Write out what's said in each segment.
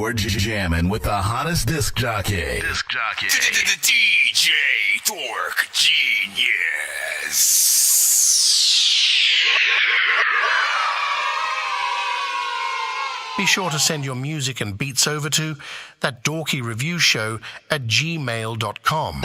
We're jamming with the hottest disc jockey. DJ Dork Genius. Be sure to send your music and beats over to ThatDorkyReviewShow at gmail.com.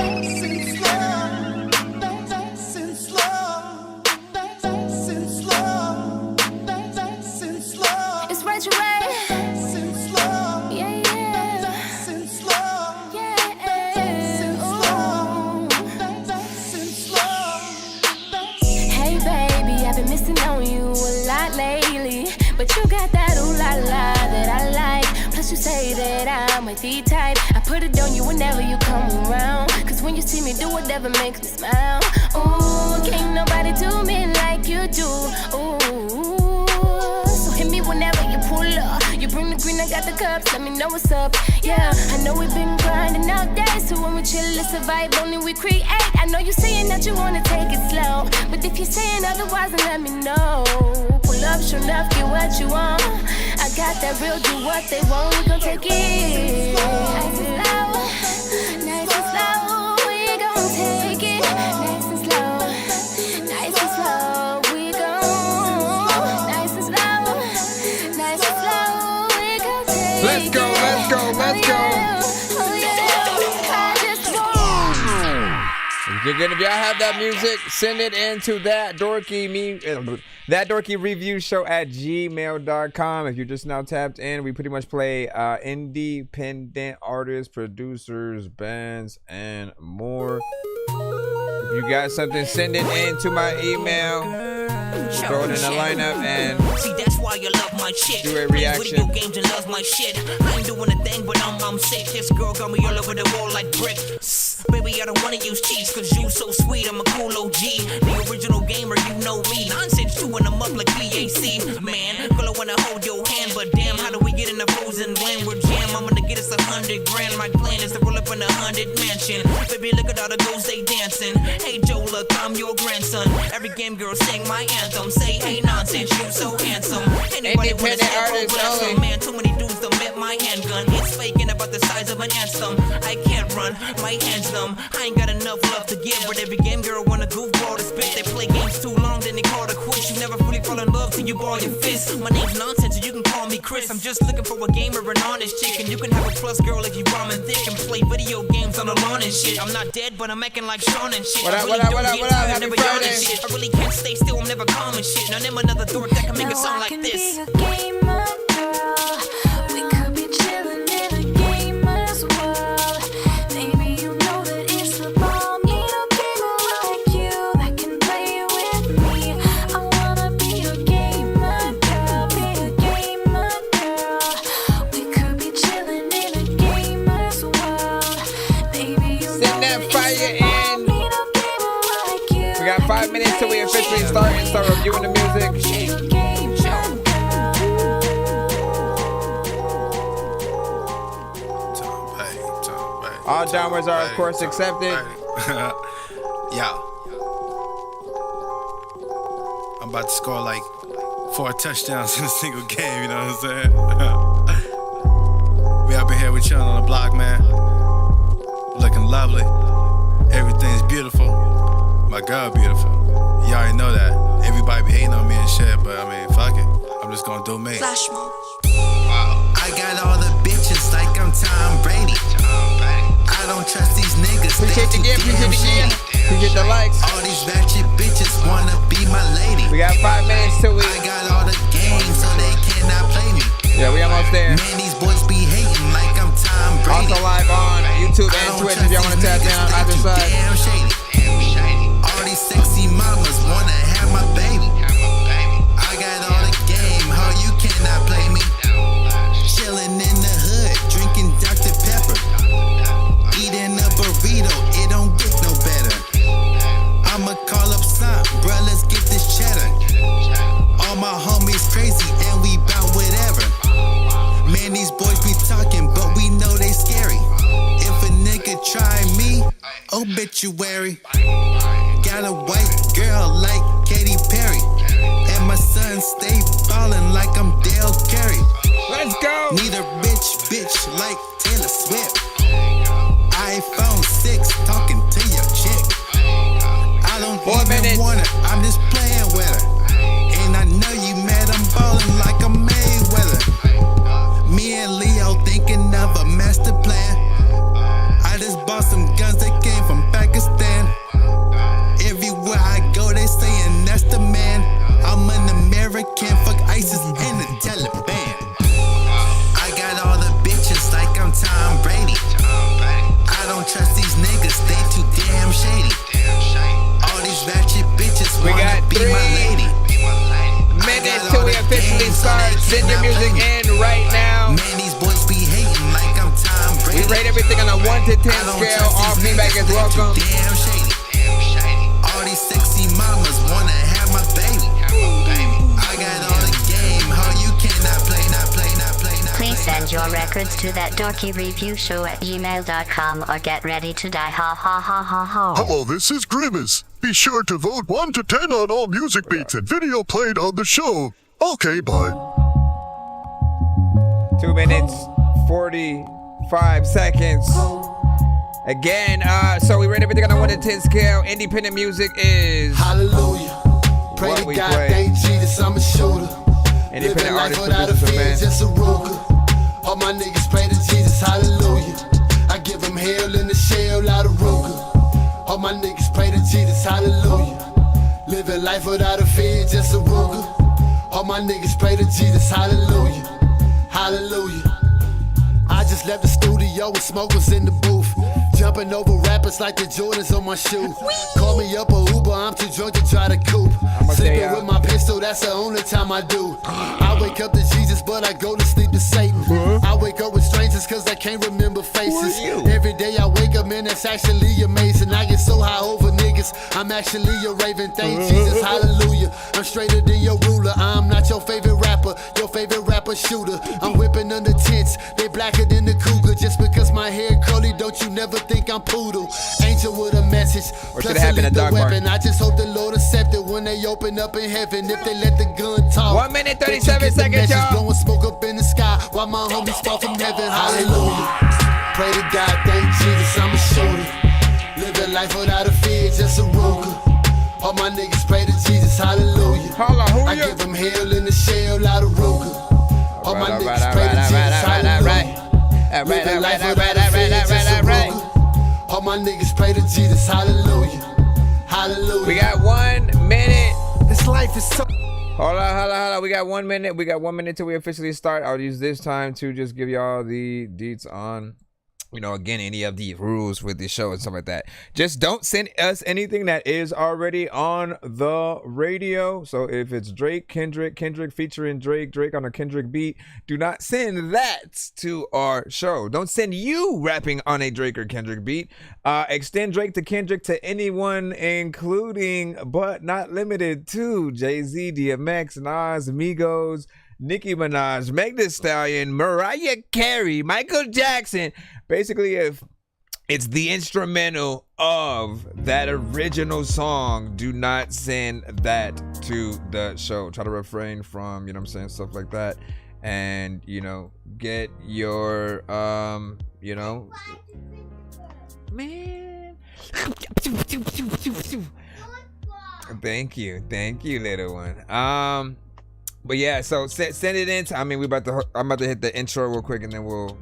But you got that ooh la la that I like. Plus you say that I'm a D-type. I put it on you whenever you come around. Cause when you see me do whatever makes me smile. Ooh, can't nobody do me like you do. Ooh, so hit me whenever you pull up. You bring the green, I got the cups, let me know what's up. Yeah, I know we've been grinding all day. So when we chill, it's a vibe, only we create. I know you're saying that you wanna take it slow. But if you're saying otherwise, then let me know. Pull up, sure enough, get what you want. I got that real, do what they want, we gon' take it. Nice and slow, nice and slow, we gon' take it. Nice and slow, nice and slow, we gon'. Nice and slow, nice and slow, we gon' take it. Let's go, let's go, let's go. If y'all have that music, send it into ThatDorkyReviewShow at gmail.com. If you're just now tapped in, we pretty much play independent artists, producers, bands, and more. If you got something, send it into my email. Throw it in the lineup and see, that's why you love my shit. Do a reaction. Video games and love my shit. I ain't doing a thing, but I'm sick. This girl got me all over the wall like brick. Baby, I don't wanna use cheese, cause you so sweet, I'm a cool OG. The original gamer, you know me. Nonsense, chewing them up like BAC. Man, girl, I wanna hold your hand, but damn, how do we get in the frozen land? We're jam, I'm gonna get us 100 grand. My plan is to roll up in 100 mansion. Baby, look at all the girls, they dancing. Hey, Joe, look, I'm your grandson. Every game girl sing my anthem. Say, hey, nonsense, you so handsome. Anybody wanna say, oh, bless them. Man, too many dudes done met my handgun. It's faking about the size of an anthem. I can't run, my hands numb. I ain't got enough love to give, but every game girl wanna goofball to spit. They play games too long, then they call to quit. You never really fall in love till you ball your fist. My name's nonsense, and you can call me Chris. I'm just looking for a gamer, an honest chick, and you can have a plus girl if you bomb and thick and play video games on the lawn and shit. I'm not dead, but I'm acting like Sean and shit. What up, what up, what up, what up? Happy Friday. I really can't stay still, I'm never calm and shit. Now name another dork that can make a song like this. Be a gamer girl. We could be chilling in a gamer's world. Maybe you know that it's the bomb. Need a gamer like you that can play with me. I wanna be a gamer girl, be a gamer girl. We could be chilling in a gamer's world. Maybe you know send that fire in. need a gamer like you. We got 5 minutes till we officially start reviewing the music. All downwards are, of course, accepted. Yeah. I'm about to score like 4 touchdowns in a single game, you know what I'm saying? We up in here, we chilling on the block, man. Looking lovely. Everything's beautiful. My girl beautiful. You already know that. Everybody be hating on me and shit, but I mean, fuck it. I'm just gonna do me. Flash mode. I got all the bitches like I'm Tom Brady. I don't trust these niggas. Appreciate the gift, appreciate the gift. Appreciate the likes. All these ratchet bitches wanna be my lady. We got 5 minutes till we. I got all the games so they cannot play me. Yeah, we almost there. Man, these boys be hating like I'm Tom Brady. Also live on YouTube and Twitch if y'all wanna tap down either side. Damn shady. All these sexy mamas wanna have my baby. I got all the game, how you cannot play me. Chillin' in the hood, drinking Dr. Pepper. Eating a burrito, it don't get no better. I'ma call up some, bruh, let's get this cheddar. All my homies crazy and we bout whatever. Man, these boys be talking, but we know they scary. If a nigga try me, obituary. Got a white girl like Katy Perry. And my son stay ballin' like I'm Dale Carey. Let's go. Need a bitch like Taylor Swift. iPhone 6 talking to your chick. I don't 4 even minutes. want her, I'm just playing with her. And I know you mad, I'm ballin' like a Mayweather. Me and Leo thinking of a master plan. I just bought some guns that came from Pakistan. Everywhere I go, they saying that's the man. I'm an American, fuck ISIS and the Taliban. I got all the bitches like I'm Tom Brady. I don't trust these niggas, they too damn shady. All these ratchet bitches We wanna got be 3 my lady. minutes till we officially start. Send your music in right now. Man, these boys be hating like I'm Tom Brady. We rate everything on a 1 to 10 I don't scale. trust All these feedback niggas, is they too welcome. damn shady. All these sexy mamas wanna have my baby. I got all the game, how you cannot play, not play, not play, not Please play, send your records to thatDorkyReviewShow@gmail.com or get ready to die. Ha ha ha ha ha. Hello, this is Grimace. Be sure to vote 1 to 10 on all music beats and video played on the show. Okay, bye. 2 minutes, 45 seconds. Again, so we rate everything on a 1 to 10 scale. Independent music is Hallelujah. Pray what to we God, play. thank Jesus, I'm a shooter. Independent Living life artist, without a producers, fear, man. just a Ruger. All my niggas pray to Jesus, hallelujah. I give them hell in the shell out of Ruger. All my niggas pray to Jesus, hallelujah. Living life without a fear, just a Ruger. All my niggas pray to Jesus, hallelujah. Hallelujah. I just left the studio with smokers in the booth. Jumping over rappers like the Jordans on my shoe. Call me up a Uber, I'm too drunk to try to coupe. Sleeping with my pistol, that's the only time I do. I wake up to Jesus, but I go to sleep to Satan. I wake up with strangers cause I can't remember faces. Every day I wake up, man, that's actually amazing. I get so high over niggas, I'm actually a raven. Thank Jesus, hallelujah. I'm straighter than your ruler. I'm not your favorite rapper shooter. I'm whipping under tents, they blacker than the cougar. Just because my hair curly, don't you never think I'm poodle. Angel with a message, What plus should happen a at lethal Dog Park? weapon. I just hope the Lord accept it when they open up in heaven. If they let the gun talk. 1 minute, Don't you 37 get the seconds, message? y'all. Blowing smoke up in the sky while my homies fall from heaven. Hallelujah. Pray to God, thank Jesus, I'm a shooter. Living life without a fear, just a Ruger. All my niggas pray to Jesus, hallelujah. Hallelujah. I give them hell in the shell out of Ruger. All my niggas pray to Jesus, hallelujah. Living life without a fear, just a Ruger. All my niggas pray to Jesus, hallelujah. Hallelujah. We got 1 minute. This life is so. Hold on. We got 1 minute. We got 1 minute till we officially start. I'll use this time to just give y'all the deets on, again, any of the rules with the show and stuff like that. Just don't send us anything that is already on the radio. So if it's Kendrick featuring Drake on a Kendrick beat, do not send that to our show. Don't send you rapping on a Drake or Kendrick beat. Extend Drake to Kendrick to anyone, including but not limited to Jay-Z, DMX, Nas, Migos, Nicki Minaj, Meg Thee Stallion, Mariah Carey, Michael Jackson. Basically, if it's the instrumental of that original song, do not send that to the show. Try to refrain from, stuff like that. And, get your, man. Thank you, little one. But yeah, so send it in. I'm about to hit the intro real quick, and then we'll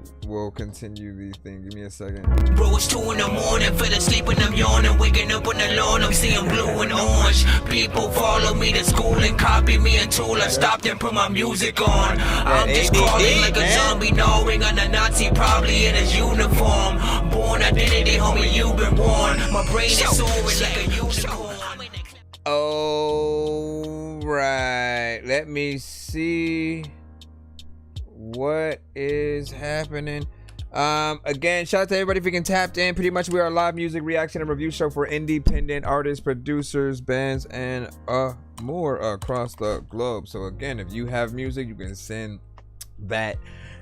continue the thing. Give me a second. Bro, it's 2 in the morning, fell asleep and I'm yawning, waking up on the lawn, I'm seeing blue and orange. People follow me to school and copy me until I stopped and put my music on. I'm just crawling like a zombie, gnawing on a Nazi, probably in his uniform. Born identity, homie, you've been born. My brain is soaring like a unicorn. All right, let me see what is happening. Again, shout out to everybody if you can tap in. Pretty much we are a live music reaction and review show for independent artists, producers, bands, and more across the globe. So again, if you have music, you can send that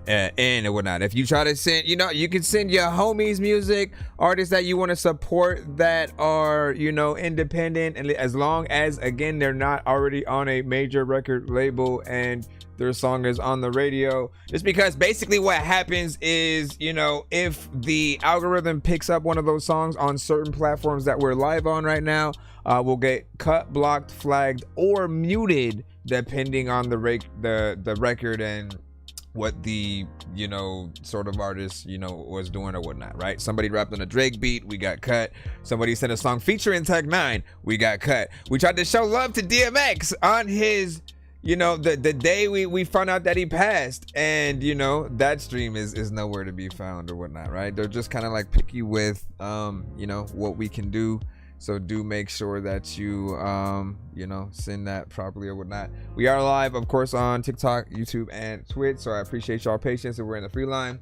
in and whatnot. If you try to send, you can send your homies music, artists that you want to support that are, independent, and as long as, again, they're not already on a major record label and their song is on the radio. Just because basically what happens is, if the algorithm picks up one of those songs on certain platforms that we're live on right now, we'll get cut, blocked, flagged, or muted depending on the record and what the sort of artist was doing or whatnot, right? Somebody rapped on a Drake beat, we got cut. Somebody sent a song featuring Tech-9, we got cut. We tried to show love to DMX on his the day we found out that he passed, and that stream is nowhere to be found or whatnot, right? They're just kind of like picky with what we can do. So do make sure that you send that properly or whatnot. We are live, of course, on TikTok, YouTube, and Twitch. So I appreciate y'all patience if we're in the free line.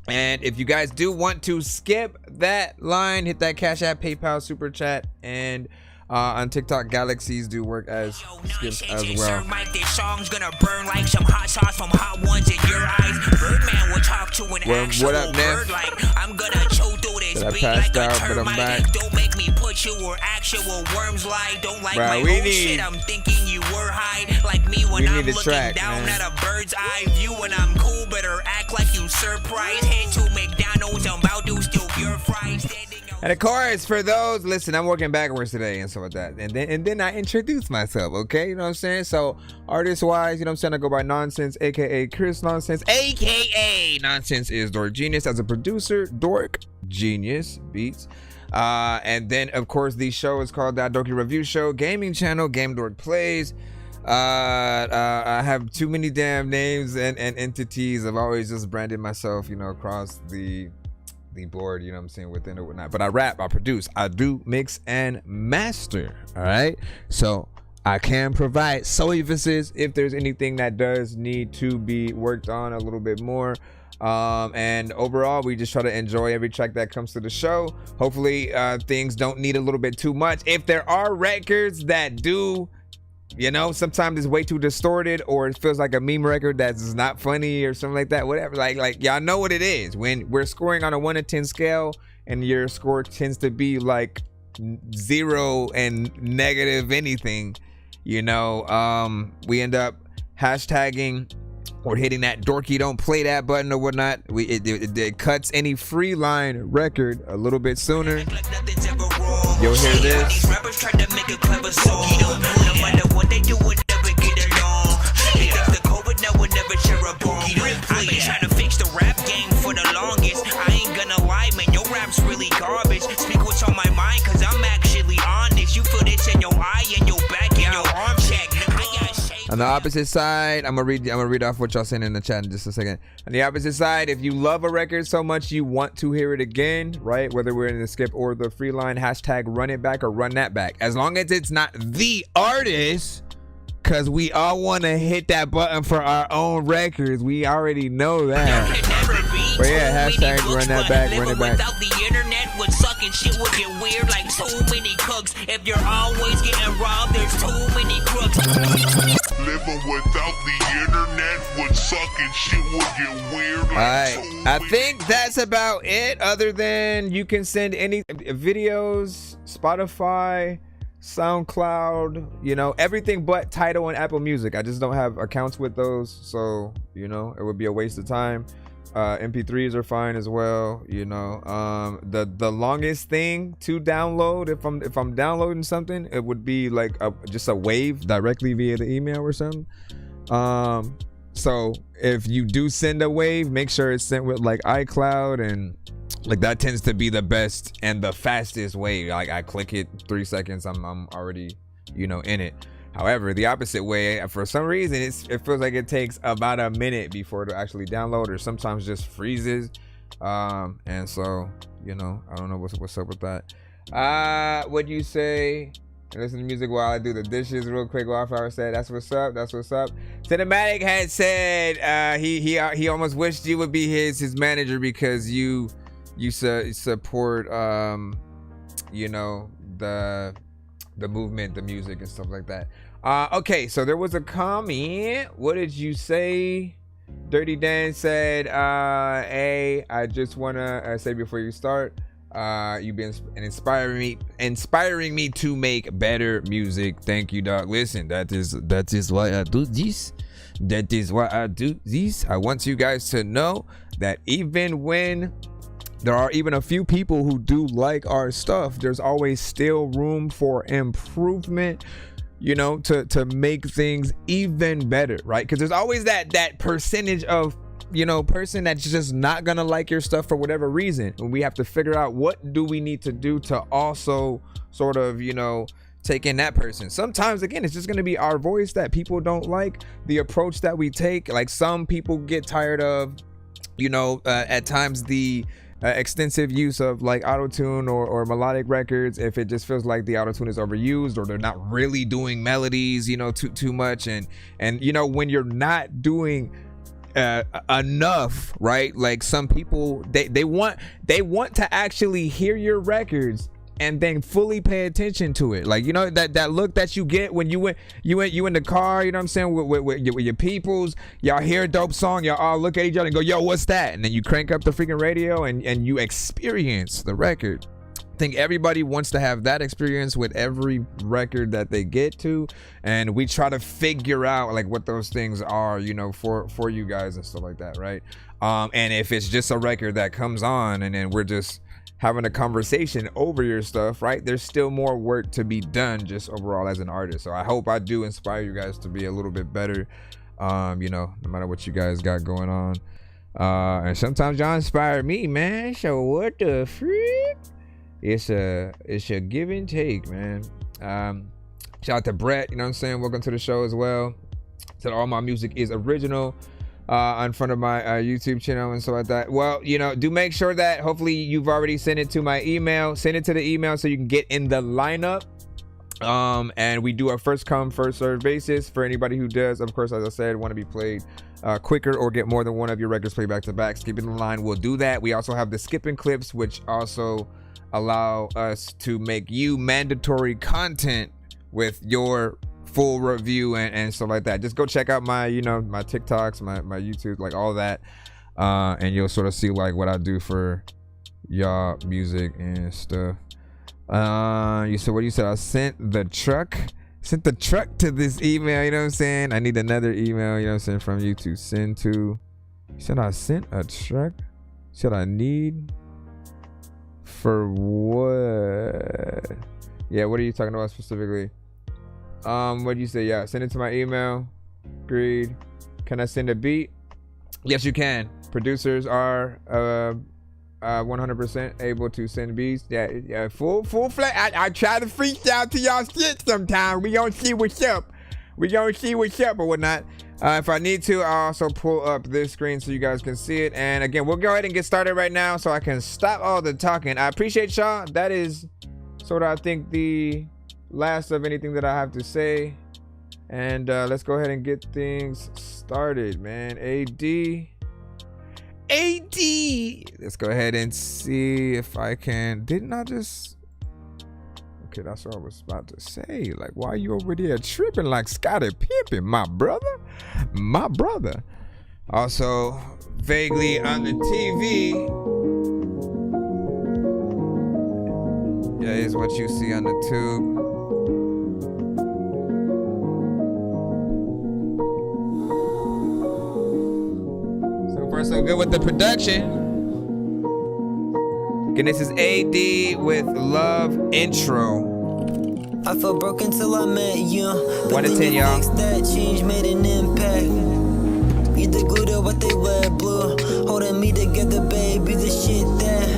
And if you guys do want to skip that line, hit that Cash App, PayPal, Super Chat, and on TikTok, galaxies do work as skips as well. This song's gonna burn like some hot sauce from hot ones in your eyes. Birdman will talk to an actual what up, bird like I'm gonna chew through this beat like a termite. Don't make me put you where actual worms lie. Don't like my own shit. I'm thinking you were high like me when I'm looking down at a bird's eye view. And I'm cool, better act like you surprised. Head to McDonald's, I'm about to steal your fries. And of course, for those, listen, I'm working backwards today and stuff like that. And then I introduce myself, okay? You know what I'm saying? So, artist-wise, I go by Nonsense, a.k.a. Chris Nonsense, a.k.a. Nonsense is Dork Genius. As a producer, Dork Genius Beats. And then, of course, the show is called That Dorky Review Show, gaming channel, Game Dork Plays. I have too many damn names and entities. I've always just branded myself, across the board, within or whatnot. But I rap, I produce, I do mix and master. All right, so I can provide services if there's anything that does need to be worked on a little bit more. And overall, we just try to enjoy every track that comes to the show. Hopefully, things don't need a little bit too much. If there are records that do, sometimes it's way too distorted, or it feels like a meme record that's not funny or something like that, whatever, like y'all know what it is. When we're scoring on a 1 to 10 scale and your score tends to be like 0 and negative anything, we end up hashtagging or hitting that dorky don't play that button or whatnot. It cuts any free line record a little bit sooner. You'll hear this. I've been trying to fix the rap game for the longest. I ain't gonna lie, man, your rap's really garbage. Speak what's on my mind, cause I'm actually honest. You feel this in your eye and your back and your arm check. On the opposite side, I'm gonna read off what y'all saying in the chat in just a second. On the opposite side, if you love a record so much you want to hear it again, right? Whether we're in the skip or the free line, hashtag run it back or run that back. As long as it's not the artist, because we all want to hit that button for our own records. We already know that. But yeah, hashtag run that back, run it back. Without the internet would suck and shit would get weird like too many cooks. If you're always getting robbed, there's too many crooks. Living without the internet would suck and shit would get weird like Alright, I think that's about it, other than you can send any videos, Spotify, SoundCloud, everything but Tidal and Apple Music. I just don't have accounts with those, so it would be a waste of time. MP3s are fine as well. The longest thing to download, if I'm downloading something, it would be like just a wave directly via the email or something. So if you do send a wave, make sure it's sent with like iCloud, and like that tends to be the best and the fastest way. Like I click it 3 seconds, I'm already in it. However, the opposite way, for some reason, it feels like it takes about a minute before to actually download, or sometimes just freezes. And so, I don't know what's up with that. What'd you say? Listen to music while I do the dishes real quick. Wildflower said, "That's what's up. That's what's up." Cinematic had said he almost wished you would be his manager because you support the movement, the music, and stuff like that. Okay, so there was a comment. What did you say? Dirty Dan said, hey, I just want to say before you start, you've been inspiring me to make better music. Thank you, dog. Listen, that is why I do this. That is why I do this. I want you guys to know that even when there are even a few people who do like our stuff, there's always still room for improvement, you know, to make things even better, right? Because there's always that percentage of, you know, person that's just not gonna like your stuff for whatever reason, and we have to figure out what do we need to do to also sort of, you know, take in that person. Sometimes, again, it's just gonna be our voice that people don't like, the approach that we take. Like, some people get tired of, you know, at times the extensive use of like auto-tune or melodic records, if it just feels like the auto-tune is overused or they're not really doing melodies, you know, too much. And you know, when you're not doing enough, right? Like, some people, they want to actually hear your records and then fully pay attention to it. Like, you know, that look that you get when you in the car, you know what I'm saying, with your peoples, y'all hear a dope song, y'all all look at each other and go, yo, what's that? And then you crank up the freaking radio and you experience the record. I think everybody wants to have that experience with every record that they get to, and we try to figure out like what those things are, you know, for you guys and stuff like that, right? And if it's just a record that comes on and then we're just having a conversation over your stuff, right, there's still more work to be done just overall as an artist. So I hope I do inspire you guys to be a little bit better, you know, no matter what you guys got going on. And sometimes y'all inspire me, man. So what the freak? It's a give and take, man. Shout out to Brett, you know what I'm saying? Welcome to the show as well. Said all my music is original in front of my YouTube channel and stuff like that. Well, you know, do make sure that hopefully you've already sent it to my email. Send it to the email so you can get in the lineup. And we do a first come, first serve basis for anybody who does, of course, as I said, want to be played quicker or get more than one of your records played back to back. Skip in the line, we'll do that. We also have the skipping clips, which also allow us to make you mandatory content with your full review and stuff like that. Just go check out my, you know, my TikToks, my YouTube, like all that, and you'll sort of see like what I do for y'all music and stuff. You said, what you said? I sent the truck to this email, you know what I'm saying? I need another email, you know what I'm saying, from you to send to. You said I sent a truck? You said I need for what? Yeah, what are you talking about specifically? What do you say? Yeah, send it to my email. Agreed. Can I send a beat? Yes, you can. Producers are 100% able to send beats. Yeah, full flat. I try to freestyle to y'all shit sometimes. We gonna see what's up. Or whatnot. If I need to, I'll also pull up this screen so you guys can see it. And again, we'll go ahead and get started right now so I can stop all the talking. I appreciate y'all. That is sort of, I think, the last of anything that I have to say. And let's go ahead and get things started, man. AD. Let's go ahead and see if I can. Didn't I just... Okay, that's what I was about to say. Like, why you over there tripping like Scottie Pippen, my brother? Also, vaguely on the TV. Yeah, here's what you see on the tube. So far, so good with the production. And this is AD with Love Intro. I felt broken till I met you. 1 to 10, y'all. That change made an impact. Be the glue to what they wear blue. Holding me together, baby, the shit that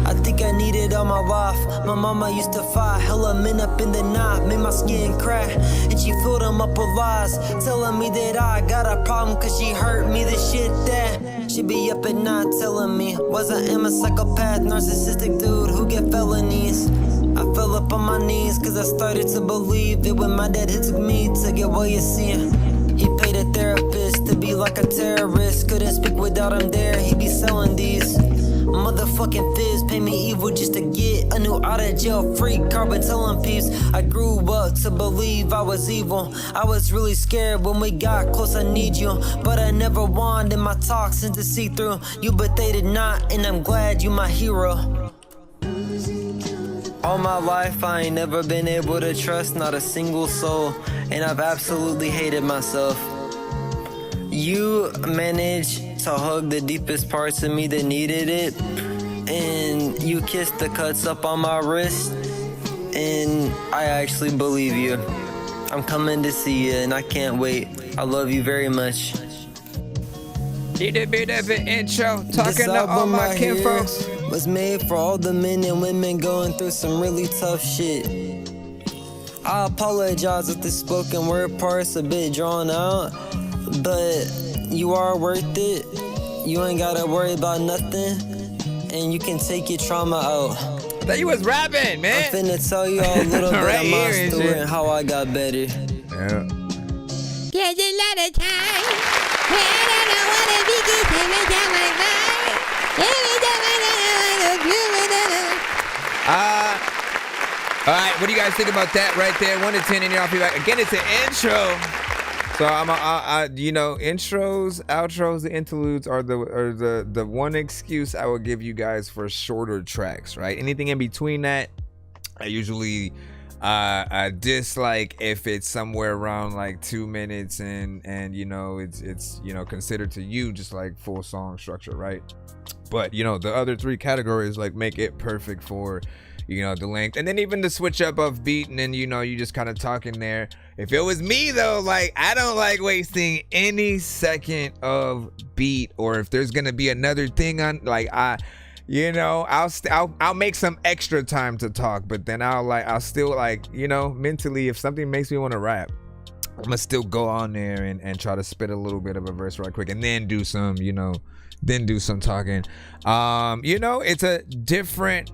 I think I needed all my life. My mama used to fight, hella men up in the night, made my skin crack. And she filled them up with lies, telling me that I got a problem cause she hurt me, the shit that she be up at night telling me was I am a psychopath, narcissistic dude who get felonies. I fell up on my knees cause I started to believe that when my dad took me to get what you see. He paid a therapist to be like a terrorist. Couldn't speak without him there, he be selling these. Motherfucking fizz pay me evil just to get a new out of jail free card. But telling peeps I grew up to believe I was evil. I was really scared when we got close. I need you, but I never wanted my toxins to see through you, but they did not, and I'm glad you my hero. All my life I ain't never been able to trust not a single soul, and I've absolutely hated myself. You managed to hug the deepest parts of me that needed it, and you kissed the cuts up on my wrist, and I actually believe you. I'm coming to see you and I can't wait. I love you very much. Need a bit of an intro, talking to all my kinfolks. Was made for all the men and women going through some really tough shit. I apologize if the spoken word part's a bit drawn out, but you are worth it. You ain't gotta worry about nothing, and you can take your trauma out. Thought you was rapping, man. I'm finna tell you all a little bit Right of my here, story shit. and how I got better. Yeah. There's a lot of time when I don't wanna be good every time I fight. Every time I All right, what do you guys think about that right there? 1 to 10 in your feedback. Again, it's an intro. So intros, outros, the interludes are the one excuse I will give you guys for shorter tracks, right? Anything in between that, I usually I dislike if it's somewhere around like 2 minutes and it's considered to you just like full song structure, right? But the other 3 categories like make it perfect for the length, and then even the switch up of beat, and then you just kind of talking there. If it was me though, like I don't like wasting any second of beat, or if there's gonna be another thing on, like I'll make some extra time to talk, but then I'll still mentally, if something makes me want to rap, I'm gonna still go on there and try to spit a little bit of a verse right quick, and then do some talking. It's a different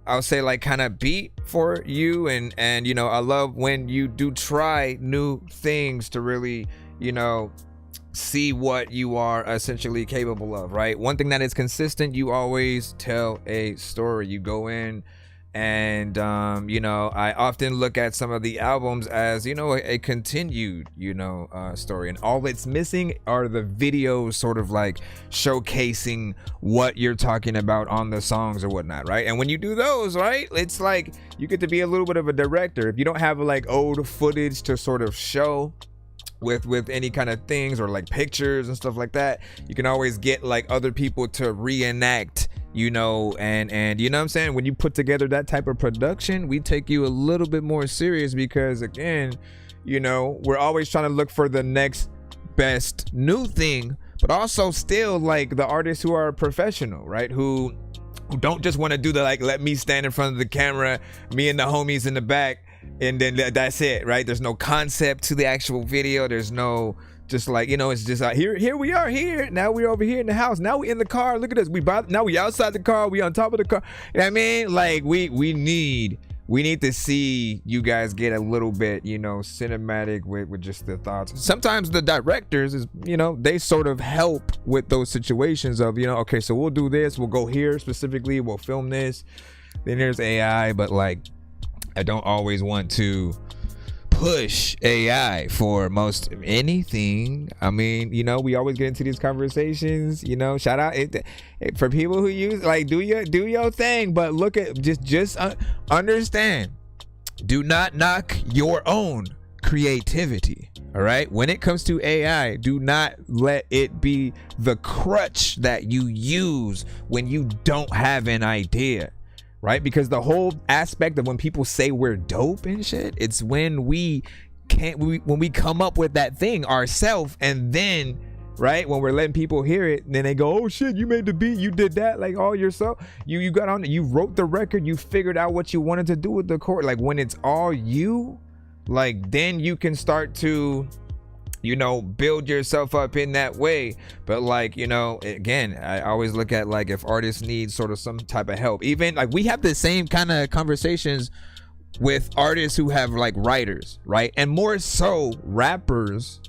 I'll say like kind of beat for you, and I love when you do try new things to really see what you are essentially capable of, right? One thing that is consistent, you always tell a story. You go in and I often look at some of the albums as a continued story, and all it's missing are the videos sort of like showcasing what you're talking about on the songs or whatnot, right? And when you do those, right, it's like you get to be a little bit of a director. If you don't have like old footage to sort of show with any kind of things or like pictures and stuff like that, you can always get like other people to reenact and you know what I'm saying? When you put together that type of production, we take you a little bit more serious, because again, we're always trying to look for the next best new thing, but also still like the artists who are professional, right? Who don't just want to do the like, let me stand in front of the camera, me and the homies in the back, and then that's it, right? There's no concept to the actual video. There's no just like, it's just like, here we are here. Now we're over here in the house. Now we in the car. Look at us. Now we outside the car. We on top of the car. You know what I mean? Like we need to see you guys get a little bit, cinematic with just the thoughts. Sometimes the directors is, they sort of help with those situations of, okay, so we'll do this. We'll go here specifically. We'll film this. Then there's AI, but like, I don't always want to push AI for most anything. I mean, we always get into these conversations, shout out for people who use, like, do your thing, but look at just understand, do not knock your own creativity. All right, when it comes to AI, do not let it be the crutch that you use when you don't have an idea. Right? Because the whole aspect of when people say we're dope and shit, it's when we come up with that thing ourselves, and then, right, when we're letting people hear it, then they go, oh shit, you made the beat, you did that, like all yourself, you got on, you wrote the record, you figured out what you wanted to do with the chord. Like when it's all you, like then you can start to build yourself up in that way. But like, again, I always look at like if artists need sort of some type of help, even like we have the same kind of conversations with artists who have like writers, right? And more so rappers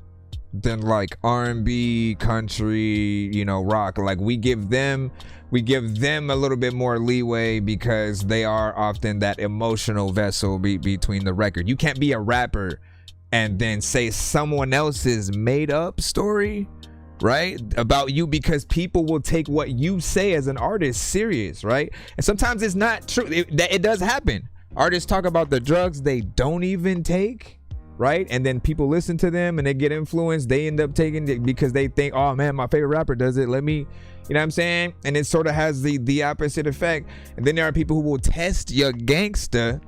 than like R&B, country, rock. Like we give them we give them a little bit more leeway because they are often that emotional vessel between the record. You can't be a rapper and then say someone else's made up story, right, about you, because people will take what you say as an artist serious, right? And sometimes it's not true. It does happen. Artists talk about the drugs they don't even take, right? And then people listen to them and they get influenced. They end up taking it because they think, oh man, my favorite rapper does it, let me, you know what I'm saying? And it sort of has the opposite effect. And then there are people who will test your gangster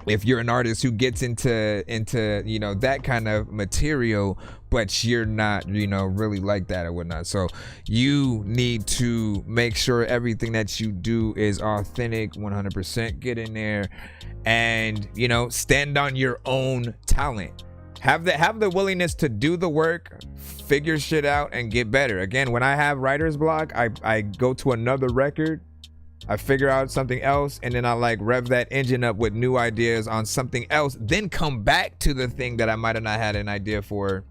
if you're an artist who gets into you know, that kind of material, but you're not, you know, really like that or whatnot. So you need to make sure everything that you do is authentic, 100%. Get in there and, you know, stand on your own talent. Have the willingness to do the work, figure shit out, and get better. Again, when I have writer's block, I go to another record, I figure out something else, and then I like rev that engine up with new ideas on something else, then come back to the thing that I might have not had an idea for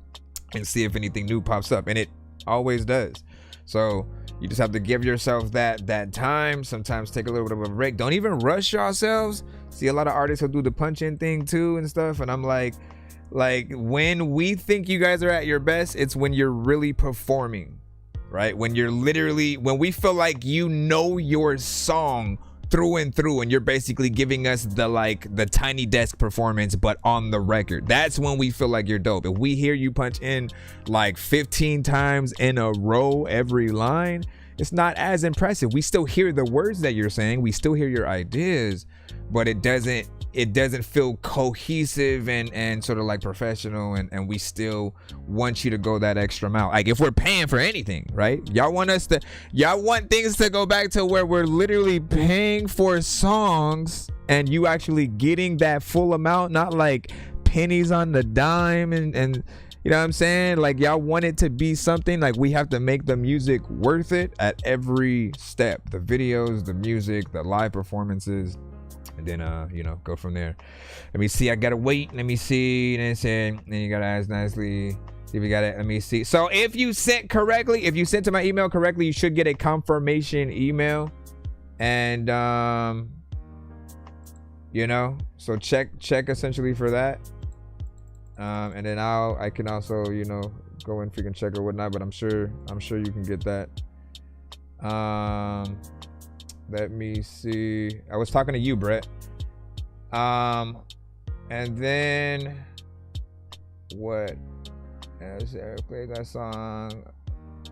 and see if anything new pops up. And it always does. So you just have to give yourself that time. Sometimes take a little bit of a break. Don't even rush yourselves. See a lot of artists who do the punch in thing too and stuff, and I'm like when we think you guys are at your best, it's when you're really performing. Right? When we feel like you know your song through and through, and you're basically giving us the Tiny Desk performance, but on the record. That's when we feel like you're dope. If we hear you punch in like 15 times in a row every line, it's not as impressive. We still hear the words that you're saying, we still hear your ideas, but it doesn't feel cohesive and sort of like professional, and we still want you to go that extra mile. Like if we're paying for anything, right? Y'all want things to go back to where we're literally paying for songs and you actually getting that full amount, not like pennies on the dime and you know what I'm saying? Like y'all want it to be something. Like we have to make the music worth it at every step. The videos, the music, the live performances. And then you know, go from there. Let me see. I gotta wait. Let me see. Then you gotta ask nicely. See if you got it. Let me see. So if you sent to my email correctly, you should get a confirmation email. And you know, so check essentially for that. And then I can also, you know, go and freaking check or whatnot. But I'm sure you can get that. Let me see. I was talking to you, Brett. And then what? Play that song.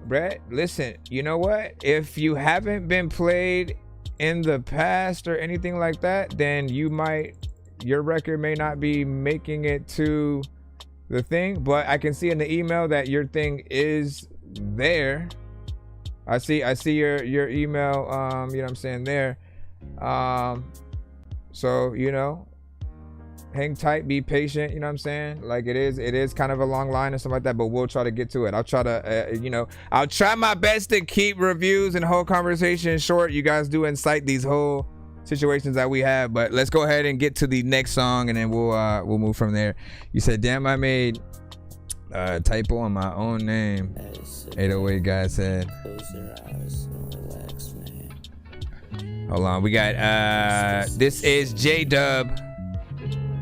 Brett, listen, you know what? If you haven't been played in the past or anything like that, then your record may not be making it to the thing, but I can see in the email that your thing is there. I see your email, you know what I'm saying, there. So, you know, hang tight, be patient, you know what I'm saying? Like it is kind of a long line and stuff like that, but we'll try to get to it. I'll try to, you know, I'll try my best to keep reviews and whole conversations short. You guys do incite these whole situations that we have, but let's go ahead and get to the next song and then we'll move from there. You said, damn, I made typo on my own name. 808 guy said. Hold on, we got this is J-Dub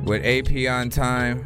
with AP on time.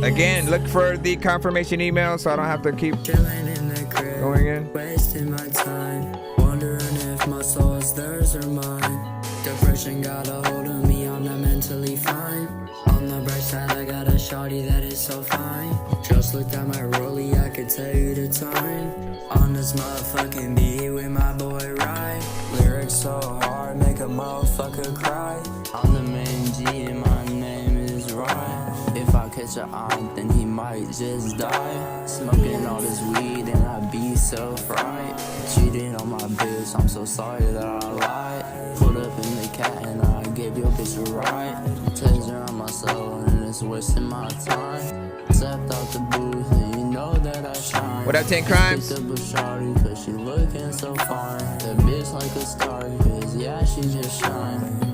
Again, look for the confirmation email so I don't have to keep going in. Wasting my time, wondering if my soul is theirs or mine. Depression got a hold of me, I'm not mentally fine. On the bright side, I got a shawty that is so fine. Just looked at my rollie, I could tell you the time. On this motherfucking beat with my boy Rye. Lyrics so hard, make a motherfucker cry. I'm the main G and my name is Ryan. If I catch a eye, then he might just die. Smoking all this weed and I be so fried. Cheating on my bitch, I'm so sorry that I lied. Put up in the cat and I gave your bitch a ride. Taser on my soul and it's wasting my time. Stepped out the booth and you know that I shine. What up, 10 Crimes? Picked up a shawty cause she looking so fine. That bitch like a star cause yeah, she just shine.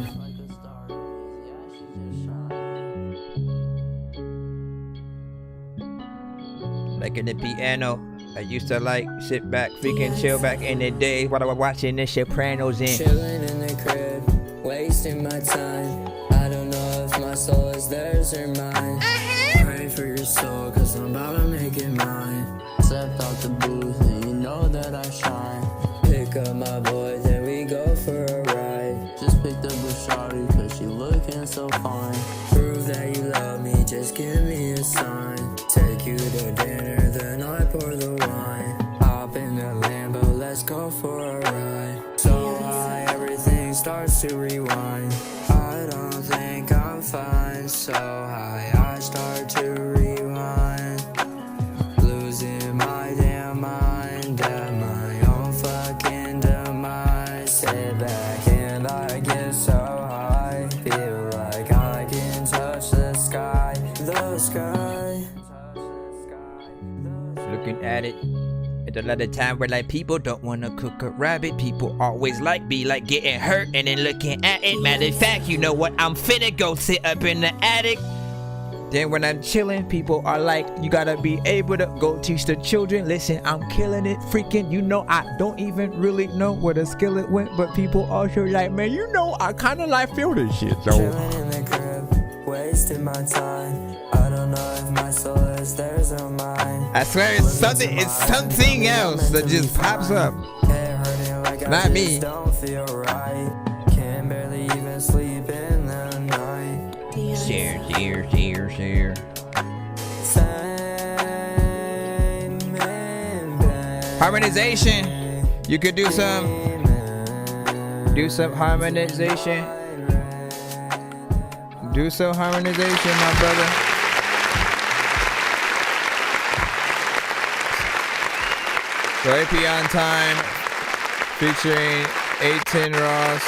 Like in the piano. I used to like sit back, freaking chill back in the day while I was watching the Sopranos in. Chilling in the crib, wasting my time. I don't know if my soul is theirs or mine. Pray for your soul, cause I'm about to make it mine. Step out the booth and you know that I shine. Pick up my boy, then we go for a ride. Just picked up a shawty cause she looking so fine. Prove that you love me, just give me a sign. Take you to dinner, then I pour the wine. Hop in the Lambo, let's go for a ride. So high, everything starts to rewind. I don't think I'm fine. So high, I start to rewind. Losing my damn mind at my own fucking demise. Sit back and I get so high. Feel like I can touch the sky. The sky. Looking at it. It's a lot of time where like people don't wanna cook a rabbit. People always like getting hurt and then looking at it. Matter of fact, you know what? I'm finna go sit up in the attic. Then when I'm chilling, people are like, you gotta be able to go teach the children. Listen, I'm killing it, freaking. You know, I don't even really know where the skillet went, but people also like, man, you know, I kind of like feel this shit. So chilling in the crib, wasting my time. I don't know if my soul is theirs or mine. I swear it's something else that just pops up. Not me. Don't feel right. Can barely even sleep in the night. Share. Harmonization. You could do some harmonization. Do some harmonization, my brother. So AP on Time featuring 810 Ross.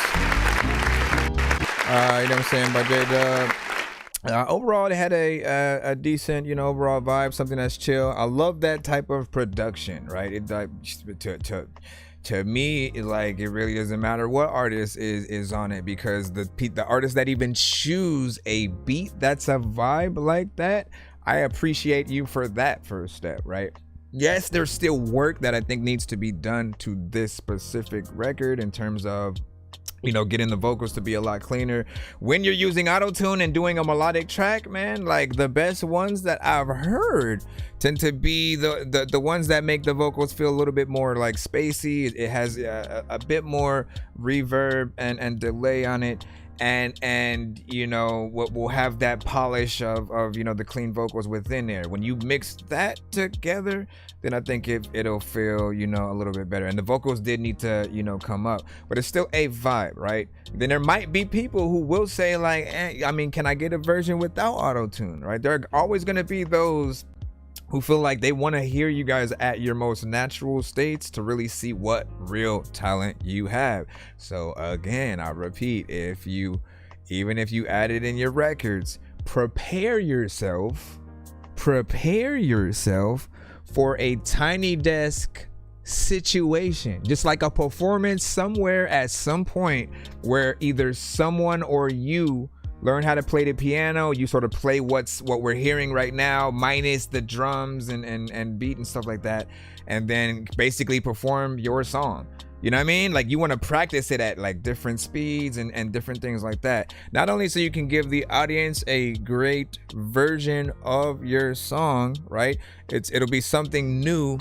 You know what I'm saying, by J-Dub. Overall, they had a decent, you know, overall vibe, something that's chill. I love that type of production, right? It like to me, it like it really doesn't matter what artist is on it, because the artists that even choose a beat that's a vibe like that, I appreciate you for that first step, right? Yes, there's still work that I think needs to be done to this specific record in terms of, you know, getting the vocals to be a lot cleaner. When you're using auto-tune and doing a melodic track, man, like the best ones that I've heard tend to be the ones that make the vocals feel a little bit more like spacey. It has a bit more reverb and delay on it. And you know what will have that polish of you know the clean vocals within there. When you mix that together, then I think it'll feel, you know, a little bit better. And the vocals did need to, you know, come up, but it's still a vibe, right? Then there might be people who will say like, I mean, can I get a version without auto-tune, right? There are always going to be those who feel like they want to hear you guys at your most natural states to really see what real talent you have. So again, I repeat, even if you add it in your records, prepare yourself for a tiny desk situation, just like a performance somewhere at some point where either someone or you learn how to play the piano. You sort of play what we're hearing right now, minus the drums and beat and stuff like that, and then basically perform your song. You know what I mean? Like you want to practice it at like different speeds and different things like that. Not only so you can give the audience a great version of your song, right? It'll be something new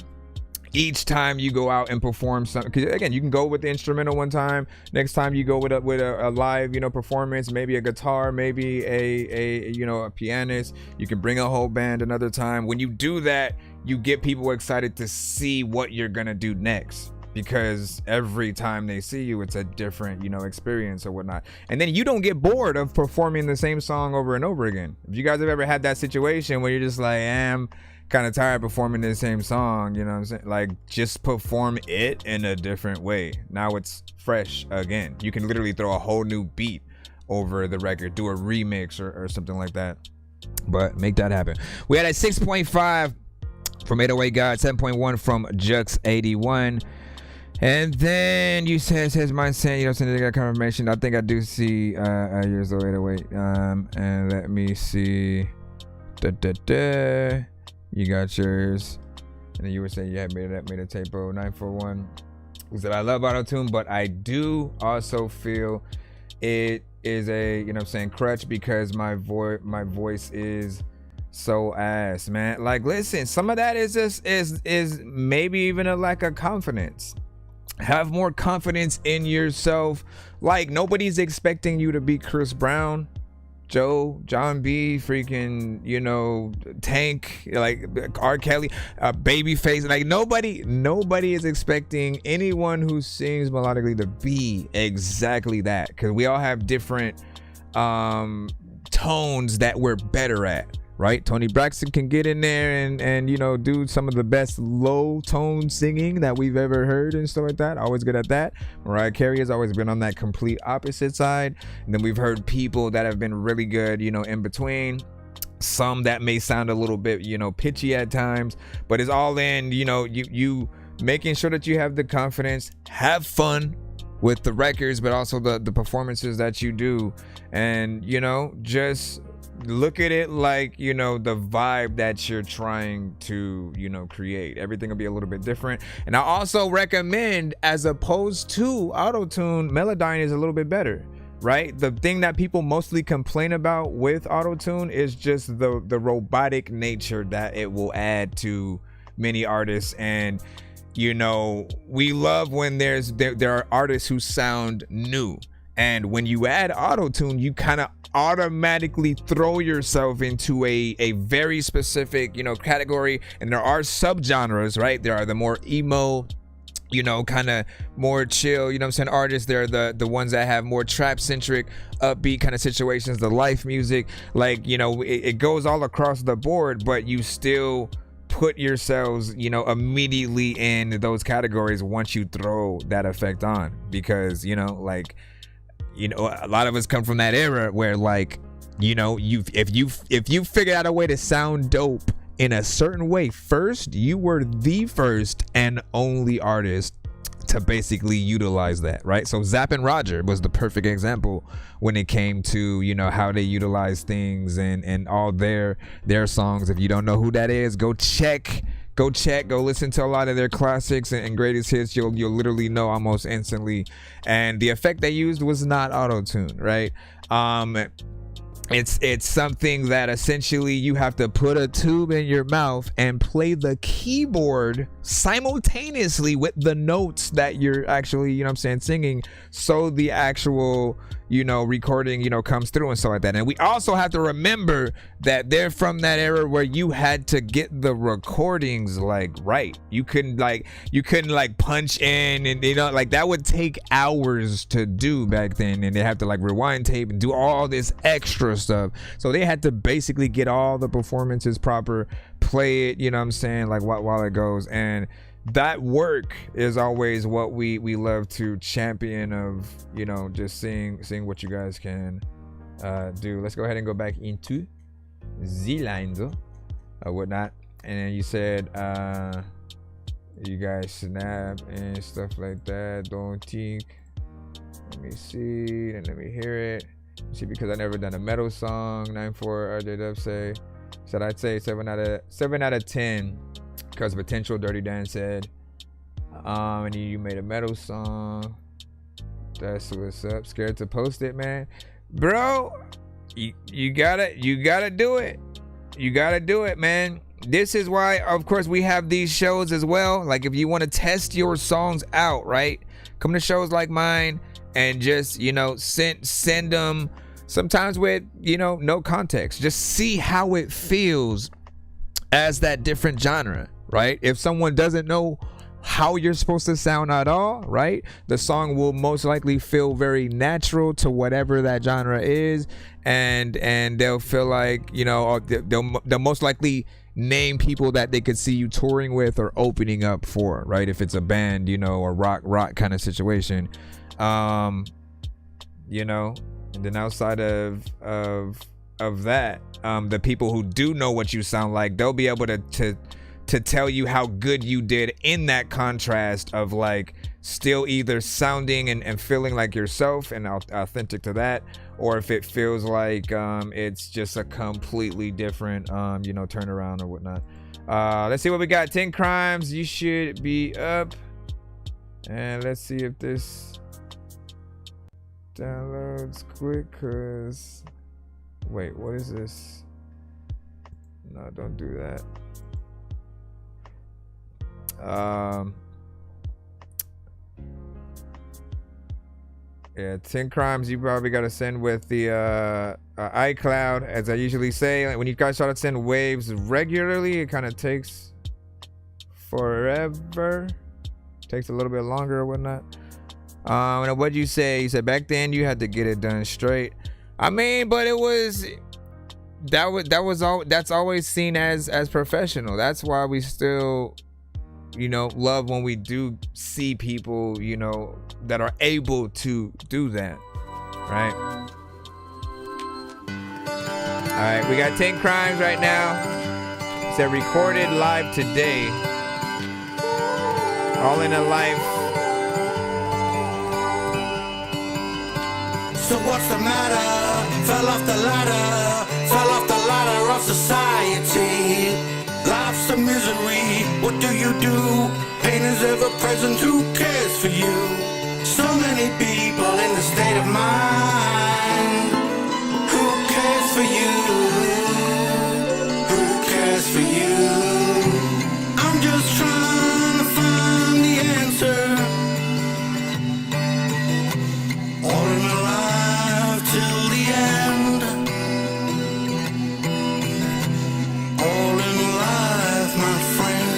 each time you go out and perform something. Because again, you can go with the instrumental one time, next time you go with a live, you know, performance, maybe a guitar, maybe a you know, a pianist. You can bring a whole band another time. When you do that, you get people excited to see what you're gonna do next, because every time they see you, it's a different, you know, experience or whatnot. And then you don't get bored of performing the same song over and over again. If you guys have ever had that situation where you're just like, I'm kind of tired performing the same song, you know what I'm saying? Like, just perform it in a different way. Now it's fresh again. You can literally throw a whole new beat over the record, do a remix or something like that. But make that happen. We had a 6.5 from 808 God, 7.1 from Jux81. And then you says mine saying, you know, since they got confirmation, I think I do see years old 808. And let me see. You got yours. And then you were saying you had made a typo. 941 is that I love auto-tune, but I do also feel it is a, you know what I'm saying, crutch because my voice is so ass, man. Like, listen, some of that is just is maybe even a lack of confidence. Have more confidence in yourself. Like, nobody's expecting you to be Chris Brown, Joe, John B, freaking, you know, Tank, like R. Kelly, Babyface. Like, nobody is expecting anyone who sings melodically to be exactly that, because we all have different tones that we're better at, right? Tony Braxton can get in there and you know, do some of the best low tone singing that we've ever heard and stuff like that. Always good at that. Mariah Carey has always been on that complete opposite side. And then we've heard people that have been really good, you know, in between. Some that may sound a little bit, you know, pitchy at times, but it's all in, you know, you making sure that you have the confidence, have fun with the records, but also the performances that you do. And, you know, just look at it like, you know, the vibe that you're trying to, you know, create. Everything will be a little bit different. And I also recommend, as opposed to auto-tune, Melodyne is a little bit better, right? The thing that people mostly complain about with auto-tune is just the robotic nature that it will add to many artists. And, you know, we love when there are artists who sound new. And when you add auto-tune, you kind of automatically throw yourself into a very specific, you know, category. And there are subgenres, right? There are the more emo, you know, kind of more chill, you know what I'm saying, artists. There are the ones that have more trap centric, upbeat kind of situations, the life music. Like, you know, it goes all across the board, but you still put yourselves, you know, immediately in those categories once you throw that effect on. Because, you know, like, you know, a lot of us come from that era where, like, you know, if you figured out a way to sound dope in a certain way first, you were the first and only artist to basically utilize that, right? So Zapp and Roger was the perfect example when it came to, you know, how they utilize things and all their songs. If you don't know who that is, go listen to a lot of their classics and greatest hits. You'll literally know almost instantly. And the effect they used was not auto-tune, right? It's something that essentially you have to put a tube in your mouth and play the keyboard simultaneously with the notes that you're actually, you know what I'm saying, singing, so the actual, you know, recording, you know, comes through and stuff like that. And we also have to remember that they're from that era where you had to get the recordings like right. You couldn't punch in, and, you know, like that would take hours to do back then, and they have to like rewind tape and do all this extra stuff. So they had to basically get all the performances proper, play it, you know what I'm saying, like while it goes. And that work is always what we love to champion, of, you know, just seeing what you guys can do. Let's go ahead and go back into the lines or whatnot. And then you said you guys snap and stuff like that. Don't think. Let me see, and let me hear it. See, because I never done a metal song. 9-4 RJ Dub said I'd say 7 out of 10 because potential. Dirty Dan said and you made a metal song. That's what's up. Scared to post it, man. Bro, you gotta do it. You gotta do it, man. This is why, of course, we have these shows as well. Like, if you want to test your songs out, right, come to shows like mine and just, you know, send them sometimes with, you know, no context. Just see how it feels as that different genre, right? If someone doesn't know how you're supposed to sound at all, right, the song will most likely feel very natural to whatever that genre is, and they'll feel like, you know, they'll most likely name people that they could see you touring with or opening up for, right? If it's a band, you know, or rock kind of situation, you know. And then outside of that, the people who do know what you sound like, they'll be able to tell you how good you did in that contrast of, like, still either sounding and feeling like yourself and authentic to that, or if it feels like it's just a completely different you know, turnaround or whatnot. Let's see what we got. 10 crimes you should be up. And let's see if this downloads quick, cause wait, what is this? No, don't do that. Yeah, 10 crimes you probably got to send with the iCloud. As I usually say, like, when you guys try to send waves regularly, it kind of takes forever. Takes a little bit longer or whatnot. And what'd you say? You said back then you had to get it done straight. I mean, but it was that's always seen as professional. That's why we still, you know, love when we do see people, you know, that are able to do that, right? All right, we got 10 crimes right now. It said recorded live today. All in a life. So what's the matter? Fell off the ladder of society. Life's a misery, what do? Pain is ever present, who cares for you? So many people in the state of mind. Who cares for you? Who cares for you? I'm just trying to find the answer. All in my life till the end. All in life, my friend.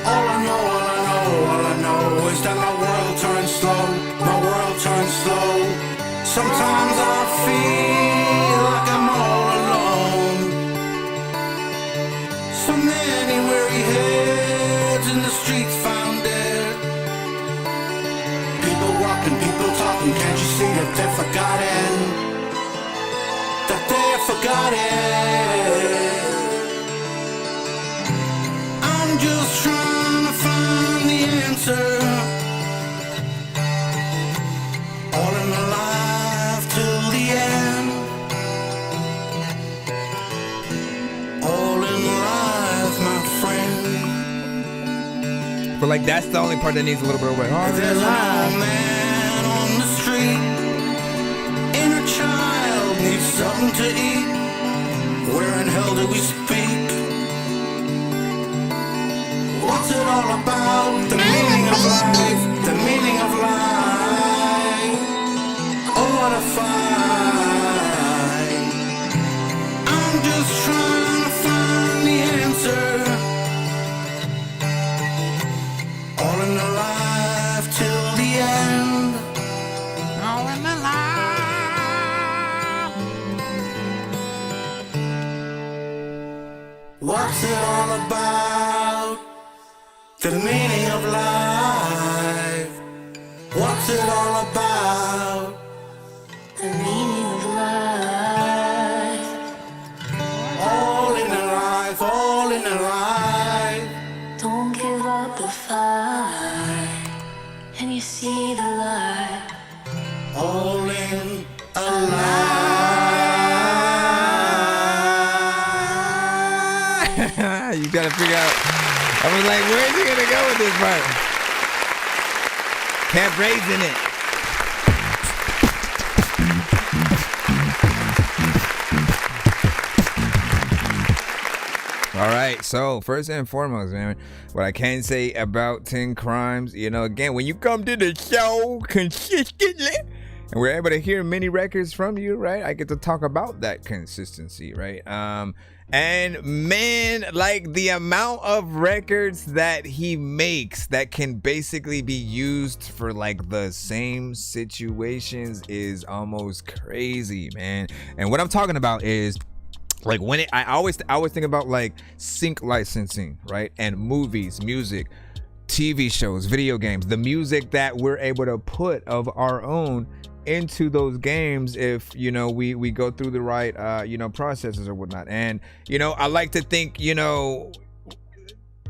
All I know is that my world turns slow. My world turns slow. Sometimes I feel like I'm all alone. So many weary heads in the streets found dead. People walking, people talking. Can't you see that they're forgotten? That they're forgotten. I'm just trying to find the answer. All in my life till the end. All in life, my friend. But like that's the only part that needs a little bit of work. There's an old man on the street. Inner child needs something to eat. Where in hell do we speak? What's it all about? The meaning of life. The meaning of life. Oh, what a fight. I'm just trying to find the answer. All in the life till the end. All in the life. What's it all about? The meaning of life. What's it all about? The meaning of life. All in the life, all in the life. Don't give up the fight, and you see the light. All in a life. You gotta figure out. I was like, where's he gonna go with this part? Kept raising it. All right, so first and foremost, man, what I can say about 10 crimes, you know, again, when you come to the show consistently, and we're able to hear many records from you, right? I get to talk about that consistency, right? And man, like the amount of records that he makes that can basically be used for like the same situations is almost crazy, man. And what I'm talking about is like when I always think about like sync licensing, right? And movies, music, TV shows, video games, the music that we're able to put of our own into those games if, you know, we go through the right you know, processes or whatnot. And, you know, I like to think, you know,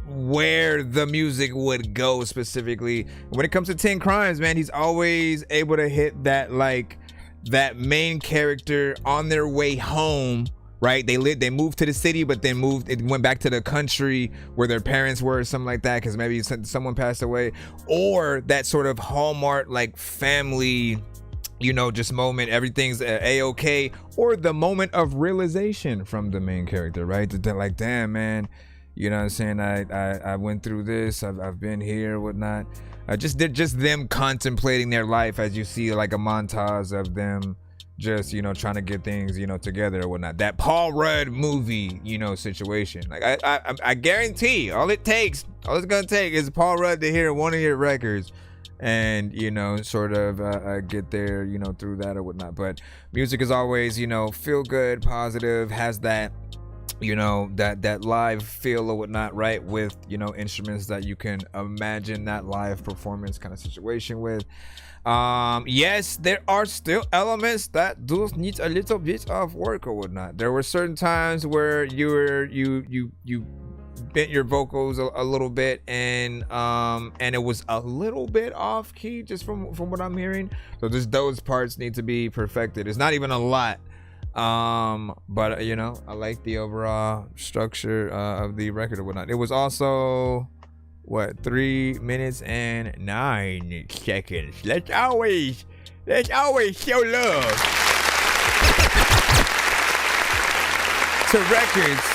where the music would go specifically when it comes to 10 crimes, man. He's always able to hit that like that main character on their way home, right? They moved to the city, but then went back to the country where their parents were, or something like that, because maybe someone passed away, or that sort of Hallmark like family, you know, just moment, everything's a-okay, or the moment of realization from the main character, right? They're like, damn, man, you know what I'm saying? I went through this, I've been here, whatnot. Just them contemplating their life as you see like a montage of them just, you know, trying to get things, you know, together or whatnot. That Paul Rudd movie, you know, situation. Like I guarantee all it's gonna take is Paul Rudd to hear one of your records and, you know, sort of get there, you know, through that or whatnot. But music is always, you know, feel good, positive, has that, you know, that live feel or whatnot, right? With, you know, instruments that you can imagine that live performance kind of situation with. Yes, there are still elements that do need a little bit of work or whatnot. There were certain times where you bent your vocals a little bit, and it was a little bit off key just from what I'm hearing. So just those parts need to be perfected. It's not even a lot. But you know, I like the overall structure of the record or whatnot. It was also 3 minutes and 9 seconds. Let's always show love to records.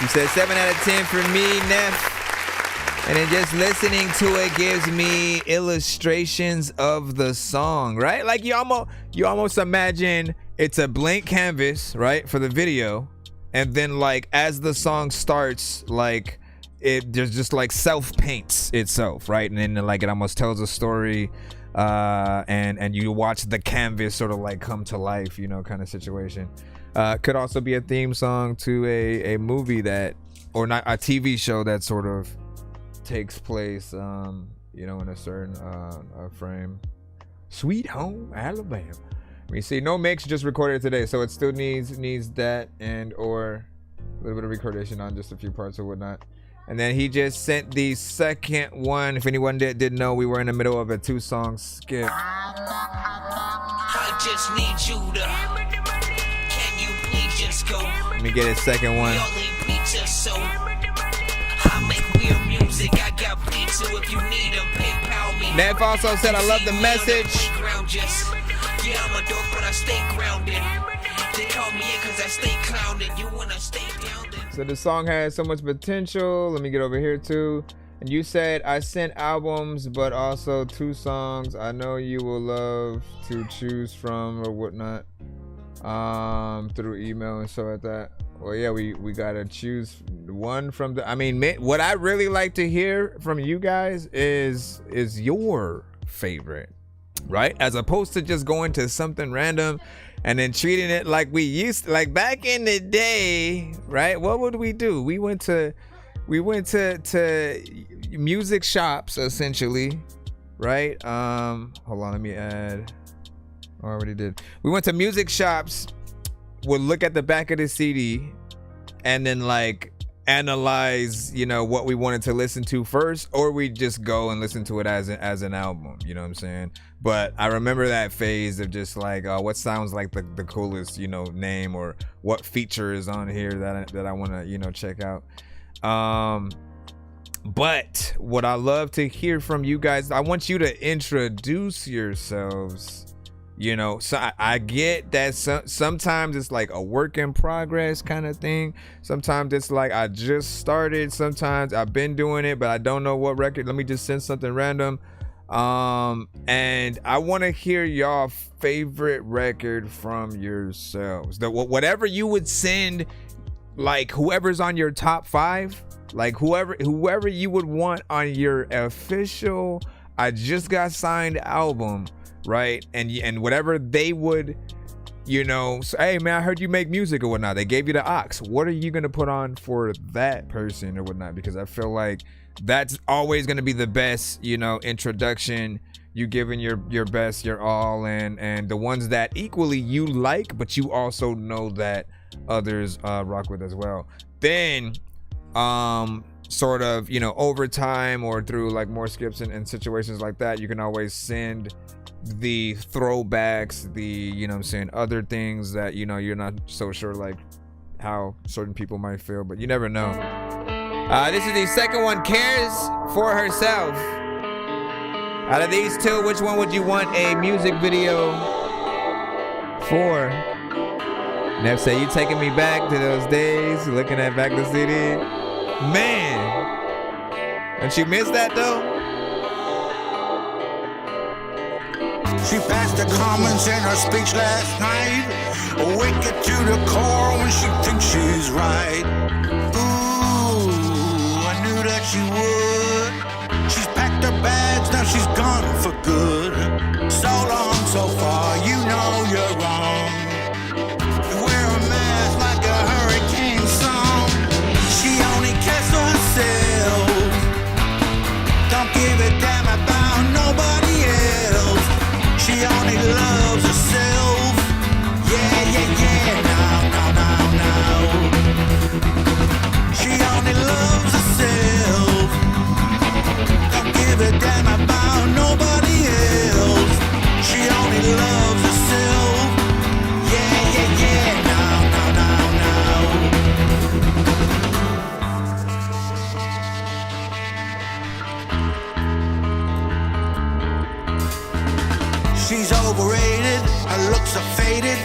You said 7 out of 10 for me, Neff. And then just listening to it gives me illustrations of the song, right? Like you almost imagine it's a blank canvas, right, for the video, and then like as the song starts, like it just like self paints itself, right? And then like it almost tells a story, and you watch the canvas sort of like come to life, you know, kind of situation. Could also be a theme song to a movie that, or not a TV show that sort of takes place, you know, in a certain frame. Sweet Home Alabama. We see no mix, just recorded today, so it still needs that and or a little bit of recordation on just a few parts or whatnot. And then he just sent the second one. If anyone didn't know, we were in the middle of a 2-song skip. I just need you to. Can you please just go? Let me get his second one. I got pizza if you need them. PayPal me. Neff also said, I love the message. Yeah, I'm a dork, but I stay grounded. They call me in cause I stay clowned. You wanna stay down. So the song has so much potential. Let me get over here too. And you said, I sent albums, but also 2 songs I know you will love to choose from or whatnot, through email and stuff like that. Well, yeah, we gotta choose one from the, I mean, what I really like to hear from you guys is your favorite, right? As opposed to just going to something random and then treating it like we used to, like back in the day, right? What would we do? We went to music shops essentially, right? Hold on, let me add. I already did. We went to music shops, would look at the back of the CD and then like analyze, you know, what we wanted to listen to first, or we just go and listen to it as an album, you know what I'm saying? But I remember that phase of just like, what sounds like the coolest, you know, name, or what feature is on here that I want to, you know, check out. But what I love to hear from you guys, I want you to introduce yourselves. You know, so I get that sometimes it's like a work in progress kind of thing. Sometimes it's like I just started. Sometimes I've been doing it, but I don't know what record. Let me just send something random. And I want to hear y'all favorite record from yourselves. Whatever you would send, like whoever's on your top 5, like whoever you would want on your official I just got signed album. Right, and whatever they would, you know, say, hey man, I heard you make music or whatnot. They gave you the aux. What are you gonna put on for that person or whatnot? Because I feel like that's always gonna be the best, you know, introduction. You giving your best, your all, and the ones that equally you like, but you also know that others rock with as well. Then sort of, you know, overtime or through like more skips and situations like that, you can always send the throwbacks, the, you know what I'm saying, other things that, you know, you're not so sure like how certain people might feel, but you never know. This is the second one, Cares for Herself. Out of these two, which one would you want a music video for? Nev say, you taking me back to those days, looking at back the CD. Man, don't you miss that though? She passed the comments in her speech last night. Wicked to the core when she thinks she's right. Ooh, I knew that she would. She's packed her bags, now she's gone for good. So long, so far, you know you're wrong. You wear a mask like a hurricane song. She only cares for herself. Don't give a damn about nobody else. She only loves herself. Yeah, yeah, yeah. No. She only loves herself. Don't give a damn about nobody else. She only loves herself. Yeah, yeah, yeah. No. She's overrated, her looks are faded.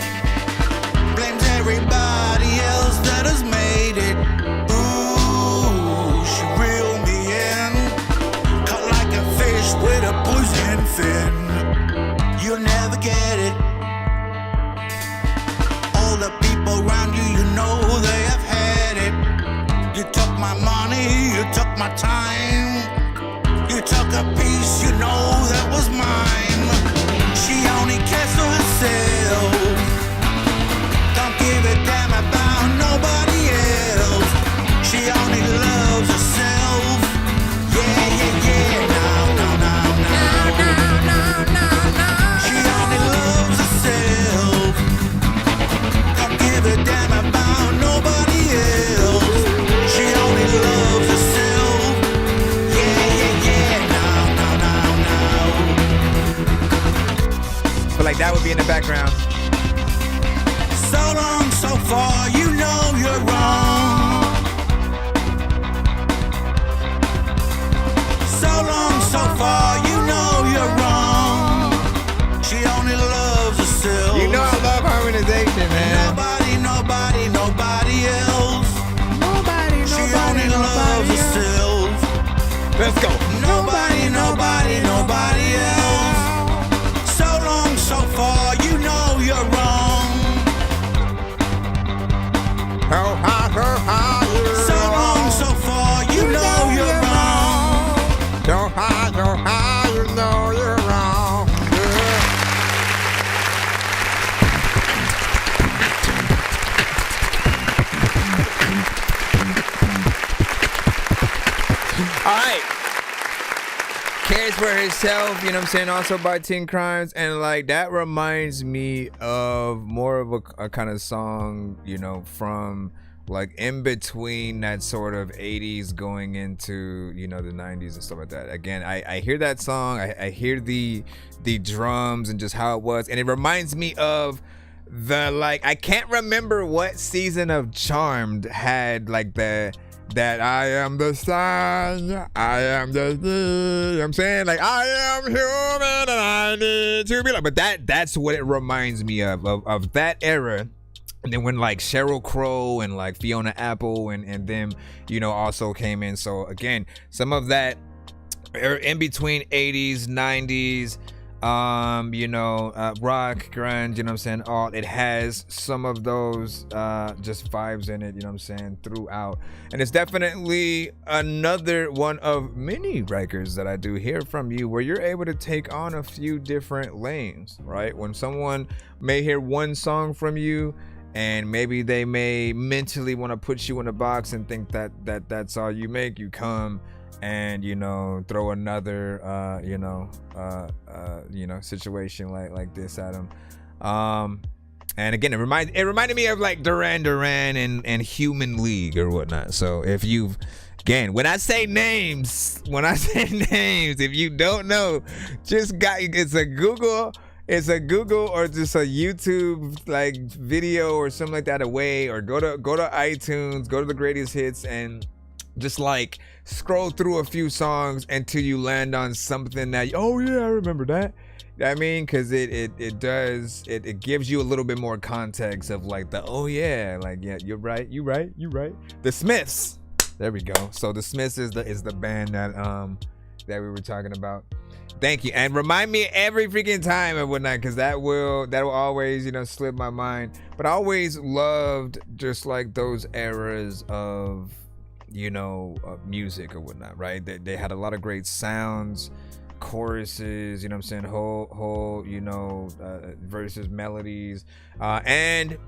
Blames everybody else that has made it. Ooh, she reeled me in. Cut like a fish with a poison fin. You'll never get it. All the people around you, you know they have had it. You took my money, you took my time. You took a piece, you know that was mine. She only cares for herself. Don't give a damn about nobody else. She only loves herself. Yeah, yeah, yeah. No. She only loves herself. Don't give a damn about nobody else. She only loves herself. Yeah, yeah, yeah. No. But like that would be in the background. So long, so far, you know you're wrong. So long, so far, you know you're wrong. She only loves herself. You know I love harmonization, man. Nobody else. She only loves herself. Let's go. Nobody else. So long, so far, you know you're wrong. So long, so far, you know you're wrong. So high, you know you're wrong. All right. Cares for Herself, you know what I'm saying, also by 10 Crimes, and like that reminds me of more of a kind of song, you know, from like in between that sort of 80s going into, you know, the 90s and stuff like that. Again, I hear that song, I hear the drums and just how it was, and it reminds me of the, like, I can't remember what season of Charmed had like that I am the sun, I am the, you know what I'm saying, like I am human and I need to be like, but that's what it reminds me of that era. And then when like Sheryl Crow and like Fiona Apple and them, you know, also came in. So again, some of that in between 80s, 90s, you know, rock, grunge, you know what I'm saying, all it has some of those just vibes in it, you know what I'm saying, throughout. And it's definitely another one of many records that I do hear from you where you're able to take on a few different lanes, right? When someone may hear one song from you and maybe they may mentally want to put you in a box and think that that's all you make, you come and, you know, throw another situation like this at them. And again, it reminded me of like Duran Duran and Human League or whatnot. So if you've Again, when I say names, if you don't know, it's a Google or just a YouTube like video or something like that away, or go to iTunes, go to the greatest hits, and just like scroll through a few songs until you land on something that, oh yeah, I remember that. I mean, because it gives you a little bit more context of like you're right. The Smiths. There we go. So the Smiths is the band that we were talking about. Thank you, and remind me every freaking time and whatnot, because that will always slip my mind. But I always loved just like those eras of music or whatnot, right? They had a lot of great sounds, choruses, whole verses, melodies, and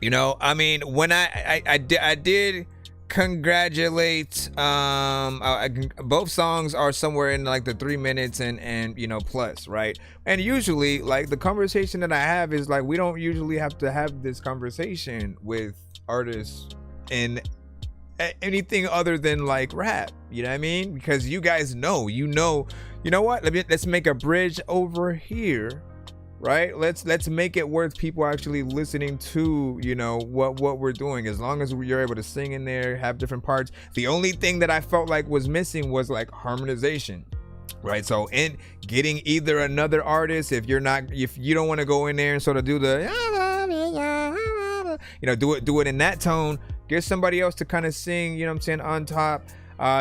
I mean, when I did congratulate, both songs are somewhere in like the 3 minutes and plus, right? And usually like the conversation that I have is like, we don't usually have to have this conversation with artists in anything other than like rap, you know what I mean? Because you guys know what, let's make a bridge over here, right? Let's make it worth people actually listening to what we're doing. As long as you're able to sing in there, have different parts. The only thing that I felt like was missing was like harmonization, right? So in getting either another artist, if you don't want to go in there and sort of do the do it in that tone, get somebody else to kind of sing, on top.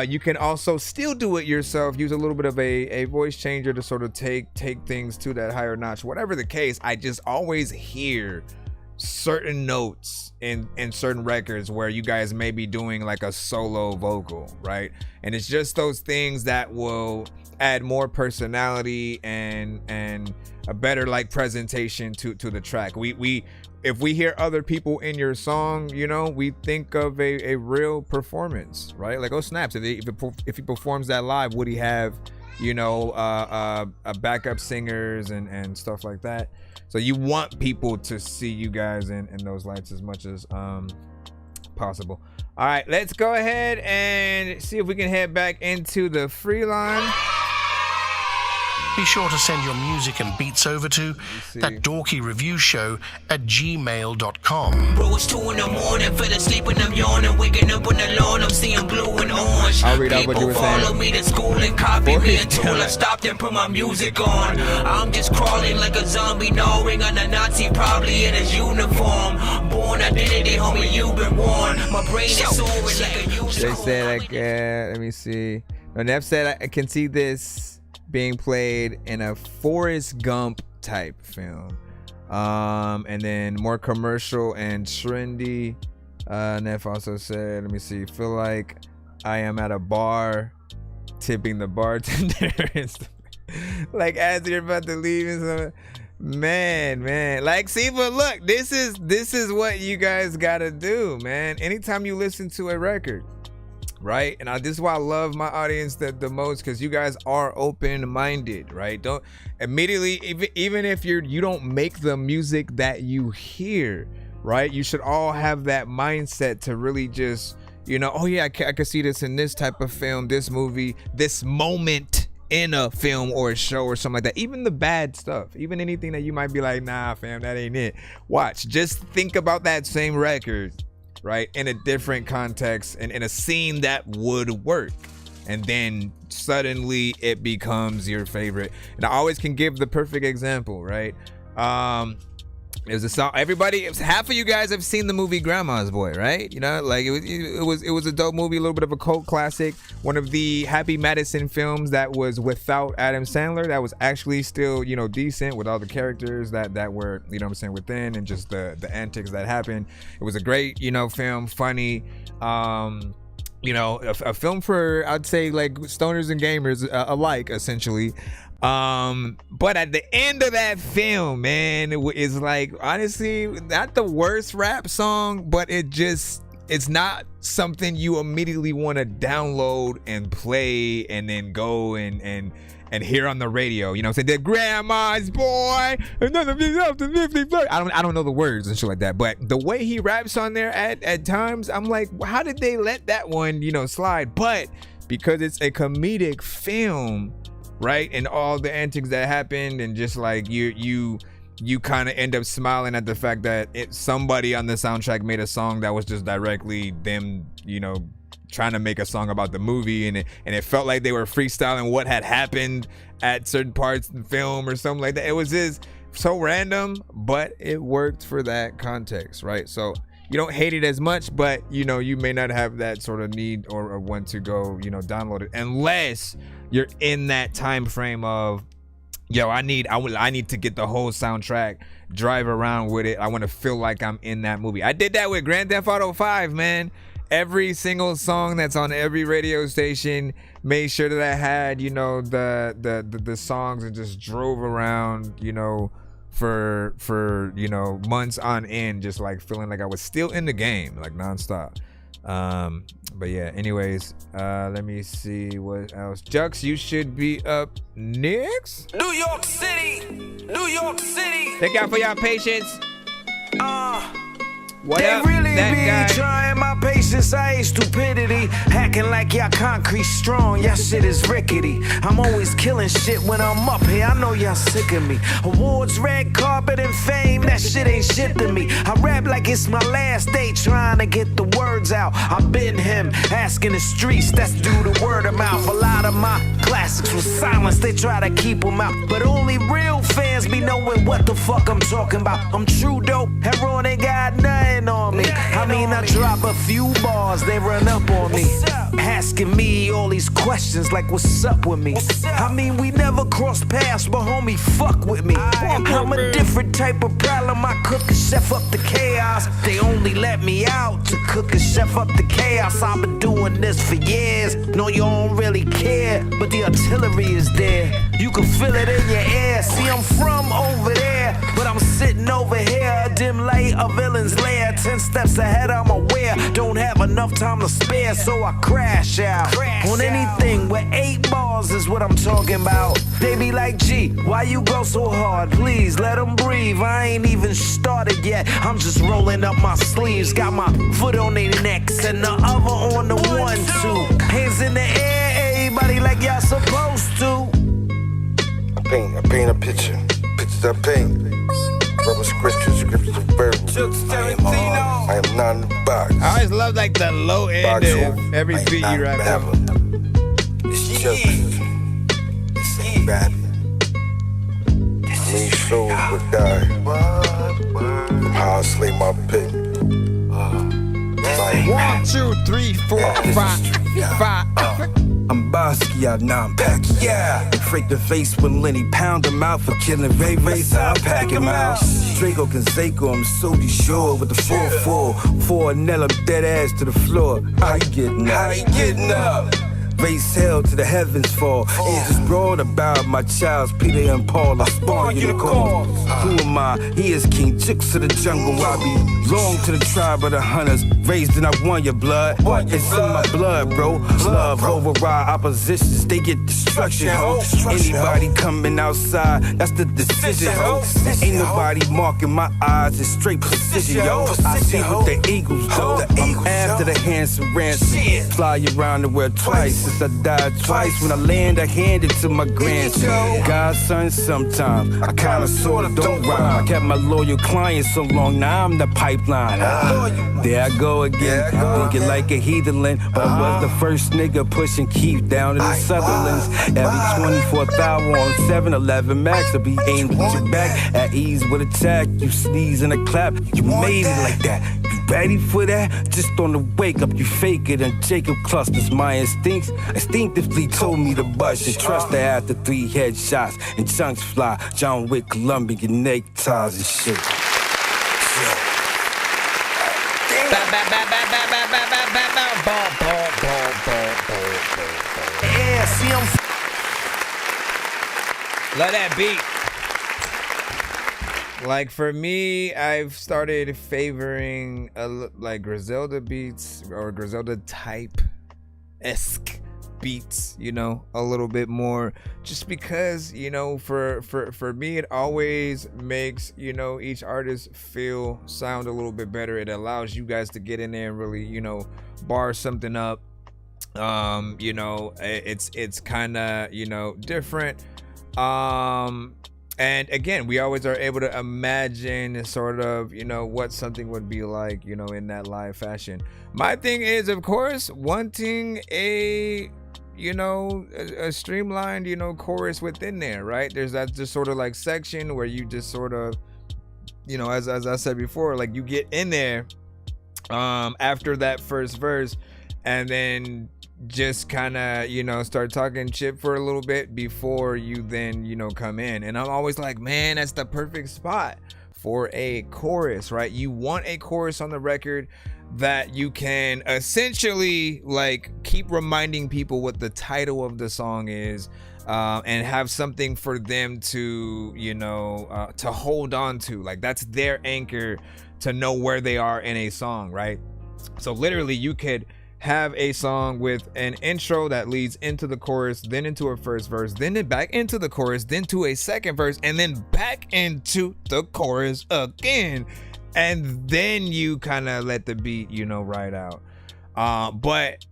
You can also still do it yourself, use a little bit of a voice changer to sort of take things to that higher notch. Whatever the case, I just always hear certain notes in certain records where you guys may be doing like a solo vocal, right? And it's just those things that will add more personality and a better like presentation to the track. If we hear other people in your song, we think of a real performance, right? Like, oh snaps, if he performs that live, would he have, a backup singers and stuff like that? So you want people to see you guys in those lights as much as possible. All right, let's go ahead and see if we can head back into the free line. Be sure to send your music and beats over to ThatDorkyReviewShow at gmail.com. Bro, it's 2 in the morning, fell asleep and I'm yawning, waking up on the lawn, I'm seeing blue and orange. I'll read out what you were saying. Follow me to school and copy me until I stopped and put my music on. I'm just crawling like a zombie, gnawing on a Nazi, probably in his uniform. Born identity, homie, you've been warned. My brain is soaring like a user. They said like, let me see. No, Neff said I can see this being played in a Forrest Gump type film, and then more commercial and trendy. Neff also said, let me see, feel like I am at a bar tipping the bartender like as you're about to leave and something. Man, like, see, but look, this is what you guys gotta do, man. Anytime you listen to a record, right? And this is why I love my audience the most, because you guys are open-minded, right? Don't immediately, even if you don't make the music that you hear, right? You should all have that mindset to really just, oh yeah, I can see this in this type of film, this movie, this moment in a film or a show or something like that. Even the bad stuff, even anything that you might be like, nah, fam, that ain't it. Watch, just think about that same record, right, in a different context and in a scene that would work, and then suddenly it becomes your favorite. And I always can give the perfect example, right? There's a song, half of you guys have seen the movie Grandma's Boy, right? Like it was a dope movie, a little bit of a cult classic, one of the Happy Madison films that was without Adam Sandler, that was actually still decent, with all the characters that were within, and just the antics that happened. It was a great film, funny, a film for, I'd say, like stoners and gamers alike, essentially. But at the end of that film, man, it's like, honestly, not the worst rap song, but it's not something you immediately want to download and play and then go and and hear on the radio, you know, say the grandma's boy, another I don't know the words and shit like that, but the way he raps on there at times, I'm like, how did they let that one, you know, slide? But because it's a comedic film, right, and all the antics that happened, and just like you kind of end up smiling at the fact that somebody on the soundtrack made a song that was just directly them, you know, trying to make a song about the movie, and it felt like they were freestyling what had happened at certain parts in the film or something like that. It was just so random, but it worked for that context, right? So you don't hate it as much, but you know, you may not have that sort of need or want to go, you know, download it unless you're in that time frame of, yo, I need to get the whole soundtrack, drive around with it. I want to feel like I'm in that movie. I did that with Grand Theft Auto 5, man. Every single song that's on every radio station, made sure that I had, you know, the songs, and just drove around, you know, for you know, months on end, just like feeling like I was still in the game, like nonstop. But yeah, anyways, let me see what else. Jux, you should be up next. New York City. Thank y'all for y'all patience. What they up, really that be guy? trying my patience, I ain't stupidity. Hacking like y'all concrete strong, y'all shit is rickety. I'm always killing shit when I'm up here, I know y'all sick of me. Awards, red carpet, and fame, that shit ain't shit to me. I rap like it's my last day, trying to get the words out. I've been him, asking the streets, that's due to word of mouth. A lot of my classics was silenced, they try to keep them out. But only real fans be knowing what the fuck I'm talking about. I'm true dope, everyone ain't got nothing on me. I mean, I drop a few bars, they run up on me, asking me all these questions like what's up with me. I mean, we never crossed paths, but homie, fuck with me. I'm a different type of problem, I cook and chef up the chaos. They only let me out to cook and chef up the chaos. I've been doing this for years, no, you don't really care, but the artillery is there, you can feel it in your air. See, I'm from over there, but I'm sitting over here, a dim light, a villain's lair. 10 steps ahead, I'm aware. Don't have enough time to spare, so I crash out on anything with 8 bars is what I'm talking about. They be like, G, why you go so hard? Please let them breathe. I ain't even started yet. I'm just rolling up my sleeves. Got my foot on their necks and the other on the 1-2. Hands in the air, everybody like y'all supposed to. I paint a picture. Pictures I paint. Rubber scriptures of verbal. I am not in the box. I always love like the low end of every beat you rap out. It's jokes. This ain't rapping. Many souls would die. How I slay my pick. 1, 2, 3, 4, 5. I'm Bosky, now I'm packing. Yeah, and break the face with Lenny, pound him out for killing Ray Ray, so I'll pack him out. Draco Canseco, I'm so sure with the 4-4. 4 nail him dead ass to the floor. How you getting up? Raise hell to the heavens fall. Ain't just broad about my child's Peter and Paul. I spawn unicorns. Who am I? He is King Chicks of the jungle. I be long to the tribe of the hunters. Raised and I won your blood. It's in my blood, bro. Love override oppositions. They get destruction, ho. Anybody coming outside, that's the decision, ho. Ain't nobody marking my eyes. It's straight precision, yo. I see with the Eagles, though. I'm after the handsome ransom. Fly around the world twice. I died twice. When I land, I hand it to my grandson. Godson, sometimes I kinda sorta don't rhyme. I kept my loyal clients so long, now I'm the pipeline. There I go again, thinking like a heathen, but I was the first nigga pushing Keith down in the Sutherlands. Every 24th hour on 7-Eleven Max, I'll be aimed at your back at ease with attack. You sneeze and a clap, you made it like that. You ready for that? Just on the wake up, you fake it, and Jacob clusters my instincts. Instinctively told me to bust and trust her after 3 headshots and chunks fly. John Wick, Colombian neckties and shit. Yeah, see, I'm Love that beat. Like for me, I've started favoring like Griselda beats or Griselda type esque beats, you know, a little bit more, just because, you know, for me, it always makes, you know, each artist sound a little bit better. It allows you guys to get in there and really, you know, bar something up. You know, it's kind of, you know, different. And again, we always are able to imagine sort of, you know, what something would be like, you know, in that live fashion. My thing is, of course, wanting a, you know, a streamlined, you know, chorus within there, right? There's that just sort of like section where you just sort of, you know, as I said before, like you get in there after that first verse, and then just kind of, you know, start talking shit for a little bit before you then, you know, come in. And I'm always like, man, that's the perfect spot for a chorus, right? You want a chorus on the record that you can essentially like keep reminding people what the title of the song is, and have something for them to, you know, to hold on to. Like that's their anchor to know where they are in a song, right? So literally you could have a song with an intro that leads into the chorus, then into a first verse, then back into the chorus, then to a second verse, and then back into the chorus again. And then you kind of let the beat, you know, ride out. But,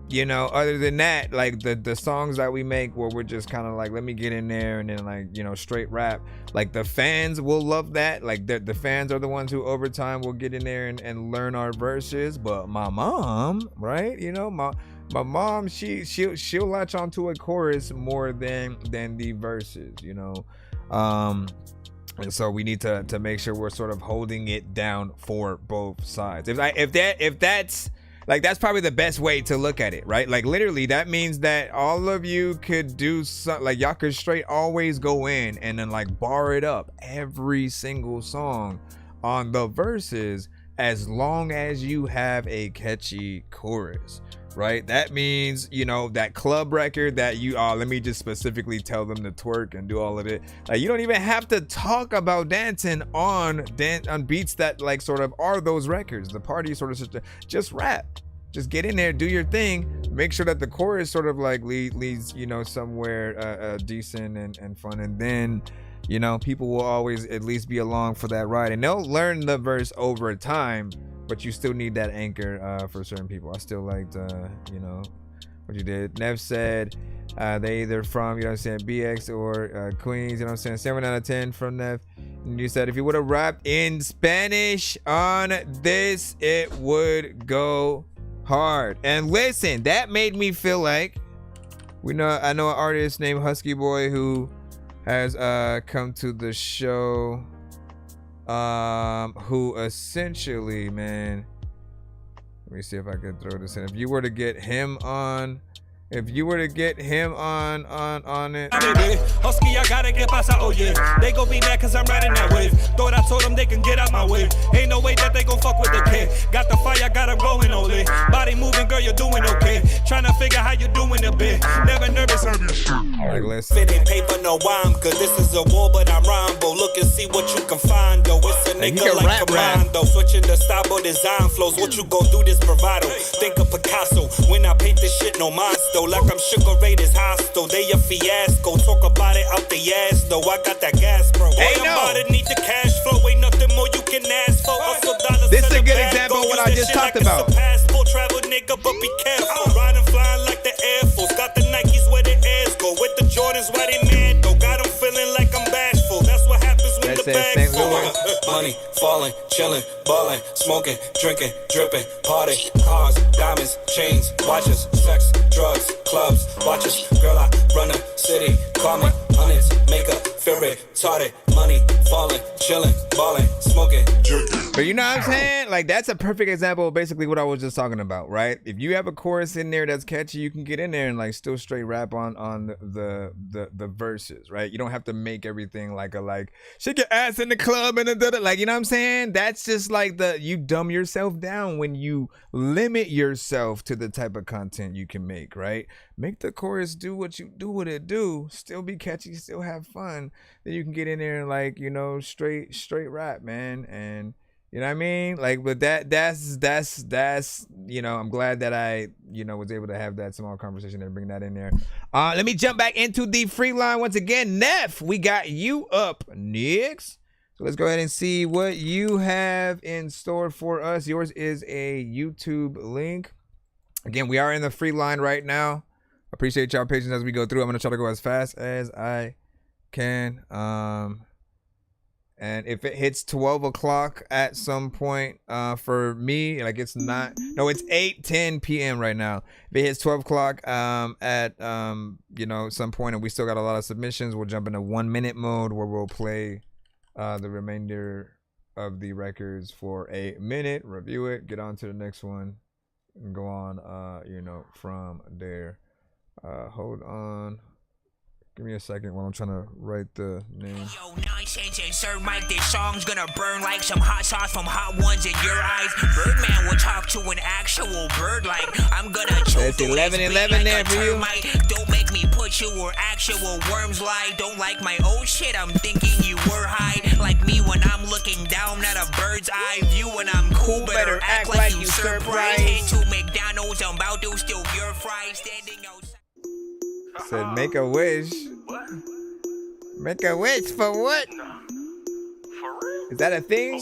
you know, other than that, like the songs that we make where we're just kind of like, let me get in there and then like, you know, straight rap, like the fans will love that. Like the fans are the ones who over time will get in there and learn our verses. But my mom, right, you know, my mom, she'll latch onto a chorus more than the verses, you know. And so we need to make sure we're sort of holding it down for both sides. If that's like, that's probably the best way to look at it, right? Like literally that means that all of you could do something, like y'all could straight always go in and then like bar it up every single song on the verses, as long as you have a catchy chorus, right? That means, you know, that club record that you let me just specifically tell them to twerk and do all of it. Like you don't even have to talk about dancing on beats that like sort of are those records. The party sort of just rap, just get in there, do your thing, make sure that the chorus sort of like leads, you know, somewhere decent and fun, and then, you know, people will always at least be along for that ride, and they'll learn the verse over time. But you still need that anchor for certain people. I still liked, you know, what you did. Nev said they either from, you know what I'm saying, BX or Queens, you know what I'm saying, 7 out of 10 from Nev. And you said if you would have rapped in Spanish on this, it would go hard. And listen, that made me feel like, I know an artist named Husky Boy who has come to the show, who essentially, man, let me see if I can throw this in. If you were to get him on it. Husky, I gotta get pasa, oh yeah. They gon' be mad cause I'm riding that wave. Thought I told them they can get out my way. Ain't no way that they gon' fuck with the kid. Got the fire, got them going, ole. Body moving, girl, you're doing okay. Tryna figure how you doing a bit. Never nervous. Fitting paper, no rhyme, cause this is a war, but I'm Rambo. Look and see what you can find, though. It's a nigga like Commando. Switching the style, but design flows. What you gon' do this bravado? Think of Picasso. When I paint this shit, no monster. Like I'm Sugar Ray, this hostile. They a fiasco. Talk about it out the ass, though. I got that gas, bro. Hey, I'm about to need the cash flow. Ain't nothing more you can ask for. This is a good example of what I just talked about. Passport travel, nigga, but be careful. Riding, flying like the Air Force. Got the Nikes where the airs go. With the Jordans, why they mad, though? Got them feeling like I'm bashful. That's what happens when the bag's full. Money, falling, chilling, balling, smoking, drinking, dripping, party, cars, diamonds, chains, watches, sex, drugs, clubs, watches. Girl, I run a city, call me hundreds, makeup, feel retarded, money, falling, chilling, balling, smoking, drinking. But you know what I'm saying? Like, that's a perfect example of basically what I was just talking about, right? If you have a chorus in there that's catchy, you can get in there and like still straight rap on the verses, right? You don't have to make everything like shake your ass in the club and like, you know what I'm saying? That's just like you dumb yourself down when you limit yourself to the type of content you can make, right? Make the chorus do what it do, still be catchy, still have fun. Then you can get in there and like, you know, straight rap, man. And You know what I mean? Like, but that's you know, I'm glad that I, you know, was able to have that small conversation and bring that in there. Let me jump back into the free line once again. Neff, we got you up next. So let's go ahead and see what you have in store for us. Yours is a YouTube link. Again, we are in the free line right now. Appreciate y'all patience as we go through. I'm gonna try to go as fast as I can. And if it hits 12 o'clock at some point, for me, like it's 8:10 p.m. right now. If it hits 12 o'clock at you know, some point, and we still got a lot of submissions, we'll jump into 1 minute mode where we'll play the remainder of the records for a minute, review it, get on to the next one, and go on, you know, from there. Hold on. Give me a second while I'm trying to write the name. Yo, nonsense and Sir Mike, this song's gonna burn like some hot sauce from Hot Ones in your eyes. Birdman will talk to an actual bird like I'm gonna choke. That's 11-11 there for you. Don't make me put you where actual worms lie. Don't like my old shit, I'm thinking you were high. Like me when I'm looking down at a bird's eye view. When I'm cool, better act like you surprised. Head to McDonald's, I'm about to steal your fries. Standing outside. Said make a wish. Make a wish for what? Is that a thing?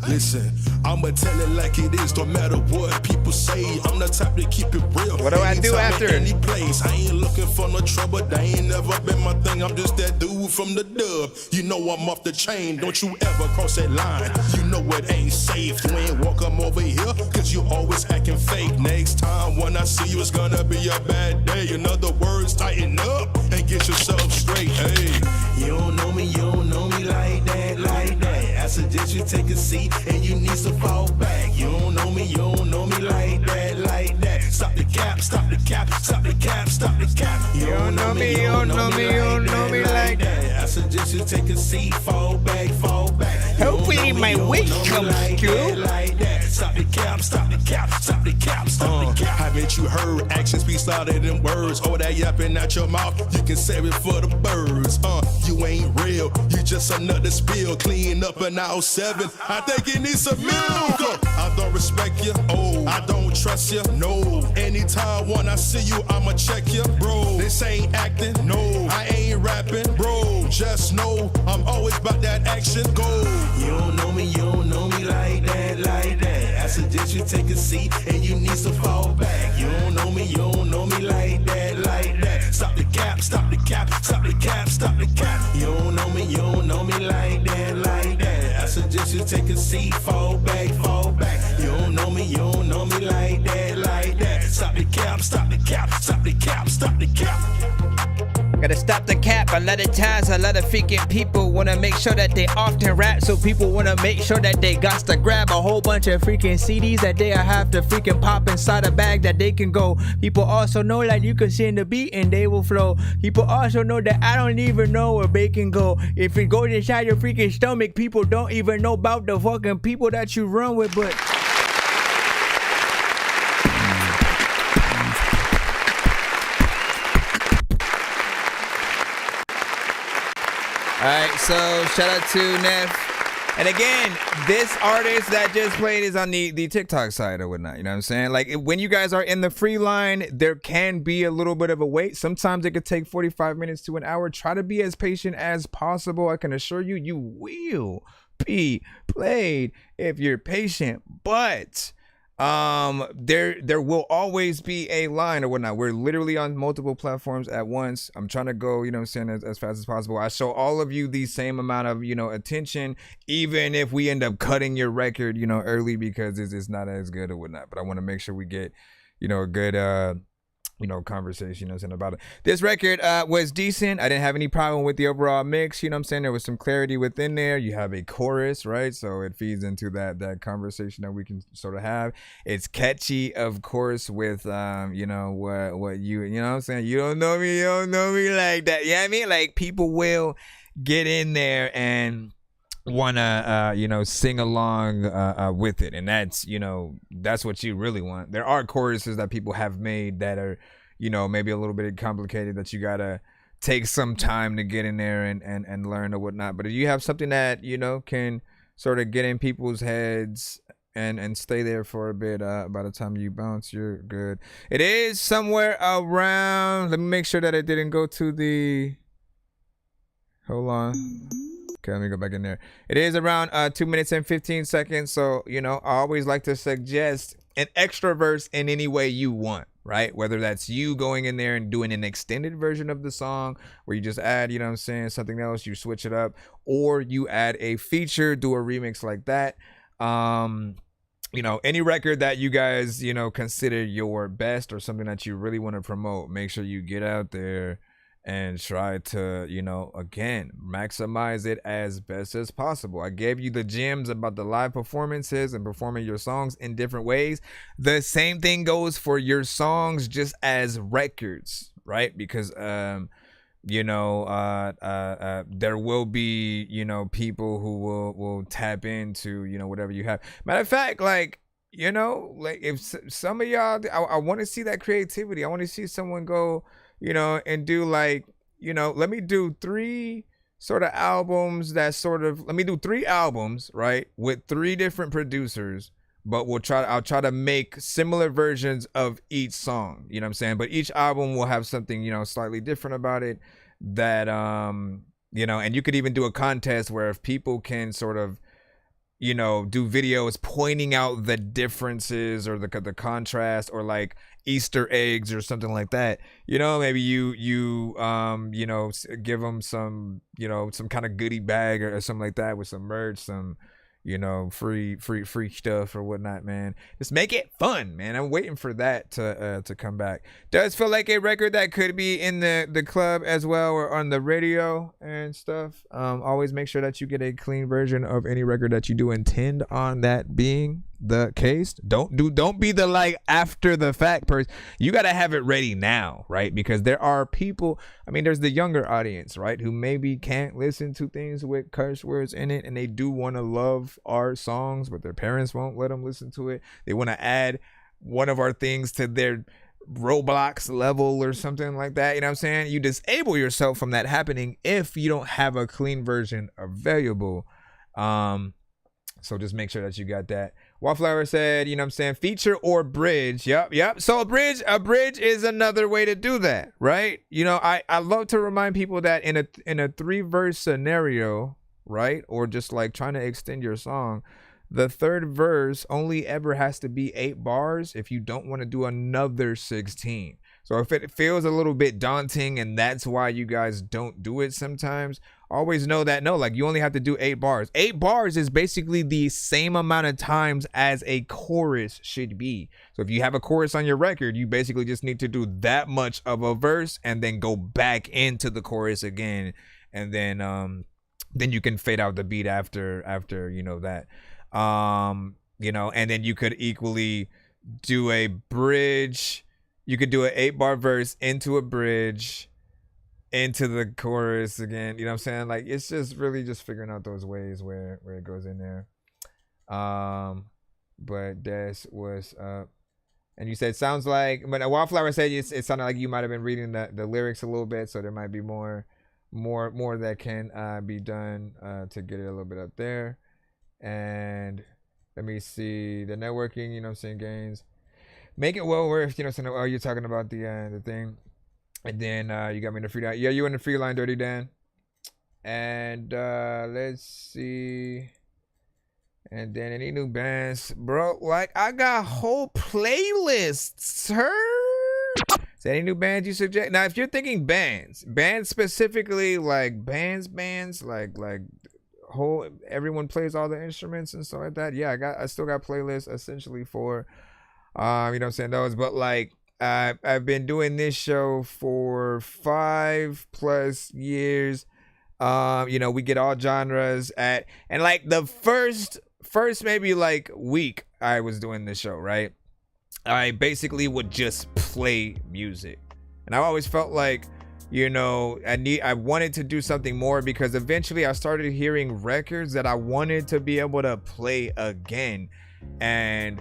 Listen, I'ma tell it like it is, no matter what people say. I'm the type to keep it real. What do I do after? Any place. I ain't looking for no trouble. That ain't never been my thing. I'm just that dude from the dub. You know I'm off the chain. Don't you ever cross that line. You know it ain't safe. You ain't welcome over here, cause you always acting fake. Next time when I see you, it's gonna be a bad day. In other words, tighten up and get yourself straight. Hey, you don't know me like that, like that. I suggest you take a seat and you need to fall back. You don't know me like that, like that. Stop the cap, stop the cap, stop the cap, stop the cap. You don't know me like that. I suggest you take a seat, fall back, fall back. Hopefully my wish comes true. Like that. Stop the cap, stop the cap, stop the cap, stop the cap. Haven't you heard actions speak louder than words? All that yapping out your mouth, you can save it for the birds. You ain't real, you just another spill. Clean up an aisle 7, I think it needs some milk. I don't respect you, I don't trust you, no. Anytime when I see you, I'ma check you, bro. This ain't acting, no. I ain't rapping, bro. Just know I'm always about that action, go. You don't know me like that, like that. I suggest you take a seat and you need to fall back. You don't know me like that, like that. Stop the cap, stop the cap, stop the cap, stop the cap. You don't know me like that, like that. I suggest you take a seat, fall back, fall back. You don't know me like that, like that. Stop the cap, stop the cap, stop the cap, stop the cap. Gotta stop the cap. A lot of times, a lot of freaking people wanna make sure that they often rap. So people wanna make sure that they got to grab a whole bunch of freaking CDs that they have to freaking pop inside a bag that they can go. People also know that you can send the beat and they will flow. People also know that I don't even know where they can go. If it goes inside your freaking stomach, people don't even know about the fucking people that you run with, but... Alright, so shout out to Neff. And again, this artist that just played is on the TikTok side or whatnot, you know what I'm saying? Like, when you guys are in the free line, there can be a little bit of a wait. Sometimes it could take 45 minutes to an hour. Try to be as patient as possible. I can assure you, you will be played if you're patient. But there will always be a line or whatnot. We're literally on multiple platforms at once. I'm trying to go, you know what I'm saying, as fast as possible. I show all of you the same amount of, you know, attention, even if we end up cutting your record, you know, early because it's not as good or whatnot. But I want to make sure we get, you know, a good you know, conversation, you know what I'm saying, about it. This record was decent. I didn't have any problem with the overall mix, you know what I'm saying? There was some clarity within there. You have a chorus, right? So it feeds into that conversation that we can sort of have. It's catchy, of course, with you know, what you know what I'm saying? You don't know me like that. You know what I mean? Like, people will get in there and wanna you know, sing along with it, and that's, you know, that's what you really want. There are choruses that people have made that are, you know, maybe a little bit complicated, that you gotta take some time to get in there and learn or whatnot. But if you have something that, you know, can sort of get in people's heads and stay there for a bit. By the time you bounce, you're good. It is somewhere around, let me make sure that it didn't go to the, hold on. Okay, let me go back in there. It is around 2 minutes and 15 seconds. So, you know, I always like to suggest an extra verse in any way you want, right? Whether that's you going in there and doing an extended version of the song where you just add, you know what I'm saying, something else, you switch it up, or you add a feature, do a remix like that. You know, any record that you guys, you know, consider your best or something that you really want to promote, make sure you get out there and try to, you know, again, maximize it as best as possible. I gave you the gems about the live performances and performing your songs in different ways. The same thing goes for your songs just as records, right? Because you know, there will be, you know, people who will tap into, you know, whatever you have. Matter of fact, like, you know, like if some of y'all, I want to see that creativity. I want to see someone go, you know, and do like, you know, let me do 3 sort of albums that sort of, let me do 3 albums, right, with 3 different producers, but I'll try to make similar versions of each song, you know what I'm saying? But each album will have something, you know, slightly different about it that, you know, and you could even do a contest where if people can sort of, you know, do videos pointing out the differences or the contrast or like Easter eggs or something like that, you know, maybe you know, give them some, you know, some kind of goodie bag or something like that with some merch, some, you know, free stuff or whatnot, man. Just make it fun, man. I'm waiting for that to come back. Does feel like a record that could be in the club as well or on the radio and stuff. Always make sure that you get a clean version of any record that you do intend on that being the case. Don't be the like after the fact person. You got to have it ready now, right? Because there are people, I mean, there's the younger audience, right, who maybe can't listen to things with curse words in it, and they do want to love our songs, but their parents won't let them listen to it. They want to add one of our things to their Roblox level or something like that, you know what I'm saying? You disable yourself from that happening if you don't have a clean version available. So just make sure that you got that. Wallflower said, you know what I'm saying, feature or bridge. Yep. So a bridge is another way to do that, right? You know, I love to remind people that in a 3-verse scenario, right? Or just like trying to extend your song, the 3rd verse only ever has to be 8 bars if you don't want to do another 16. So if it feels a little bit daunting and that's why you guys don't do it sometimes, always know that no, like you only have to do 8 bars. 8 bars is basically the same amount of times as a chorus should be. So if you have a chorus on your record, you basically just need to do that much of a verse and then go back into the chorus again, and then you can fade out the beat after you know that. You know, and then you could equally do a bridge. You could do an 8-bar verse into a bridge, into the chorus again. You know what I'm saying? Like, it's just really just figuring out those ways where it goes in there. But that's what's up. And you said sounds like, but Wallflower said it sounded like you might have been reading the lyrics a little bit, so there might be more that can be done to get it a little bit up there. And let me see the networking, you know what I'm saying, gains. Make it well worth, you know what I'm saying? Oh, you're talking about the thing. And then you got me in the free line. Yeah, you in the free line, Dirty Dan. And let's see. And then any new bands, bro? Like, I got whole playlists, sir. Is there any new bands you suggest? Now, if you're thinking bands specifically, like bands, like whole everyone plays all the instruments and stuff like that. Yeah, I still got playlists essentially for, you know what I'm saying, those. But like, I've been doing this show for 5+ years. You know, we get all genres and like the first maybe like week I was doing this show, right? I basically would just play music, and I always felt like, you know, I wanted to do something more, because eventually I started hearing records that I wanted to be able to play again, and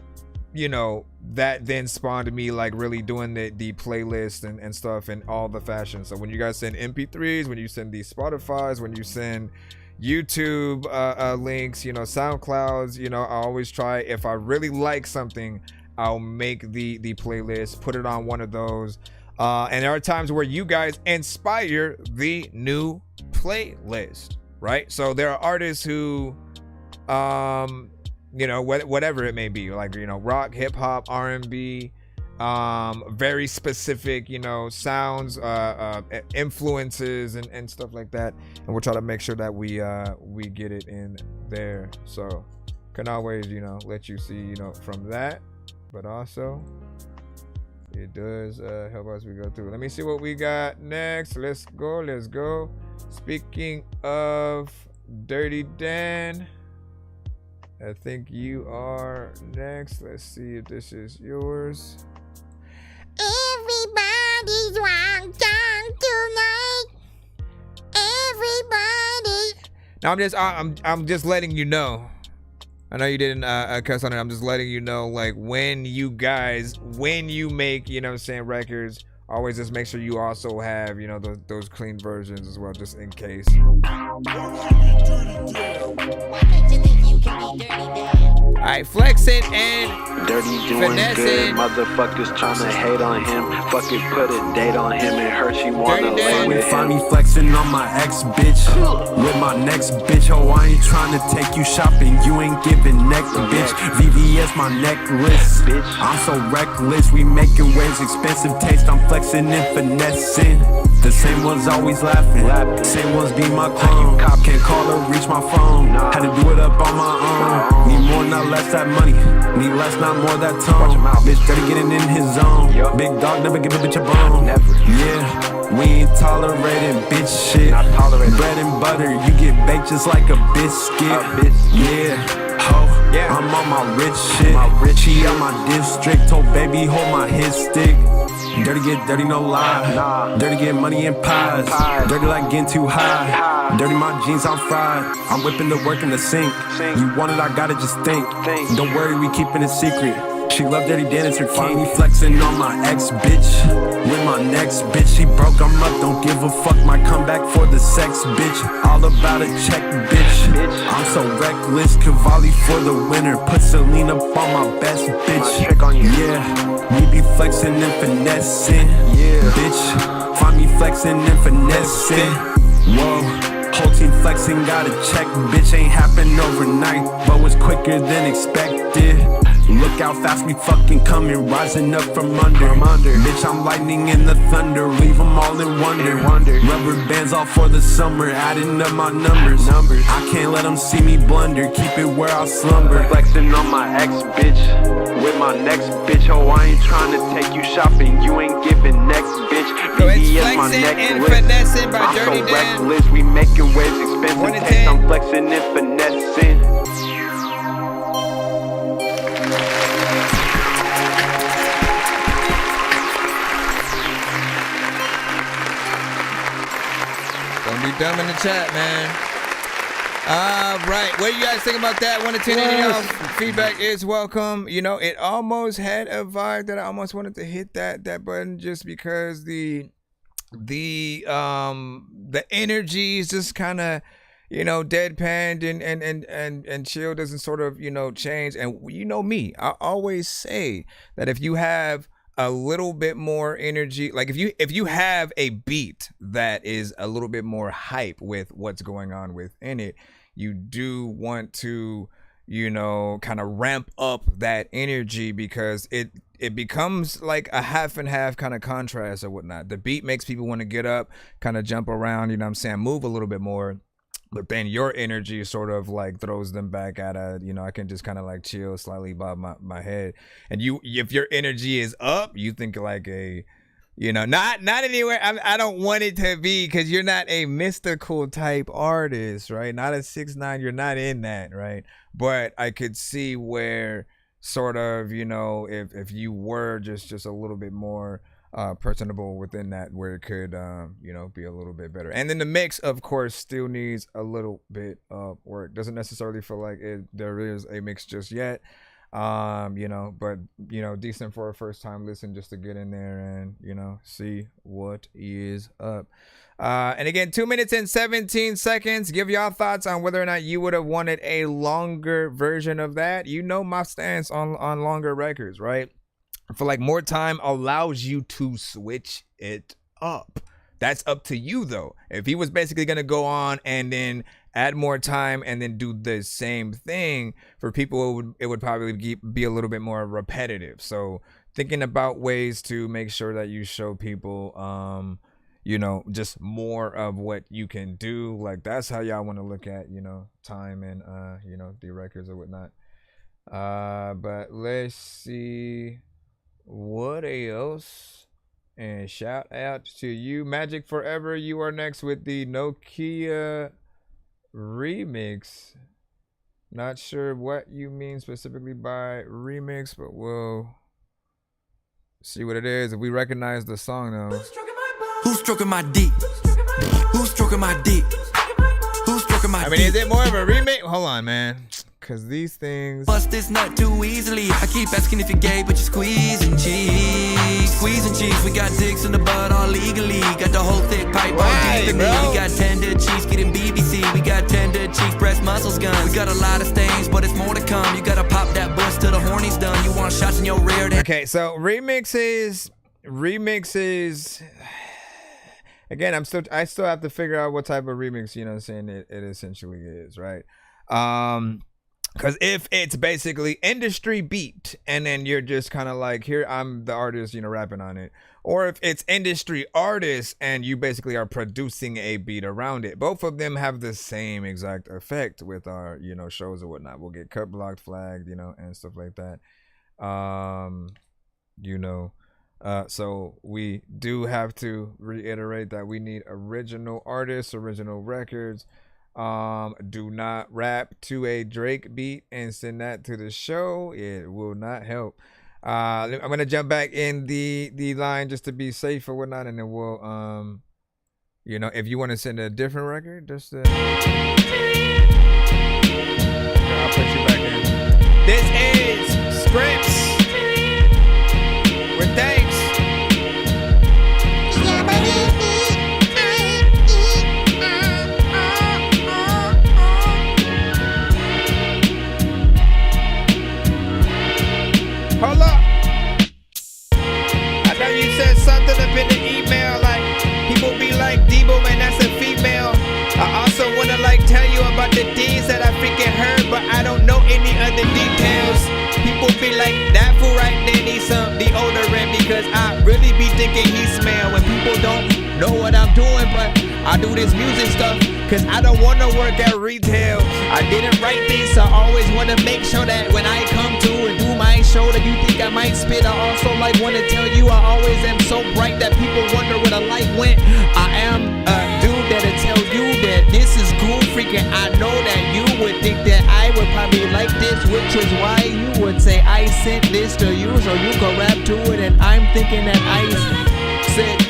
you know, that then spawned me like really doing the playlist and stuff and all the fashion. So when you guys send MP3s, when you send these Spotifys, when you send, YouTube links, you know, SoundClouds. You know, I always try, if I really like something, I'll make the playlist, put it on one of those. And there are times where you guys inspire the new playlist, right? So there are artists who, you know, whatever it may be, like, you know, rock, hip hop, R&B, very specific, you know, sounds, influences and stuff like that. And we'll try to make sure that we get it in there. So can always, you know, let you see, you know, from that, but also it does help us we go through. Let me see what we got next. Let's go. Speaking of Dirty Dan, I think you are next. Let's see if this is yours. Everybody's wrong tonight. Everybody. Now I'm just letting you know. I know you didn't cuss on it. I'm just letting you know, like, when you make, you know what I'm saying, records, always just make sure you also have, you know, those clean versions as well, just in case. Alright, flex it and Dirty doing good, motherfuckers tryna hate on him. Fuck it, put a date on him and her, she wanna lay with him. Find me flexing on my ex bitch with my next bitch. Oh, I ain't tryna take you shopping, you ain't giving neck, bitch. VVS my necklace, I'm so reckless. We making waves, expensive taste. I'm flexing and finessing. The same ones always laughing, same ones be my clone. Can't call or reach my phone, had to do it up on my own. Need more, not less, that money. Need less, not more, that tone. Bitch, dirty getting in his zone. Big dog, never give a bitch a bone. Yeah, we ain't tolerating bitch shit. Bread and butter, you get baked just like a biscuit. Yeah, ho, I'm on my rich shit. She out my district, told baby hold my hit stick. Dirty get dirty, no lie. Dirty get money and pies. Dirty like getting too high. Dirty my jeans, I'm fried. I'm whipping the work in the sink. You want it, I gotta just think. Don't worry, we keeping it secret. She love Dirty Dan, it's her king. Find me flexing on my ex bitch with my next bitch. She broke, I'm up, don't give a fuck. Might come back for the sex, bitch. All about a check, bitch. I'm so reckless, Cavalli for the winner. Put Celine up on my best bitch. Yeah, we be flexing and finessing. Bitch, find me flexing and finessing. Whoa, whole team flexing, got a check. Bitch, ain't happen overnight, but was quicker than expected. Look how fast we fucking coming, rising up from under. Bitch, I'm lightning in the thunder, leave them all in wonder. Rubber bands all for the summer, adding up my numbers. I can't let them see me blunder, keep it where I slumber. Flexing on my ex bitch with my next bitch. Oh, I ain't tryna take you shopping, you ain't giving next bitch. So it's VVS my flexing and necklace. finessing by I'm Dirty so Dan. reckless, we making waves, expensive taste. I'm flexing and finessing. Don't be dumb in the chat, man. Right. What do you guys think about that? 1 to 10, any of y'all feedback is welcome. You know, it almost had a vibe that I almost wanted to hit that button just because the energy is just kind of, you know, deadpanned and chill, doesn't sort of, you know, change. And you know me, I always say that if you have a little bit more energy, like if you have a beat that is a little bit more hype with what's going on within it, you do want to, you know, kind of ramp up that energy because it becomes like a half and half kind of contrast or whatnot. The beat makes people want to get up, kind of jump around, you know what I'm saying, move a little bit more. But then your energy sort of like throws them back at a, you know, I can just kind of like chill slightly bob my head. And if your energy is up, you think like a, you know, not anywhere. I don't want it to be, because you're not a mystical type artist, right? Not a 6ix9ine. You're not in that, right? But I could see where sort of, you know, if you were just a little bit more personable within that, where it could you know, be a little bit better. And then the mix, of course, still needs a little bit of work. Doesn't necessarily feel like there is a mix just yet, You know, but you know, decent for a first time listen just to get in there and, you know, see what is up. And again, 2 minutes and 17 seconds. Give y'all thoughts on whether or not you would have wanted a longer version of that. You know my stance on longer records, right? I feel like more time allows you to switch it up. That's up to you though. If he was basically going to go on and then add more time and then do the same thing, for people it would probably be a little bit more repetitive. So thinking about ways to make sure that you show people you know, just more of what you can do. Like that's how y'all want to look at, you know, time and you know, the records or whatnot. But let's see what else. And shout out to you, Magic Forever. You are next with the Nokia remix. Not sure what you mean specifically by remix, but we'll see what it is. If we recognize the song though. Who's stroking my dick? Who's stroking my dick? Who's stroking my dick? I mean, is it more of a remake? Hold on, man. Cause these things bust this nut too easily. I keep asking if you're gay, but you're squeezing cheese. Squeezing cheese. We got dicks in the butt all legally. Got the whole thick pipe all deep in me. We got tender cheeks getting BBC. We got tender cheeks, breast muscles guns. We got a lot of stains, but it's more to come. You gotta pop that bush till the horny's done. You want shots in your rear. Okay, so remixes. Again, I still have to figure out what type of remix, you know what I'm saying, it essentially is, right? Because if it's basically industry beat and then you're just kind of like, here, I'm the artist, you know, rapping on it. Or if it's industry artists and you basically are producing a beat around it. Both of them have the same exact effect with our, you know, shows or whatnot. We'll get cut, blocked, flagged, you know, and stuff like that. You know, so we do have to reiterate that we need original artists, original records. Do not rap to a Drake beat and send that to the show. It will not help. I'm gonna jump back in the line just to be safe or whatnot, and then we'll you know, if you want to send a different record, just I'll put you back in. This is Scripts with thanks. Hold up. I know you said something up in the email, like people be like, Debo, man, that's a female. I also wanna like tell you about the things that I freaking heard, but I don't know any other details. People be like, that fool right there needs some deodorant, because I really be thinking he smell. When people don't know what I'm doing, but I do this music stuff cause I don't wanna work at retail. I didn't write this, I always wanna make sure that when I come to and do my show that you think I might spit. I also like wanna tell you I always am so bright that people wonder where the light went. I am a dude that'll tell you that this is cool freaking. I know that you would think that I would probably like this, which is why you would say I sent this to you so you can rap to it, and I'm thinking that I sent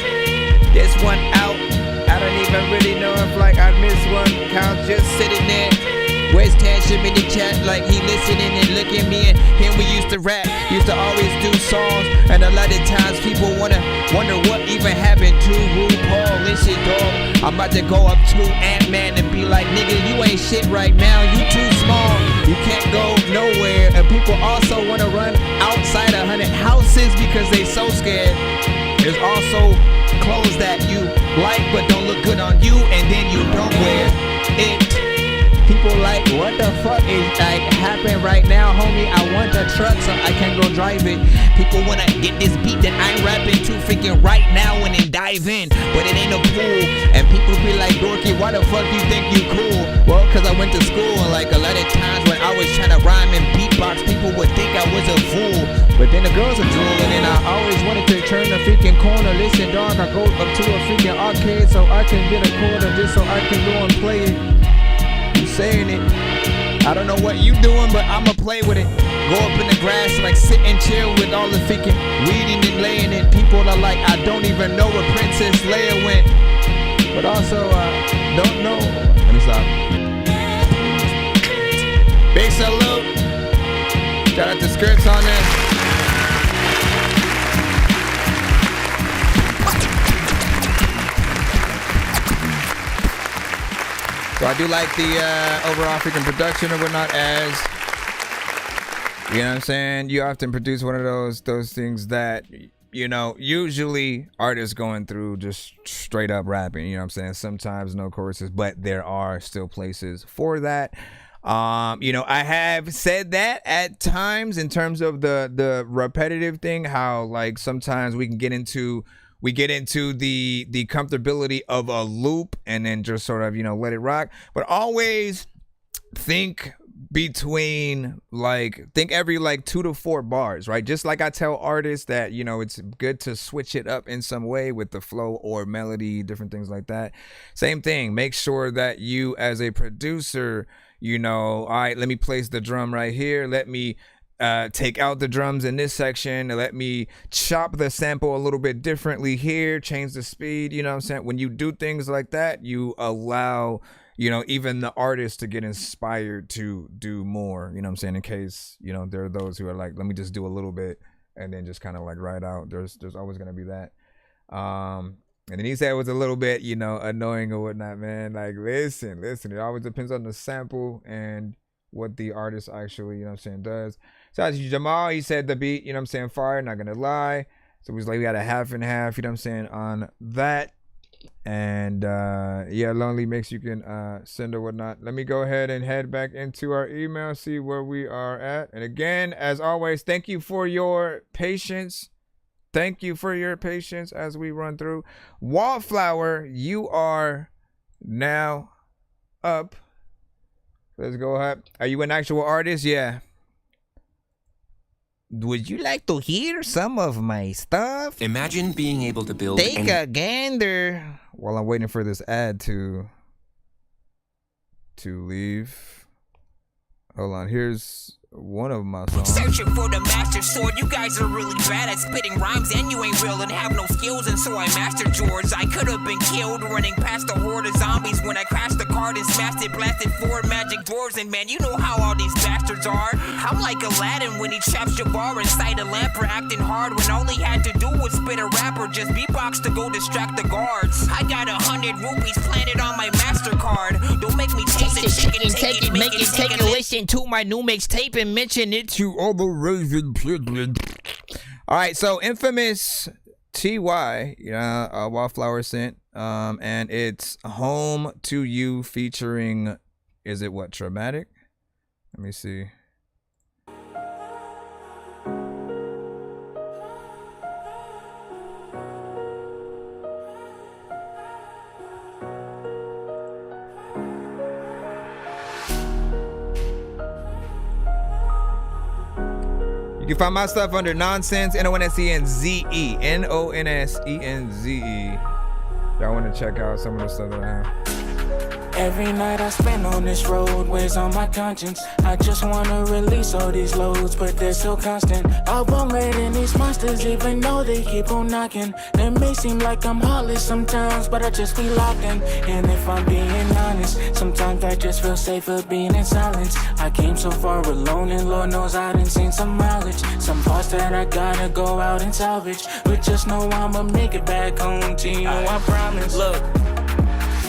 this one out. I don't even really know if like I missed one count just sitting there. Where's Tashim in the chat like he listening and looking me and him? We used to rap, used to always do songs, and a lot of times people wonder what even happened to RuPaul. Listen, dog, I'm about to go up to Ant-Man and be like, nigga, you ain't shit right now, you too small, you can't go nowhere. And people also wanna run outside 100 houses because they so scared. There's also clothes that you like but don't look good on you, and then you don't wear it. People like, what the fuck is like happening right now, homie? I want a truck so I can go drive it. People wanna get this beat that I'm rapping to freaking right now and then dive in, but it ain't a pool. And people be like, Dorky, why the fuck you think you cool? Well, cause I went to school, and like a lot of times when I was trying to rhyme and beatbox, people would think I was a fool. But then the girls are drooling, and I always wanted to turn the freaking corner. Listen, dog, I go up to a freaking arcade so I can get a quarter just so I can go and play it. You saying it, I don't know what you doing, but I'ma play with it. Go up in the grass, like sit and chill with all the freaking reading and laying it. People are like, I don't even know where Princess Leia went, but also don't know. Let me stop. Big salute Shout out to Scripts on this. So I do like the overall freaking production or whatnot, as you know what I'm saying. You often produce one of those things that, you know, usually artists going through just straight up rapping, you know what I'm saying? Sometimes no choruses, but there are still places for that. You know, I have said that at times in terms of the repetitive thing, how like sometimes we get into the comfortability of a loop and then just sort of, you know, let it rock. But always think every like 2 to 4 bars, right? Just like I tell artists that, you know, it's good to switch it up in some way with the flow or melody, different things like that. Same thing. Make sure that you as a producer, you know, all right, let me place the drum right here. Let me take out the drums in this section. Let me chop the sample a little bit differently here, change the speed. You know what I'm saying? When you do things like that, you allow, you know, even the artist to get inspired to do more, you know what I'm saying? In case, you know, there are those who are like, let me just do a little bit and then just kind of like ride out. There's always going to be that. And then he said it was a little bit, you know, annoying or whatnot, man. Like, listen, it always depends on the sample and what the artist actually, you know what I'm saying, does. Shout out to Jamal. He said the beat, you know what I'm saying, fire, not gonna lie. So it was like we got a half and half, you know what I'm saying, on that. And yeah, Lonely Mix, you can send or whatnot. Let me go ahead and head back into our email, see where we are at. And again, as always, thank you for your patience. Thank you for your patience as we run through. Wallflower, you are now up. Let's go ahead. Are you an actual artist? Yeah. Would you like to hear some of my stuff? Imagine being able to build. Take a gander. While I'm waiting for this ad to leave. Hold on. Here's one of my songs. Searching for the master sword. You guys are really bad at spitting rhymes, and you ain't real and have no skills, and so I mastered yours. I could have been killed running past a horde of zombies when I crashed the card and smashed it, blasted 4 magic dwarves, and man, you know how all these bastards are. I'm like Aladdin when he traps Jabbar inside a lamp for acting hard when all he had to do was spit a rap or just beatbox to go distract the guards. I got 100 rupees planted on my MasterCard. Don't make me taste it, chicken, take it, make it, take a listen to my new mixtape and mention it to all the Raven Plidlin. All right, so Infamous TY, Wallflower sent, and it's Home to You featuring, is it what, Traumatic? Let me see. You can find my stuff under Nonsense, Nonsenze, Nonsenze. Y'all want to check out some of the stuff that I have. Every night I spend on this road weighs on my conscience. I just wanna release all these loads, but they're so constant. I won't let in these monsters even though they keep on knocking. It may seem like I'm heartless sometimes, but I just be locked in. And if I'm being honest, sometimes I just feel safer being in silence. I came so far alone and Lord knows I done seen some mileage. Some parts that I gotta go out and salvage, but just know I'ma make it back home to you, I promise. Look,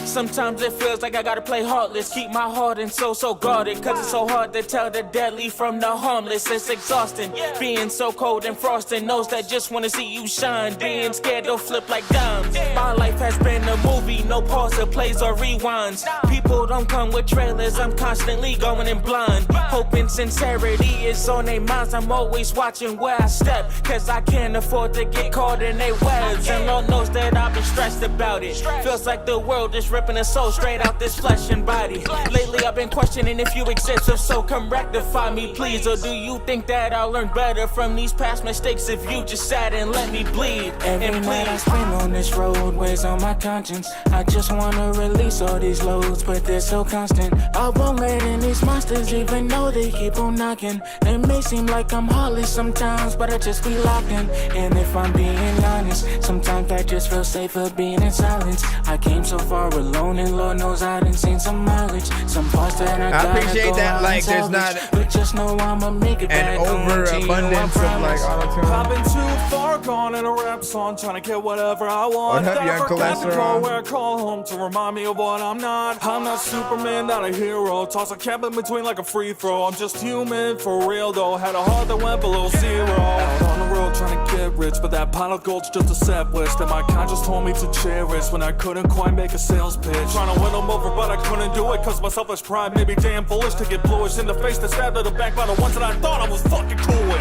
sometimes it feels like I gotta play heartless. Keep my heart and soul so guarded, cause it's so hard to tell the deadly from the harmless. It's exhausting, being so cold and frosted. Knows that just wanna see you shine. Being scared they'll flip like dimes. My life has been a movie, no pause or plays or rewinds. People don't come with trailers, I'm constantly going in blind. Hoping sincerity is on their minds. I'm always watching where I step, cause I can't afford to get caught in their webs. And Lord knows that I've been stressed about it. Feels like the world is ripping a soul straight out this flesh and body. Lately I've been questioning if you exist, so come rectify me please. Or do you think that I'll learn better from these past mistakes if you just sat and let me bleed? Every night I spend on this road weighs on my conscience. I just wanna release all these loads, but they're so constant. I won't let in these monsters even though they keep on knocking. It may seem like I'm heartless sometimes, but I just be locked in. And if I'm being honest, sometimes I just feel safer being in silence. I came so far alone alone, and Lord knows I done seen some mileage. Some parts that I gotta appreciate go that, out like, and there's salvage. not But just know I'ma make it an back home to you, I overabundance of like promise. auto-tune. I've been too far gone in a rap song, trying to get whatever I want. What up, young Never got to cholesterol? call where I call home to remind me of what I'm not. I'm not Superman, not a hero. Toss a cap in between like a free throw. I'm just human, for real though. Had a heart that went below zero. Out on the road trying to get rich, but that pot of gold's just a set wish that my conscience told me to cherish when I couldn't quite make a sales pitch. Trying to win them over, but I couldn't do it cause my selfish pride made me damn foolish to get bluish in the face that stabbed at the back by the ones that I thought I was fucking cool with.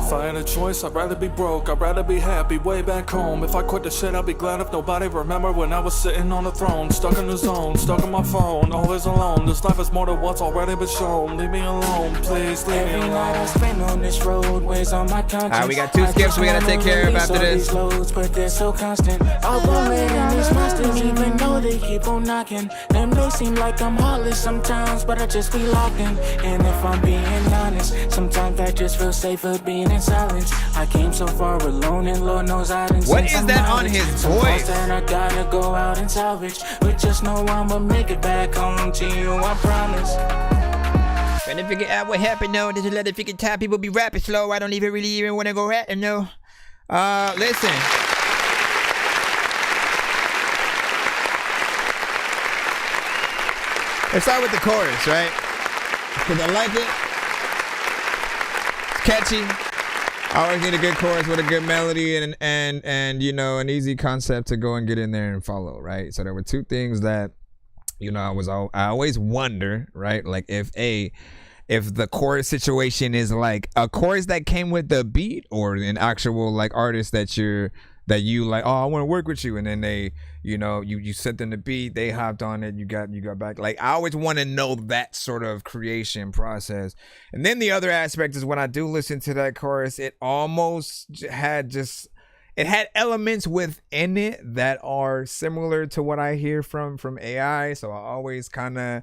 If I had a choice, I'd rather be broke, I'd rather be happy way back home. If I quit the shit, I'd be glad if nobody remembered when I was sitting on the throne, stuck in the zone, stuck on my phone, always alone. This life is more than what's already been shown. Leave me alone, please leave me Every night I alone. spend on this road weighs on my conscience. Alright, we got 2 skips we gotta take care of after this. Loads, but they're so constant. I won't let in these monsters, even though they keep on knocking. Them may seem like I'm heartless sometimes, but I just be locked in. And if I'm being honest, sometimes I just feel safer being in silence. I came so far alone, and Lord knows I didn't. What is that on his voice? That I gotta go out and salvage, but just know I'ma make it back home to you, I promise. And if you get out what happened, no, there's a lot of freaking time people be rapping slow. I don't even want to go rap, no. Listen. Let's start with the chorus, right? Because I like it. It's catchy. I always need a good chorus with a good melody and you know, an easy concept to go and get in there and follow, right? So there were 2 things that, you know, I always wonder, right? Like if the chorus situation is like a chorus that came with the beat, or an actual like artist that you like, oh, I want to work with you, and then they, you know, you sent them the beat, they hopped on it, you got back. Like, I always want to know that sort of creation process. And then the other aspect is when I do listen to that chorus, it almost had elements within it that are similar to what I hear from AI. So I always kind of,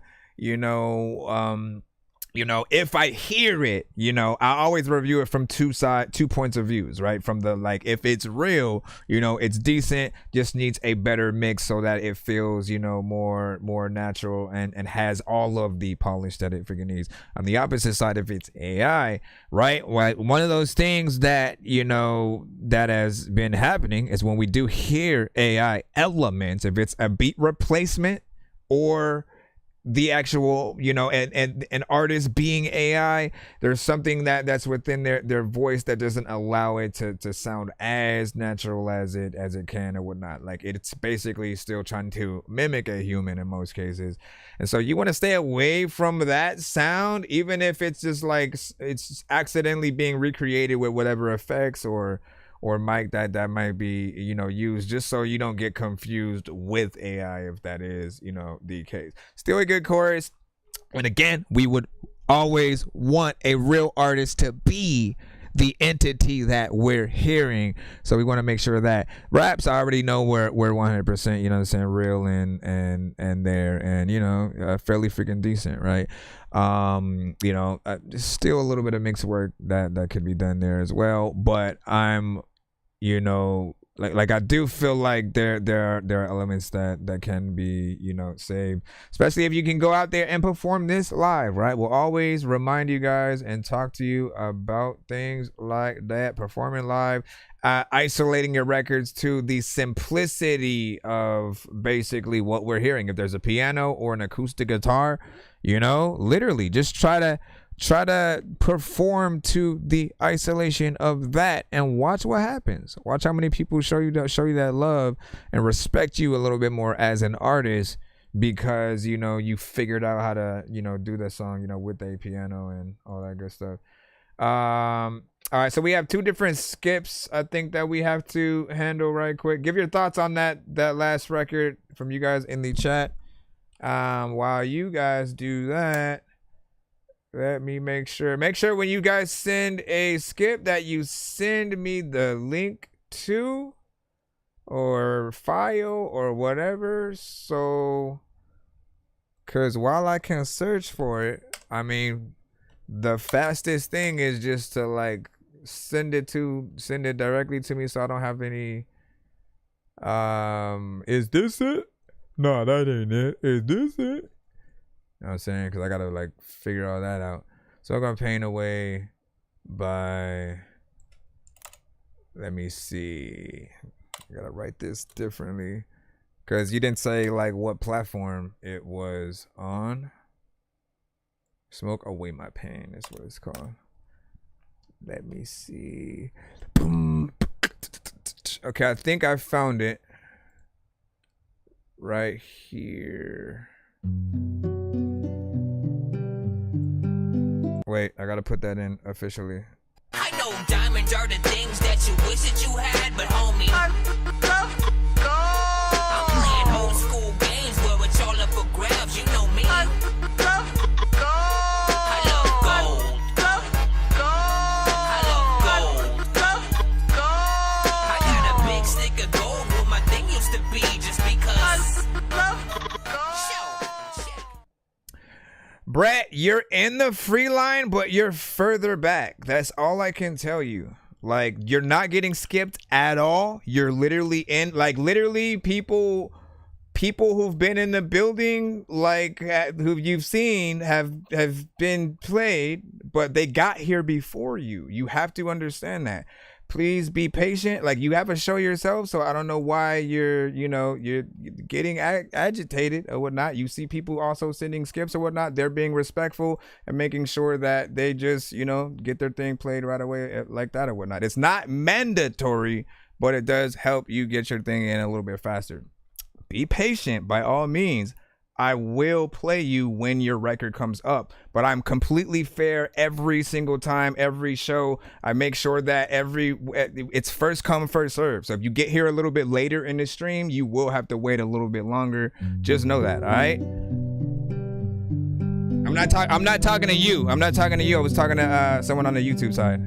if I hear it, I always review it from 2 points of views, right? From the, like, if it's real, it's decent, just needs a better mix so that it feels, more natural and has all of the polish that it freaking needs. On the opposite side, if it's AI, right? One of those things that, that has been happening is when we do hear AI elements, if it's a beat replacement or the actual, and an artist being AI, there's something that's within their voice that doesn't allow it to sound as natural as it can or whatnot. Like, it's basically still trying to mimic a human in most cases. And so you want to stay away from that sound, even if it's just like it's accidentally being recreated with whatever effects or mic that might be, used, just so you don't get confused with AI, if that is, the case. Still a good chorus. And again, we would always want a real artist to be the entity that we're hearing. So we want to make sure that raps, I already know we're 100%, real and there, and, fairly freaking decent, right? Still a little bit of mixed work that could be done there as well. But I'm, like I do feel like there are elements that can be, saved, especially if you can go out there and perform this live, right? We'll always remind you guys and talk to you about things like that, performing live, isolating your records to the simplicity of basically what we're hearing. If there's a piano or an acoustic guitar, literally just try to perform to the isolation of that and watch what happens. Watch how many people show you that love and respect you a little bit more as an artist, because you figured out how to do that song with a piano and all that good stuff. All right, so we have 2 different skips, I think, that we have to handle right quick. Give your thoughts on that last record from you guys in the chat. While you guys do that, let me make sure when you guys send a skip that you send me the link to or file or whatever. So, because while I can search for it, I mean, the fastest thing is just to like send it directly to me, so I don't have any. Is this it? No, that ain't it. Is this it? You know what I'm saying? Because I got to like figure all that out. So I'm going to paint away by, let me see. I got to write this differently. Because you didn't say like what platform it was on. Smoke away my pain is what it's called. Let me see. Boom. Okay, I think I found it. Right here. Wait, I gotta put that in officially. I know diamonds are the things that you wish that you had, but homie, I'm playing old school games where it's all up for grabs. You know me. I love gold. I love gold. I got a big stick of gold where my thing used to be just because. Brett, you're in the free line, but you're further back. That's all I can tell you. Like, you're not getting skipped at all. You're literally in, like, literally people who've been in the building, like, who you've seen have been played, but they got here before you. You have to understand that. Please be patient. Like, you have a show yourself, so I don't know why you're getting agitated or whatnot. You see people also sending skips or whatnot. They're being respectful and making sure that they just, get their thing played right away like that or whatnot. It's not mandatory, but it does help you get your thing in a little bit faster. Be patient by all means. I will play you when your record comes up, but I'm completely fair every single time, every show. I make sure that it's first come, first serve. So if you get here a little bit later in the stream, you will have to wait a little bit longer. Just know that, all right? I'm not talking to you. I'm not talking to you. I was talking to someone on the YouTube side.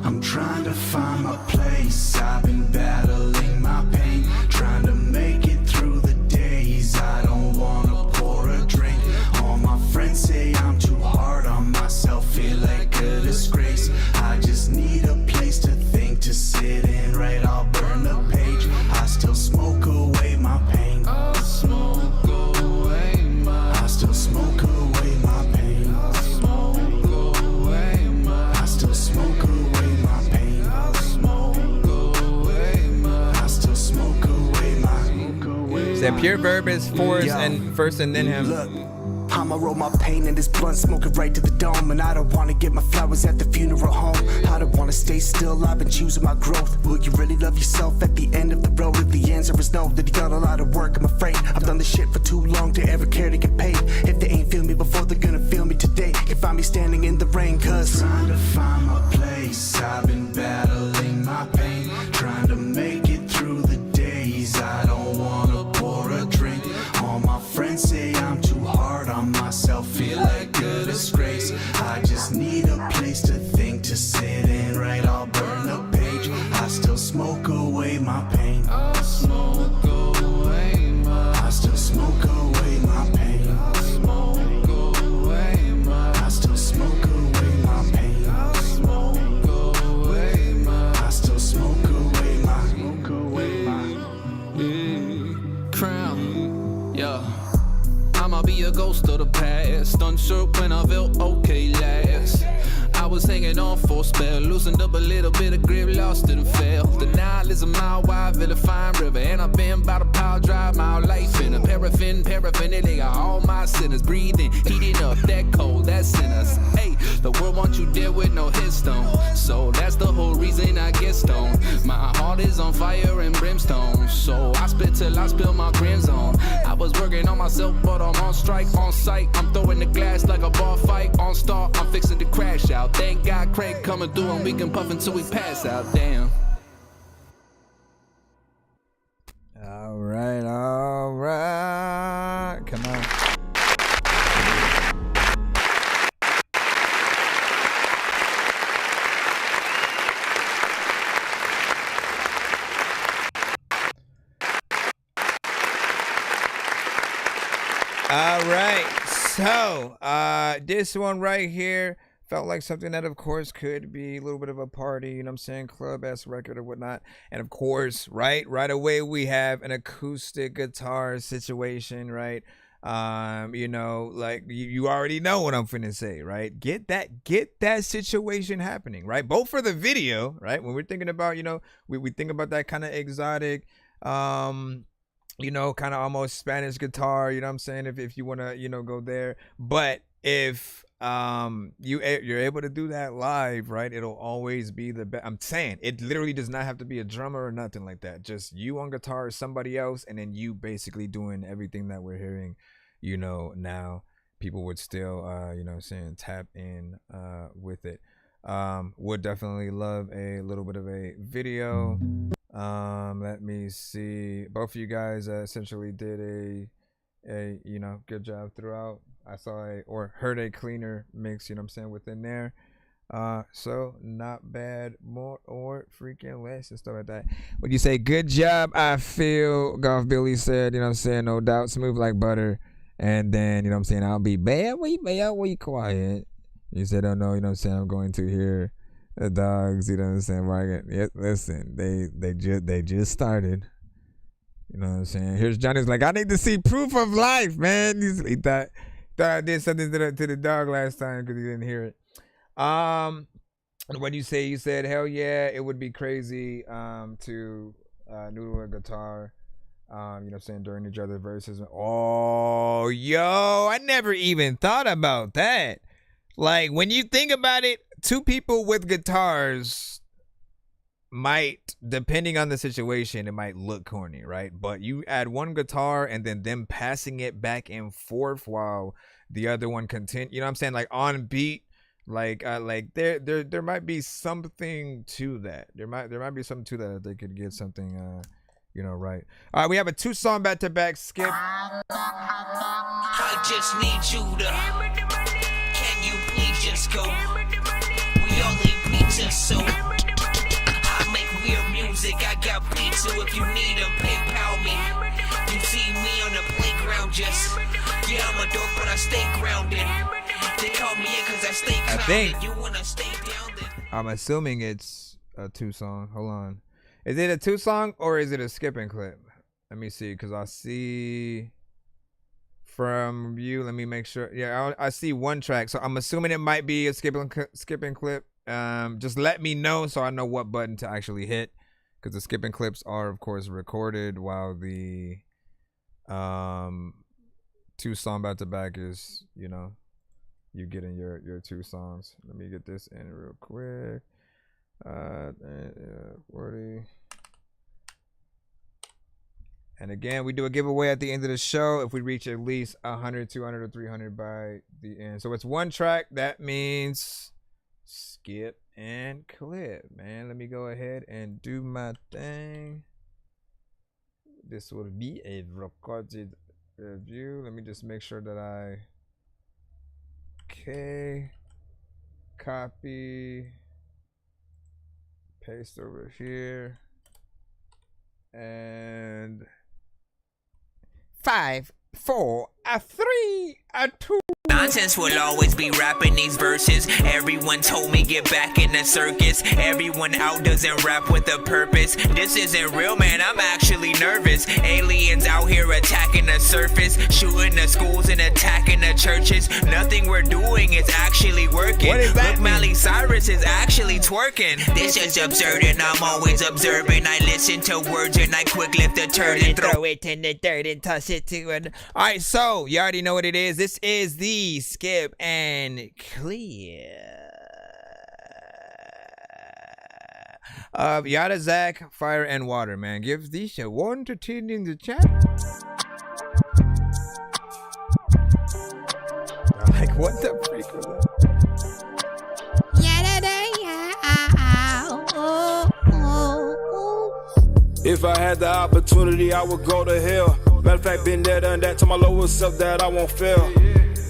I'm trying to find my place. I've been battling my pain, trying to make it through the days. I don't wanna pour a drink. All my friends say I'm too hard on myself, feel like a disgrace. I just need a place to think, to sit in, right? I'll burn the page. I still smoke away my pain. I'll smoke away my. I still smoke away my pain. I'll smoke away my. I still smoke away. That pure verb is first and then him. Look, I'ma roll my pain in this blunt, smoking right to the dome. And I don't wanna get my flowers at the funeral home. I don't wanna stay still, I've been choosing my growth. Will you really love yourself at the end of the road? If the answer is no, then you got a lot of work, I'm afraid. I've done this shit for too long to ever care to get paid. If they ain't feel me before, they're gonna feel me today. Can find me standing in the rain, cause trying to find my place. I've been battling my pain, trying to make it through the days. I don't wanna pour a drink. All my friends say I'm too hard on myself, feel like a disgrace. I just need a place to think, to sit in, right? I'll burn the page. I still smoke away my pain. I'll smoke away my. I still smoke away my pain. I'll smoke away my. I still smoke away my pain. I'll smoke away my. I still smoke away my. Smoke away my. Crown, yeah. I'ma be a ghost of the past, unsure when I felt okay last. I was hanging on for a spell, loosened up a little bit of grip, lost it and fell. The Nile is a mile wide, vilifying river, and I've been by the power drive my life in a paraphernalia. All my sinners breathing, heating up that cold, that's sinners. Hey, the world wants you dead with no headstone, so that's the whole reason I get stoned. My heart is on fire and brimstone, so I spit till I spill my grams on. I was working on myself, but I'm on strike, on sight. I'm throwing the glass like a bar fight. On start, I'm fixing to crash out. Thank God Craig coming through and we can puff until we pass out. Damn. All right. Come on. All right. So, this one right here felt like something that, of course, could be a little bit of a party, you know what I'm saying, club-esque record or whatnot. And of course, right away we have an acoustic guitar situation, right? You know, like you already know what I'm finna say, right? Get that situation happening, right? Both for the video, right? When we're thinking about, you know, we think about that kind of exotic, you know, kind of almost Spanish guitar, you know what I'm saying? If you want to, you know, go there. But if you're able to do that live, right, it'll always be the best. I'm saying it literally does not have to be a drummer or nothing like that. Just you on guitar or somebody else, and then you basically doing everything that we're hearing, you know. Now people would still you know what I'm saying, tap in with it. Would definitely love a little bit of a video. Let me see. Both of you guys essentially did a you know, good job throughout. I saw or heard a cleaner mix, you know what I'm saying, within there. So not bad, more or freaking less and stuff like that. When you say good job, I feel, Golf Billy said, you know what I'm saying, no doubt, smooth like butter. And then, you know what I'm saying, I'll be bad, we quiet. You said, oh no, you know what I'm saying, I'm going to hear the dogs, you know what I'm saying, right? Yeah, listen, they just started. You know what I'm saying? Here's Johnny's like, I need to see proof of life, man. He thought I did something to the dog last time because he didn't hear it. What you said, hell yeah, it would be crazy to noodle a guitar, you know what I'm saying, during each other verses. Oh, yo, I never even thought about that. Like, when you think about it, two people with guitars might, depending on the situation, it might look corny, right? But you add one guitar and then them passing it back and forth while the other one continue, you know what I'm saying, like on beat, like there might be something to that. There might be something to that they could get something you know, right. All right, we have a 2-song back-to-back skip. I just need you to, can you please just go? We only pizza, so I make weird music. I got pizza if you need them, PayPal me. You see me on the playground, just, yeah, I'm a dork, but I stay grounded. They call me in cause I stay clouded. You wanna stay down there? I'm assuming it's a 2-song. Hold on. Is it a 2-song or is it a skipping clip? Let me see, because I see from you. Let me make sure. Yeah, I see one track. So I'm assuming it might be a skipping clip. Just let me know so I know what button to actually hit, because the skipping clips are, of course, recorded while the 2-song back-to-back is, you know, you getting your 2 songs. Let me get this in real quick. 40. And again, we do a giveaway at the end of the show if we reach at least 100, 200, or 300 by the end. So it's one track. That means skip and clip, man. Let me go ahead and do my thing. This will be a recorded review. Let me just make sure that I copy, paste over here, and 5, 4, 3, 2. Nonsense will always be rapping these verses. Everyone told me get back in the circus. Everyone out doesn't rap with a purpose. This isn't real, man, I'm actually nervous. Aliens out here attacking the surface, shooting the schools and attacking the churches. Nothing we're doing is actually working. What is that? Look, Miley Cyrus is actually twerking. This is absurd and I'm always observing. I listen to words and I quick lift the turd and throw it in the dirt and toss it to an... Alright, so you already know what it is. This is the skip and clear of Yada Zach, Fire and Water, man. Give these a 1 to 10 in the chat. Like, what the freak was that? If I had the opportunity, I would go to hell. Matter of fact, been there, done that, to my lowest self that I won't fail.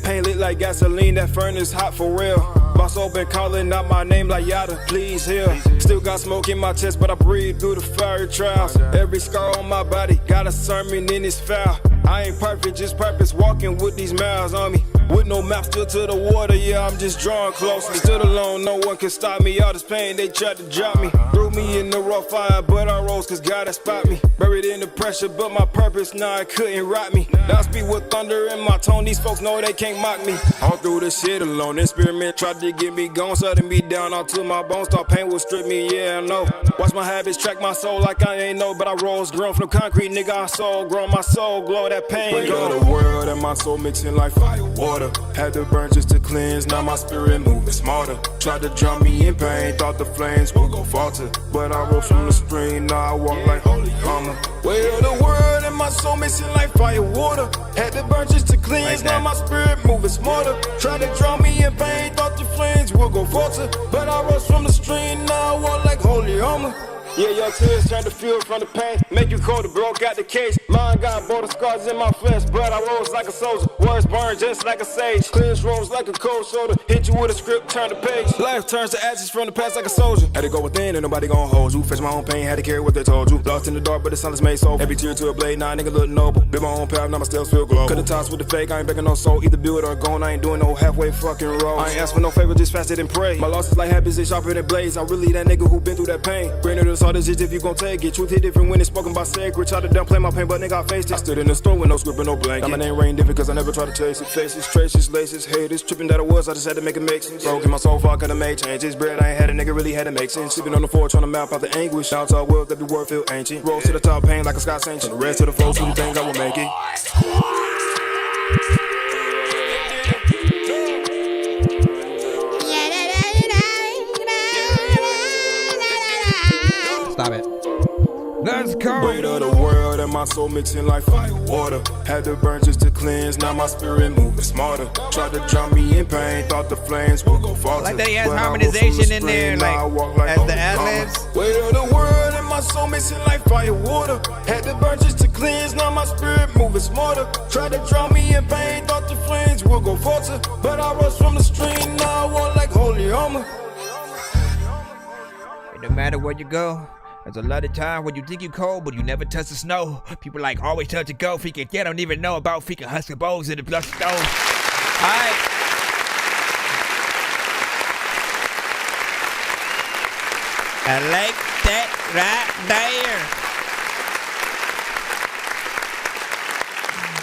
Paint lit like gasoline, that furnace hot for real. Boss open calling out my name like Yada, please heal. Still got smoke in my chest, but I breathe through the fiery trials. Every scar on my body got a sermon in its foul. I ain't perfect, just purpose, walking with these miles on me. With no map, still to the water, yeah, I'm just drawing closely. Stood alone, no one can stop me. All this pain, they tried to drop me. Threw me in the rough fire, but I rose cause God had spot me. Buried in the pressure, but my purpose, nah, it couldn't rock me. Now I speak with thunder in my tone, these folks know they can't mock me. All through this shit alone, experiment tried to get me gone, shutting me down all to my bones. Thought pain would strip me, yeah, I know. Watch my habits track my soul like I ain't know, but I rose, grown from concrete, nigga, I soul grown, my soul glow, that pain go. The world and my soul mixing like fire, water. Had to burn just to cleanse, now my spirit moving smarter. Tried to drown me in pain, thought the flames would go falter, but I rose from the stream, now I walk like holy mama. Way of the world and my soul mixing like fire, water. Had to burn just to cleanse, now my spirit moving smarter. Tried to drown me in pain, thought the flames would go falter, but I rose from the stream, now I walk like holy mama. Yeah, your tears turn to fuel from the pain. Make you cold, broke out the case. Mine got border scars in my flesh, but I rose like a soldier. Words burn just like a sage. Cleanse rose like a cold shoulder. Hit you with a script, turn the page. Life turns to ashes from the past like a soldier. Had to go within and nobody gon' hold you. Fetch my own pain, had to carry what they told you. Lost in the dark, but the sun is made so. Every tear to a blade, nah, nigga look noble. Build my own path, now my steps feel global. Cut the toss with the fake, I ain't begging no soul. Either build or gone, I ain't doing no halfway fucking roll. I ain't ask for no favor, just fasted and pray. My losses like habits, they sharper than blades. I really that nigga who been through that pain. Greater as hard as if you gon' take it. Truth hit different when it's spoken by sacred. Try to downplay my pain, but nigga, I faced it. I stood in the store with no script and no blanket. Now my name rain different cause I never try to chase it. Faces, traces, laces, haters. Tripping that I was, I just had to make it make sense. Broken my soul, I could've made changes. Bread I ain't had a nigga really had to make sense. Sipping on the floor, trying to map out the anguish. Shout out world that be word feel ancient. Rose to the top, pain like a Scott Saint. The rest of the folks who think I will make it. Stop it. Let's go. Weight of the world and my soul mixing like fire, water. Had to burn just to cleanse, now my spirit moving smarter. Tried to drown me in pain, thought the flames would go falter. Like that he has harmonization in there, like as the ad-libs. Weight of the world and my soul mixing like fire, water. Had to burn just to cleanse, now my spirit moving smarter. Tried to drown me in pain, thought the flames would go falter, but I rose from the stream, now I walk like holy armor. No matter where you go, there's a lot of time when you think you cold, but you never touch the snow. People like always tell you go, freaking they don't even know about freaking Husker Bowls in the blood stove. Alright. I like that right there.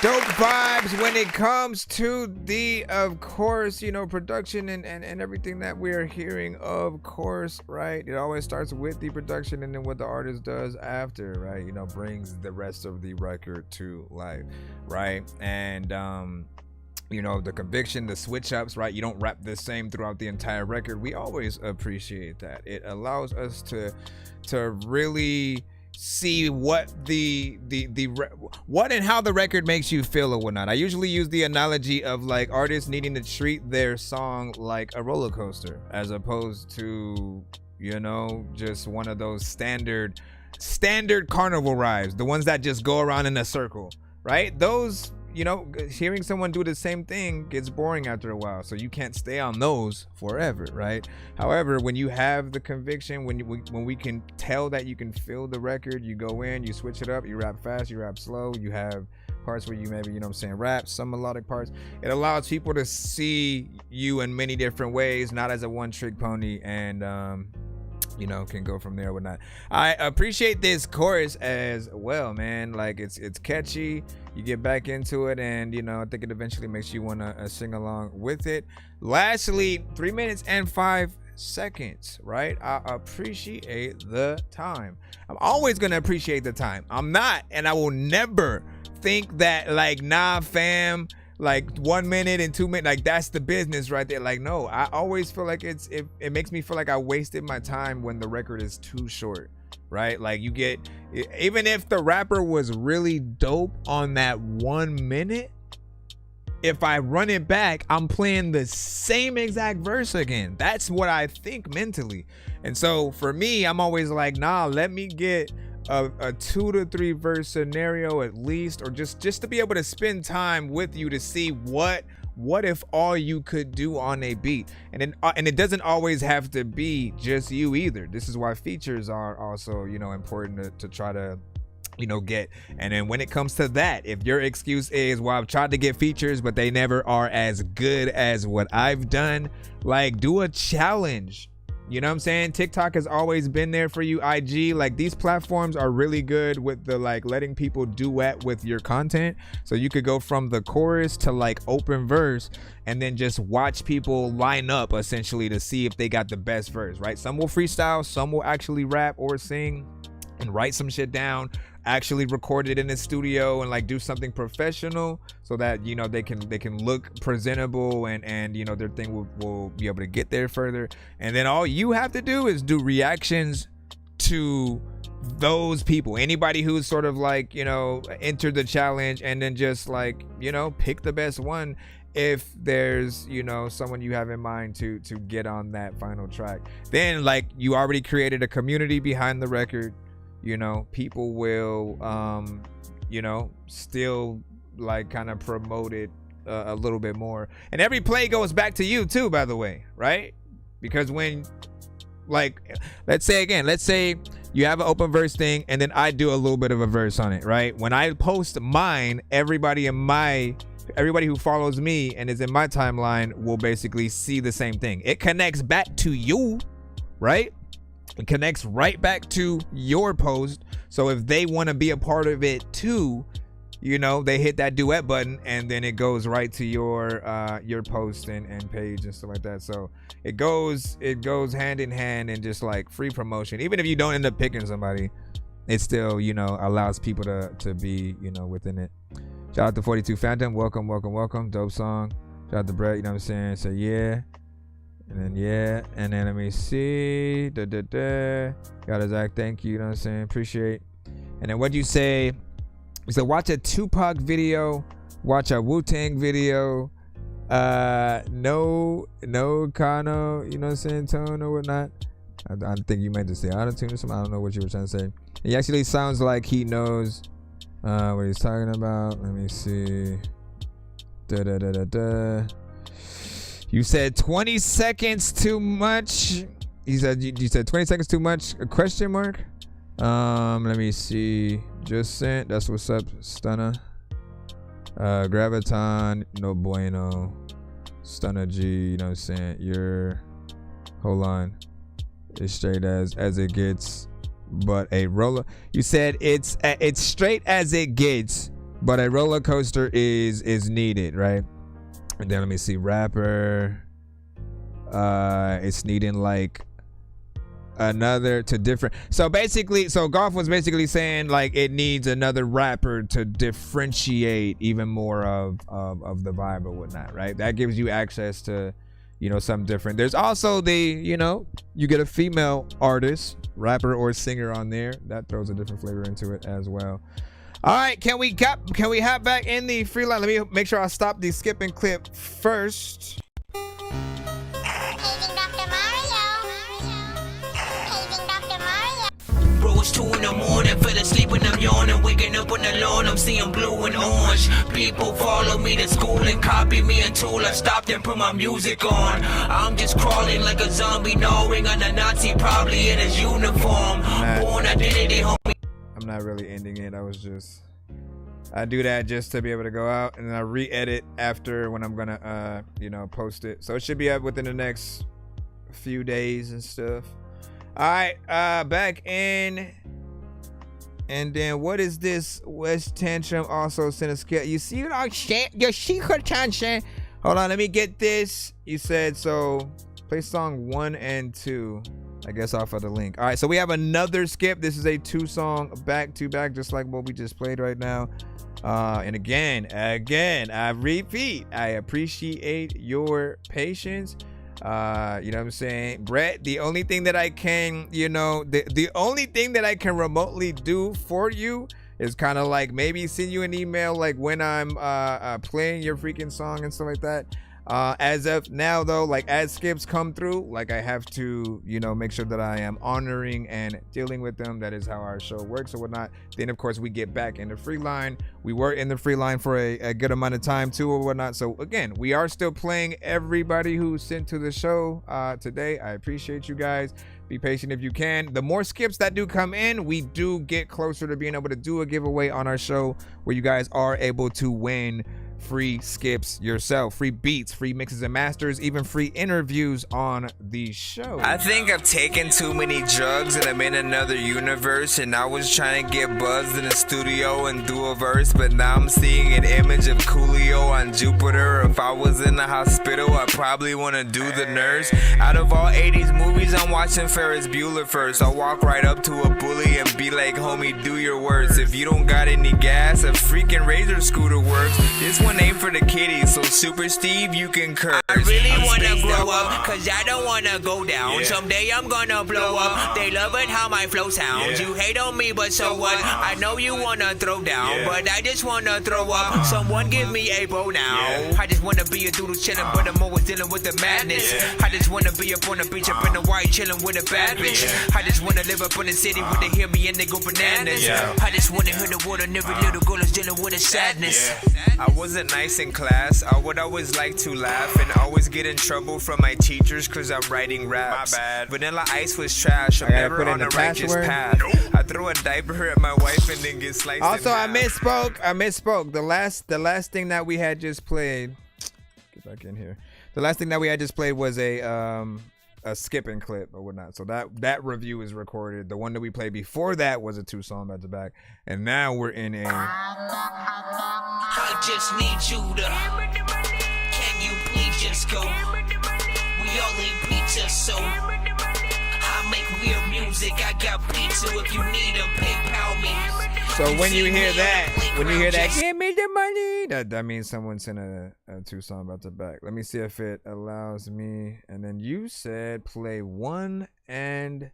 Dope vibes when it comes to the, of course, you know, production and everything that we're hearing, of course, right? It always starts with the production and then what the artist does after, right? You know, brings the rest of the record to life, right? And, you know, the conviction, the switch ups, right? You don't rap the same throughout the entire record. We always appreciate that. It allows us to really see what what and how the record makes you feel or whatnot. I usually use the analogy of like artists needing to treat their song like a roller coaster as opposed to, you know, just one of those standard carnival rides, the ones that just go around in a circle, right? Those, you know, hearing someone do the same thing gets boring after a while, so you can't stay on those forever, right? However, when you have the conviction, when we can tell that you can feel the record, you go in, you switch it up, you rap fast, you rap slow, you have parts where you maybe, you know what I'm saying, rap, some melodic parts. It allows people to see you in many different ways, not as a one-trick pony, and you know, can go from there or whatnot. I appreciate this chorus as well, man. Like it's catchy. You get back into it, and you know, I think it eventually makes you want to sing along with it. Lastly, 3 minutes and 5 seconds, right? I appreciate the time. I'm always gonna appreciate the time. I'm not, and I will never think that like, nah, fam, like 1 minute and 2 minutes, like that's the business right there. Like, no, I always feel like it makes me feel like I wasted my time when the record is too short, right? Like you get, even if the rapper was really dope on that 1 minute, if I run it back, I'm playing the same exact verse again. That's what I think mentally. And so for me, I'm always like, nah, let me get a 2 to 3 verse scenario at least, or just to be able to spend time with you to see what if all you could do on a beat. And it doesn't always have to be just you either. This is why features are also, you know, important to try to get. And then when it comes to that, if your excuse is, well, I've tried to get features but they never are as good as what I've done, like, do a challenge. You know what I'm saying? TikTok has always been there for you. IG, like, these platforms are really good with the, like, letting people duet with your content. So you could go from the chorus to, like, open verse and then just watch people line up essentially to see if they got the best verse, right? Some will freestyle, some will actually rap or sing and write some shit down, actually record it in the studio and like do something professional so that, you know, they can look presentable and you know, their thing will be able to get there further. And then all you have to do is do reactions to those people, anybody who's sort of like, you know, entered the challenge, and then just like, you know, pick the best one if there's, you know, someone you have in mind to get on that final track. Then, like, you already created a community behind the record. You know, people will, you know, still like kind of promote it a little bit more. And every play goes back to you too, by the way, right? Because when, like, let's say you have an open verse thing and then I do a little bit of a verse on it, right? When I post mine, everybody who follows me and is in my timeline will basically see the same thing. It connects back to you, right? It connects right back to your post. So if they want to be a part of it too, you know, they hit that duet button and then it goes right to your post and page and stuff like that. So it goes hand in hand and just like free promotion. Even if you don't end up picking somebody, it still, you know, allows people to be, you know, within it. Shout out to 42 Phantom. Welcome. Dope song. Shout out to Brett, you know what I'm saying? So yeah. And then yeah, and then let me see. Got a Zach, thank you, you know what I'm saying? Appreciate. And then what'd you say? You said watch a Tupac video, watch a Wu-Tang video, no Kano, you know what I'm saying, tone or whatnot. I think you meant to say auto-tune or something. I don't know what you were trying to say. He actually sounds like he knows what he's talking about. Let me see. You said 20 seconds too much. You said 20 seconds too much? A question mark? Let me see. Just sent. That's what's up, Stunner. Graviton, no bueno. Stunner G, you know what I'm saying? Hold on. It's straight as it gets, but a roller. You said it's straight as it gets, but a roller coaster is needed, right? And then let me see, rapper. It's needing like another to different. So basically, Golf was basically saying like it needs another rapper to differentiate even more of the vibe or whatnot, right? That gives you access to, you know, something different. There's also the, you know, you get a female artist, rapper or singer on there. That throws a different flavor into it as well. All right, can we hop back in the free line? Let me make sure I stop the skipping clip first. Bro, it's 2 in the morning, fell asleep when I'm yawning, waking up on the lawn, I'm seeing blue and orange. People follow me to school and copy me until I stopped and put my music on. I'm just crawling like a zombie, gnawing on a Nazi, probably in his uniform. Born identity, homie. I'm not really ending it. I do that just to be able to go out, and then I re-edit after when I'm gonna you know, post it. So it should be up within the next few days and stuff. All right, back in. And then what is this? West Tantrum also sent a scale. You see what I'm saying? Your secret tension. Hold on, let me get this. You said so. Play song 1 and 2. I guess off of the link. All right, so we have another skip. This is a 2-song back-to-back, just like what we just played right now. And again, I repeat, I appreciate your patience. You know what I'm saying? Brett, the only thing that I can, you know, the only thing that I can remotely do for you is kind of like maybe send you an email like when I'm playing your freaking song and stuff like that. As of now though, like as skips come through, like I have to, you know, make sure that I am honoring and dealing with them. That is how our show works or whatnot. Then of course we get back in the free line. We were in the free line for a good amount of time too or whatnot. So again, we are still playing everybody who sent to the show today. I appreciate you guys. Be patient if you can. The more skips that do come in, we do get closer to being able to do a giveaway on our show where you guys are able to win free skips yourself, free beats, free mixes and masters, even free interviews on the show. I think I've taken too many drugs and I'm in another universe, and I was trying to get buzzed in the studio and do a verse, but now I'm seeing an image of Coolio on Jupiter. If I was in the hospital, I probably want to do the nurse. Out of all 80s movies, I'm watching Ferris Bueller first. I'll walk right up to a bully and be like, homie, do your worst. If you don't got any gas, a freaking Razor scooter works. This one ain't for the kiddies, so Super Steve, you can curse. I really wanna grow up, cause I don't wanna go down. Someday I'm gonna blow up. They love it how my flow sounds. You hate on me, but so what? I know you wanna throw down, but I just wanna throw up. Someone give me a bow now. I just wanna be a doodle chillin', but I'm always dealing with the madness. I just wanna be up on the beach, up in the white, chillin' with a bad bitch. I just wanna live up in the city where they hear me and they go bananas. I just wanna hear the word and every little girl is dealing with a sadness. I wasn't nice in class. I would always like to laugh and always get in trouble from my teachers cause I'm writing raps. My bad. Vanilla Ice was trash. I'm never on the righteous path. I throw a diaper at my wife and then get sliced. Also, I misspoke. The last thing that we had just played. Get back in here. The last thing that we had just played was a skipping clip or whatnot. So that review is recorded. The one that we played before that was a 2-song back to back, and now we're in a. I just need you to. Can you please just go? We all need pizza, so I make weird music. I got pizza if you need them. PayPal me. So when you hear that, give me the money, that means someone sent a 2-song back to back. Let me see if it allows me. And then you said play 1 and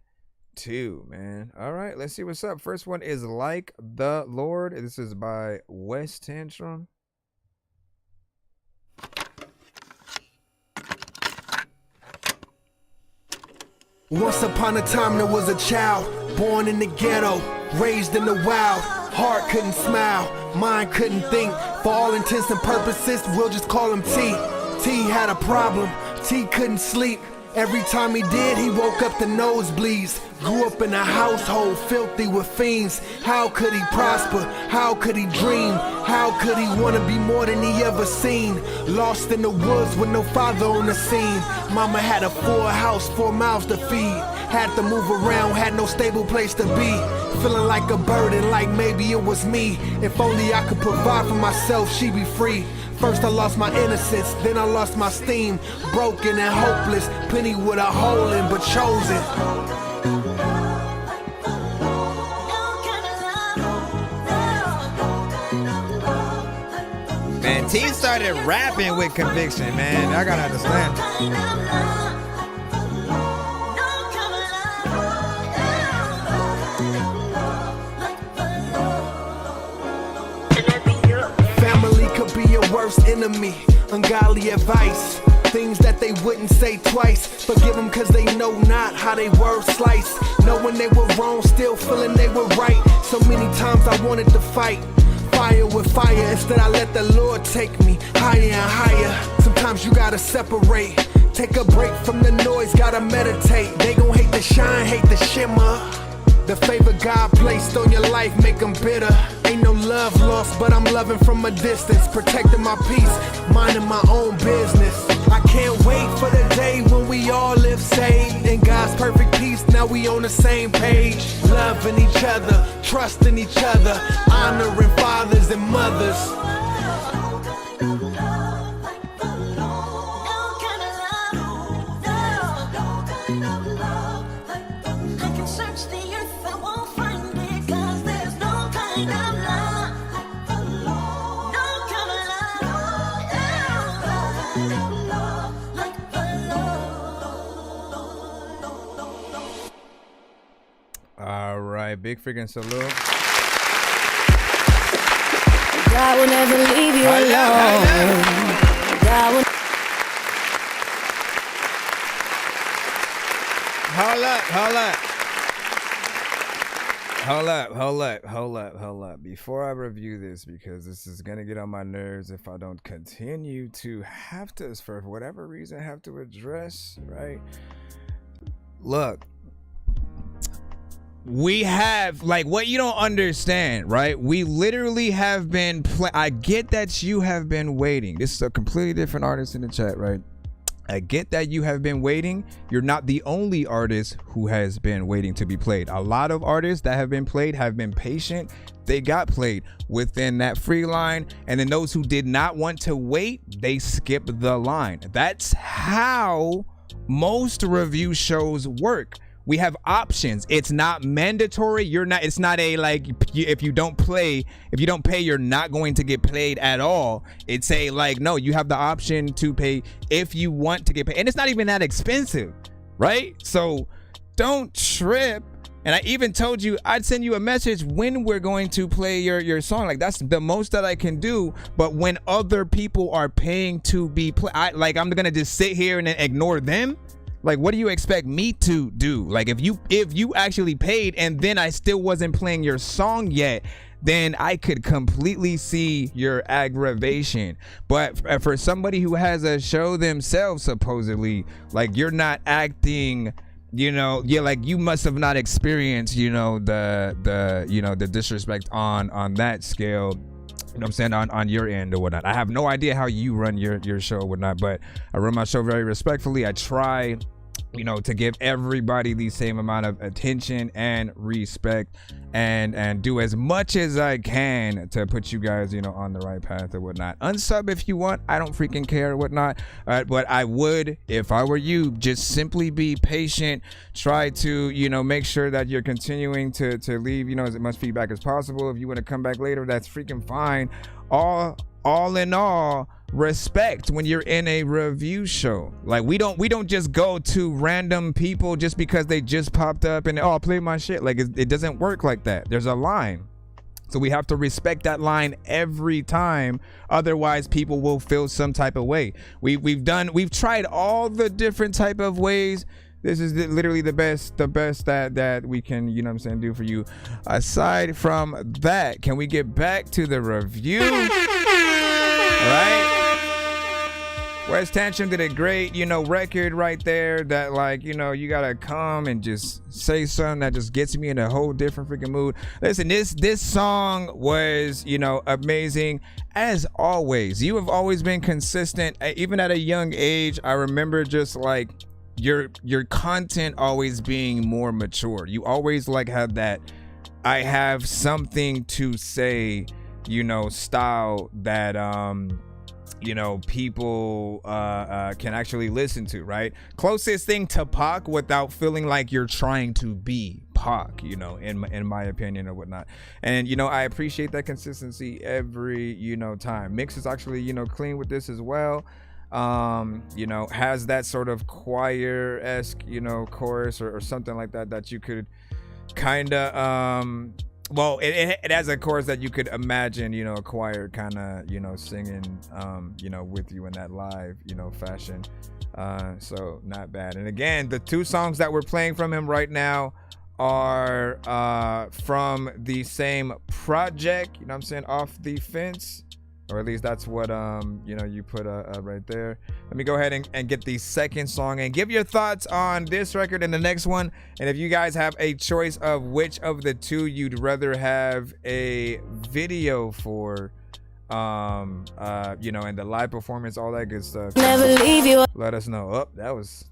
2, man. All right, let's see what's up. First one is Like the Lord. This is by West Tantrum. Once upon a time there was a child, born in the ghetto, raised in the wild. Heart couldn't smile, mind couldn't think. For all intents and purposes, we'll just call him T. T had a problem, T couldn't sleep. Every time he did, he woke up the nosebleeds. Grew up in a household filthy with fiends. How could he prosper? How could he dream? How could he want to be more than he ever seen? Lost in the woods with no father on the scene. Mama had a full house, 4 mouths to feed. Had to move around, had no stable place to be. Feeling like a burden, like maybe it was me. If only I could provide for myself, she'd be free. First I lost my innocence, then I lost my steam. Broken and hopeless, plenty with a hole in, but chosen. Man, T started rapping with conviction, man. I gotta understand. Family could be your worst enemy. Ungodly advice, things that they wouldn't say twice. Forgive them cause they know not how they words slice. Knowing they were wrong, still feeling they were right. So many times I wanted to fight fire with fire. Instead I let the Lord take me higher and higher. Sometimes you gotta separate. Take a break from the noise, gotta meditate. They gon' hate the shine, hate the shimmer. The favor God placed on your life make them bitter. Ain't no love lost, but I'm loving from a distance. Protecting my peace, minding my own business. I can't wait for the day when we all live saved. In God's perfect peace, now we on the same page. Loving each other, trusting each other. Honoring fathers and mothers. All right, big freaking salute. God will never leave you alone. God will. Hold up. Before I review this, because this is gonna get on my nerves if I don't continue to have to, for whatever reason, have to address, right? Look, we have, like, what you don't understand, right? We literally have been I get that you have been waiting. This is a completely different artist in the chat, right? I get that you have been waiting. You're not the only artist who has been waiting to be played. A lot of artists that have been played have been patient. They got played within that free line. And then those who did not want to wait, they skipped the line. That's how most review shows work. We have options. It's not mandatory. It's not a, like, if you don't pay, you're not going to get played at all. It's a, like, no, you have the option to pay if you want to get paid. And it's not even that expensive, right? So don't trip. And I even told you I'd send you a message when we're going to play your song. Like, that's the most that I can do. But when other people are paying to be played, I'm gonna just sit here and then ignore them. Like, what do you expect me to do? Like, if you actually paid and then I still wasn't playing your song yet, then I could completely see your aggravation. But for somebody who has a show themselves, supposedly, like, you're not acting, like, you must have not experienced, the disrespect on that scale. You know what I'm saying, on your end or whatnot. I have no idea how you run your show or whatnot, but I run my show very respectfully. I try, to give everybody the same amount of attention and respect, and do as much as I can to put you guys, on the right path or whatnot. Unsub if you want. I don't freaking care or whatnot. But I would, if I were you, just simply be patient. Try to, make sure that you're continuing to leave, as much feedback as possible. If you want to come back later, that's freaking fine. All in all, respect when you're in a review show. Like, we don't just go to random people just because they just popped up and play my shit. Like, it doesn't work like that. There's a line, so we have to respect that line every time. Otherwise, people will feel some type of way. We've tried all the different type of ways. This is literally the best that we can, do for you. Aside from that, can we get back to the review? All right. West Tantrum did a great, record right there that, like, you gotta come and just say something that just gets me in a whole different freaking mood. Listen, this song was, amazing as always. You have always been consistent, even at a young age. I remember just like your content always being more mature. You always like had that I have something to say, style that people can actually listen to, right? Closest thing to Pac without feeling like you're trying to be Pac, in my opinion or whatnot. And I appreciate that consistency every time. Mix is actually clean with this as well. Has that sort of choir-esque chorus or something like that you could kind of it has a chorus that you could imagine, a choir kind of, singing, with you in that live, fashion. So not bad. And again, the two songs that we're playing from him right now are from the same project, Off the Fence. Or at least that's what you put right there. Let me go ahead and get the second song and give your thoughts on this record and the next one. And if you guys have a choice of which of the two you'd rather have a video for, and the live performance, all that good stuff. Never leave you. Let us know. Oh, that was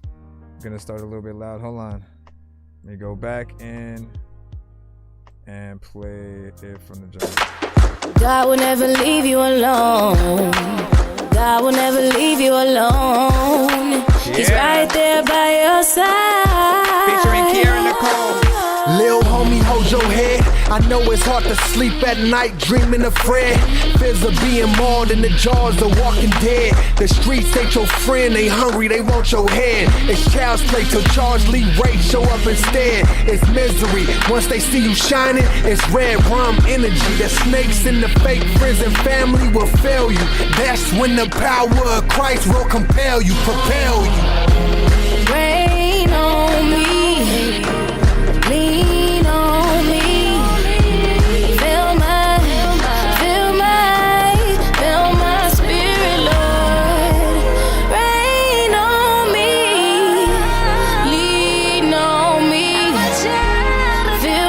gonna start a little bit loud. Hold on. Let me go back in and play it from the jump. God will never leave you alone. God will never leave you alone. He's right there by your side. Featuring Kiara Nicole. Lil homie, hold your head. I know it's hard to sleep at night dreaming of Fred. Fears of being mauled in the jaws of Walking Dead. The streets ain't your friend, they hungry, they want your head. It's child's play till Charles Lee Ray show up instead. It's misery, once they see you shining, it's red rum energy. The snakes in the fake friends and family will fail you. That's when the power of Christ will compel you, propel you. Rain on me, lean on me. Feel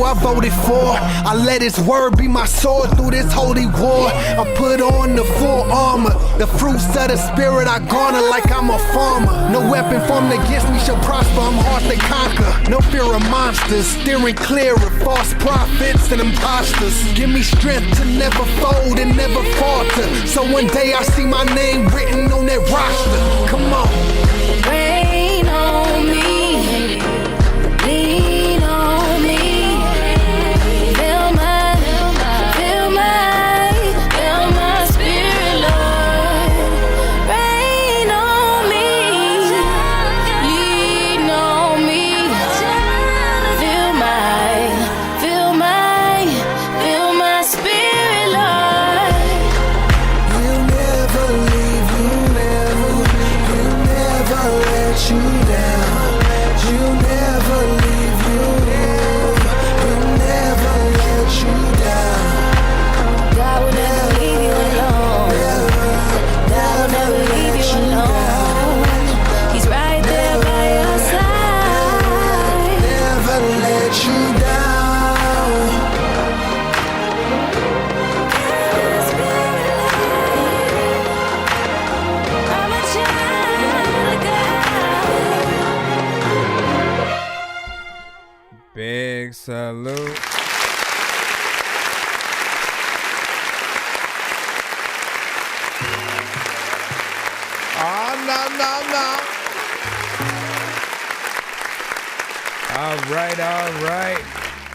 who I voted for. I let his word be my sword through this holy war. I put on the full armor, the fruits of the spirit I garner like I'm a farmer. No weapon formed against me shall prosper, I'm hard to conquer. No fear of monsters, steering clear of false prophets and imposters. Give me strength to never fold and never falter, so one day I see my name written on that roster. Come on. Rain on me, lean on me, fill my spirit, Lord. Rain on me, lean on me, fill my spirit, Lord. He'll never leave you, he'll never let you down. He'll never leave you, he'll never let you down. God will never leave you alone. God will never leave you alone. He's right there by your side. Never let you down. I'm a child of God. Big salute. Oh, no. All right.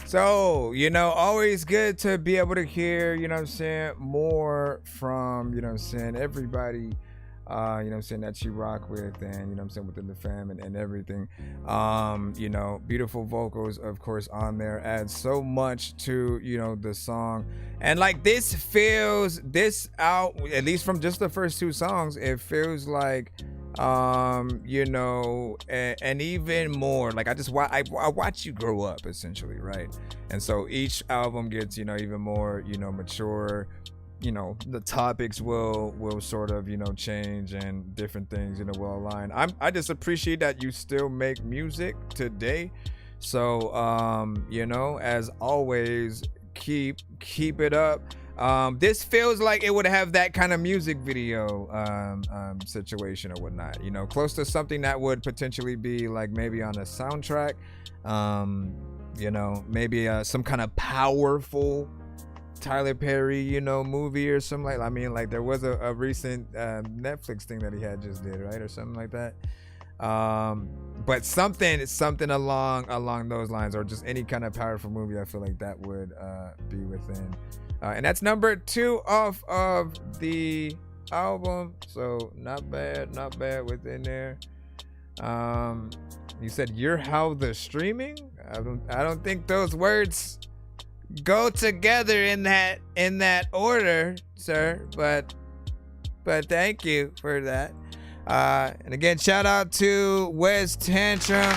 So, always good to be able to hear, more from, everybody, that you rock with and, within the fam and everything. Beautiful vocals, of course, on there adds so much to, the song. And like this out, at least from just the first two songs, it feels like, and even more like I watch you grow up essentially, right? And so each album gets, even more, mature. The topics will sort of, change and different things, will align. I just appreciate that you still make music today. So, as always, keep it up. This feels like it would have that kind of music video situation or whatnot, close to something that would potentially be like maybe on a soundtrack, maybe some kind of powerful Tyler Perry, movie or something like there was a recent Netflix thing that he had just did, right, or something like that. But something along those lines, or just any kind of powerful movie, I feel like that would be within. And that's number 2 off of the album, so not bad within there. You said you're how the streaming. I don't think those words go together in that order, sir, but thank you for that. And again, shout out to Wes Tantrum.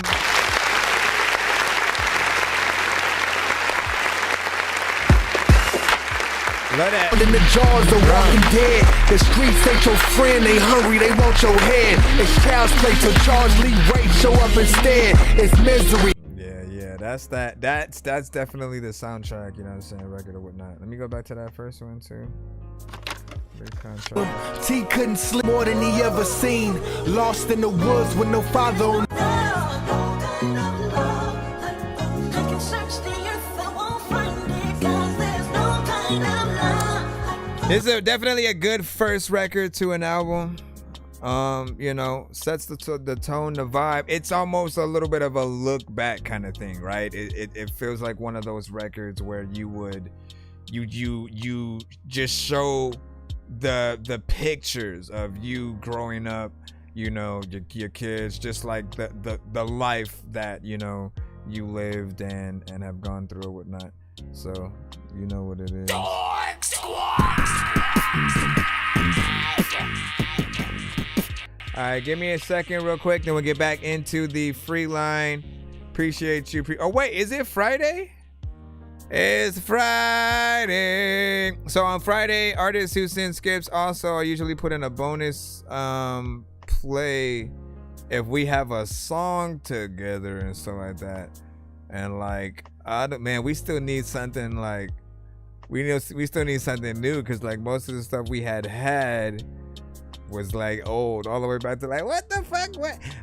In the jaws of walking dead. The streets ain't your friend, they hungry, they want your head. It's child's play till Charles Lee Ray show up instead. It's misery. Yeah, that's definitely the soundtrack, record or whatnot. Let me go back to that first one too. Big contract. T couldn't sleep more than he ever seen. Lost in the woods with no father on. This is definitely a good first record to an album. Sets the tone, the vibe. It's almost a little bit of a look back kind of thing, right? It feels like one of those records where you just show the pictures of you growing up, your kids, just like the life that you lived and have gone through or whatnot. So you know what it is. All right, give me a second real quick, then we'll get back into the free line. Appreciate you. Oh, wait, is it Friday? It's Friday. So on Friday, artists who send skips, also I usually put in a bonus play if we have a song together and stuff like that. And like, man, we still need something like, we still need something new, because like most of the stuff we had was like old, all the way back to like, what the fuck,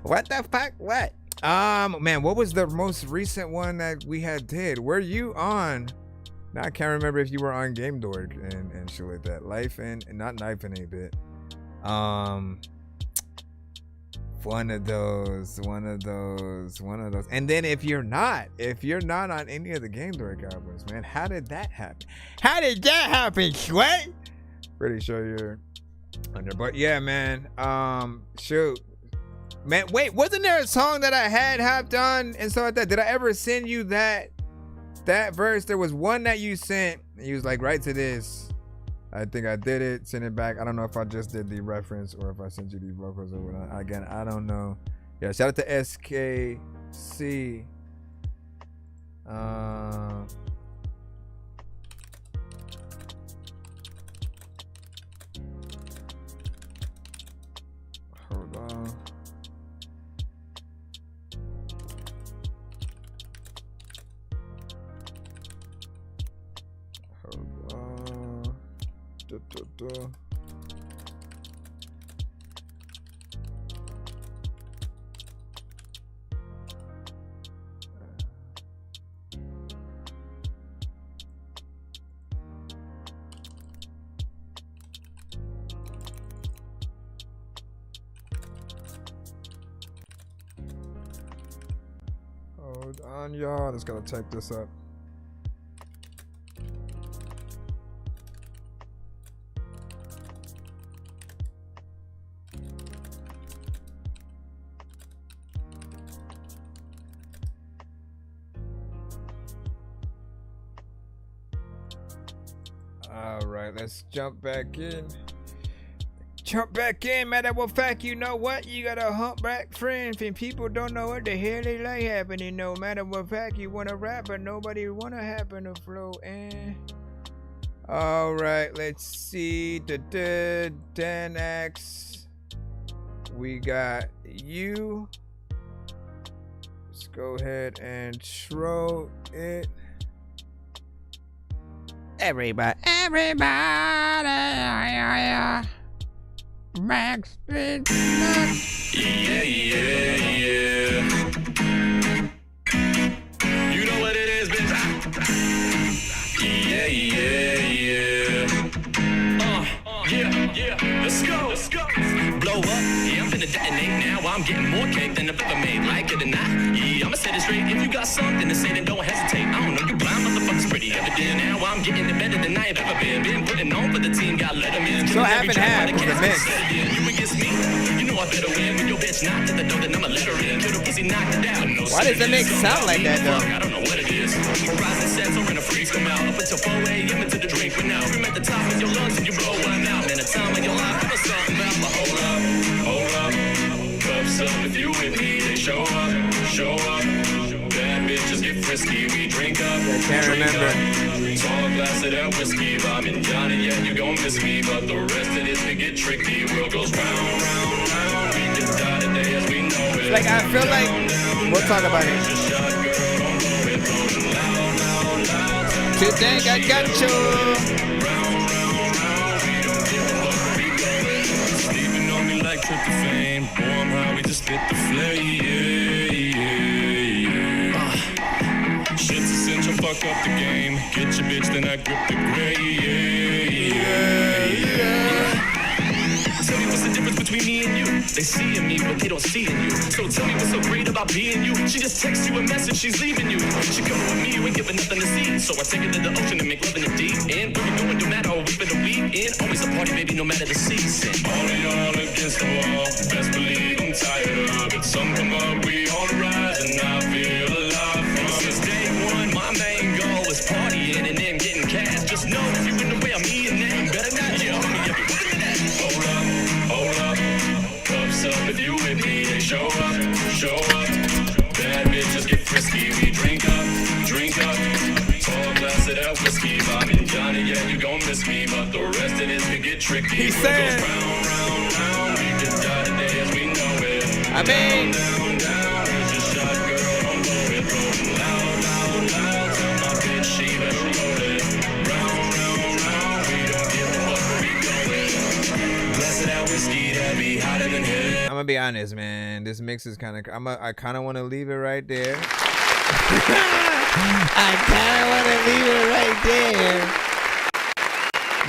what the fuck, what? Man, what was the most recent one that we had did? Were you on? Now I can't remember if you were on Game Dork and shit like that. Life and not Knife in a bit. One of those. And then if you're not on any of the Game Dork albums, man, how did that happen? What? Pretty sure you're under, but yeah, man. Shoot. Man, wait, wasn't there a song that I had hopped on and stuff like that? Did I ever send you that verse? There was one that you sent. You was like, right to this. I think I did it. Send it back. I don't know if I just did the reference or if I sent you the vocals or whatnot. Again, I don't know. Yeah, shout out to SKC. Hold on. Hold on, y'all. Just gotta type this up. All right, let's jump back in. Matter of fact, you know what? You got a humpback friend, and people don't know what the hell they like happening. No matter what fact, you want to rap, but nobody want to happen to flow. And all right, let's see. 10X. We got you. Let's go ahead and throw it. Everybody. Max Big Max. Yeah. You know what it is, bitch. Yeah. Let's go. Blow up. Yeah, I'm finna detonate now. I'm getting more cake than I've ever made. Like it or not. Yeah, I'ma set it straight. If you got something to say, then don't hesitate. I don't know, you blind motherfuckers pretty evident. Now I'm getting it better than I've ever been. Been putting on for the team, got lettermans. So half and half was the mix. You against me. You know I better win. When your bitch knocked at the door, then I'ma let her in. Kill the pussy, knocked it down. No why does the mix sound like that though? I don't know what it is. Rising sets or in a freeze come out. Up until 4 a.m. into the drink. But now I'm at the top of your lungs and you blow one out. Man, the time of your life, I'm something about. But hold up. Cups up if you with me, they show up. Bad bitches get frisky, we drink up. I can't remember. Tall glass of that whiskey, Bob and Johnny, yeah, you gon' miss me. But the rest of this can get tricky. World goes round. We just die today as we know it. Like, I feel like we'll talk about it. Today I got you. Sleeping on me like tryptophan. Boy, I'm high, we just hit the flame. Shit's essential, fuck up the game. Get your bitch, then I grip the gray. Tell me what's the difference between me and you? They see in me, but they don't see in you. So tell me what's so great about being you. She just texts you a message, she's leaving you. She coming with me, you ain't giving nothing to see. So I take her to the ocean and make love in the deep. And where we going, no matter a week in a week. And always a party, baby, no matter the season. All of y'all against the wall. Best believe I'm tired of it. Some come up, we on the rise, and I feel alive. Since day one, my main goal is partying and then getting cash. Just know if you in the way of me and them, better not yell at me every word of that. Hold up. Cups up if you with me, they show up. Bad bitches get frisky, we drink up. Tall glass of that whiskey, Bob and Johnny, yeah, you gon' miss me. But the rest of this could get tricky. He said, round, we just die today as we know it. I mean, Down, just shot, girl, don't blow it. Rolling loud. be honest, man. This mix is kind of. I kind of want to leave it right there. I kind of want to leave it right there.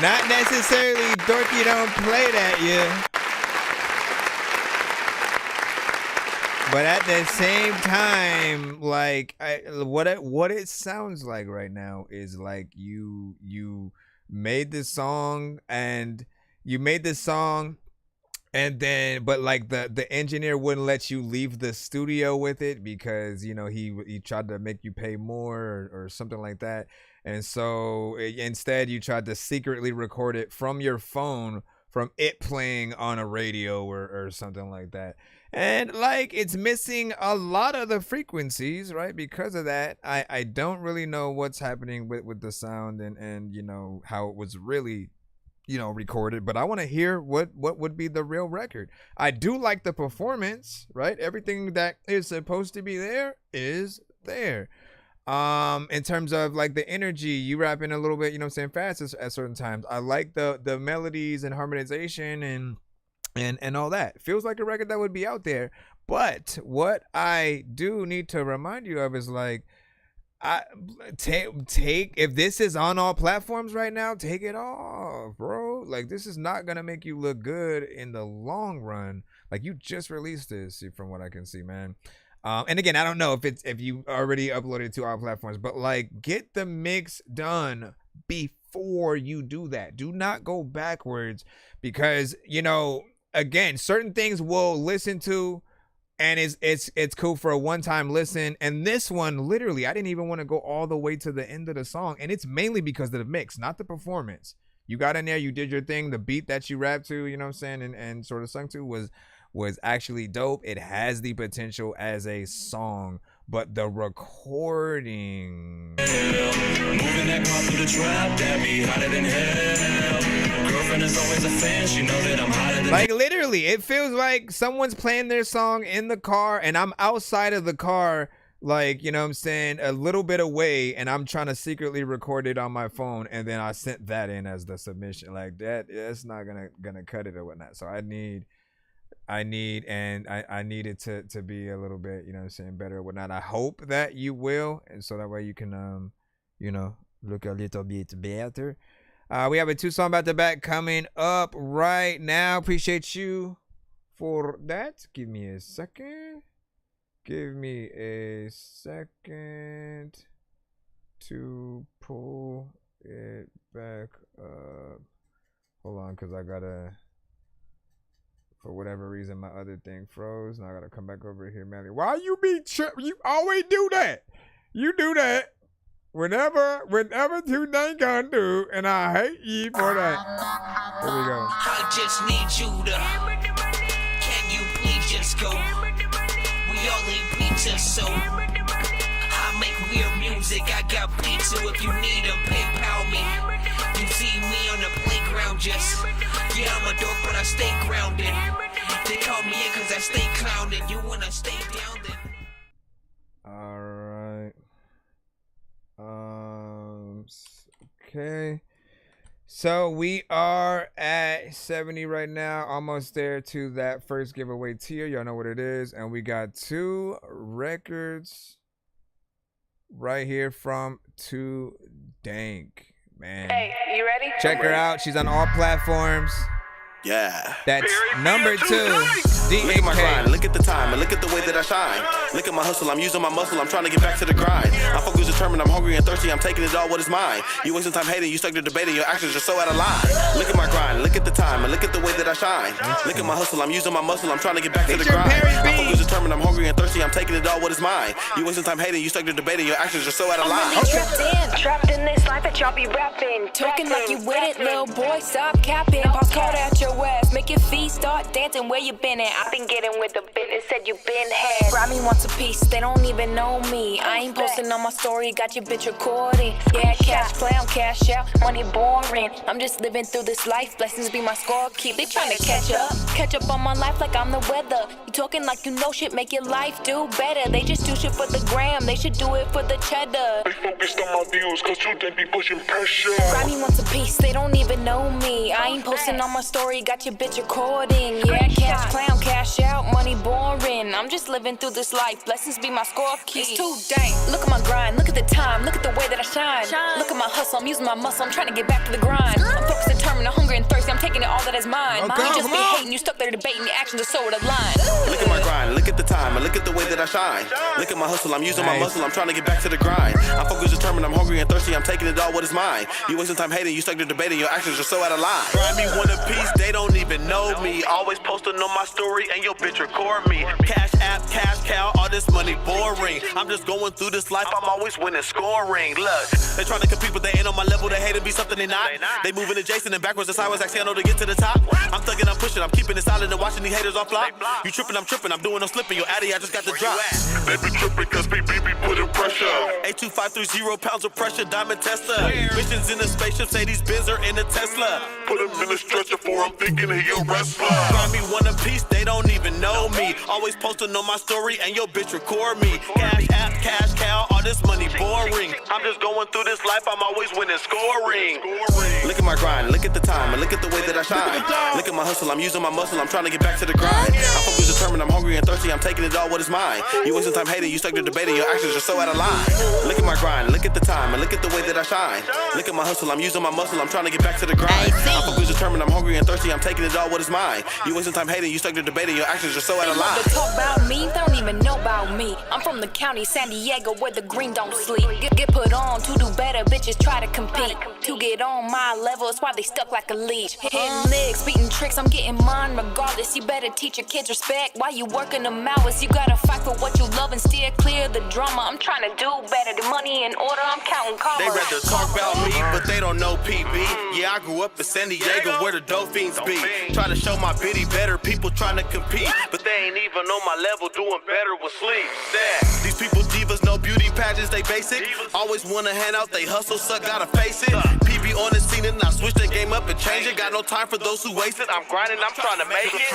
Not necessarily Dorky don't play that, yeah. But at the same time, like what it sounds like right now is like you made this song and then but like the engineer wouldn't let you leave the studio with it because you know he tried to make you pay more or something like that, and so instead you tried to secretly record it from your phone from it playing on a radio or something like that. And like it's missing a lot of the frequencies, right? Because of that, I don't really know what's happening with the sound and you know how it was really, you know, recorded. But I want to hear what would be the real record. I do like the performance, right? Everything that is supposed to be there is there. In terms of like the energy, you rapping a little bit, you know what I'm saying, fast at certain times. I like the melodies and harmonization and all that. Feels like a record that would be out there. But what I do need to remind you of is like, take if this is on all platforms right now, take it off, bro. Like this is not gonna make you look good in the long run. Like you just released this, from what I can see, man. And again, I don't know if you already uploaded it to our platforms, but like get the mix done before you do that. Do not go backwards because, you know, again, certain things we'll listen to and it's cool for a one-time listen. And this one, literally, I didn't even want to go all the way to the end of the song. And it's mainly because of the mix, not the performance. You got in there, you did your thing. The beat that you rapped to, you know what I'm saying, and sort of sung to was actually dope. It has the potential as a song, but the recording. Moving that car through the trap, that be hotter than hell. Girlfriend is always a fan, she know that I'm hotter than like literally, it feels like someone's playing their song in the car and I'm outside of the car, like, you know what I'm saying, a little bit away, and I'm trying to secretly record it on my phone, and then I sent that in as the submission. Like that's not gonna cut it or whatnot. So I need it to be a little bit, you know what I'm saying, better or whatnot. I hope that you will, and so that way you can you know, look a little bit better. We have a 2-song back to back coming up right now. Appreciate you for that. Give me a second to pull it back up. Hold on, because I gotta, for whatever reason, my other thing froze. Now I gotta come back over here, Melly. Why you be you always do that? You do that whenever you think I do, and I hate you for that. Here we go. I just need you to. Can you please just go? We all need pizza, so I make weird music. I got pizza if you need them. PayPal me. You see me on the playground, just yeah, I'm a dork, but I stay grounded. They call me in cause I stay clowning. You wanna stay down then? Alright. Okay. So we are at 70 right now, almost there to that first giveaway tier. Y'all know what it is. And we got 2 records right here from 2 Dank, man. Hey, you ready? Check her out. She's on all platforms. Yeah. That's number 2. Look at my grind, look at the time, and look at the way that I shine. Look at my hustle, I'm using my muscle, I'm trying to get back to the grind. I'm focused, determined, I'm hungry and thirsty, I'm taking it all what is mine. You wasting time hating, you stuck to debating, your actions are so out of line. Look at my grind, look at the time, and look at the way that I shine. Look at my hustle, I'm using my muscle, I'm trying to get back to the grind. I'm focused, determined, I'm hungry and thirsty, I'm taking it all what is mine. You wasting time hating, you stuck to debating, your actions are so out of line. Trapped in this life that y'all be rapping. Talking like you with it, little boy, stop capping. Pause card at your ass, make your feet start dancing. Where you been at? I've been getting with the business, said you been had. Grab me once a piece, they don't even know me. I ain't posting on my story, got your bitch recording. Yeah, cash play, I'm cash out, money boring. I'm just living through this life, blessings be my score. Keep they trying to catch up on my life like I'm the weather. You talking like you know shit, make your life life, do better. They just do shit for the gram, they should do it for the cheddar. They focused on my views, cause you they be pushing pressure. Grammy wants a piece, they don't even know me. I ain't posting on my story, got your bitch recording. Yeah, cash clown, cash out, money boring. I'm just living through this life, blessings be my score key. It's too dang. Look at my grind, look at the time, look at the way that I shine. Look at my hustle, I'm using my muscle, I'm trying to get back to the grind. I'm focused, determined, I'm hungry and thirsty, I'm taking it all that is mine. You just be hating, you stuck there debating, your actions are so out of line. Look at my grind, look at the time, and look at the way that I shine. Look at my hustle, I'm using my muscle, I'm trying to get back to the grind. I'm focused, determined, I'm hungry and thirsty, I'm taking it all what is mine. You wasting time hating, you stuck there debating, your actions are so out of line. Grind me one a piece, they don't even know me. Always posting on my story and your bitch record me. Cash app, cash cow, all this money boring. I'm just going through this life, I'm always winning scoring. Look, they trying to compete but they ain't on my level, they hate to be something they not. They moving adjacent and backwards and sideways like Sano to get to the top. I'm thugging, I'm pushing, I'm keeping it solid and watching these haters all flop. You tripping, I'm tripping, I'm doing no slipping, your addy, I just got the drop. They be tripping cause BB putting pressure. 82530 pounds of pressure, diamond tester. Missions in the spaceship, say these bins are in a Tesla. Put him in a stretcher for I'm thinking he a wrestler. Find me one a piece, they don't even know me. Always posting on my story and your bitch record me. Cash app, cash cow, all this money boring. I'm just going through this life, I'm always winning scoring. Look at my grind, look at the time, and look at the way that I shine. Look at my hustle, I'm using my muscle, I'm trying to get back to the grind. I'm focused, determined, I'm hungry and thirsty, I'm taking it all what is mine. You wasting time hating, you stuck there debating, your actions are so out of line. Look at my grind, look at the time, and look at the way that I shine. Look at my hustle, I'm using my muscle, I'm trying to get back to the grind. I'm focused, determined, I'm hungry and thirsty, I'm taking it all what is mine. You wasting time hating, you stuck there debating, your actions are so out of line. They talk about me, they don't even know about me. I'm from the county, San Diego, where the green don't sleep. Get put on to do better, bitches try to compete. To get on my level, it's why they stuck like a leech. Hitting licks, beating tricks, I'm getting mine regardless. You better teach your kids respect while you working them hours. You gotta fight for what you love and steer clear the drama. I'm trying to do better, the money in order, I'm counting commas. They rather talk about me, but they don't know PB. Yeah, I grew up in San Diego where the dope fiends be. Try to show my bitty better, people trying to compete, but they ain't even on my level, doing better with sleep. Yeah. These people divas, no beauty pageants, they basic. Always wanna hand out, they hustle, suck, gotta face it. PB on the scene and I switch the game up and change it. Got no time for those who waste it, I'm grinding, I'm trying to make it.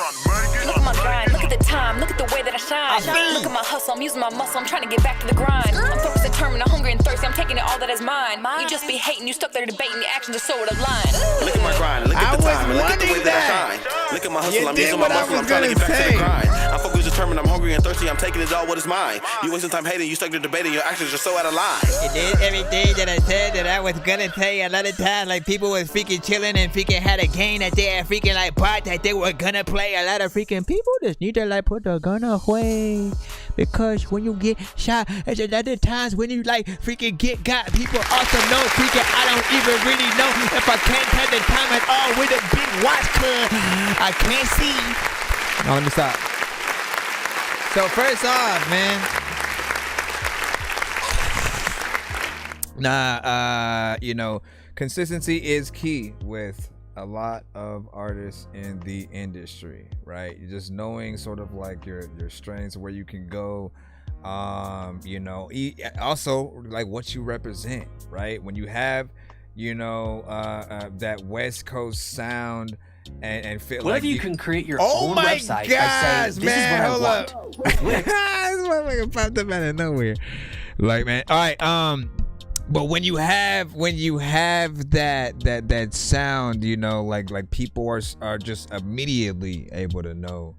Look at my grind, look at the time, look at the way that I shine. Look at my hustle, I'm using my muscle, I'm trying to get back to the grind. I'm focused, determined, I'm hungry and thirsty, I'm taking it all that is mine. You just be hating, you stuck there debating, your actions are so out of line. Look at my grind, look at the time, and look at the way that I shine. Look at my hustle, I'm using my muscle, I'm trying to get back to the grind. I'm focused, determined, I'm hungry and thirsty, I'm taking it all what is mine. You wasting time hating, you stuck there debating, your actions are so out of line. You did everything that I said that I was gonna say a lot of times. Like people was freaking chilling and freaking had a game that they had freaking like bought that they were gonna play. A lot of freaking people just need to like put the gun away, because when you get shot, there's a lot of times when you like freaking get got. People also know freaking I don't even really know if I can't have the time at all with a big watch, cause I can't see. No, let me stop. So first off, man. You know, consistency is key with a lot of artists in the industry, right? You're just knowing sort of like your strengths, where you can go, you know, also like what you represent, right? When you have, you know, that West Coast sound and feel what like if you can create your own website gosh, by saying, this man, is what I hold want. up. This motherfucker popped up out of nowhere. Like, man, all right, but when you have that sound, you know, like people are just immediately able to know,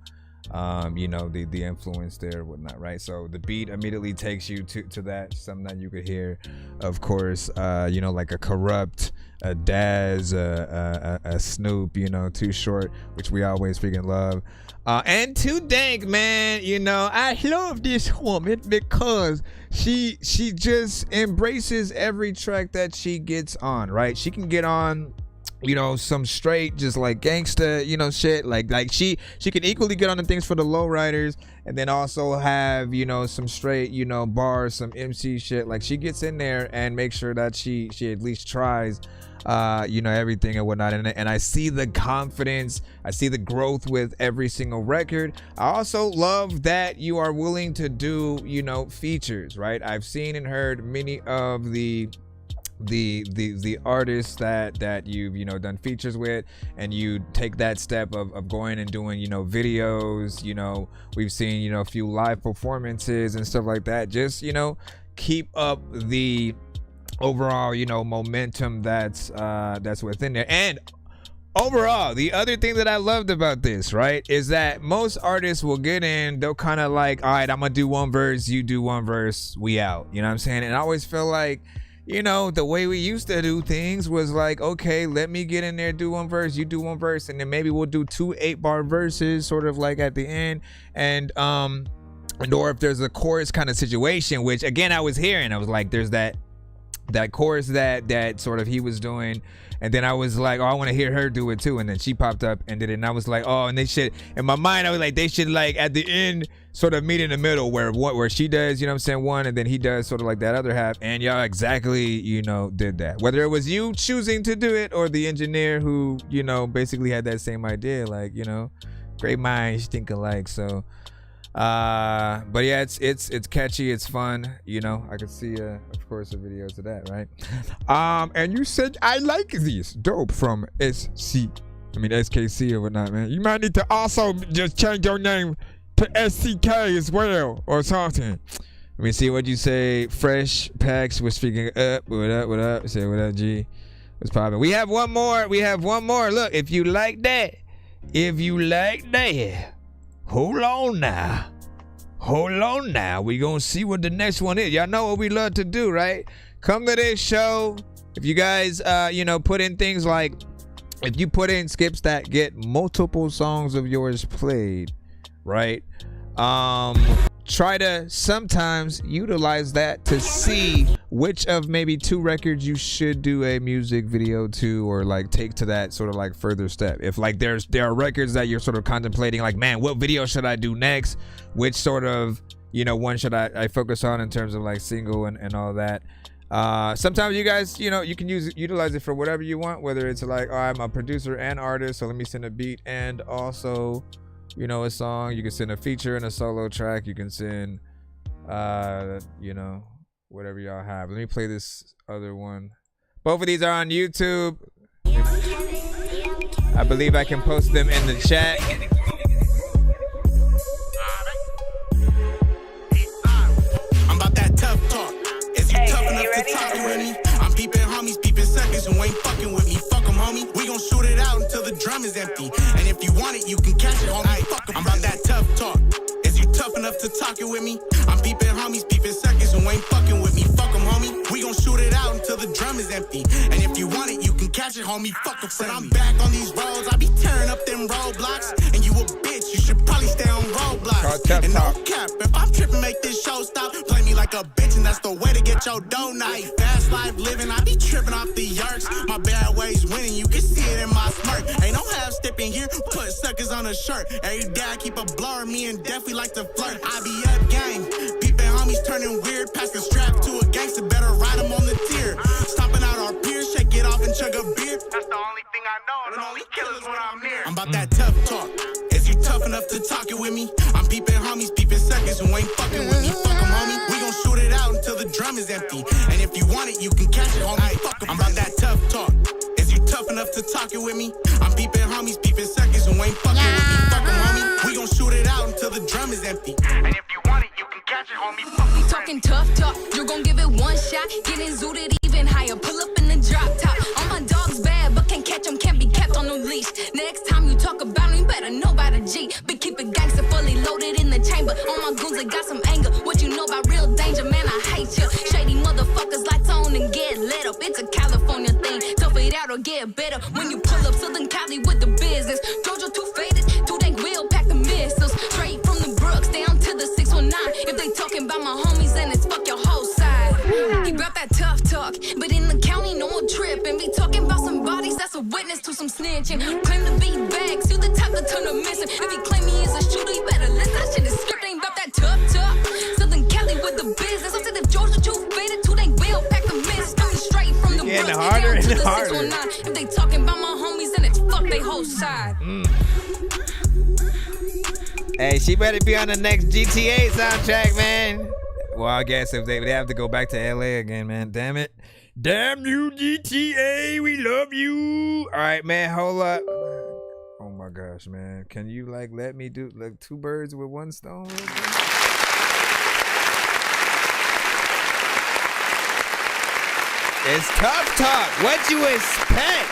you know, the influence there and whatnot, right? So the beat immediately takes you to that, something that you could hear, of course, you know, like a Corrupt, a Daz, a Snoop, you know, Too Short, which we always freaking love. And Too Dank, man, you know, I love this woman because she just embraces every track that she gets on, right? She can get on, you know, some straight just like gangsta, you know, shit, like she can equally get on the things for the lowriders, and then also have, you know, some straight, you know, bars, some MC shit. Like she gets in there and makes sure that she at least tries, you know, everything and whatnot. And I see the confidence, I see the growth with every single record. I also love that you are willing to do, you know, features, right? I've seen and heard many of the the artists that you've done features with, and you take that step of going and doing videos. We've seen a few live performances and stuff like that. Just keep up the overall momentum that's within there. And overall, the other thing that I loved about this, right, is that most artists will get in, they'll kind of like, all right, I'm gonna do one verse, you do one verse, we out. You know what I'm saying? And I always feel like, the way we used to do things was like, okay, let me get in there, do one verse, you do one verse, and then maybe we'll do 2 8-bar verses sort of like at the end. And or if there's a chorus kind of situation, which again I was hearing, I was like, there's that chorus that sort of he was doing, and then I was like, oh, I want to hear her do it too, and then she popped up and did it, and I was like, oh, and they should, in my mind I was like, they should like at the end sort of meet in the middle where she does, one, and then he does sort of like that other half, and y'all exactly did that, whether it was you choosing to do it or the engineer who basically had that same idea, like great minds think alike. So but yeah, it's catchy, it's fun. I could see of course the videos of that, right? And you said I like these dope from SKC or whatnot, man. You might need to also just change your name to SCK as well or something. Let me see what you say. Fresh Packs was speaking up. What up? Say what up, G. What's poppin'? We have one more. Look, if you like that, hold on now. We gonna see what the next one is. Y'all know what we love to do, right? Come to this show. If you guys, put in things like, if you put in skips that get multiple songs of yours played, right? Try to sometimes utilize that to see which of maybe 2 records you should do a music video to, or like take to that sort of like further step. If like there are records that you're sort of contemplating, like, man, what video should I do next? Which sort of one should I focus on in terms of like single and all that. Sometimes you guys, you can utilize it for whatever you want, whether it's like, oh, I'm a producer and artist, so let me send a beat and also a song. You can send a feature and a solo track. You can send whatever y'all have. Let me play this other one. Both of these are on YouTube. I believe I can post them in the chat. I'm about that tough talk. Is you tough enough to talk with me? I'm peeping homies, peeping seconds who ain't fucking with me. Fuck them, homie. We gon' shoot it out until the drum is empty. And if you want it, you can catch it, homie. Fuck 'em. I'm about that tough talk. Is you tough enough to talk it with me? I'm peeping homies, peeping seconds who ain't fucking with me. Fuck them, homie. We gon' shoot it out until the drum is empty. And if you want it, you can catch it, homie. Fuck 'em. Said I'm back on these roads. I be tearing up them roadblocks. And you a bitch, you should probably stay on roadblocks. And no cap, if I'm tripping, make this show stop. Play me like a bitch, and that's the way to get your dough now. Fast life living, I be tripping off the yerks. My bad ways winning, you can see it in my smirk. Ain't no half stepping here, put suckers on a shirt. Every day I keep a blower, me and Def, we like to flirt. I be up gang, peeping homies turning weird. Pass the strap to a gangster, better ride him on the tier. Stomping out our peers, shake it off and chug a beer. That's the only thing I know, and only killers when I'm near. I'm about that tough talk. Is you tough enough to talk it with me? I'm peeping homies, peeping seconds who ain't fucking with me. Fuck 'em, homie. We gon' shoot it out until the drum is empty. And if you want it, you can catch it, homie. Fuck 'em. I'm about that tough talk. Is you tough enough to talk it with me? I'm peeping homies, peeping seconds who ain't fucking with me. Fuck 'em, homie. We gon' shoot it out until the drum is empty. And if you want it, you can catch it, homie. Fuck 'em. Talking tough talk, you're gon' give it one shot. Getting zooted even higher, pull up in the drop top. All my dogs bad, but can't catch them, can't be kept on no leash. Next time you talk about them, you better know about a G. But keep it gangster, fully loaded in the chamber. All my goons, they got some anger. What you know about real danger, man, I hate you. Shady motherfuckers, lights on and get lit up. It's a California thing, tough it out or get better. When you pull up Southern Cali with the business. Georgia too faded, too dang will pack the missiles. Straight from the Brooks down to the 619. If they talking about my homies, then it's fuck your whole side. He brought that tough talk, but in the county, no more tripping. Be talking about some bodies, that's a witness to some snitching. Claim to be bags, you the type to turn them missing. If you claim he is a shooter, you better listen. That shit is script, ain't about that tough talk. Southern Cali with the business. I said if Georgia too faded, too they will pack the miss. Coming straight from the Brooks down to the 619. If they talking about my homies, then it's fuck they whole side. Hey, she better be on the next GTA soundtrack, man. Well, I guess if they have to go back to LA again, man. Damn it. Damn you, GTA, we love you. All right, man, hold up. Oh my gosh, man. Can you like let me do like 2 birds with 1 stone? It's tough talk. What you expect?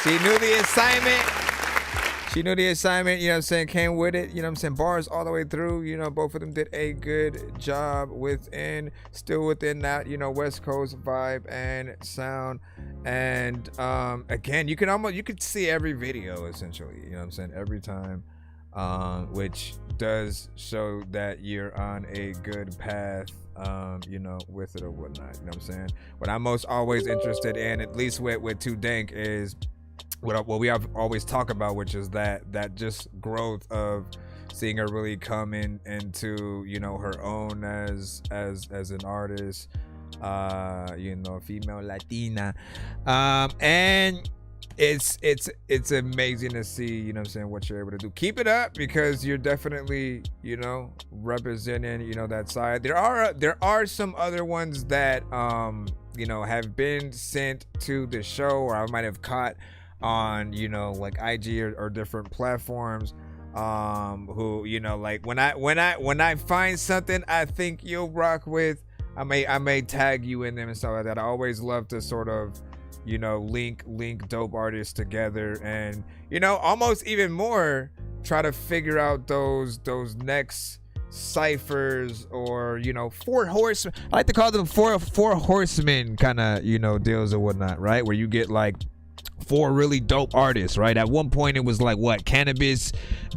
She knew the assignment. You know what I'm saying, came with it, you know what I'm saying, bars all the way through, you know, both of them did a good job still within that, you know, West Coast vibe and sound. And again, you could see every video essentially, you know what I'm saying, every time, which does show that you're on a good path, you know, with it or whatnot, you know what I'm saying. What I'm most always interested in, at least with Too Dank, is what we have always talk about, which is that just growth of seeing her really come into, you know, her own as an artist, you know, female Latina, and it's amazing to see, you know what I'm saying, what you're able to do. Keep it up, because you're definitely, you know, representing, you know, that side. There are some other ones that you know, have been sent to the show, or I might have caught on, you know, like IG or different platforms, who, you know, like when I find something I think you'll rock with, I may tag you in them and stuff like that. I always love to sort of, you know, link dope artists together, and, you know, almost even more try to figure out those next ciphers, or, you know, 4 horsemen. I like to call them four horsemen kind of, you know, deals or whatnot, right? Where you get like 4 really dope artists, right? At one point it was like what, Cannabis,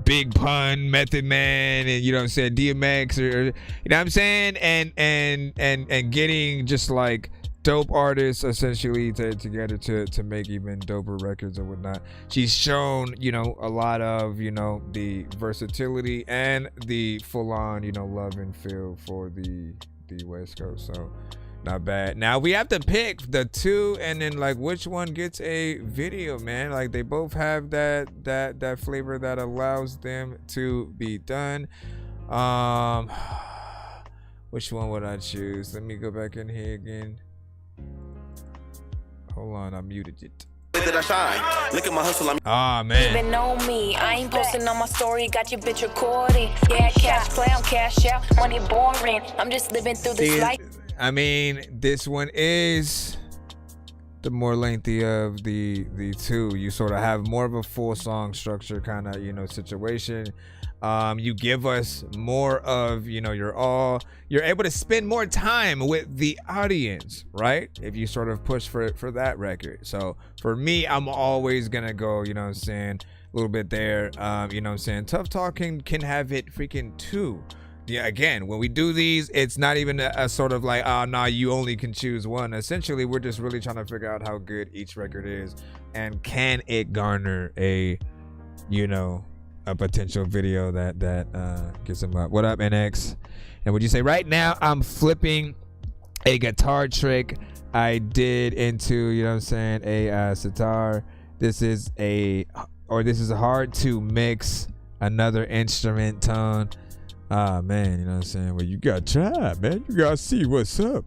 Big Pun, Method Man, and, you know what I'm saying, DMX, or you know what I'm saying, and getting just like dope artists essentially together to make even doper records or whatnot. She's shown, you know, a lot of, you know, the versatility and the full-on, you know, love and feel for the West Coast. So not bad. Now we have to pick the 2, and then like which one gets a video, man. Like they both have that flavor that allows them to be done. Which one would I choose? Let me go back in here again. Hold on, I muted it. That I shine. Look at my hustle. Ah, man. Even know me, I ain't posting on my story, got your bitch recording. Yeah, cash play, I'm cash out, money boring. I'm just living through this life. I mean, this one is the more lengthy of the 2. You sort of have more of a full song structure kind of, you know, situation. You give us more of, you know, you're able to spend more time with the audience, right? If you sort of push for that record. So for me, I'm always gonna go, you know what I'm saying, a little bit there. You know what I'm saying, Tough Talk can have it freaking 2. Yeah, again, when we do these, it's not even a sort of like, oh, nah, you only can choose one. Essentially, we're just really trying to figure out how good each record is, and can it garner a, you know, a potential video that gets them up. What up, NX? And would you say right now I'm flipping a guitar trick I did into, you know what I'm saying, a sitar. This is hard to mix another instrument tone. Ah, man, you know what I'm saying? Well, you gotta try, man. You gotta see what's up.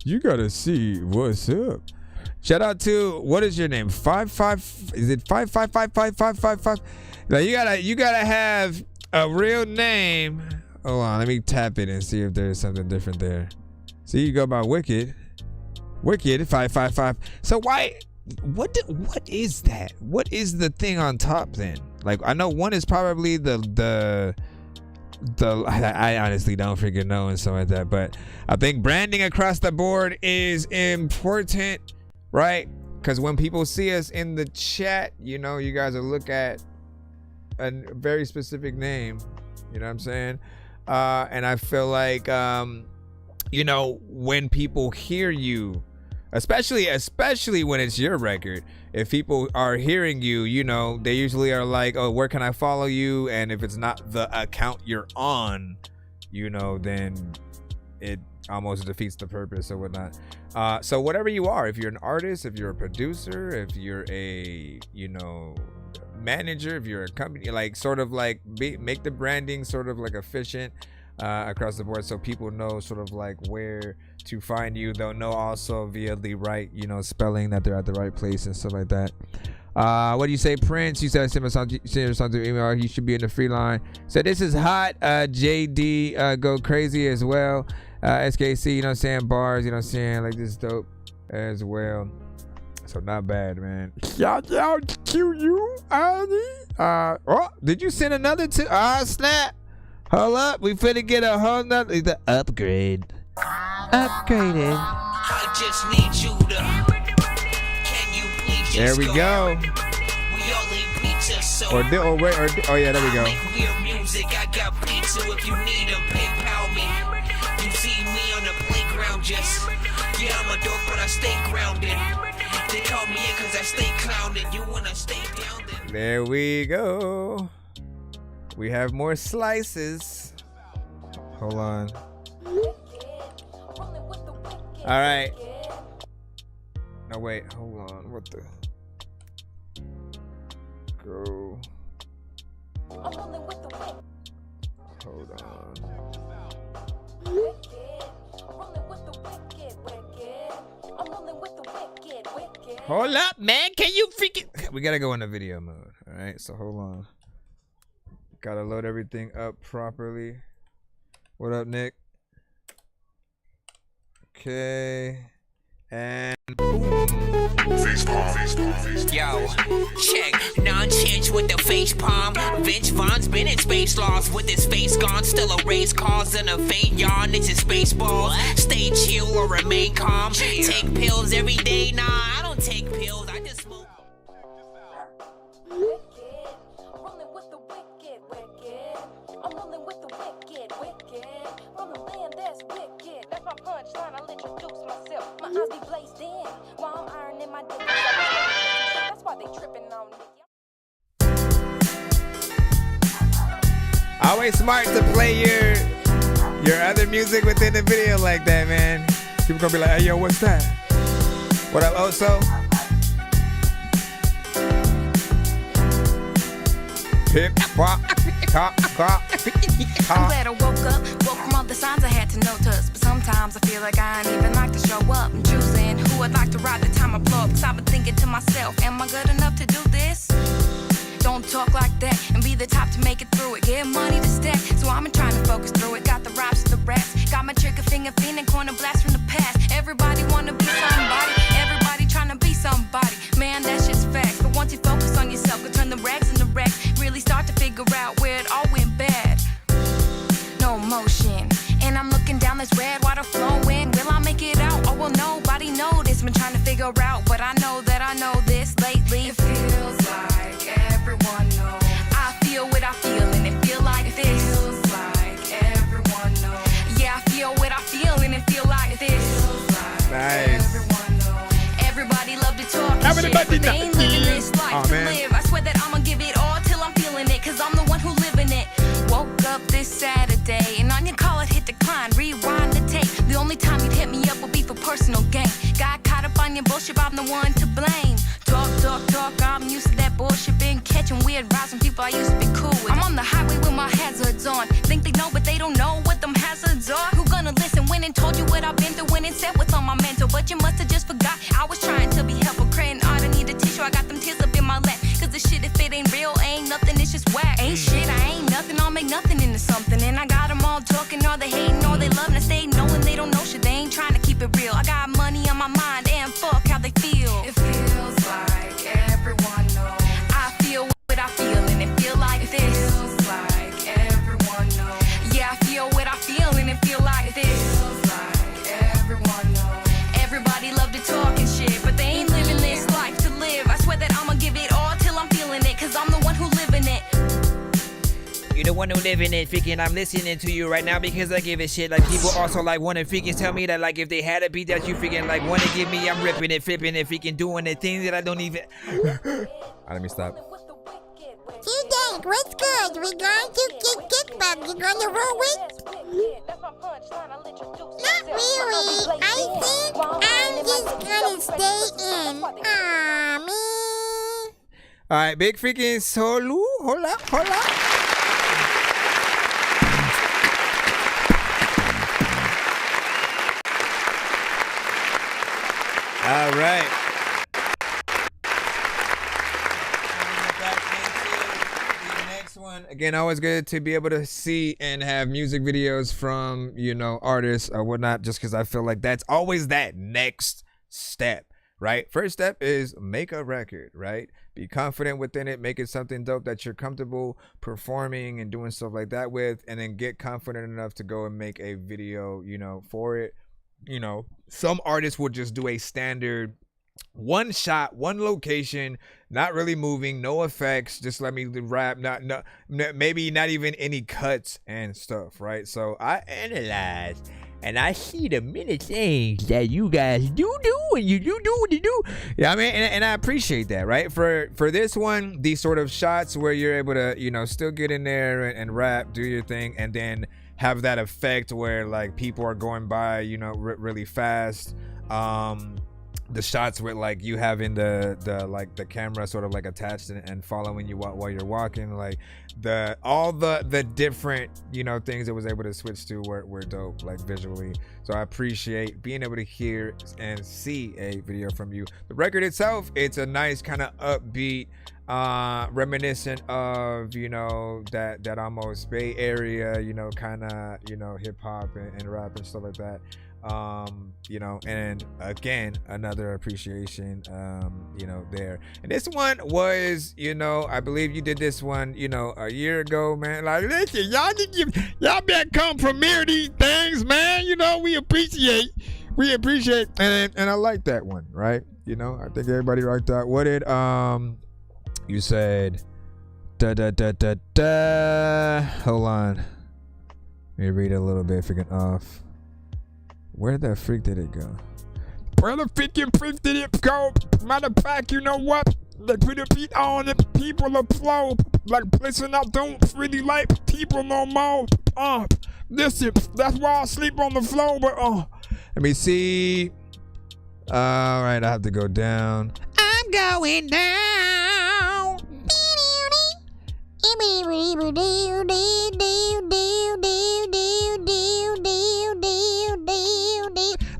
You gotta see what's up. Shout out to, what is your name? 55, is it 5555555? Like, you gotta have a real name. Hold on, let me tap it and see if there's something different there. See, you go by Wicked 555. So why, what is that? What is the thing on top then? Like, I know one is probably the I honestly don't freaking know and stuff like that, but I think branding across the board is important, right? Because when people see us in the chat, you know, you guys will look at a very specific name, you know what I'm saying? And I feel like, you know, when people hear you, especially when it's your record, if people are hearing you, you know, they usually are like, oh, where can I follow you? And if it's not the account you're on, you know, then it almost defeats the purpose or whatnot. So whatever you are, if you're an artist, if you're a producer, if you're a, you know, manager, if you're a company, like sort of like make the branding sort of like efficient. across the board, so people know sort of like where to find you. They'll know also via the right, you know, spelling that they're at the right place and stuff like that. What do you say, Prince? You said send us on to email. You should be in the free line. So this is hot. JD go crazy as well. SKC, you know what I'm saying? Bars, you know what I'm saying? Like this is dope as well. So not bad, man. Shout out to you, Annie. Oh, did you send another to? Snap. Hold up. We finna get a whole nother upgrade. Upgraded. I just need you to. Can you please There just we go. We all eat pizza, so Oh yeah, there we go. make weird music. I got pizza if you need them. PayPal me. You see me on the playground, just yeah, I'm a dork, but I stay grounded. They call me in cause I stay clowning. You wanna stay down then? There we go. We have more slices. Hold on. All right. No, wait. Hold on. What the? Go. Hold on. Hold up, man. Can you freaking... We gotta go into video mode. All right. So hold on. Gotta load everything up properly. What up, Nick? Okay. And Yo, check, non-change with the face palm. Vince Vaughn's been in space lost with his face gone. Still a race cause and a faint yawn. It's a space ball. Stay chill or remain calm. Take pills every day. Nah, I don't take pills. I just smoke. always smart to play your other music within the video like that, man. People gonna be like, hey, yo, what's that? What up, Oso? Hip hop, I'm glad I woke from all the signs I had to notice. But sometimes I feel like I ain't even like to show up. I'm choosing who I'd like to ride the time I blow up. Cause I've been thinking to myself, am I good enough to do this? Don't talk like that and be the top to make it through it. Get money to stack, so I'm trying to focus through it. Got the raps to the raps, got my trigger finger feeling corner blast from the past. Everybody wanna be somebody, everybody trying to be somebody. Man, that's just facts. But once you focus on yourself, could turn the rags into wrecks. Really start to figure out where it all went bad. No motion, and I'm looking down this red water flowing. Will I make it out? Oh well, nobody noticed. Been trying to figure out, but I know that I know this lately. It feels like everyone knows. I feel what I feel, and it feel like this. Feels like everyone knows. Yeah, I feel what I feel, and it feel like this. Nice. Everyone knows. Everybody love to talk and shit, but they ain't living this life to live. I swear that I'ma give it all till I'm feeling it, cause I'm the one who living it. Woke up this Saturday, and on your call it hit decline. Rewind the tape. The only time you'd hit me up would be for personal gain. Got caught up on your bullshit, I'm the one to blame. Talk, I'm used to that bullshit. Been catching weird vibes from people I used to be cool with. I'm on the highway with my hazards on. Think they know, but they don't know what them hazards are. Who gonna listen when and told you what I've been through when and said what's on my mental? But you must have just forgot. I was trying to be helpful, creating art. I need a tissue, I got them tears up in my lap. Cause the shit, if it ain't real, ain't nothing, it's just whack. Ain't shit, I ain't nothing, I'll make nothing into something. And I got them all talking, or they hating, or they loving to stay knowing they don't know shit. They ain't trying to keep it real. I got money on my mind, and fuck how they feel. It feels like everyone knows. I feel what I feel, and it feel like this. Feels like everyone knows. Yeah, I feel what I feel, and it feel like this. Feels like everyone knows. Everybody love to talk and shit, but they ain't living this life to live. I swear that I'ma give it all till I'm feeling it, cause I'm the one who living it. You're the one who living it, freaking. I'm listening to you right now because I give a shit. Like, people also like want to freaking tell me that, like, if they had a beat that you freaking like want to give me, I'm ripping it, flipping it, freaking doing the things that I don't even. Let me stop. T-Dank, what's good? We going to get kickback. You gonna roll with? Not really. I think I'm just gonna stay in. Aw, me. All right, big freaking solo. Hold up. right. Next one. Again, always good to be able to see and have music videos from, you know, artists or whatnot, just because I feel like that's always that next step, right? First step is make a record, right? Be confident within it, make it something dope that you're comfortable performing and doing stuff like that with, and then get confident enough to go and make a video, you know, for it. You know, some artists will just do a standard one shot, one location, not really moving, no effects, just let me rap, maybe not even any cuts and stuff, right? So I analyze and I see the many things that you guys do and you do what you do. Yeah, I mean, and I appreciate that, right? For this one, these sort of shots where you're able to, you know, still get in there and rap, do your thing, and then have that effect where like people are going by, you know, really fast. The shots with like you having the camera sort of like attached and following you while you're walking, like all the different, you know, things it was able to switch to were dope, like visually. So I appreciate being able to hear and see a video from you. The record itself, it's a nice kind of upbeat, reminiscent of, you know, that almost Bay Area, you know, kind of, you know, hip hop and rap and stuff like that. You know, and again, another appreciation, you know, there. And this one was, you know, I believe you did this one, you know, a year ago, man. Like, listen, y'all better come premiere these things, man. You know, we appreciate, and I like that one, right? You know, I think everybody liked that. What did, you said, hold on. Let me read a little bit, freaking off. Where the freak did it go? Where the freaking freak did it go? Matter of fact, you know what? They put a beat on it, people will flow. Like, listen, I don't really like people no more. Listen, that's why I sleep on the floor, but let me see. All right, I have to go down. I'm going down.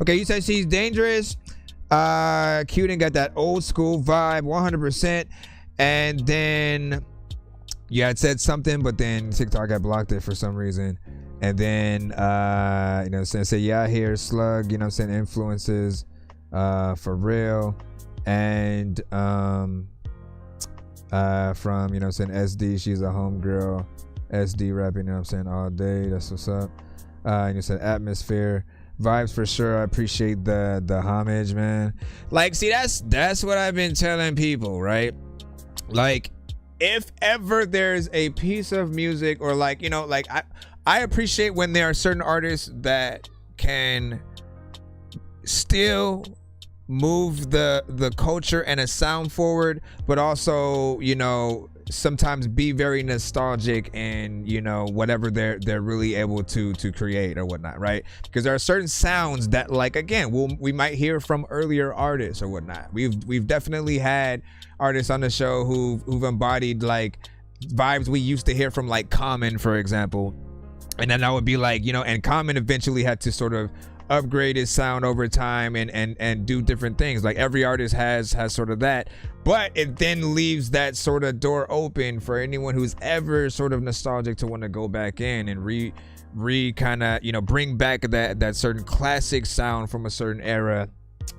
Okay, you said she's dangerous, cute, and got that old school vibe, 100%. And then you had said something, but then TikTok had blocked it for some reason. And then, you know, say yeah, here Slug, you know, saying influences, for real, and from, you know, saying SD, she's a homegirl, SD rapping, you know, what I'm saying, all day. That's what's up. And you said atmosphere. Vibes for sure. I appreciate the homage, man. Like, see, that's what I've been telling people, right? Like, if ever there's a piece of music, or like, you know, like I appreciate when there are certain artists that can still move the culture and a sound forward, but also, you know, sometimes be very nostalgic and, you know, whatever they're really able to create or whatnot, right? Because there are certain sounds that, like, again, we might hear from earlier artists or whatnot. We've definitely had artists on the show who've embodied like vibes we used to hear from, like Common, for example. And then I would be like, you know, and Common eventually had to sort of upgrade his sound over time and do different things. Like, every artist has sort of that, but it then leaves that sort of door open for anyone who's ever sort of nostalgic to want to go back in and re kind of, you know, bring back that certain classic sound from a certain era.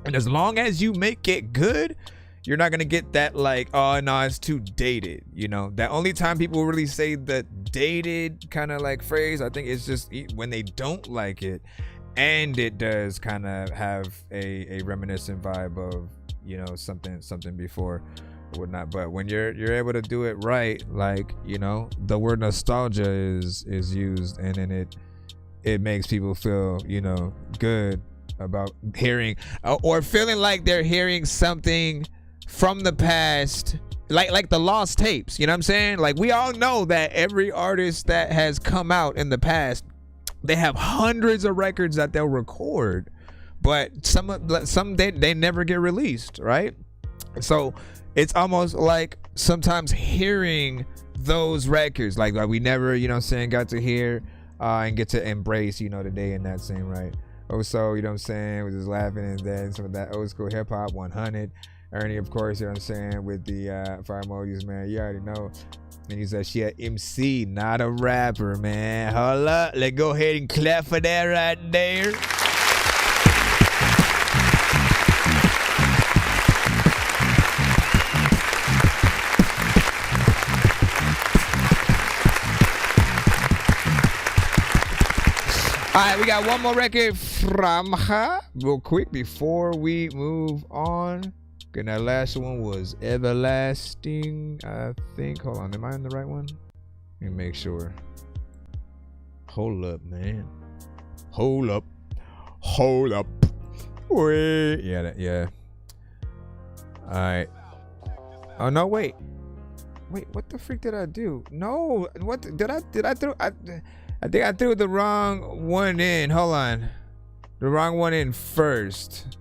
And as long as you make it good, you're not gonna get that like, oh no, it's too dated. You know, the only time people really say the dated kind of like phrase, I think it's just when they don't like it. And it does kind of have a reminiscent vibe of, you know, something before or whatnot. But when you're able to do it right, like, you know, the word nostalgia is used, and then it makes people feel, you know, good about hearing or feeling like they're hearing something from the past, like the lost tapes. You know what I'm saying? Like, we all know that every artist that has come out in the past, they have hundreds of records that they'll record, but some they never get released, right? So it's almost like sometimes hearing those records, like we never, you know what I'm saying, got to hear and get to embrace, you know, the day in that same right Also, you know what I'm saying, was just laughing, and then some of that old school hip hop 100. Ernie, of course, you know what I'm saying, with the fire emojis, man. You already know. And he said she a MC, not a rapper, man. Hold up, let's go ahead and clap for that right there. All right, we got one more record from her real quick before we move on. And that last one was Everlasting, I think. Hold on, am I in the right one? Let me make sure. Hold up, man. Hold up. Hold up. Wait. Yeah. All right. Oh, no, wait. Wait, what the freak did I do? No, what did I throw? I think I threw the wrong one in. Hold on. The wrong one in first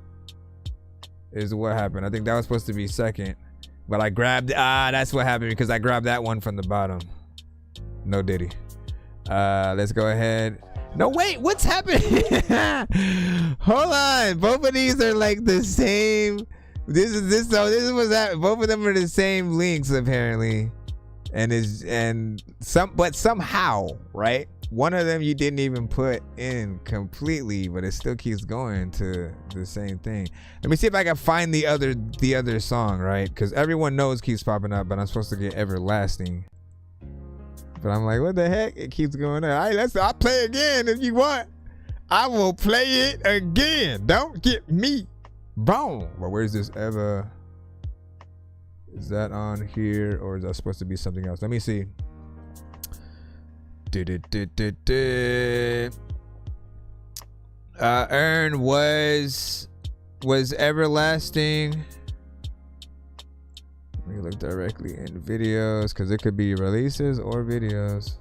is what happened. I think that was supposed to be second. But I grabbed, that's what happened because I grabbed that one from the bottom. No diddy. Let's go ahead. No, wait, what's happening? Hold on. Both of these are like the same. This is what's happening. Both of them are the same links apparently. But somehow, right? One of them you didn't even put in completely, but it still keeps going to the same thing. Let me see if I can find the other song, right? Because everyone knows keeps popping up, but I'm supposed to get Everlasting. But I'm like, what the heck? It keeps going on. All right, I'll play again if you want. I will play it again. Don't get me wrong. But where's this ever? Is that on here or is that supposed to be something else? Let me see. Earn was Everlasting. Let me look directly in videos because it could be releases or videos.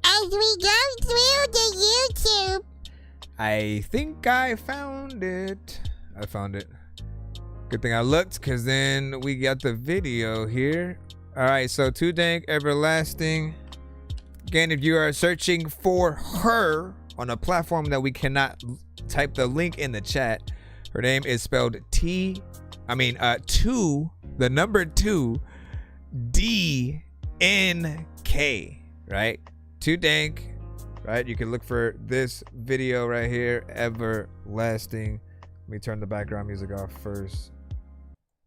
As we go through the YouTube. I think I found it. I found it. Good thing I looked because then we got the video here. All right, so Too Dank Everlasting. Again, if you are searching for her on a platform that we cannot type the link in the chat, her name is spelled 2, the number 2, DNK, right? Too Dank, right? You can look for this video right here, Everlasting. Let me turn the background music off first,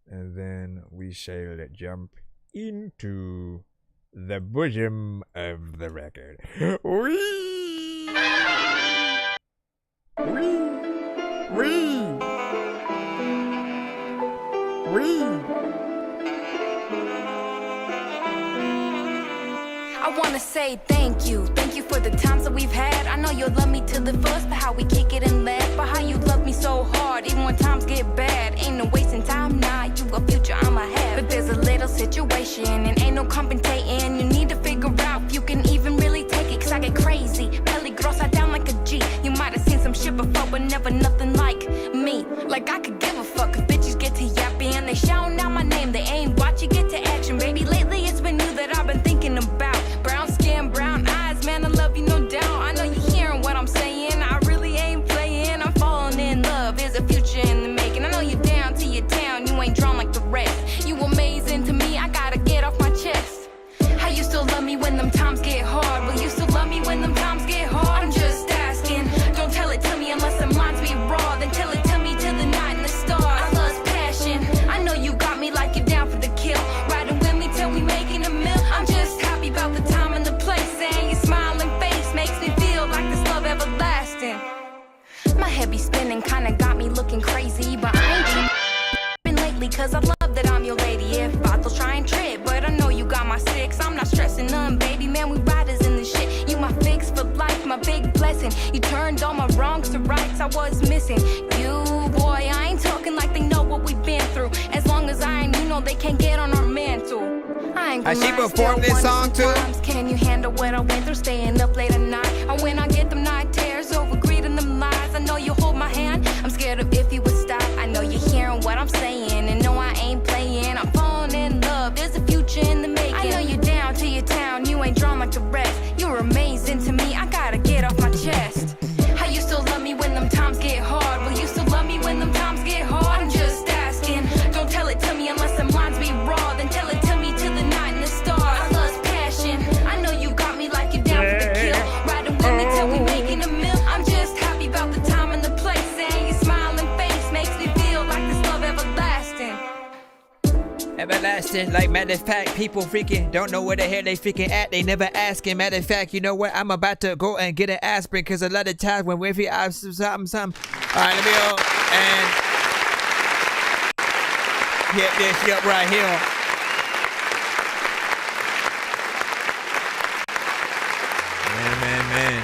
and then we shall jump into the bosom of the record. Wee! I wanna say thank you for the times that we've had. I know you'll love me till the first, but how we kick it and laugh. But how you love me so hard, even when times get bad. Ain't no wasting time now, you a future I'ma have. But there's a little situation and ain't no compensating. You need to figure out if you can even really take it, cause I get crazy. Peligrosa down like a G. You might have seen some shit before, but never nothing like me. Like I could give a fuck if bitches get to yapping and they shouting out my name. They ain't watch you get to action, baby. Lately it's been you that I've been thinking about. Brown skin, brown eyes, man, I love you, no doubt. I know you're hearing what I'm saying. I really ain't playing. I'm falling in love. There's a future in the making. I know you're down to your town. You ain't drawn like the rest. You amazing to me. I gotta get off my chest. How you still love me when them times get hard? Will you still love me when them times get hard? I'm just asking. Don't tell it to me unless them lines be raw. Then tell it to me till the night and the stars. I lost passion. I know you got me like you're down for the kill. Riding with me till we making a meal. I'm just happy about the time and the place. And your smiling face makes me feel like this love everlasting. My head be spinning, kinda got me looking crazy. But I ain't tripping lately, cause I love that I'm your lady. If bottles try and trip, but I know you got my 6. I'm not stressing none, baby, man, we riders in this shit. You my fix for life, my big blessing. You turned all my wrongs to rights I was missing. You, boy, I ain't talking like they know what we've been through. As long as I ain't, you know they can't get on our mantle. I ain't gonna Has she lie, performed still this song too? sometimes. Can you handle what I went through, staying up late at night? Or when I get them night tears over greed and them lies. I know you hold my hand, I'm scared of if you would stop. I know you're hearing what I'm saying, and no, I ain't playing. I'm falling in love, there's a future in the making. I know you're down to your town, you ain't drawn like the rest. You're amazing to me, I gotta asking. Like, matter of fact, people freaking don't know where the hell they freaking at. They never asking. Matter of fact, you know what? I'm about to go and get an aspirin because a lot of times when we're here, something. All right, let me go and hit this up right here. Man.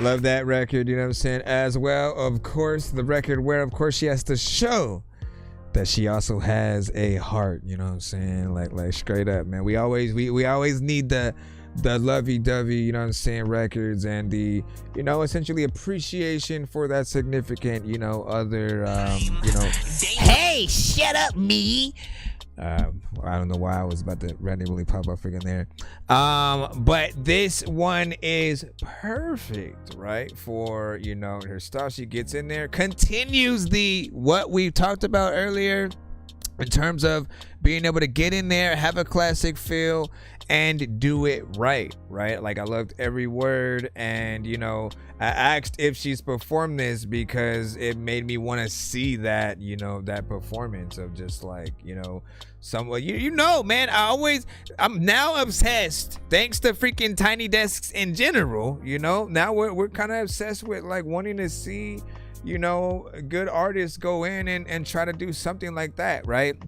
Love that record, you know what I'm saying? As well, of course, the record where, of course, she has to show that she also has a heart, you know what I'm saying? Like straight up, man. We always need the lovey-dovey, you know what I'm saying, records and the, you know, essentially appreciation for that significant, you know, other, you know. Hey, shut up, me. I don't know why I was about to randomly pop up freaking there. But this one is perfect, right? For, you know, her stuff. She gets in there, continues what we talked about earlier in terms of being able to get in there, have a classic feel, and do it right? Like, I loved every word, and, you know, I asked if she's performed this because it made me want to see that, you know, that performance of just like, you know, someone, you know, man, I'm now obsessed, thanks to freaking Tiny Desks in general, you know, now we're kind of obsessed with like wanting to see, you know, good artists go in and try to do something like that, right?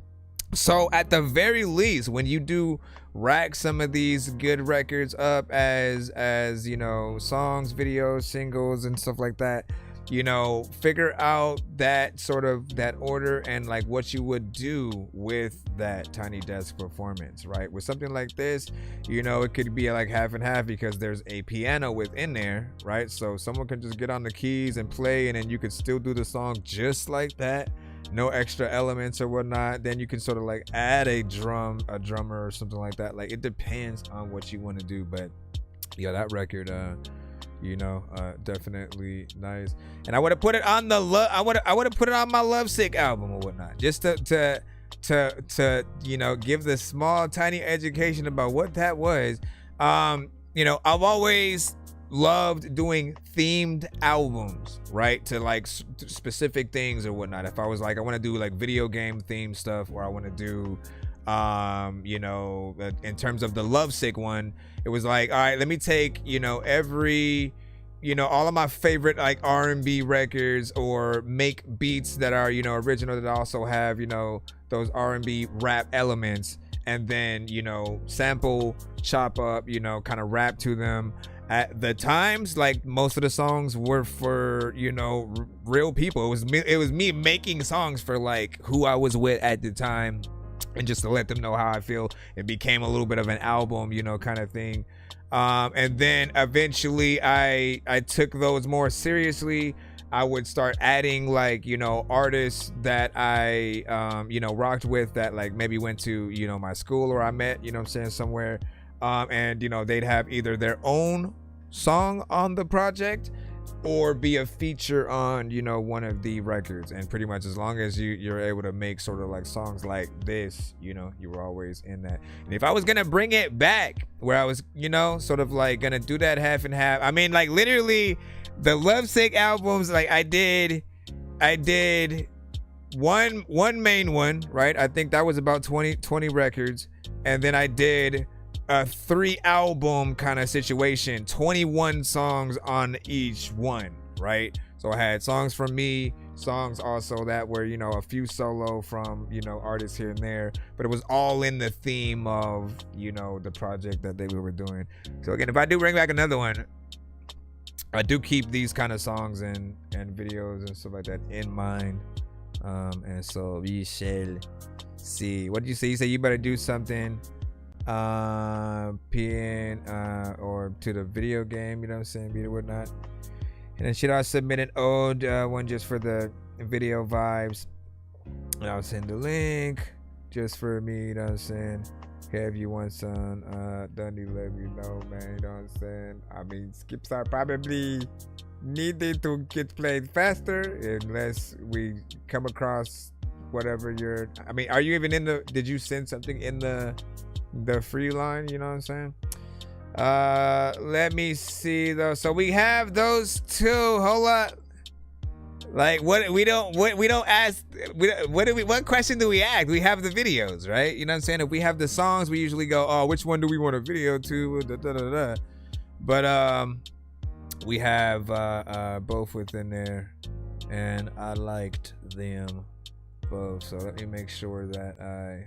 So at the very least, when you do rack some of these good records up as you know, songs, videos, singles, and stuff like that, you know, figure out that sort of that order and like what you would do with that Tiny Desk performance, right? With something like this, you know, it could be like half and half because there's a piano within there, right? So someone can just get on the keys and play, and then you could still do the song just like that, no extra elements or whatnot. Then you can sort of like add a drummer or something like that. Like, it depends on what you want to do. But yeah, that record, you know, definitely nice. And I would have put it on I would have put it on my Lovesick album or whatnot, just to you know, give the small tiny education about what that was. You know, I've always loved doing themed albums, right, to like specific things or whatnot. If I was like, I want to do like video game themed stuff, or I want to do you know, in terms of the Lovesick one, it was like, all right, let me take, you know, every, you know, all of my favorite like R&B records, or make beats that are, you know, original, that also have, you know, those R&B rap elements, and then, you know, sample, chop up, you know, kind of rap to them. At the times, like, most of the songs were for, you know, real people. It was me making songs for like who I was with at the time, and just to let them know how I feel. It became a little bit of an album, you know, kind of thing. And then eventually I took those more seriously. I would start adding like, you know, artists that I you know, rocked with, that like maybe went to, you know, my school, or I met, you know what I'm saying, somewhere. And, you know, they'd have either their own song on the project or be a feature on, you know, one of the records. And pretty much as long as you're able to make sort of like songs like this, you know, you were always in that. And if I was gonna bring it back, where I was, you know, sort of like gonna do that half and half, I mean, like, literally the Lovesick albums, like I did one main one, right? I think that was about 20 records. And then I did a 3 album kind of situation, 21 songs on each one, right? So I had songs from me, songs also that were, you know, a few solo from, you know, artists here and there, but it was all in the theme of, you know, the project that we were doing. So again, if I do bring back another one, I do keep these kind of songs and videos and stuff like that in mind. And so we shall see. What did you say? You say you better do something PN or to the video game, you know what I'm saying, beat or whatnot. And then should I submit an old one just for the video vibes? And I'll send the link just for me, you know what I'm saying. Okay, if you want some, Dundee, let me know, man, you know what I'm saying. I mean, skips are probably needed to get played faster unless we come across whatever you're, I mean, are you even in the, did you send something in the free line, you know what I'm saying? Let me see though. So we have those two. Hold up. Like what we don't ask. What question do we ask? We have the videos, right? You know what I'm saying? If we have the songs, we usually go, oh, which one do we want a video to? Da, da, da, da. But we have both within there, and I liked them both. So let me make sure that I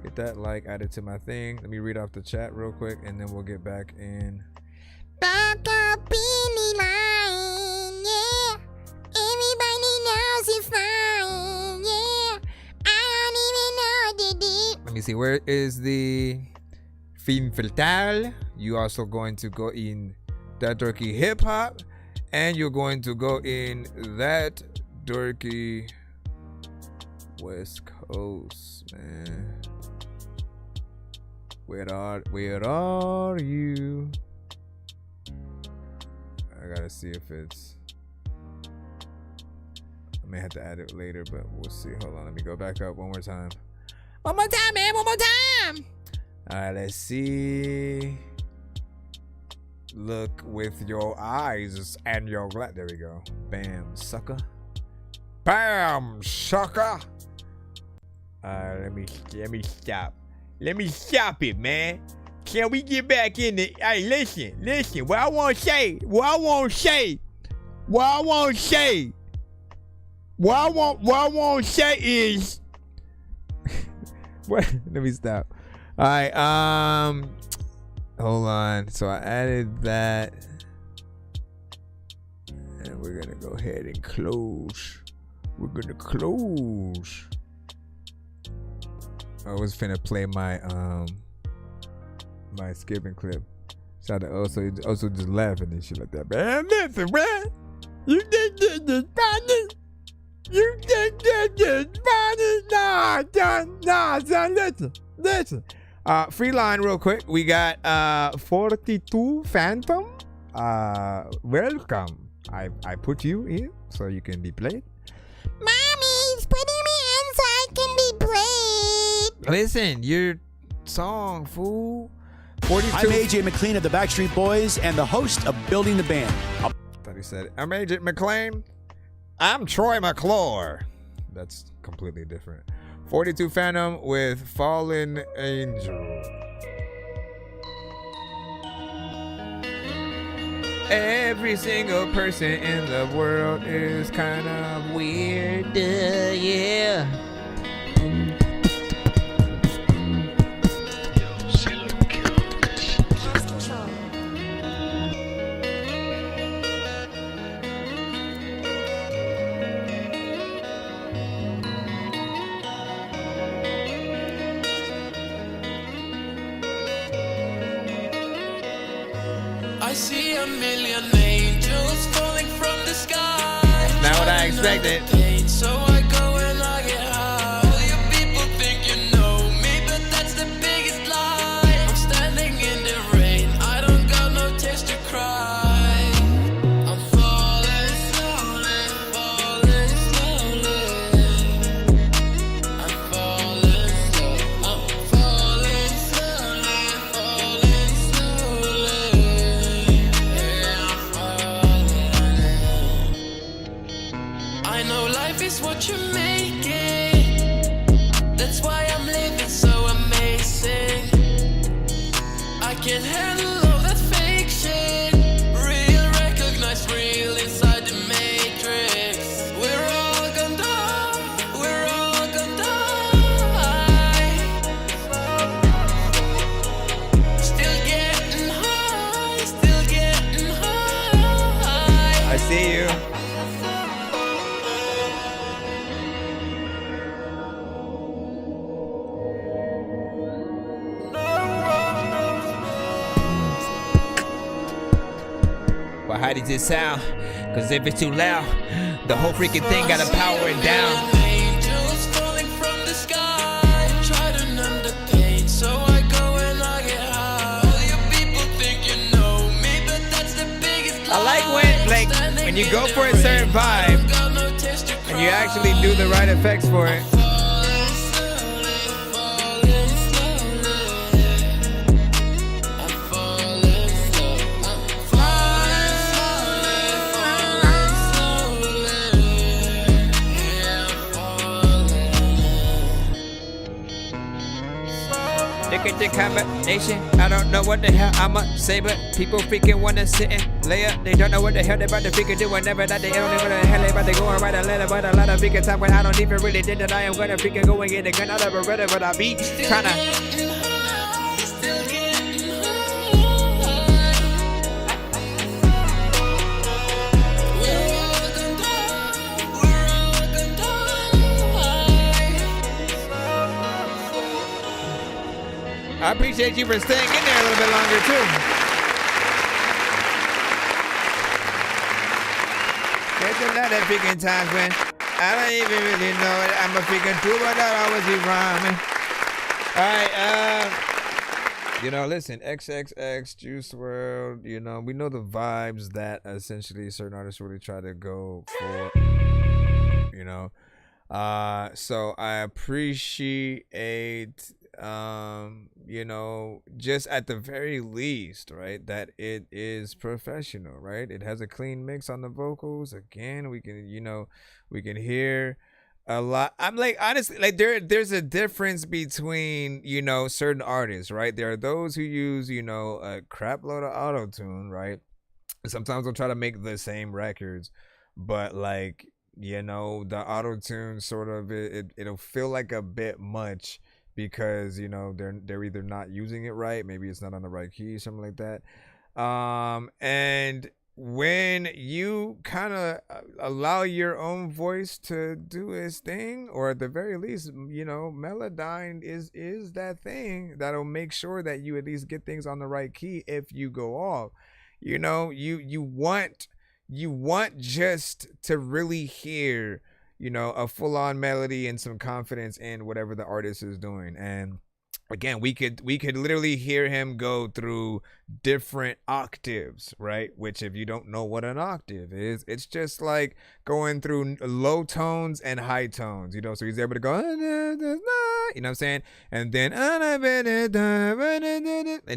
get that like added to my thing. Let me read off the chat real quick, and then we'll get back in. Dr. Billy Line, yeah. Everybody knows you're fine, yeah. I don't even know the deep. Let me see, where is the Film Fatal? You also going to go in That Dorky Hip Hop, and you're going to go in That Dorky West Coast, man. Where are you? I gotta see if it's. I may have to add it later, but we'll see. Hold on, let me go back up one more time. One more time, man. One more time. All right, let's see. Look with your eyes and your glass. There we go. Bam, sucker. Bam, sucker. Let me stop. Let me stop it, man. Can we get back in the? Hey, listen. What I want to say is. What? Let me stop. All right. Hold on. So I added that, and we're gonna go ahead and close. We're gonna close. I was finna play my my skipping clip. Shout out to also just laughing and shit like that. Man, listen, man. You think this is funny? You think this is funny? Nah, son, listen. Free line real quick. We got 42 Phantom. Welcome. I put you in so you can be played. Mommy's putting me in so I can be played. Listen, your song, fool. 42. I'm AJ McLean of the Backstreet Boys and the host of Building the Band. I thought he said, I'm AJ McLean. I'm Troy McClure. That's completely different. 42 Phantom with Fallen Angel. Every single person in the world is kind of weird. Yeah. I see a million angels falling from the sky. Not what I expected. So I go and I get high. All you people think you know me, but that's the biggest lie. I'm standing in the rain, I don't got no tears to cry. I'm falling slowly, falling slowly. I'm falling slow, I'm falling slowly, falling slowly. I know life is what you make it. That's why I'm living so amazing. I can't handle all that fake shit. Real, recognize real inside the matrix. We're all gonna die. We're all gonna die. Still getting high. Still getting high. I see you. But how does it sound? Cause if it's too loud, the whole freaking thing gotta power it down. Angels falling from the sky. Try to numb the pain, so I go and I get high. All you people think you know me, but that's the biggest lie. I like when you go for a certain vibe and you actually do the right effects for it. Look at the combination. I don't know what the hell I'ma say, but people freaking wanna sit and lay up. They don't know what the hell they about to freaking do whenever that they don't know what the hell they about to go and write a letter. But a lot of freaking time when I don't even really think that I am gonna freaking go and get a gun out of a brother, but I be tryna. I appreciate you for staying in there a little bit longer too. There's a lot of freaking times when I don't even really know it. I'm a freaking tool, but I always be rhyming. All right, you know, listen, XXX, Juice WRLD, you know, we know the vibes that essentially certain artists really try to go for, you know. So I appreciate you know, just at the very least, right, that it is professional, right? It has a clean mix on the vocals. Again, we can, you know, we can hear a lot. I'm like, honestly, like there's a difference between, you know, certain artists, right? There are those who use, you know, a crap load of auto-tune, right? Sometimes they'll try to make the same records, but like, you know, the auto-tune sort of it'll feel like a bit much, because, you know, they're either not using it right, maybe it's not on the right key, something like that. And when you kind of allow your own voice to do its thing, or at the very least, you know, Melodyne is that thing that'll make sure that you at least get things on the right key if you go off. You know, you want just to really hear, you know, a full-on melody and some confidence in whatever the artist is doing. And again, we could literally hear him go through different octaves, right? Which, if you don't know what an octave is, it's just like going through low tones and high tones, you know. So he's able to go, you know what I'm saying? And then, and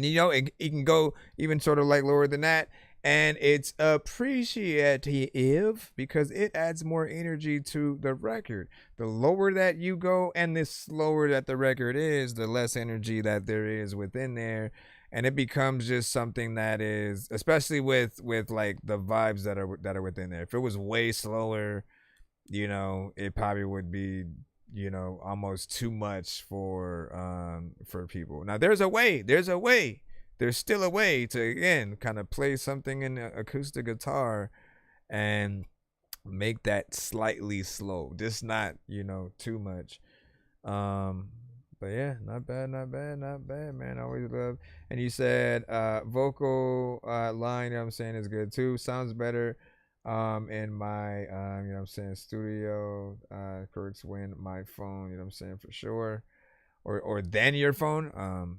you know, he can go even sort of like lower than that. And it's appreciative because it adds more energy to the record. The lower that you go and the slower that the record is, the less energy that there is within there. And it becomes just something that is, especially with like the vibes that are within there. If it was way slower, you know, it probably would be, you know, almost too much for people. Now there's still a way to, again, kind of play something in acoustic guitar and make that slightly slow, just not, you know, too much. But yeah, not bad, man. I always love. And you said vocal line, you know what I'm saying, is good too. Sounds better in my you know what I'm saying, studio. Critics win my phone, you know what I'm saying, for sure. Or then your phone.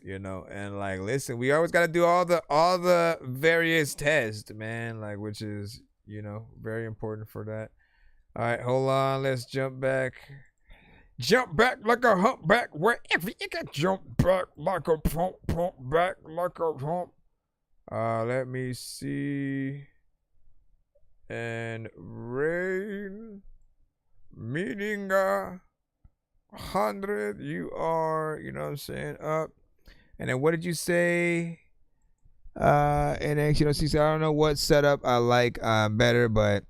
You know, and like, listen, we always got to do all the various tests, man, like, which is, you know, very important for that. All right, hold on, let's jump back like a humpback, wherever you can jump back like a pump back like a hump. Let me see. And rain meeting 100, you are, you know what I'm saying, up. And then what did you say? And then, you know, she said, I don't know what setup I like better, but,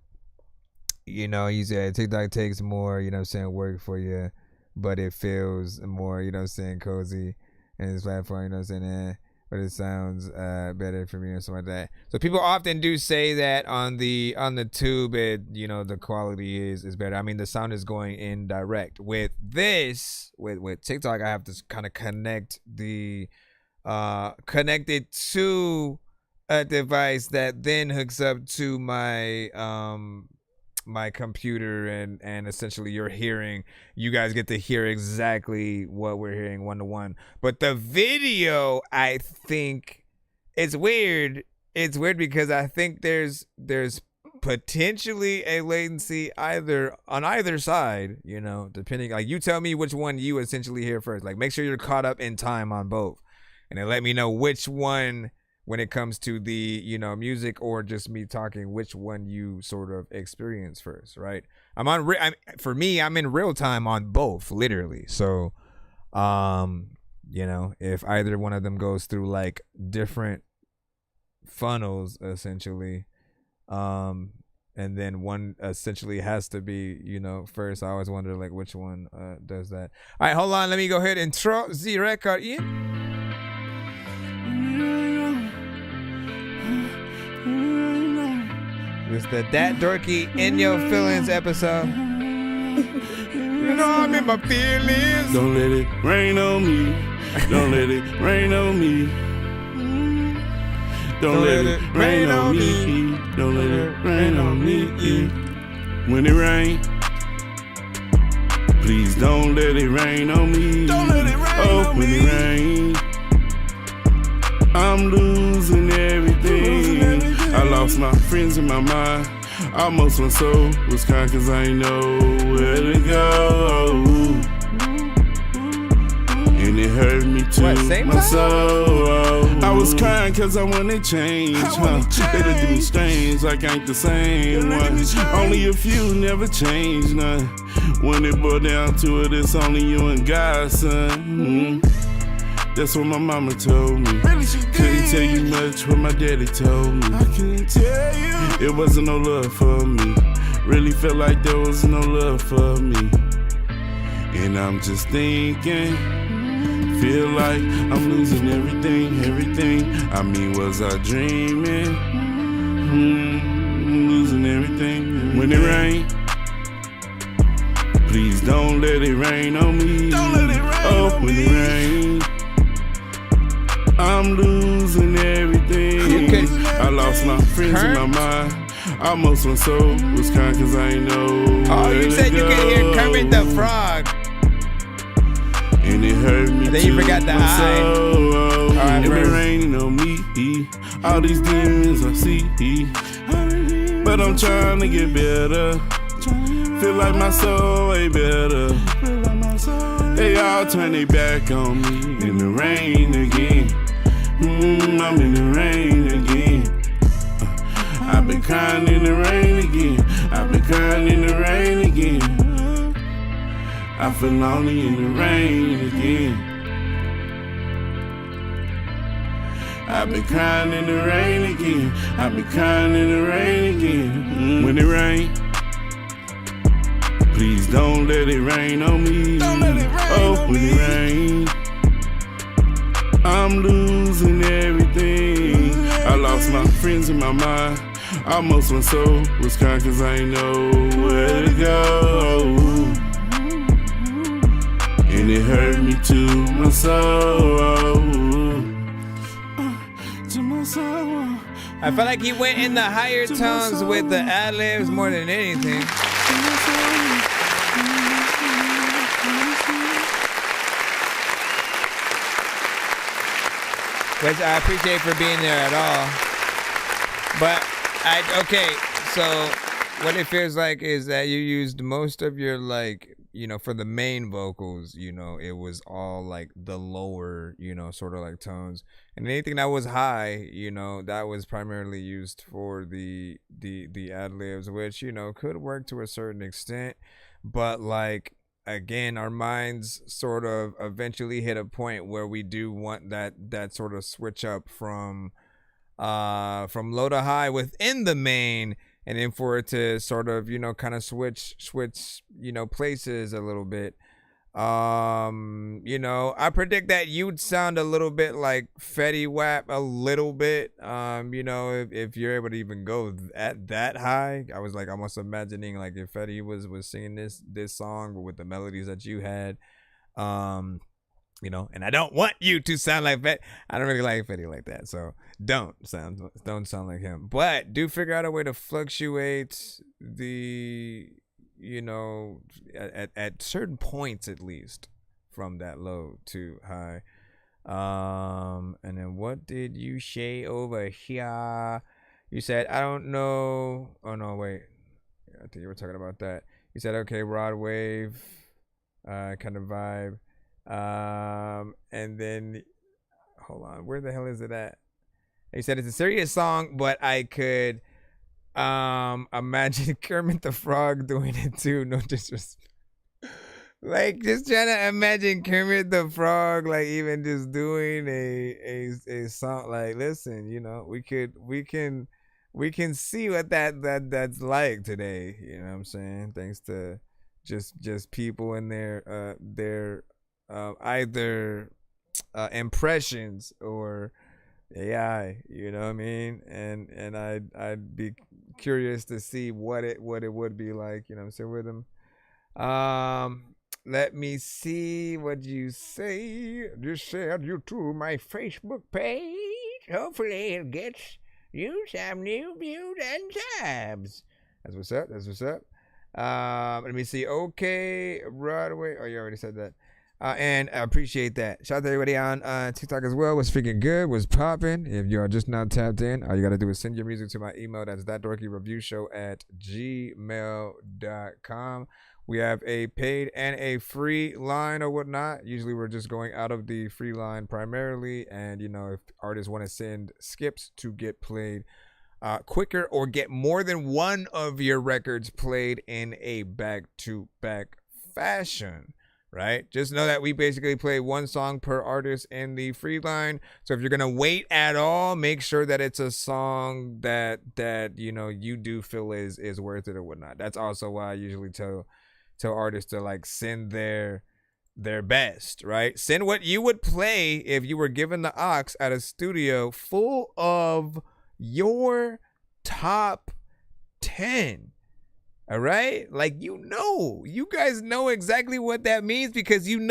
you know, you said TikTok takes more, you know what I'm saying, work for you, but it feels more, you know what I'm saying, cozy. And this platform, you know what I'm saying, but it sounds better for me or something like that. So people often do say that on the tube, it, you know, the quality is better. I mean, the sound is going in direct. With this, with TikTok, I have to kind of connect it to a device that then hooks up to my my computer, and essentially you guys get to hear exactly what we're hearing one to one. But the video, I think it's weird. It's weird because I think there's potentially a latency on either side, you know, depending, like, you tell me which one you essentially hear first. Like, make sure you're caught up in time on both, and then let me know which one, when it comes to the, you know, music or just me talking, which one you sort of experience first, right? For me, I'm in real time on both, literally. So, you know, if either one of them goes through like different funnels essentially, and then one essentially has to be, you know, first. I always wonder like which one does that. All right, hold on, let me go ahead and throw the record in. It's the That Dorky in Your Feelings episode. You know I'm in my feelings. Don't let it rain on me. Don't let it rain on me. Don't let it rain on me. Don't let it rain on me. When it rain, please don't let it rain on me. Don't let it rain on me. When it rain, I'm losing everything. I lost my friends in my mind. Almost went soul. Was kind cause I ain't know where to go. And it hurt me too, my soul. I was crying cause I wanna change, They done do me strange like I ain't the same one. Only a few never change none. When it boiled down to it, it's only you and God, son. That's what my mama told me. Couldn't tell you much what my daddy told me. I couldn't tell you. It wasn't no love for me. Really felt like there was no love for me. And I'm just thinking, feel like I'm losing everything. I mean, was I dreaming? Losing everything. When it rain, please don't let it rain on me. Don't let it rain on me. When it rain, I'm losing everything. I lost my friends in my mind. I almost went soul. Was kind cause I ain't know. Oh, you said you could hear Kermit the Frog. And it hurt me. And then you forgot the eye. Right, it been raining on me. All these demons I see. But I'm trying to get better. Feel like my soul ain't better. They all turn their back on me in the rain again. I'm in the rain again. I've been crying in the rain again. I've been crying in the rain again. I feel lonely in the rain again. I've been crying in the rain again. I've been crying in the rain again. When it rain, please don't let it rain on me. Don't let it rain on when me. It rain, I'm losing everything. I lost my friends in my mind. I almost went soul. Was kind cause I ain't know where to go. And it hurt me to my soul. To my soul. I felt like he went in the higher tones with the ad-libs more than anything. Which I appreciate for being there at all. But okay, so what it feels like is that you used most of your, like, you know, for the main vocals, you know, it was all like the lower, you know, sort of like tones. And anything that was high, you know, that was primarily used for the ad-libs, which, you know, could work to a certain extent. But like, again, our minds sort of eventually hit a point where we do want that sort of switch up from low to high within the main, and then for it to sort of, you know, kind of switch, you know, places a little bit. You know, I predict that you'd sound a little bit like Fetty Wap a little bit. You know, if you're able to even go at that high. I was like almost imagining like if Fetty was singing this song with the melodies that you had. You know, and I don't want you to sound like Fetty. I don't really like Fetty like that, so don't sound like him. But do figure out a way to fluctuate the, you know, at certain points at least, from that low to high. And then what did you say over here? You said, I don't know. Oh no, wait. I think you were talking about that. You said, okay, Rod Wave, kind of vibe. And then hold on, where the hell is it at? He said it's a serious song, but I could imagine Kermit the Frog doing it too. No disrespect. Like, just trying to imagine Kermit the Frog, like, even just doing a song. Like, listen, you know, we can see what that's like today. You know what I'm saying? Thanks to just people and their either impressions or AI. You know what I mean? And I'd be curious to see what it would be like. You know what I'm saying, with them. Let me see what you say. Just shared you to my Facebook page. Hopefully it gets you some new views and subs. That's what's up. That's what's up. Let me see. Okay, Broadway. Oh, you already said that. And I appreciate that. Shout out to everybody on TikTok as well. Was freaking good. Was popping. If you are just now tapped in, all you got to do is send your music to my email. That's ThatDorkyReviewShow@gmail.com. We have a paid and a free line or whatnot. Usually we're just going out of the free line primarily. And, you know, if artists want to send skips to get played quicker or get more than one of your records played in a back-to-back fashion, right? Just know that we basically play one song per artist in the free line. So if you're going to wait at all, make sure that it's a song that you know, you do feel is worth it or whatnot. That's also why I usually tell artists to, like, send their best, right? Send what you would play if you were given the aux at a studio full of your top 10. All right? Like, you guys know exactly what that means, because you'd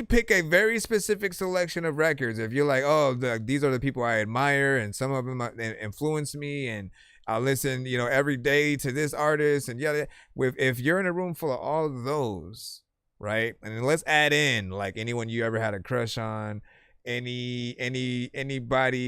pick a very specific selection of records. If you're like, oh, these are the people I admire and some of them influence me and I listen, you know, every day to this artist, and if you're in a room full of all of those, right? And then let's add in, like, anyone you ever had a crush on, anybody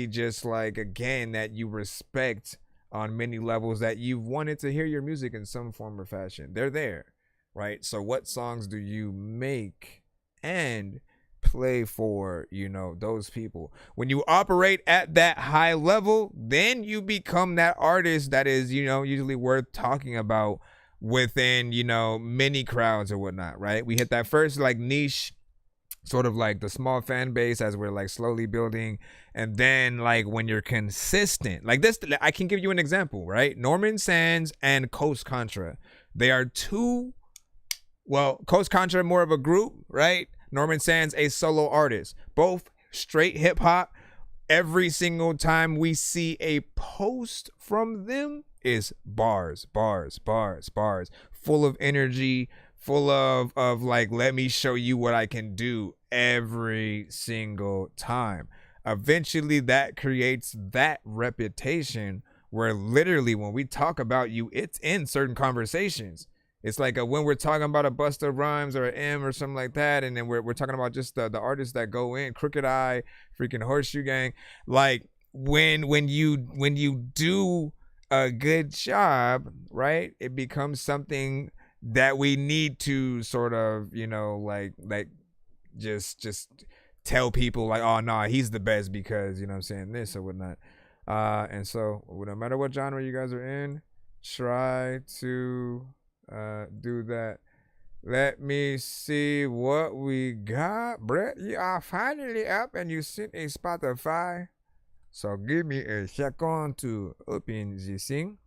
just, like, again, that you respect on many levels, that you've wanted to hear your music in some form or fashion. They're there, right? So what songs do you make and play for, you know, those people? When you operate at that high level, then you become that artist that is, you know, usually worth talking about within, you know, many crowds or whatnot, right? We hit that first, like, niche, sort of like the small fan base as we're, like, slowly building. And then, like, when you're consistent, like this, I can give you an example, right? Norman Sands and Coast Contra. They are Coast Contra more of a group, right? Norman Sands, a solo artist, both straight hip hop. Every single time we see a post from them is bars, full of energy, full of like, let me show you what I can do every single time. Eventually that creates that reputation where literally when we talk about you, it's in certain conversations. It's like when we're talking about a Busta Rhymes or an M or something like that, and then we're talking about just the artists that go in, Crooked Eye, freaking Horseshoe Gang. Like, when you do a good job, right, it becomes something that we need to sort of, you know, like just tell people, like, oh no, he's the best because, you know what I'm saying, this or whatnot. And so no matter what genre you guys are in, try to do that. Let me see what we got. Brett, you are finally up and you sent a Spotify, so give me a second to open this thing.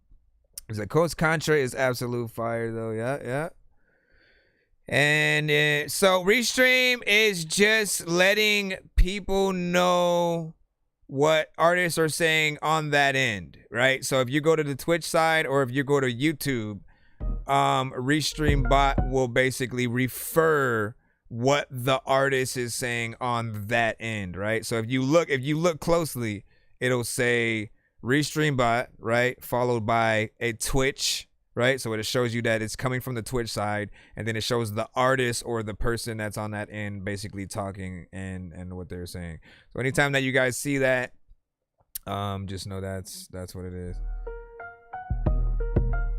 The Coast Contra is absolute fire though. Yeah. And so Restream is just letting people know what artists are saying on that end, right? So if you go to the Twitch side or if you go to YouTube, Restream bot will basically refer what the artist is saying on that end, right? So if you look closely, it'll say Restream bot, right, followed by a Twitch, right? So it shows you that it's coming from the Twitch side, and then it shows the artist or the person that's on that end basically talking and what they're saying. So anytime that you guys see that, just know that's what it is.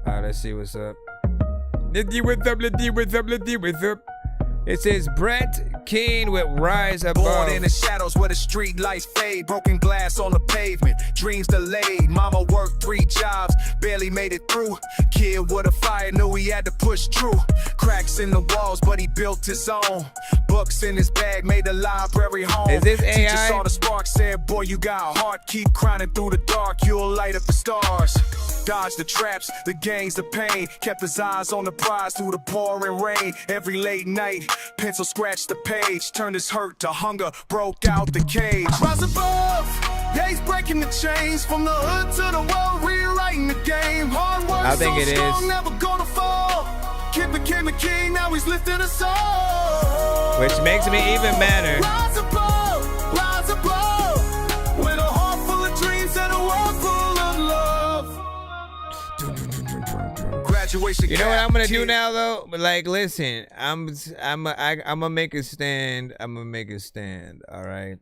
Let's see what's up. Let's see what's up. It says Brett Keane with Rise Above. Born in the shadows where the street lights fade. Broken glass on the pavement, dreams delayed. Mama worked 3 jobs, barely made it through. Kid with a fire knew he had to push through. Cracks in the walls, but he built his own. Books in his bag, made the library home. Is this AI? Teacher saw the spark, said, boy, you got a heart. Keep grinding through the dark, you'll light up the stars. Dodge the traps, the gains, the pain. Kept his eyes on the prize through the pouring rain. Every late night, pencil scratched the page. Turned his hurt to hunger, broke out the cage. Rise above, yeah, he's breaking the chains. From the hood to the world, rewriting the game. Hard work, I think so it strong, is. never gonna fall. Kid became a king, now he's lifting us all. Which makes me even madder. Rise above, rise above. With a heart full of dreams and a world full of love. Graduation. You know what I'm gonna do now though? But like, listen, I'm gonna make a stand. I'm gonna make a stand. All right.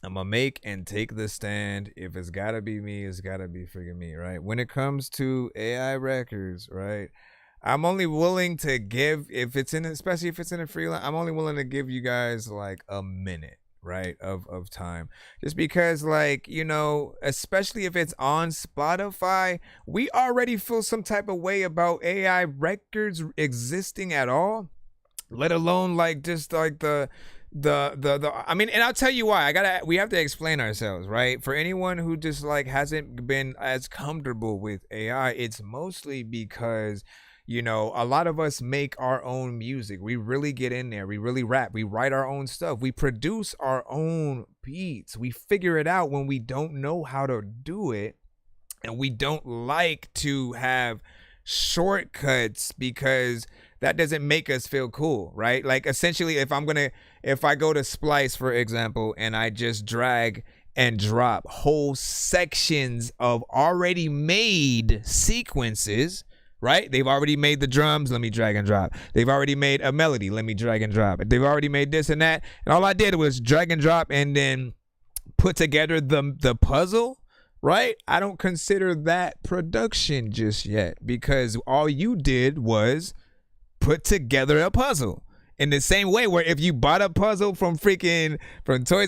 I'm gonna make and take the stand. If it's gotta be me, it's gotta be freaking me, right? When it comes to AI records, right? I'm only willing to give, especially if it's in a freelance, I'm only willing to give you guys like a minute, right, of time. Just because, like, you know, especially if it's on Spotify, we already feel some type of way about AI records existing at all, let alone like just like the I mean, and I'll tell you why. We have to explain ourselves, right? For anyone who just like hasn't been as comfortable with AI, it's mostly because, you know, a lot of us make our own music. We really get in there. We really rap. We write our own stuff. We produce our own beats. We figure it out when we don't know how to do it. And we don't like to have shortcuts because that doesn't make us feel cool, right? Like essentially, if I go to Splice, for example, and I just drag and drop whole sections of already made sequences, right? They've already made the drums, let me drag and drop. They've already made a melody, let me drag and drop. They've already made this and that. And all I did was drag and drop and then put together the puzzle, right? I don't consider that production just yet because all you did was put together a puzzle. In the same way where if you bought a puzzle from Toys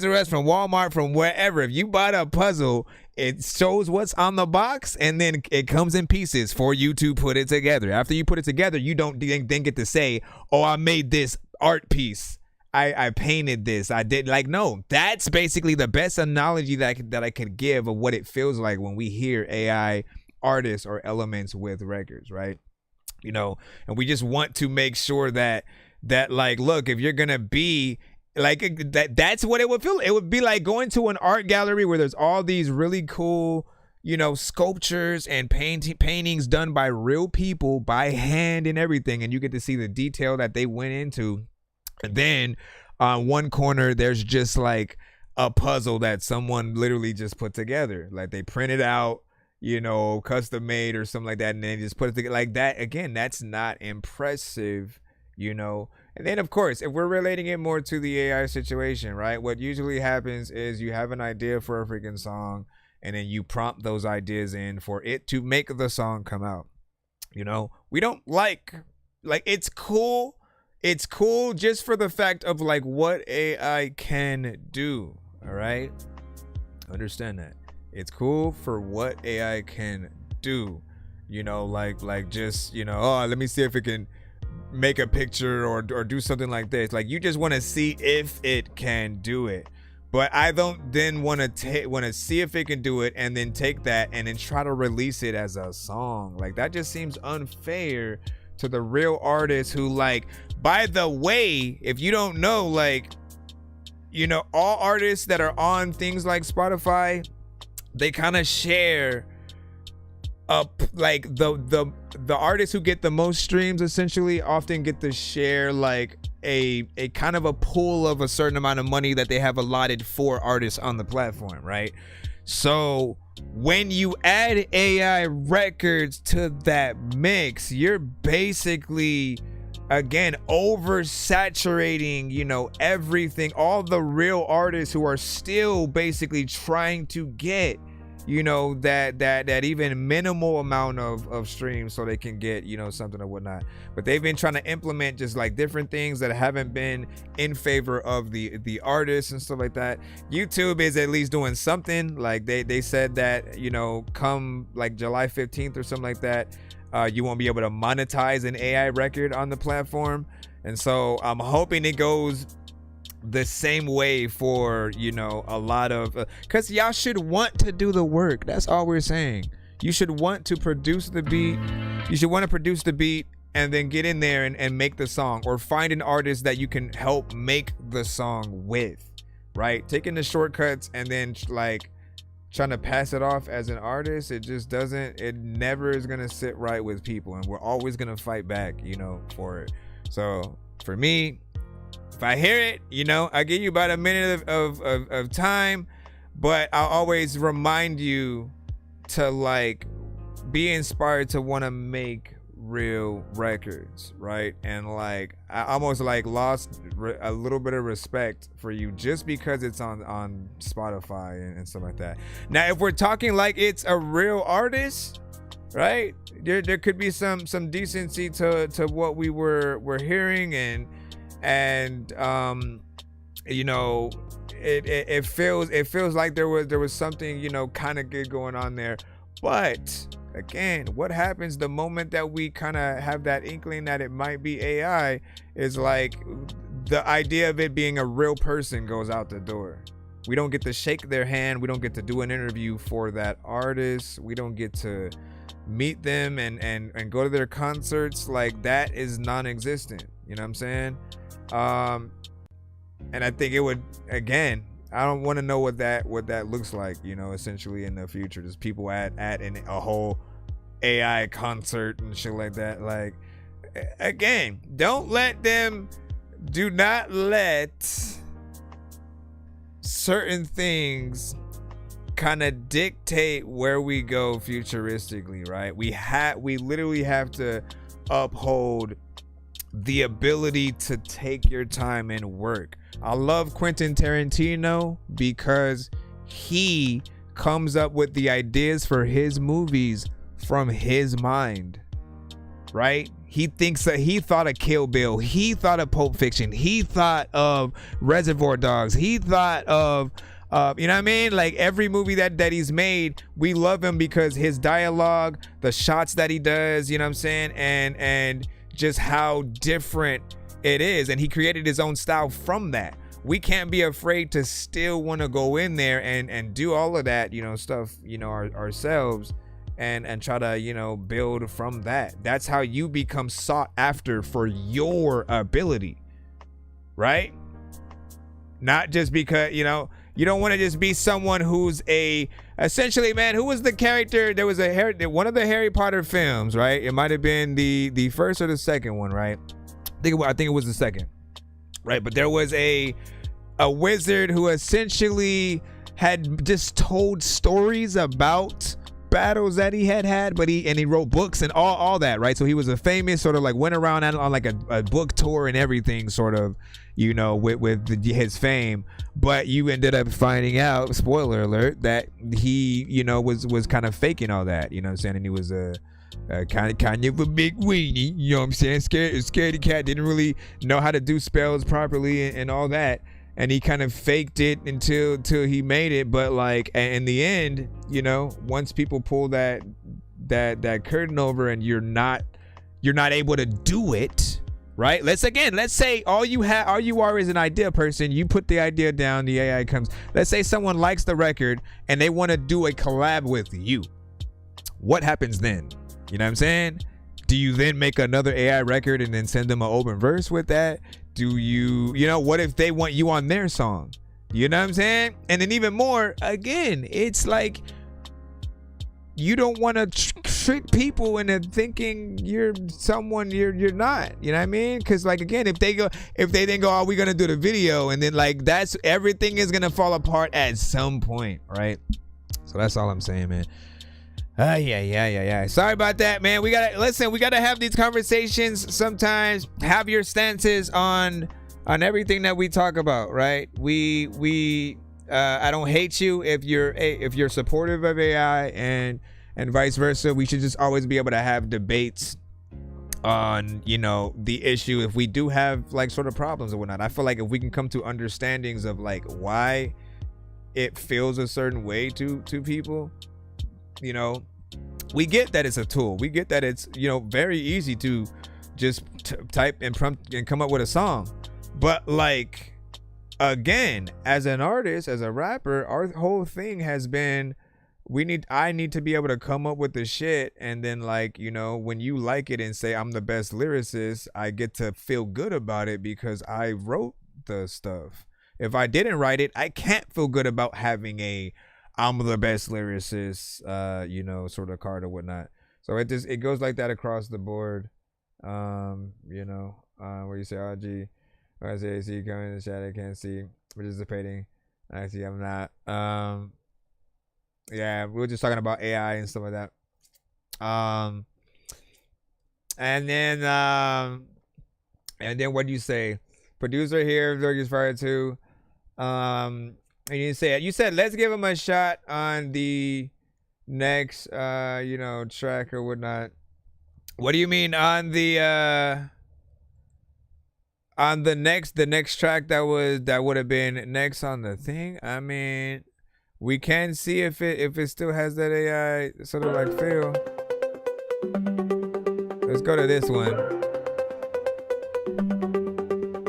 R Us, from Walmart, from wherever, if you bought a puzzle, it shows what's on the box and then it comes in pieces for you to put it together. After you put it together, you don't then get to say, oh, I made this art piece. I painted this. I did. Like, no, that's basically the best analogy that I could give of what it feels like when we hear AI artists or elements with records, right? You know, and we just want to make sure that like, look, if you're gonna be like that's what it would feel. It would be like going to an art gallery where there's all these really cool, you know, sculptures and paintings done by real people by hand and everything, and you get to see the detail that they went into. And then on one corner there's just like a puzzle that someone literally just put together, like they printed out, you know, custom made or something like that, and then just put it together like that. Again, that's not impressive, you know. And then of course, if we're relating it more to the AI situation, right, what usually happens is you have an idea for a freaking song and then you prompt those ideas in for it to make the song come out. You know, we don't like it's cool just for the fact of like what AI can do. All right, understand that. It's cool for what AI can do, you know, like just, you know, oh, let me see if it can make a picture or do something like this. Like, you just want to see if it can do it. But I don't then want to see if it can do it and then take that and then try to release it as a song. Like, that just seems unfair to the real artists who, like, by the way, if you don't know, like, you know, all artists that are on things like Spotify, they kind of share up, like the artists who get the most streams essentially often get to share like a kind of a pool of a certain amount of money that they have allotted for artists on the platform, right? So when you add AI records to that mix, you're basically, again, oversaturating, you know, everything, all the real artists who are still basically trying to get, you know, that even minimal amount of streams so they can get, you know, something or whatnot. But they've been trying to implement just like different things that haven't been in favor of the artists and stuff like that. YouTube is at least doing something. Like they said that, you know, come like July 15th or something like that, you won't be able to monetize an AI record on the platform. And so I'm hoping it goes the same way for, you know, a lot of, because y'all should want to do the work. That's all we're saying. You should want to produce the beat. You should want to produce the beat and then get in there and make the song, or find an artist that you can help make the song with, right? Taking the shortcuts and then like trying to pass it off as an artist, it just doesn't, it never is going to sit right with people, and we're always going to fight back, you know, for it. So for me, if I hear it, you know, I give you about a minute of time, but I'll always remind you to like be inspired to want to make real records, right? And like I almost like lost a little bit of respect for you just because it's on Spotify and stuff like that. Now, if we're talking like it's a real artist, right, there could be some decency to what we were hearing, and you know, it feels like there was something, you know, kind of good going on there. But again, what happens the moment that we kind of have that inkling that it might be AI is like the idea of it being a real person goes out the door. We don't get to shake their hand. We don't get to do an interview for that artist. We don't get to meet them and go to their concerts. Like, that is non-existent. You know what I'm saying? And I think it would, again, I don't want to know what that looks like, you know, essentially in the future. There's people at a whole AI concert and shit like that. Like, again, do not let certain things kind of dictate where we go futuristically, right? We literally have to uphold the ability to take your time and work. I love Quentin Tarantino because he comes up with the ideas for his movies from his mind, right? He thinks that he thought of Kill Bill, he thought of Pulp Fiction, he thought of Reservoir Dogs, he thought of you know what I mean? Like, every movie that he's made, we love him because his dialogue, the shots that he does, you know what I'm saying, and just how different it is, and he created his own style from that. We can't be afraid to still want to go in there and do all of that, you know, stuff, you know, ourselves, and try to, you know, build from that. That's how you become sought after for your ability, right? Not just because, you know, you don't want to just be someone who's essentially, man, who was the character? There was one of the Harry Potter films, right? It might have been the first or the second one, right? I think it was the second, right? But there was a wizard who essentially had just told stories about battles that he had, but he wrote books and all that, right? So he was a famous sort of like went around on like a book tour and everything, sort of, you know, with his fame. But you ended up finding out, spoiler alert, that he, you know, was kind of faking all that, you know what I'm saying? And he was a kind of a big weenie, you know what I'm saying? Scaredy cat, didn't really know how to do spells properly and all that. And he kind of faked it until he made it. But like in the end, you know, once people pull that curtain over and you're not able to do it, right? Let's say all you are is an idea person. You put the idea down, the AI comes. Let's say someone likes the record and they want to do a collab with you. What happens then? You know what I'm saying? Do you then make another AI record and then send them an open verse with that? Do you know, what if they want you on their song? You know what I'm saying? And then even more, again, it's like you don't want to trick people into thinking you're someone you're not. You know what I mean? Because like, again, if they then go, oh, we're gonna do the video, and then like that's everything is gonna fall apart at some point, right? So that's all I'm saying, man. Yeah. Sorry about that, man. We gotta have these conversations sometimes. Have your stances on everything that we talk about, right? We I don't hate you if you're supportive of AI and vice versa. We should just always be able to have debates on, you know, the issue if we do have like sort of problems or whatnot. I feel like if we can come to understandings of like why it feels a certain way to people, you know, we get that it's a tool. We get that it's, you know, very easy to just type and prompt and come up with a song. But like, again, as an artist, as a rapper, our whole thing has been I need to be able to come up with the shit, and then like, you know, when you like it and say I'm the best lyricist, I get to feel good about it because I wrote the stuff. If I didn't write it, I can't feel good about having a I'm the best lyricist, you know, sort of card or whatnot. So it goes like that across the board. You know, where you say, oh gee, I say see coming in the chat, I can't see participating. I see I'm not. Yeah, we were just talking about AI and stuff like that. And then what do you say? Producer here, Dorky's Fire too. And you said let's give him a shot on the next you know, track or whatnot. What do you mean on the next track that would have been next on the thing? I mean, we can see if it still has that AI sort of like feel. Let's go to this one.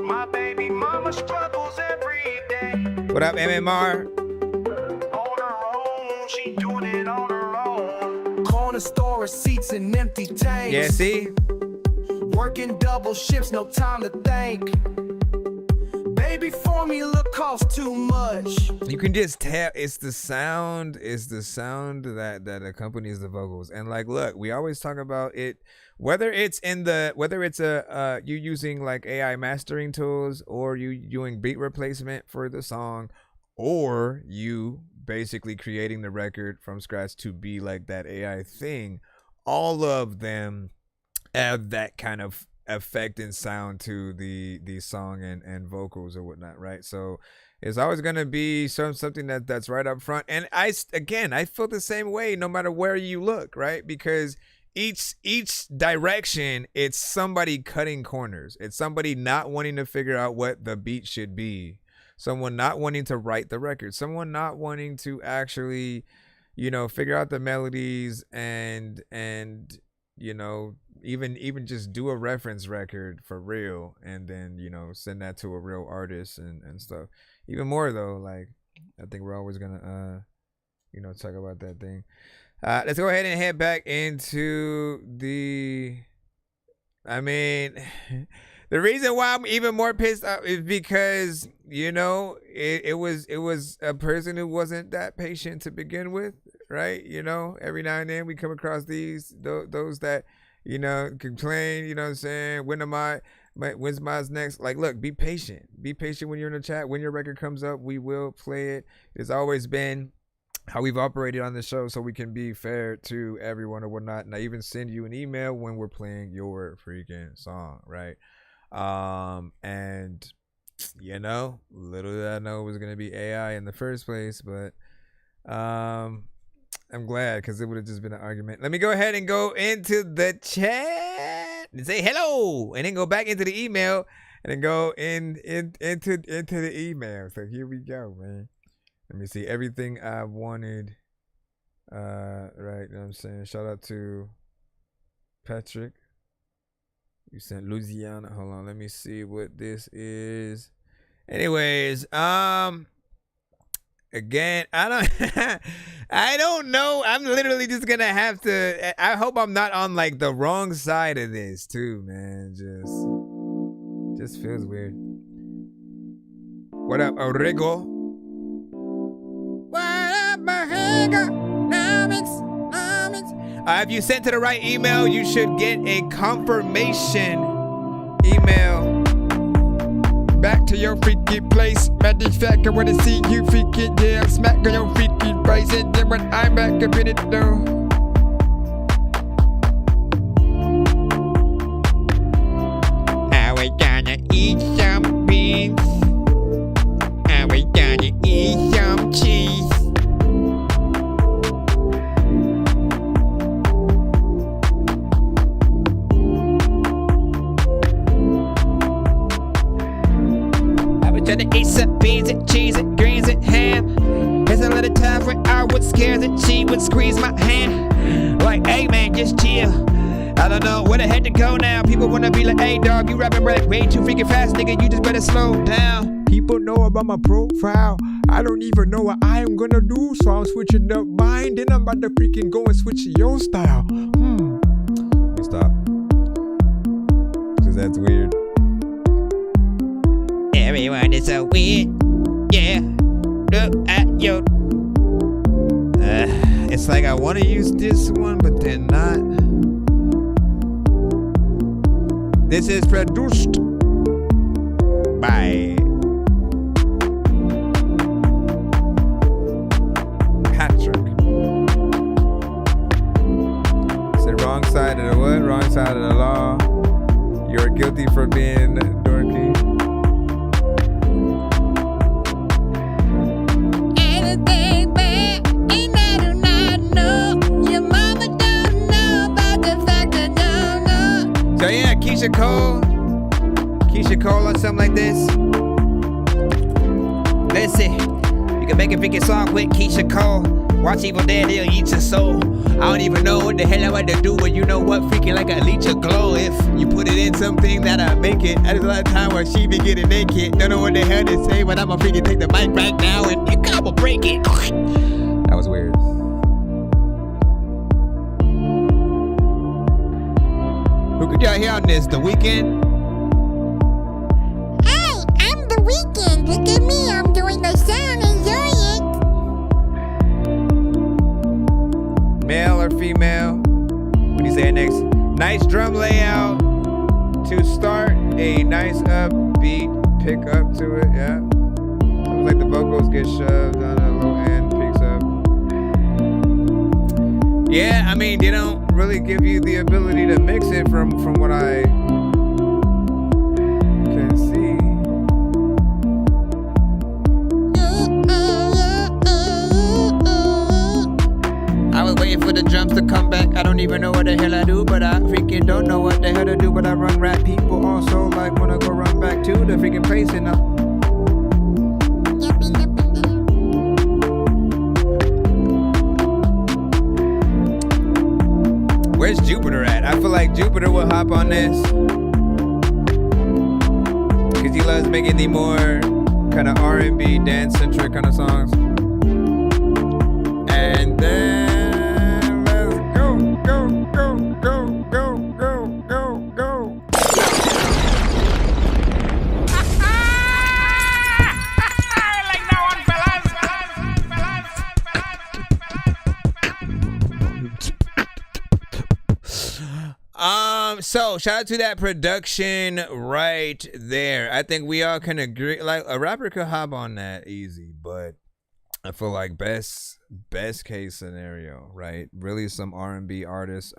My baby mama struggles every day. What up, MMR? On her own, she doing it on her own. Corner store receipts and empty tanks. Yeah, see? Working double shifts, no time to think. Baby formula costs too much. You can just tell it's the sound that accompanies the vocals. And like, look, we always talk about it, whether it's you using like AI mastering tools, or you doing beat replacement for the song, or you basically creating the record from scratch to be like that AI thing. All of them have that kind of effect and sound to the song and vocals or whatnot, right? So it's always gonna be something that's right up front. And I feel the same way no matter where you look, right? Because each direction, it's somebody cutting corners. It's somebody not wanting to figure out what the beat should be, someone not wanting to write the record, someone not wanting to actually, you know, figure out the melodies and you know, even just do a reference record for real, and then, you know, send that to a real artist and stuff. Even more though, like, I think we're always gonna you know, talk about that thing. Let's go ahead and head back into the, I mean, the reason why I'm even more pissed off is because, you know, it was a person who wasn't that patient to begin with, right? You know, every now and then we come across those that, you know, complain, you know what I'm saying? When's my next? Like, look, be patient. Be patient when you're in the chat. When your record comes up, we will play it. It's always been how we've operated on the show, so we can be fair to everyone or whatnot. And I even send you an email when we're playing your freaking song, right? And, you know, little did I know it was going to be AI in the first place, but I'm glad, because it would have just been an argument. Let me go ahead and go into the chat and say hello, and then go back into the email, and then go into the email. So here we go, man. Let me see everything I wanted. Right, you know what I'm saying? Shout out to Patrick. You sent Louisiana. Hold on, let me see what this is. Anyways, again, I don't know. I'm literally just gonna have to. I hope I'm not on like the wrong side of this too, man. Just feels weird. What up, Orego? What up, Orego? If you sent to the right email, you should get a confirmation email back to your freaky place. Matter of fact, I wanna see you freaking there. Smack on your freaky face, and then when I'm back up in it though. We gonna eat some beans. We gonna eat some of the times when I was scared that she would squeeze my hand. Like, hey man, just chill. I don't know where the heck to go now. People wanna be like, hey dog, you rapping like way too freaking fast, nigga. You just better slow down. People know about my profile. I don't even know what I am gonna do, so I'm switching up mine. Then I'm about to freaking go and switch your style. Let me stop. Cause that's weird. Everyone is so weird. Yeah. Look at you. It's like I want to use this one, but then not. This is produced by Patrick. It's the wrong side of the what? Wrong side of the law. You're guilty for being dorky. Anything bad, ain't I do not know. Your mama don't know about the fact that don't know. So yeah, Keisha Cole or something like this. Listen, you can make a freaking song with Keisha Cole. Watch Evil Dead, he'll eat your soul. I don't even know what the hell I want to do, but you know what? Freaking like a leech of glow. If you put it in something that'll make it. There's a lot of time where she be getting naked. Don't know what the hell to say, but I'ma freaking take the mic right now and you gotta break it. That was weird. Who could y'all hear on this? The Weeknd? Hey, I'm The Weeknd. Look at me, I'm doing the song. Enjoy it. Male or female? What do you say next? Nice drum layout to start. A nice upbeat pick up to it. Yeah. Sounds like the vocals get shoved on the low end, picks up. Yeah, I mean, they don't really give you the ability to mix it from what I can see. I was waiting for the drums to come back. I don't even know what the hell I do, but I freaking don't know what the hell to do. But I run rap people also like wanna go run back to the freaking place and Where's Jupiter at? I feel like Jupiter will hop on this because he loves making the more kind of R&B dance centric kind of songs. And then let's go. So shout out to that production right there. I think we all can agree, like a rapper could hop on that easy, but I feel like best case scenario, right? Really some R&B artists,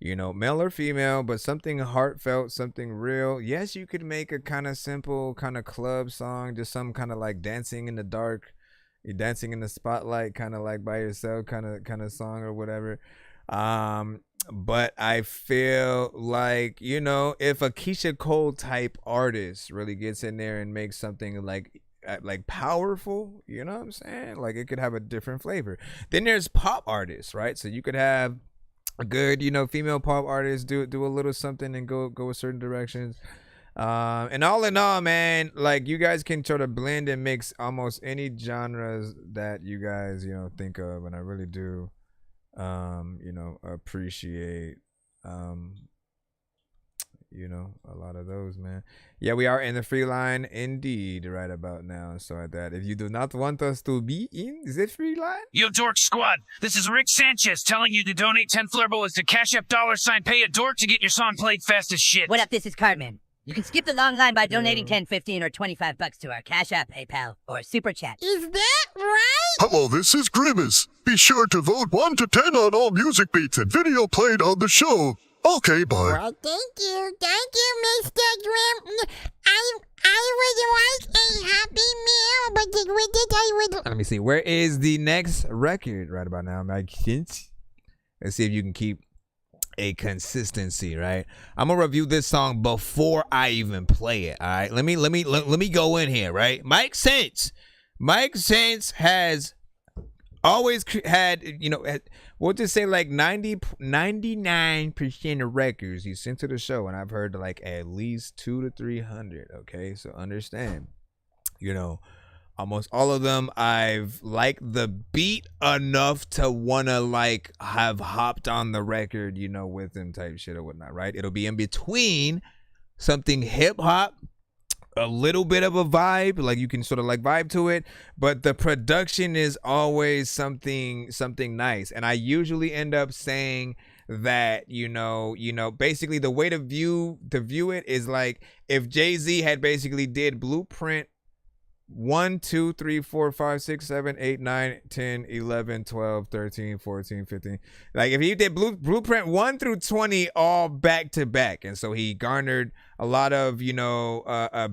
you know, male or female, but something heartfelt, something real. Yes, you could make a kind of simple kind of club song, just some kind of like dancing in the dark, you're dancing in the spotlight, kind of like by yourself kind of song or whatever. But I feel like, you know, if a Keisha Cole type artist really gets in there and makes something like powerful, you know what I'm saying? Like it could have a different flavor. Then there's pop artists, right? So you could have a good, you know, female pop artist do a little something and go certain directions. And all in all, man, like you guys can sort of blend and mix almost any genres that you guys, you know, think of, and I really do you know, appreciate you know, a lot of those, man. Yeah, we are in the free line indeed right about now. So at that, if you do not want us to be in the free line, Yo, Dork Squad, this is Rick Sanchez telling you to donate 10 flurbles to Cash App $ pay a dork to get your song played fast as shit. What up, this is Cartman. You can skip the long line by donating 10, 15, or 25 bucks to our Cash App, PayPal, or Super Chat. Is that right? Hello, this is Grimace. Be sure to vote 1 to 10 on all music beats and video played on the show. Okay, bye. Well, thank you, Mr. Grim. I would like a Happy Meal, but with it I would... Let me see. Where is the next record right about now, Mike? Let's see if you can keep a consistency, right? I'm gonna review this song before I even play it. All right, let me go in here, right? Mike Saints has always had, you know, we'll just say like 99% of records you sent to the show, and I've heard like at least 200 to 300. Okay, so understand, you know, almost all of them I've liked the beat enough to wanna like have hopped on the record, you know, with them type shit or whatnot, right? It'll be in between something hip hop, a little bit of a vibe, like you can sort of like vibe to it, but the production is always something nice. And I usually end up saying that, you know, basically the way to view it is like if Jay-Z had basically did Blueprint 1, 2, 3, 4, 5, 6, 7, 8, 9, 10, 11, 12, 13, 14, 15. Like if he did Blueprint 1 through 20 all back to back. And so he garnered a lot of, you know,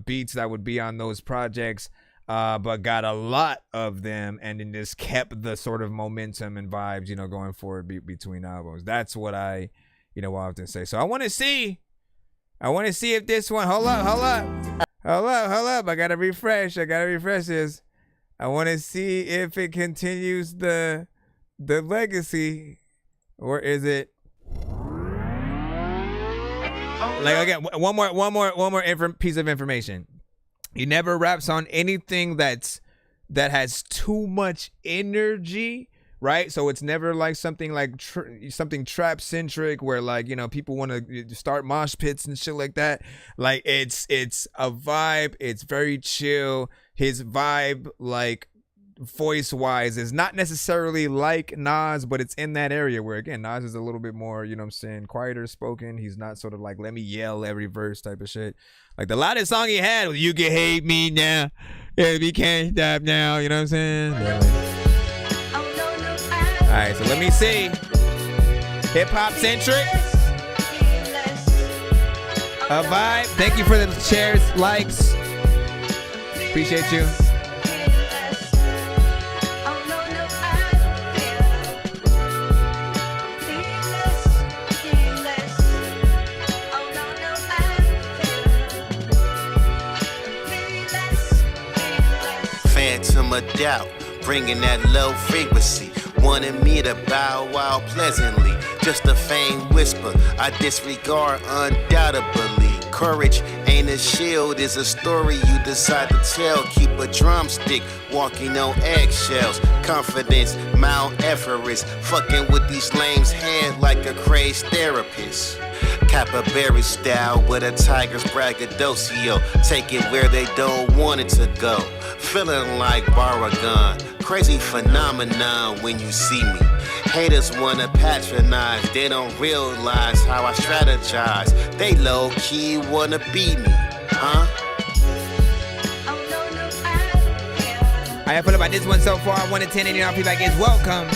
beats that would be on those projects, but got a lot of them and then just kept the sort of momentum and vibes, you know, going forward between albums. That's what I, you know, often say. So I want to see if this one, hold up. I gotta refresh this. I want to see if it continues the legacy, or is it like, again, one more piece of information. He never raps on anything that has too much energy, right? So it's never like something like something trap centric where, like, you know, people want to start mosh pits and shit like that. Like it's a vibe. It's very chill. His vibe, like voice wise, is not necessarily like Nas, but it's in that area where, again, Nas is a little bit more, you know what I'm saying, quieter spoken. He's not sort of like, let me yell every verse type of shit. Like the loudest song he had was "You Can Hate Me Now, If You Can't Stop Now." You know what I'm saying? All right, so let me see. Hip hop centric. A vibe. Thank you for the shares, likes. Appreciate you. Phantom of doubt, bringing that low frequency. Wanted me to bow wow pleasantly. Just a faint whisper, I disregard undoubtedly. Courage ain't a shield, it's a story you decide to tell. Keep a drumstick, walking on eggshells. Confidence, Mount Everest. Fucking with these lames' head like a crazed therapist. Capybara style with a tiger's braggadocio. Take it where they don't want it to go. Feeling like Baragon. Crazy phenomenon when you see me. Haters wanna patronize, they don't realize how I strategize. They low-key wanna beat me, huh? I feel about this one so far. 1 to 10, and y'all feedback is welcome.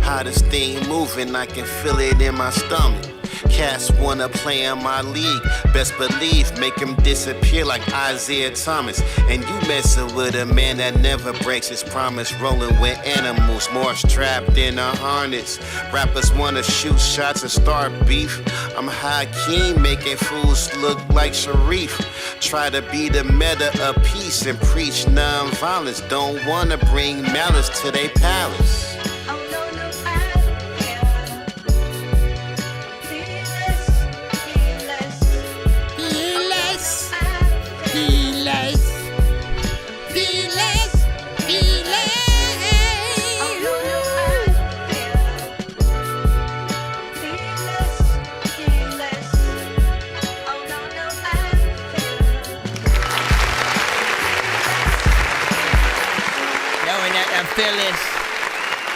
Hottest thing moving, I can feel it in my stomach. Cats wanna play in my league. Best believe, make him disappear like Isaiah Thomas. And you messing with a man that never breaks his promise. Rolling with animals, more strapped in a harness. Rappers wanna shoot shots and start beef. I'm Hakeem, making fools look like Sharif. Try to be the meta of peace and preach non-violence. Don't wanna bring malice to their palace.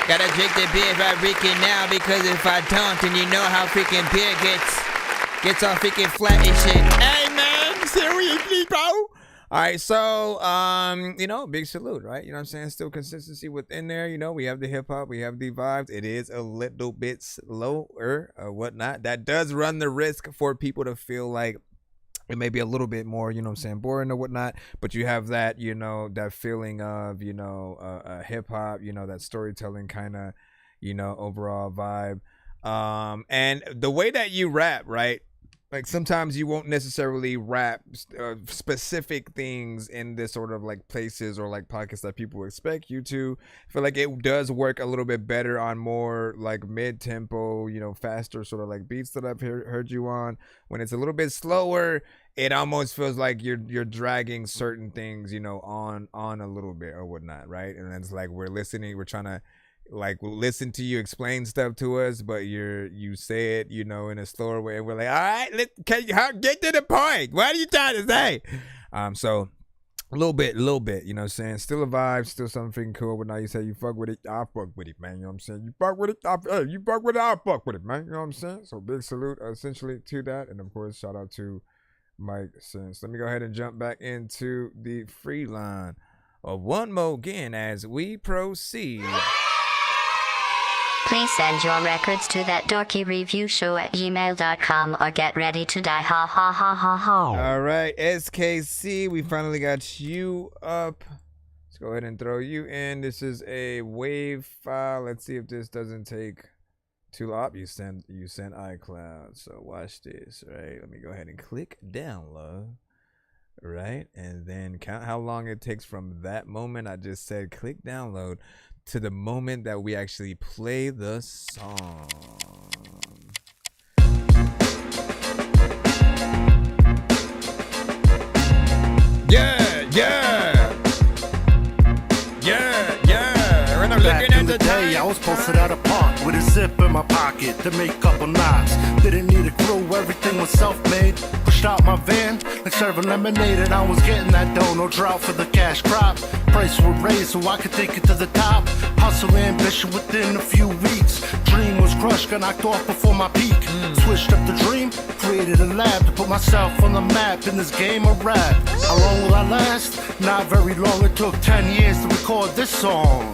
Gotta drink the beer if I freaking now, because if I don't, then you know how freaking beer gets all freaking flat and shit. Hey man, seriously, bro. All right, so you know, big salute, right? You know what I'm saying? Still consistency within there. You know, we have the hip hop, we have the vibes. It is a little bit slower or whatnot. That does run the risk for people to feel like it may be a little bit more, you know what I'm saying, boring or whatnot, but you have that, you know, that feeling of, you know, hip hop, you know, that storytelling kind of, you know, overall vibe. And the way that you rap, right? Like sometimes you won't necessarily rap specific things in this sort of like places or like pockets that people expect you to. I feel like it does work a little bit better on more like mid-tempo, you know, faster sort of like beats that I've heard you on. When it's a little bit slower, it almost feels like you're dragging certain things, you know, on a little bit or whatnot, right? And then it's like we're listening, we're trying to like listen to you explain stuff to us, but you say it, you know, in a slower way, and we're like, all right, get to the point. What are you trying to say? So a little bit, you know what I'm saying? Still a vibe, still something freaking cool. But now you say you fuck with it, I fuck with it, man. You know what I'm saying? You fuck with it, you fuck with it, I fuck with it, man. You know what I'm saying? So big salute essentially to that, and of course shout out to Mike Sense. Let me go ahead and jump back into the free line of one more again as we proceed. Please send your records to ThatDorkyReviewShow@gmail.com or get ready to die. Ha ha ha ha ha. All right, SKC, we finally got you up. Let's go ahead and throw you in. This is a WAV file. Let's see if this doesn't take too long. You sent iCloud. So watch this, right? Let me go ahead and click download. Right, and then count how long it takes from that moment I just said click download to the moment that we actually play the song. When I'm looking at the day, I was posted at a park with a zip in my pocket to make couple knots. Didn't need a crew, everything was self-made. Pushed out my van, like serving lemonade, and I was getting that dough. No drought for the cash crop. Price would raise so I could take it to the top. Hustle ambition within a few weeks. Dream was crushed, got knocked off before my peak. Switched up the dream, created a lab to put myself on the map in this game of rap. How long will I last? Not very long. It took 10 years to record this song.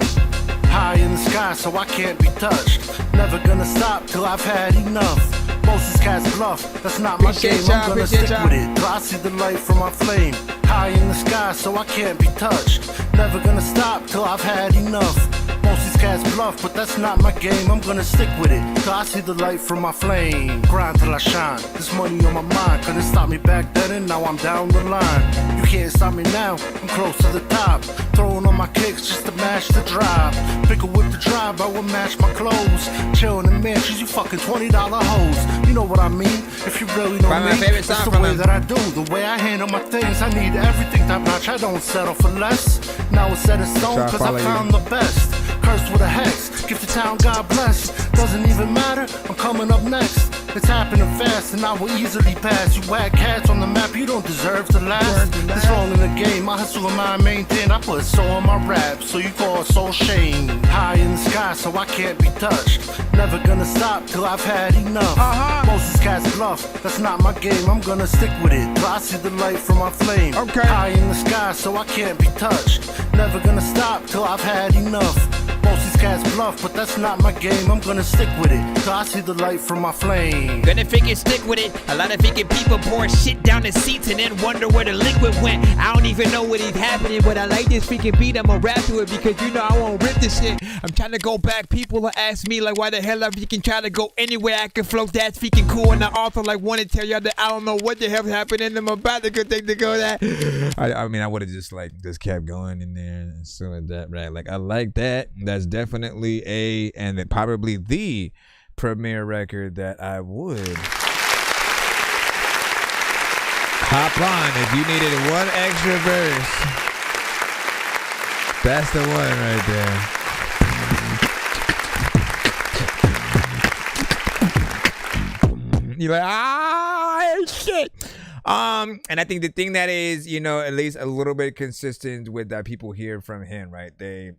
High in the sky so I can't be touched. Never gonna stop till I've had enough. Most is cats bluff, that's not my game. I'm gonna stick with it till I see the light from my flame. High in the sky so I can't be touched. Never gonna stop till I've had enough. Most these cats bluff, but that's not my game. I'm gonna stick with it till I see the light from my flame. Grind till I shine, this money on my mind. Couldn't stop me back then and now I'm down the line. You can't stop me now, I'm close to the top. Throwing on my kicks just to match the drive. Pickle with the drive, I will match my clothes. Chillin' in mansions, you fucking $20 hoes. You know what I mean? If you really know me, it's the way that I do, the way I handle my things. I need everything top notch, I don't settle for less. Now it's set in stone, cause I found the best. Cursed with a hex, give the town God bless. Doesn't even matter, I'm coming up next. It's happening fast and I will easily pass. You whack cats on the map, you don't deserve to last. It's wrong in the game, I hustle and I maintain. I put soul on my rap, so you call it soul shame. High in the sky, so I can't be touched. Never gonna stop till I've had enough. Most is cats bluff, that's not my game. I'm gonna stick with it till I see the light from my flame. High in the sky, so I can't be touched. Never gonna stop till I've had enough. Most these cats bluff, but that's not my game. I'm gonna stick with it till I see the light from my flame. Gonna figure stick with it. A lot of freaking people pour shit down the seats and then wonder where the liquid went. I don't even know what is happening, but I like this freaking beat. I'ma rap to it because you know I won't rip this shit. I'm trying to go back. People will ask me like, why the hell I freaking try to go anywhere I can float. That's freaking cool. And I also like want to tell y'all that I don't know what the hell's happening. I'm about to go take to go that. I mean, I would have just kept going in there and so like that, right? Like I like that. That's definitely and probably the premier record that I would hop on if you needed one extra verse. That's the one right there. You're like, shit. And I think the thing that is, you know, at least a little bit consistent with that people hear from him, right? They,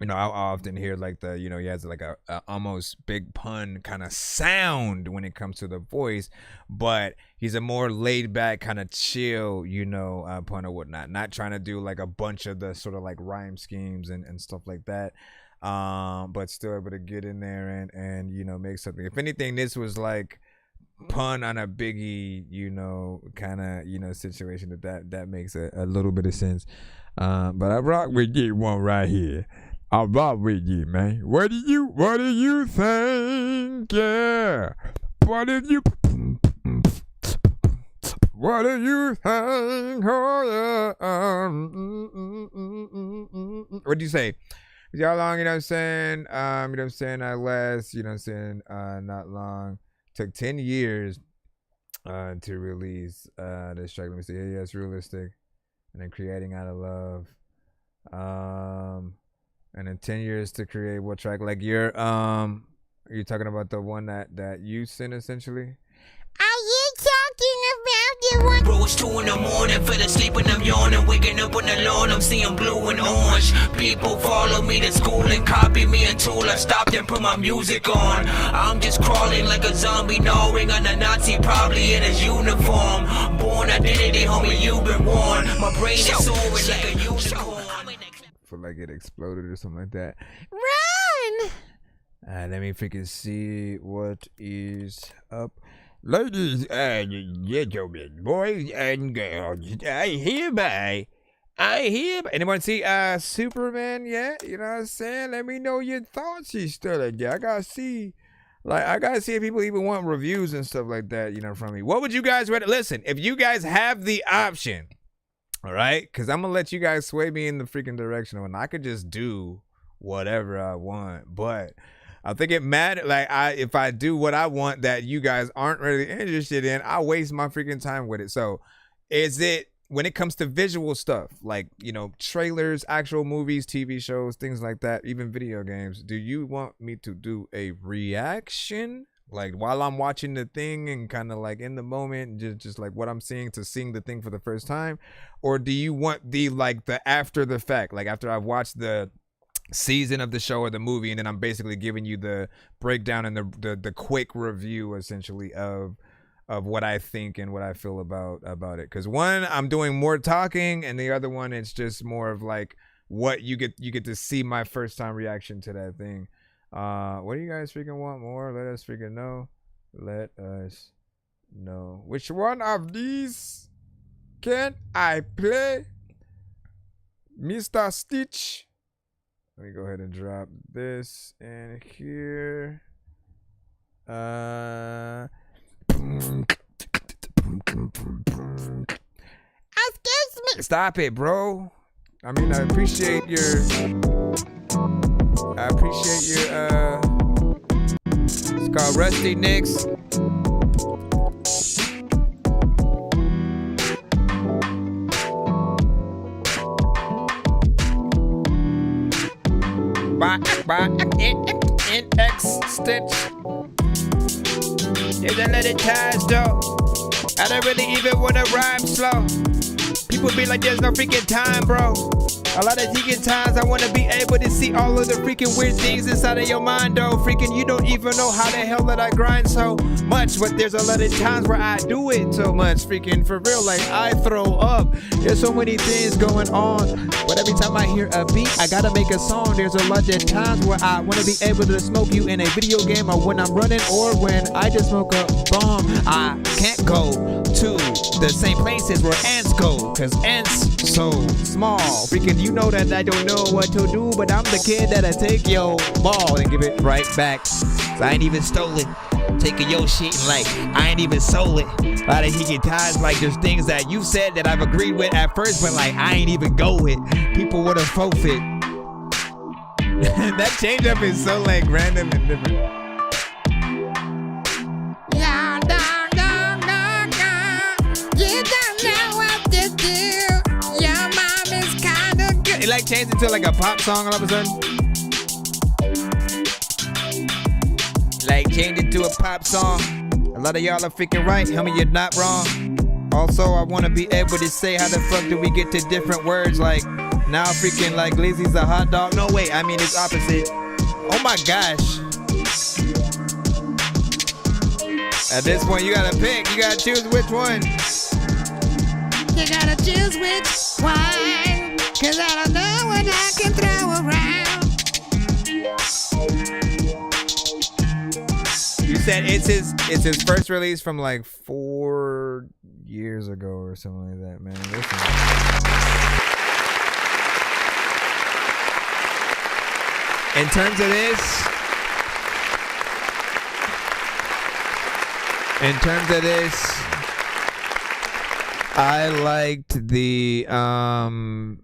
you know, I often hear like the, you know, he has like a almost big pun kind of sound when it comes to the voice, but he's a more laid back kind of chill, you know, pun or whatnot. Not trying to do like a bunch of the sort of like rhyme schemes and stuff like that. But still able to get in there and you know, make something. If anything, this was like pun on a Biggie, kind of, situation that makes a little bit of sense. But I rock with you one right here. I rock with you, man. What do you think? Yeah. What do you think? Oh, yeah. What do you say? How long, I last, not long. Took 10 years to release this track. Let me see. Yeah, it's realistic. And then creating out of love. And then 10 years to create what track? Like you're talking about the one that you sent essentially? Are you talking about the one? Bro, it's 2 in the morning, fell asleep and I'm yawning. Waking up on the lawn, I'm seeing blue and orange. People follow me to school and copy me until I stopped and put my music on. I'm just crawling like a zombie, gnawing on a Nazi, probably in his uniform. Born identity, homie, you've been warned. My brain is soaring like a unicorn. Feel like it exploded or something like that. Run! Let me freaking see what is up. Ladies and gentlemen, boys and girls, I hereby. Anyone see Superman yet? You know what I'm saying? Let me know your thoughts and stuff like that. I gotta see if people even want reviews and stuff like that, from me. What would you guys rather? Listen, if you guys have the option, all right, because I'm gonna let you guys sway me in the freaking direction when I could just do whatever I want, but I think it matters. Like if I do what I want that you guys aren't really interested in, I waste my freaking time with it. So is it, when it comes to visual stuff, like, trailers, actual movies, TV shows, things like that, even video games, do you want me to do a reaction? Like while I'm watching the thing and kind of like in the moment, just like what I'm seeing to seeing the thing for the first time? Or do you want the after the fact, like after I've watched the season of the show or the movie, and then I'm basically giving you the breakdown and the quick review essentially of what I think and what I feel about it? Because one, I'm doing more talking, and the other one, it's just more of like what you get to see my first time reaction to that thing. What do you guys freaking want more? Let us freaking know. Let us know. Which one of these can I play? Mr. Stitch. Let me go ahead and drop this in here. Excuse me. Stop it, bro. I mean, I appreciate your it's called Rusty Nicks. By NX Stitch. There's a lot of times though, I don't really even wanna rhyme slow. People be like, there's no freaking time, bro. A lot of freaking times I wanna be able to see all of the freaking weird things inside of your mind, though. Freaking, you don't even know how the hell that I grind so much, but there's a lot of times where I do it so much, freaking for real, like I throw up. There's so many things going on, but every time I hear a beat, I gotta make a song. There's a lot of times where I wanna be able to smoke you in a video game, or when I'm running, or when I just smoke a bomb. I can't go to the same places where ants go, cause ants so small. Freaking, you know that I don't know what to do, but I'm the kid that'll take your ball and give it right back. So I ain't even stole it. Taking your shit and like, I ain't even sold it. A lot of hickey ties, like there's things that you said that I've agreed with at first, but like I ain't even go with. People would have forfeit. That change up is so like random and different. It like changed into like a pop song all of a sudden. Like changed into a pop song. A lot of y'all are freaking right, homie, you're not wrong. Also, I want to be able to say how the fuck do we get to different words, like now freaking like Lizzie's a hot dog. No, wait, I mean it's opposite. Oh my gosh. At this point, you gotta pick. You gotta choose which one. You gotta choose which one, cause I don't know what I can throw around. You said it's his first release from like 4 years ago or something like that, man. Listen. In terms of this, I liked the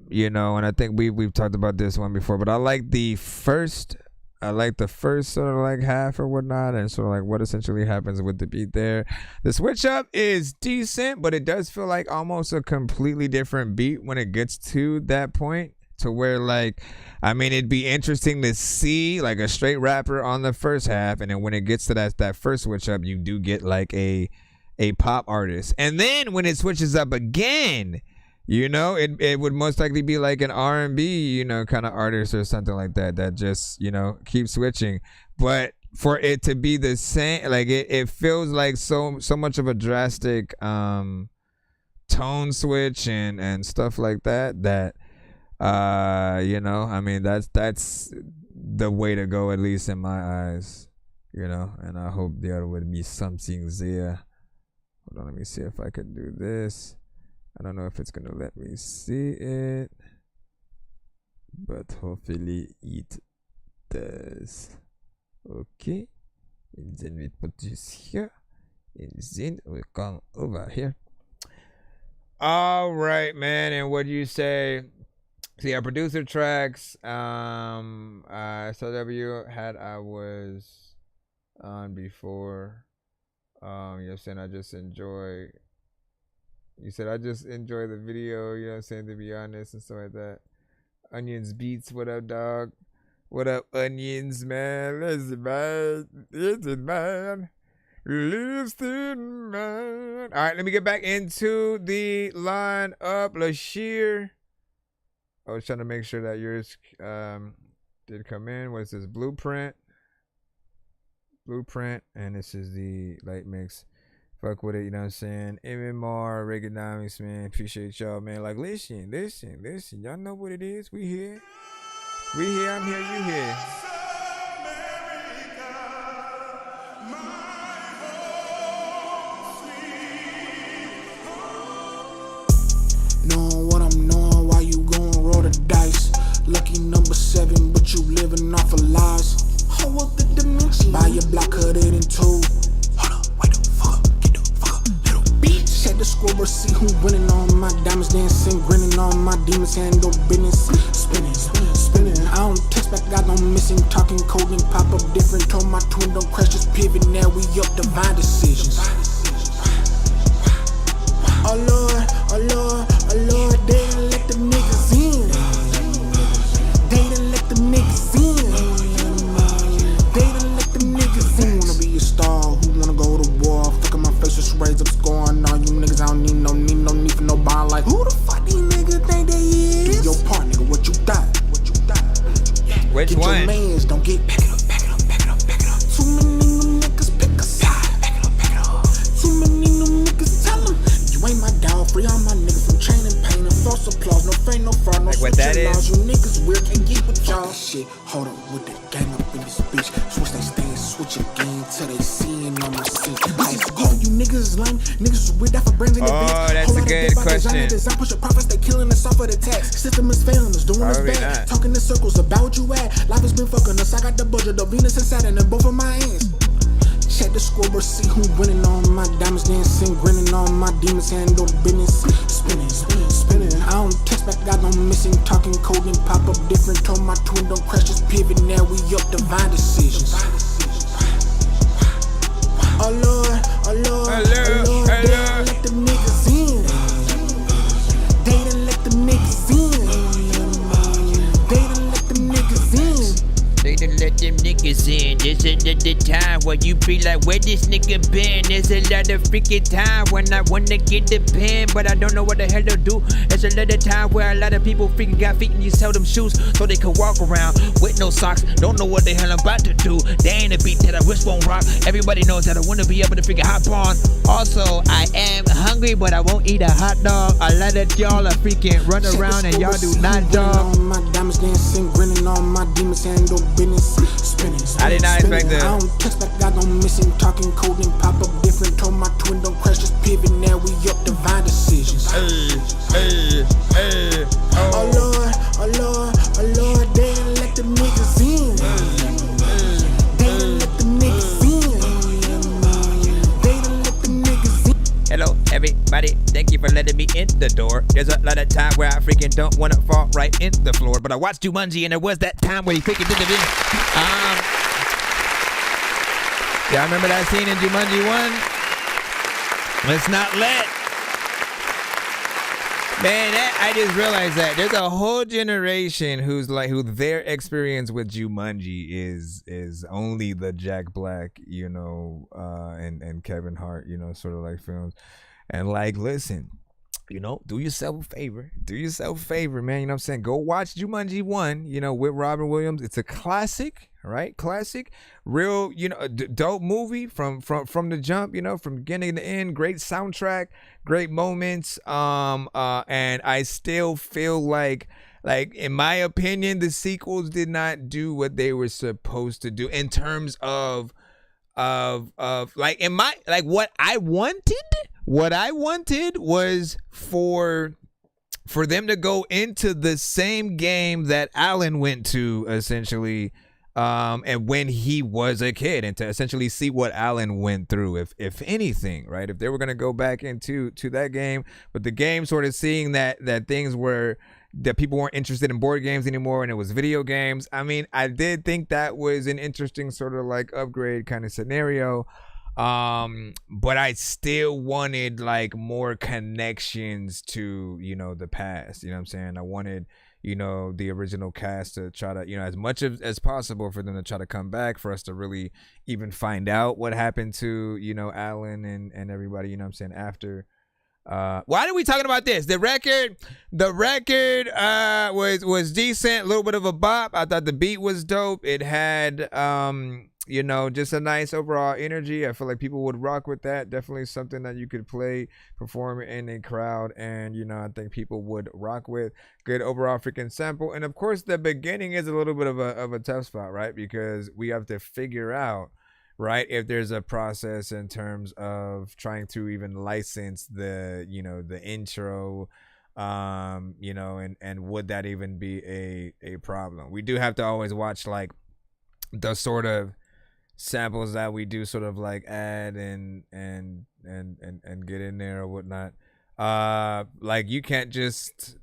you know, and I think we've talked about this one before, but I like the first sort of like half or whatnot, and sort of like what essentially happens with the beat there. The switch up is decent, but it does feel like almost a completely different beat when it gets to that point, to where like, I mean, it'd be interesting to see like a straight rapper on the first half, and then when it gets to that first switch up, you do get like a pop artist, and then when it switches up again, you know, it would most likely be like an R&B, you know, kind of artist or something like that just, you know, keeps switching. But for it to be the same, like it feels like so much of a drastic tone switch and stuff like that you know, I mean, that's the way to go, at least in my eyes, you know, and I hope there would be something there. Hold on, let me see if I can do this. I don't know if it's gonna let me see it, but hopefully it does. Okay, and then we put this here, and then we come over here. All right, man, and what do you say? See, our producer tracks, SLW had I was on before. You're saying I just enjoy. You said I just enjoy the video, you know what I'm saying, to be honest, and stuff like that. Onions Beats, what up, dog? What up, Onions, man? Listen, man. Listen, man. Listen, man. All right, let me get back into the line up. Lashir. I was trying to make sure that yours did come in. What is this? Blueprint, and this is the light mix. Fuck with it, you know what I'm saying? MMR, Reaganomics, man. Appreciate y'all, man. Like, listen. Y'all know what it is. We here, I'm here, you here. Knowing what I'm knowing, why you gon' roll the dice? Lucky number 7, but you living off of lies. Hold up the dimension. Buy your block, cut it in two. Check the scoreboard, see who winning. On my diamonds dancing, grinning. On my demons, handle business. Spinning. I don't text back, got no missing. Talking code and pop up different. Told my twin don't crash, just pivot. Now we up divine decisions. Oh Lord, they done let them niggas in. Wanna be a star, who wanna go to war? Fuck my face, just raise up scoring. All you niggas, I don't need no need for no bond. Like, who the fuck these niggas think they is? Do your part, nigga, what you thought? Which get one? Your mans, don't get back it up. Too many new niggas pick a side. Too many new niggas tell them you ain't my dog. Free all my niggas from training, pain and false applause. No fame, no fraud, no like what that laws. is? You niggas weird, can't get with y'all. Shit, hold up with the gang up in this bitch. Switch they stand, switch again till they seeing on my seat. You niggas lame, niggas weird that for brains in the bitch. Oh, that's a good question. Design, push your profits, they killing us off of the tax. System is failing us, doing us bad. Talking in circles about what you at. Life has been fucking us. I got the budget, the Venus and Saturn in both of my hands. Check the scoreboard, see who winning. On my diamonds dancing, grinning. On my demons, handle business. Spinning. I don't text back, got no missing. Talking code and pop up different. Told my twin don't crash, just pivot. Now we up divine decisions. Oh Lord, they done let them niggas in. They done let them niggas in. This is the time where you be like, where this nigga been? There's a lot of freaking time when I wanna get the pen, but I don't know what the hell to do. There's a lot of time where a lot of people freaking got feet and you sell them shoes so they can walk around with no socks. Don't know what the hell I'm about to do. They ain't a beat that I wish won't rock. Everybody knows that I wanna be able to figure hop on. Also, I am hungry, but I won't eat a hot dog. A lot of y'all are freaking run around and y'all do not dog. My diamonds dancing, grinning. On my demons handle business. Spinning. I did not expect that. I don't text back, I gone missing, talking code and pop up different. Told my twin don't crash, just pivot. Now we up divine decisions. Oh Lord, oh Lord, oh Lord, they didn't let the niggas in. They didn't let the niggas in. They didn't let the niggas in. Hello, everybody. Thank you for letting me in the door. There's a lot of time where I freaking don't want to fall right in the floor, but I watched Jumanji, and there was that time where he freaking did the video. Y'all remember that scene in Jumanji 1? Let's not let. Man, I just realized that there's a whole generation who their experience with Jumanji is only the Jack Black, you know, and Kevin Hart, you know, sort of like films. And like, listen, you know, do yourself a favor. Do yourself a favor, man. You know what I'm saying? Go watch Jumanji 1, you know, with Robin Williams. It's a classic, right? Classic. Real, you know, dope movie from the jump, you know, from beginning to end. Great soundtrack, great moments. And I still feel like in my opinion, the sequels did not do what they were supposed to do in terms of like in my like what I wanted. What I wanted was for them to go into the same game that Alan went to, essentially, and when he was a kid, and to essentially see what Alan went through, if anything, right? If they were gonna go back into that game, but the game sort of seeing that things were that people weren't interested in board games anymore, and it was video games. I mean, I did think that was an interesting sort of like upgrade kind of scenario. But I still wanted like more connections to, you know, the past, you know what I'm saying? I wanted, you know, the original cast to try to, you know, as much as possible for them to try to come back, for us to really even find out what happened to, you know, Alan and everybody, you know what I'm saying, after. Why are we talking about this? The record was decent, a little bit of a bop. I thought the beat was dope. It had you know, just a nice overall energy. I feel like people would rock with that. Definitely something that you could perform in a crowd, and, you know, I think people would rock with. Good overall freaking sample. And of course, the beginning is a little bit of a tough spot, right? Because we have to figure out, right, if there's a process in terms of trying to even license the, you know, the intro, you know, and would that even be a problem? We do have to always watch like the sort of samples that we do sort of like add and get in there or whatnot. Like you can't just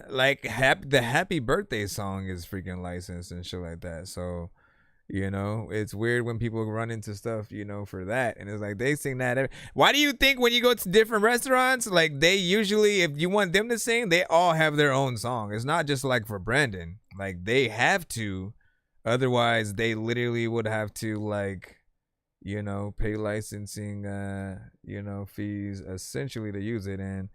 like the happy birthday song is freaking licensed and shit like that. So, you know, it's weird when people run into stuff, you know, for that. And it's like they sing that. Why do you think when you go to different restaurants, like they usually, if you want them to sing, they all have their own song. It's not just like for Brandon. Like they have to. Otherwise, they literally would have to, like, you know, pay licensing, you know, fees essentially to use it. And,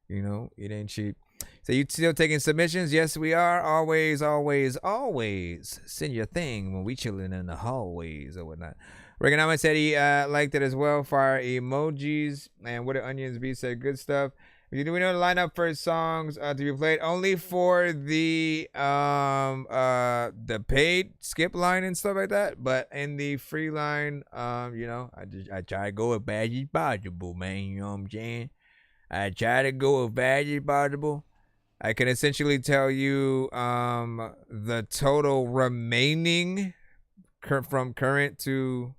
you know, it ain't cheap. So you still taking submissions? Yes, we are. Always, always, always send your thing when we chilling in the hallways or whatnot. Reaganomics said he liked it as well. Fire emojis. And What Did Onions Be said good stuff. Do we know the lineup for songs to be played? Only for the paid skip line and stuff like that. But in the free line, you know, I try to go as bad as possible, man. You know what I'm saying? I try to go as bad as possible. I can essentially tell you the total remaining from current to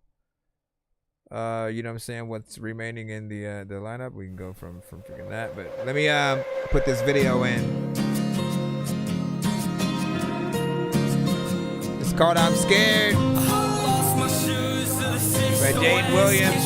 you know what I'm saying, what's remaining in the lineup. We can go from freaking that, but let me put this video in. It's called I'm Scared by Jane Williams.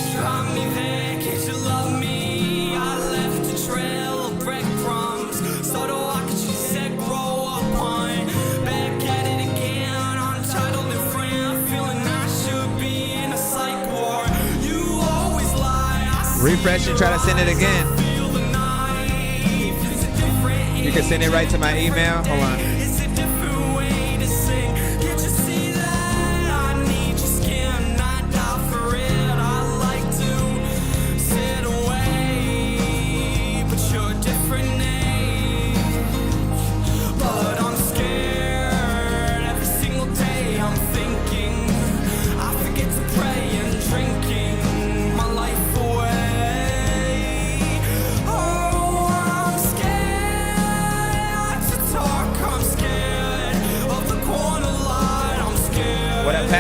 Refresh and try to send it again. You can send it right to my email. Hold on.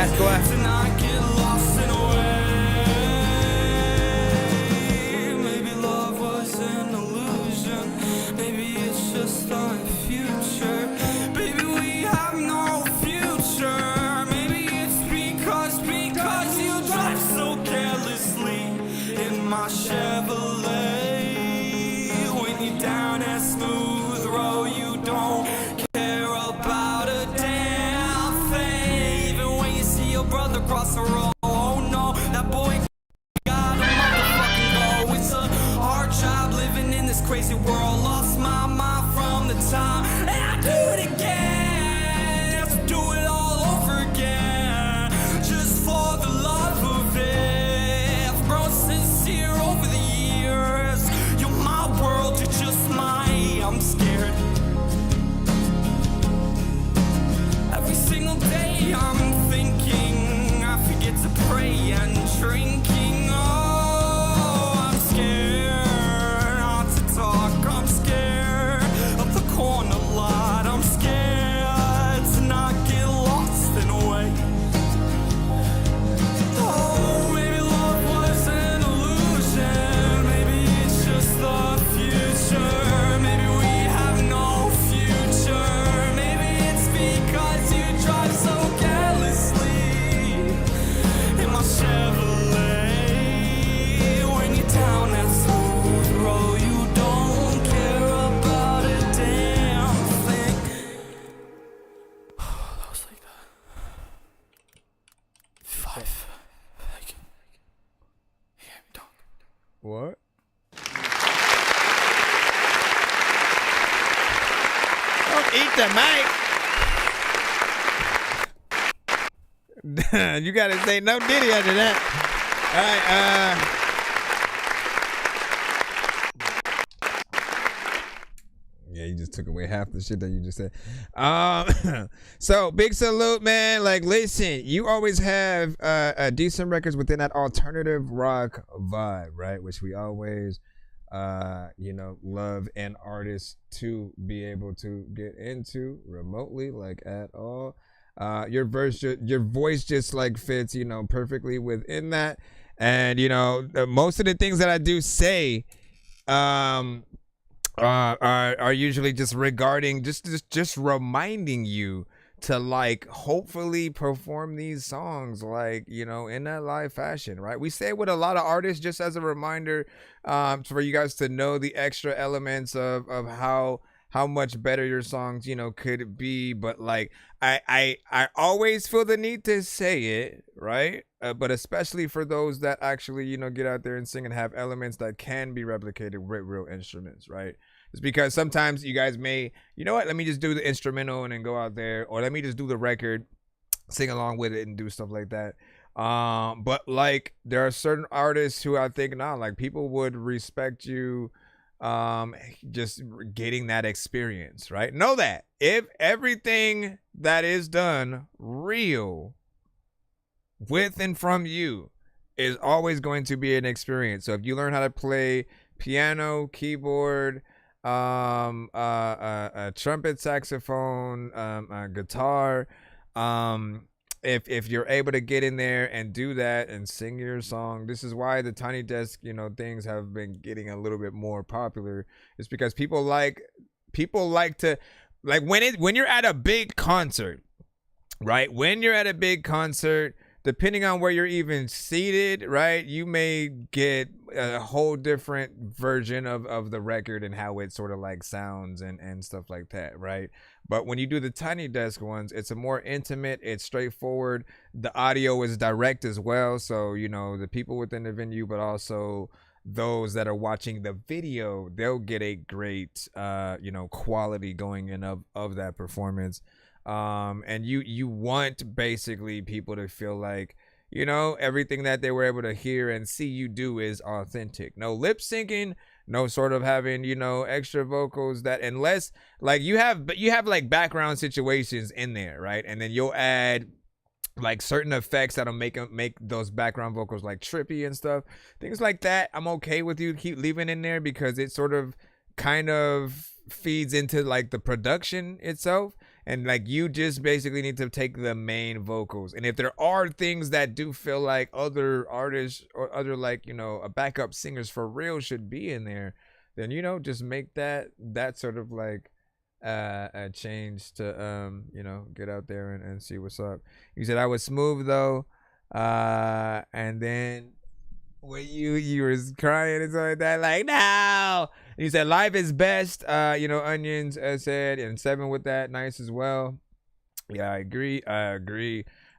Ask away. To not get lost in a way. Maybe love was an illusion. Maybe it's just our future. Baby, we have no future. Maybe it's because you drive so carelessly in my Chevrolet. When you're down that smooth road, you don't care about a damn thing. Even when you see your brother cross the road, oh no, that boy gotta motherfucking go. It's a hard job living in this crazy world. Lost my mind from the time, and I do it again. Have to do it all over again, just for the love of it. I've grown sincere over the years. You're my world, you're just mine. I'm scared. Every single day I'm thinking, I forget to pray and drinking. Oh, I'm scared not to talk. I'm scared of the corner lot. I'm scared to not get lost in a way. Oh, maybe love was an illusion. Maybe it's just the future. Maybe we have no future. Maybe it's because you drive so carelessly in my Chevrolet. When you're down that smooth road, you don't care about a damn thing. That was like that. 5. What? Don't eat the mic. You gotta say no Diddy after that. All Yeah, you just took away half the shit that you just said. So big salute, man. Like, listen, you always have decent records within that alternative rock vibe, right? Which we always, love an artist to be able to get into remotely, like at all. Your voice just like fits, perfectly within that. And most of the things that I do say, are usually just regarding just reminding you to like hopefully perform these songs like in that live fashion, right? We say it with a lot of artists just as a reminder for you guys to know the extra elements of how much better your songs could be. But like I always feel the need to say it, right? But especially for those that actually get out there and sing and have elements that can be replicated with real instruments, right? It's because sometimes you guys may, let me just do the instrumental and then go out there, or let me just do the record, sing along with it and do stuff like that. But like there are certain artists who I think like people would respect you just getting that experience, right? Know that if everything that is done real with and from you is always going to be an experience. So if you learn how to play piano, keyboard, trumpet, saxophone, guitar, if you're able to get in there and do that and sing your song, this is why the Tiny Desk things have been getting a little bit more popular. It's because people like to like when you're at a big concert, right? When you're at a big concert, depending on where you're even seated, right, you may get a whole different version of the record and how it sort of like sounds and stuff like that, right? But when you do the Tiny Desk ones, it's a more intimate, it's straightforward. The audio is direct as well. So, the people within the venue, but also those that are watching the video, they'll get a great, quality going in of that performance. And you want basically people to feel like, everything that they were able to hear and see you do is authentic. No lip syncing, no sort of having, extra vocals that, unless like you have like background situations in there, right? And then you'll add like certain effects that'll make those background vocals like trippy and stuff. Things like that, I'm okay with you keep leaving in there because it sort of kind of feeds into like the production itself. And like you just basically need to take the main vocals. And if there are things that do feel like other artists or other like, you know, backup singers for real should be in there, then, you know, just make that sort of like a change to you know, get out there and see what's up. You said I was smooth though. And then when you was crying and stuff like that, like no. And you said life is best. You know, Onions said, and 7 with that, nice as well. Yeah, I agree. I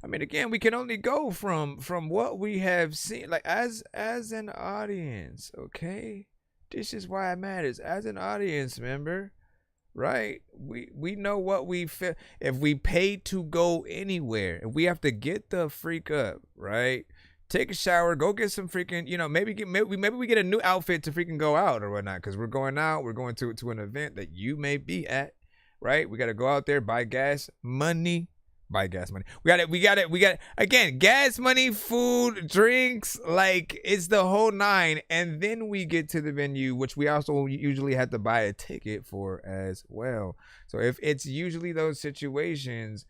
mean, again, we can only go from what we have seen, like as an audience. Okay, this is why it matters. As an audience member, right? We know what we feel. If we paid to go anywhere, if we have to get the freak up, right? Take a shower, go get some freaking, you know, maybe we get a new outfit to freaking go out or whatnot, because we're going out, we're going to an event that you may be at, right? We got to go out there, buy gas money. We got it. Again, gas money, food, drinks, like it's the whole 9. And then we get to the venue, which we also usually have to buy a ticket for as well. So if it's usually those situations,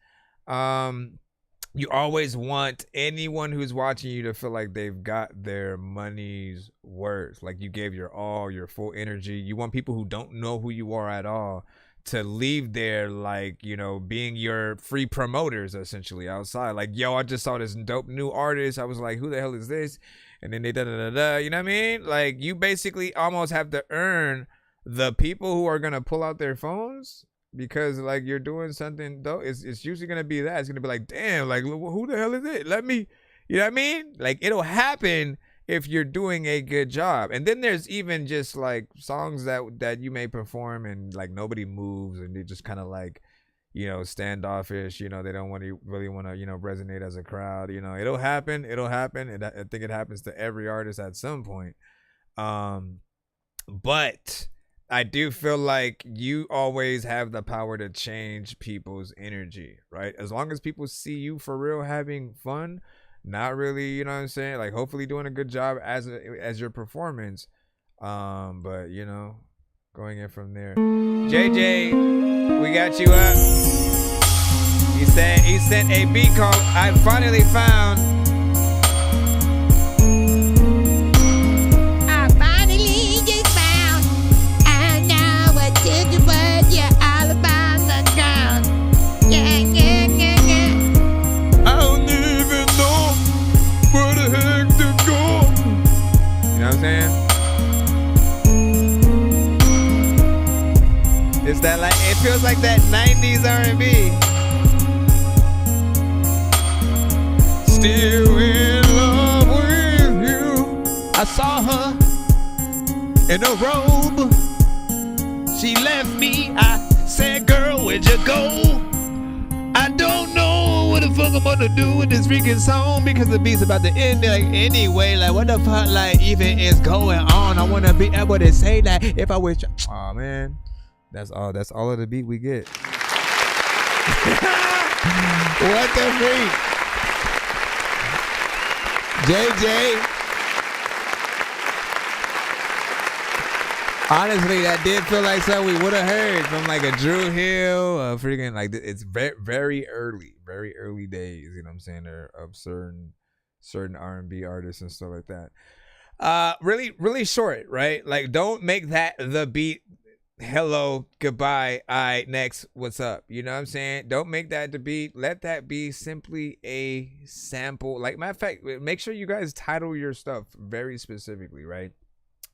you always want anyone who's watching you to feel like they've got their money's worth. Like you gave your all, your full energy. You want people who don't know who you are at all to leave there like, you know, being your free promoters essentially outside. Like, yo, I just saw this dope new artist. I was like, who the hell is this? And then they da-da-da-da. You know what I mean? Like you basically almost have to earn the people who are going to pull out their phones. Because like you're doing something though, it's usually gonna be that. It's gonna be like, damn, like who the hell is it? Let me, you know what I mean? Like it'll happen if you're doing a good job. And then there's even just like songs that you may perform and like nobody moves and they just kind of like, you know, standoffish. You know, they don't really want to, you know, resonate as a crowd. You know, it'll happen. And I think it happens to every artist at some point. But I do feel like you always have the power to change people's energy, right? As long as people see you for real having fun, not really, you know what I'm saying? Like hopefully doing a good job as your performance. But you know, going in from there. JJ, we got you up. He sent a beat called I Finally Found. It's that like it feels like that 90s R&B. Still in love with you. I saw her in a robe. She left me. I said, girl, where'd you go? I don't know what the fuck I'm gonna do with this freaking song because the beat's about to end. Like anyway, like what the fuck like even is going on? I wanna be able to say that if I wish. Oh man. That's all of the beat we get. What the freak? JJ. Honestly, that did feel like something we would have heard from like a Drew Hill, freaking like it's very early days, you know what I'm saying, of certain R&B artists and stuff like that. Really short, right? Like don't make that the beat. Hello, goodbye, all right, next, what's up? You know what I'm saying? Don't make that the beat. Let that be simply a sample. Like, matter of fact, make sure you guys title your stuff very specifically, right?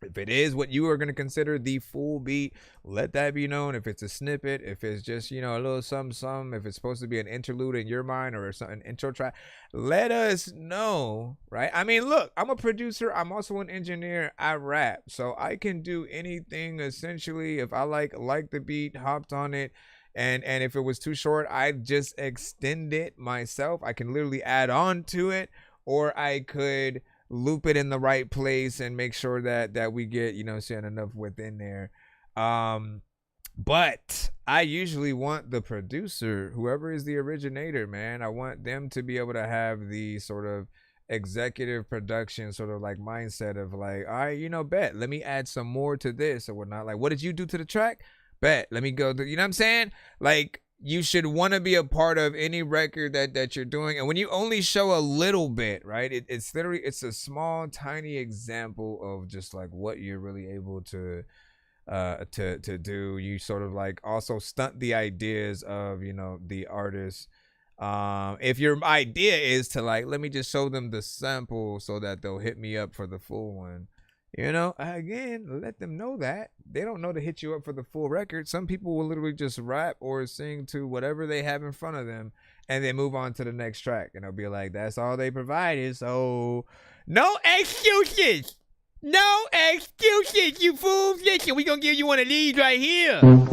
If it is what you are going to consider the full beat, let that be known. If it's a snippet, if it's just, you know, a little something, if it's supposed to be an interlude in your mind or an intro track, let us know, right? I mean, look, I'm a producer. I'm also an engineer. I rap. So I can do anything essentially. If I like the beat, hopped on it, and if it was too short, I just extend it myself. I can literally add on to it, or I could loop it in the right place and make sure that we get, you know, saying enough within there. But I usually want the producer, whoever is the originator, man, I want them to be able to have the sort of executive production sort of like mindset of like, all right, you know, bet, let me add some more to this or whatnot. Like, what did you do to the track? Bet, let me go, you know what I'm saying? Like, you should want to be a part of any record that you're doing. And when you only show a little bit, right, it's literally, it's a small, tiny example of just like what you're really able to do. You sort of like also stunt the ideas of, you know, the artist. If your idea is to like, let me just show them the sample so that they'll hit me up for the full one. You know, again, let them know that. They don't know to hit you up for the full record. Some people will literally just rap or sing to whatever they have in front of them and then move on to the next track. And they'll be like, that's all they provided. So, no excuses. No excuses, you fools. Listen, we're going to give you one of these right here. No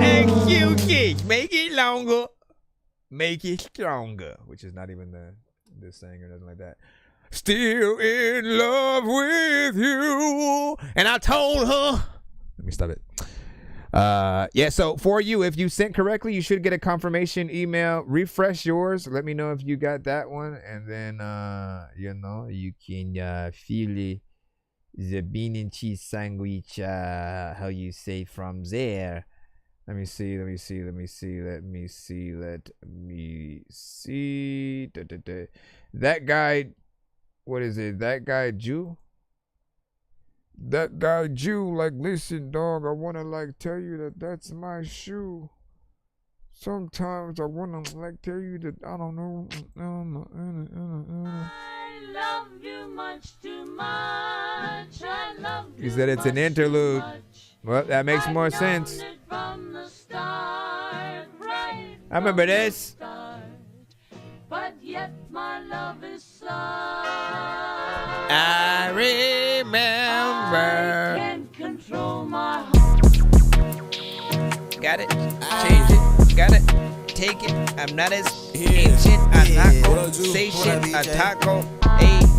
excuses. Make it longer. Make it stronger. Which is not even the saying or nothing like that. Still in love with you. And I told her. Let me stop it. Yeah, so for you, if you sent correctly, you should get a confirmation email. Refresh yours. Let me know if you got that one. And then, you know, you can feel the bean and cheese sandwich, how you say from there. Let me see. That guy, what is it? That guy Jew? That guy Jew, like, listen, dog, I want to, like, tell you that that's my shoe. Sometimes I want to, like, tell you that, I don't know. I love you much too much. I love you. He said it's an interlude. Well, that makes more sense. From the start, right I remember this. but yet my love is slow. I remember. I can't control my heart. Got it. Change it. Got it. Take it. I'm not as ancient. I'm not gonna say shit. A taco.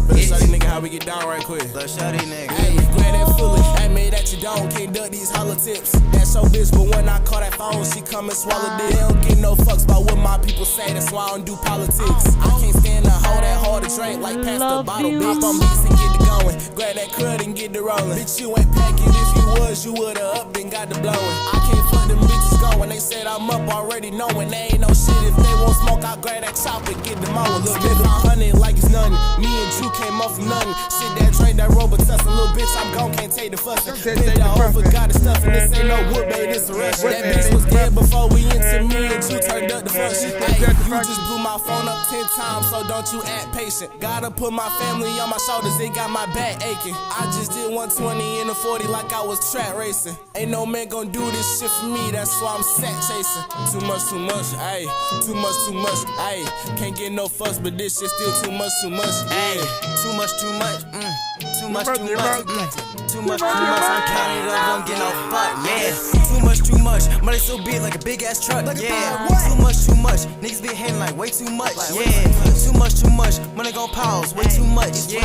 Let's show these nigga how we get down right quick. Let's show these niggas. Hey, grab that fully. Hey, made that you don't. Can't duck these hollow tips. That's your bitch, but when I call that phone, she come and swallow dick. They don't get no fucks about what my people say. That's why I don't do politics. I can't stand to hold that hard to drink like past the bottle. Bitch, on beats and get it going. Grab that crud and get it rolling. Bitch, you ain't packing. If you was, you would've up and got the blowing. I can't fuck them bitches going. They said I'm up already knowing. They ain't no shit. If they won't smoke, I'll grab that chop and get them on. Look, get 500 like it's nothing. Me and Drew came off from nothing. Shit that drink, that Robitussin. Little bitch, I'm gone, can't take the fussing. Bitch, I overgot the stuff and this ain't no wood, baby, this a rush. That bitch was dead before we into me and Drew turned up the function. Hey, you just blew my phone up 10 times, so don't you act patient. Gotta put my family on my shoulders, they got my back aching. I just did 120 in a 40 like I was track racing. Ain't no man gon' do this shit for me, that's why I'm sack chasing. Too much, ayy. Too much, ayy. Can't get no fuss, but this shit still too much, ayy. Too much, Too much, Too much, I'm counting it up, don't get no fuck, yeah. Too much, money so big like a big ass truck, yeah. Too much, niggas be hating like way too much, yeah. Too much, money gon' pause, way too much, yeah.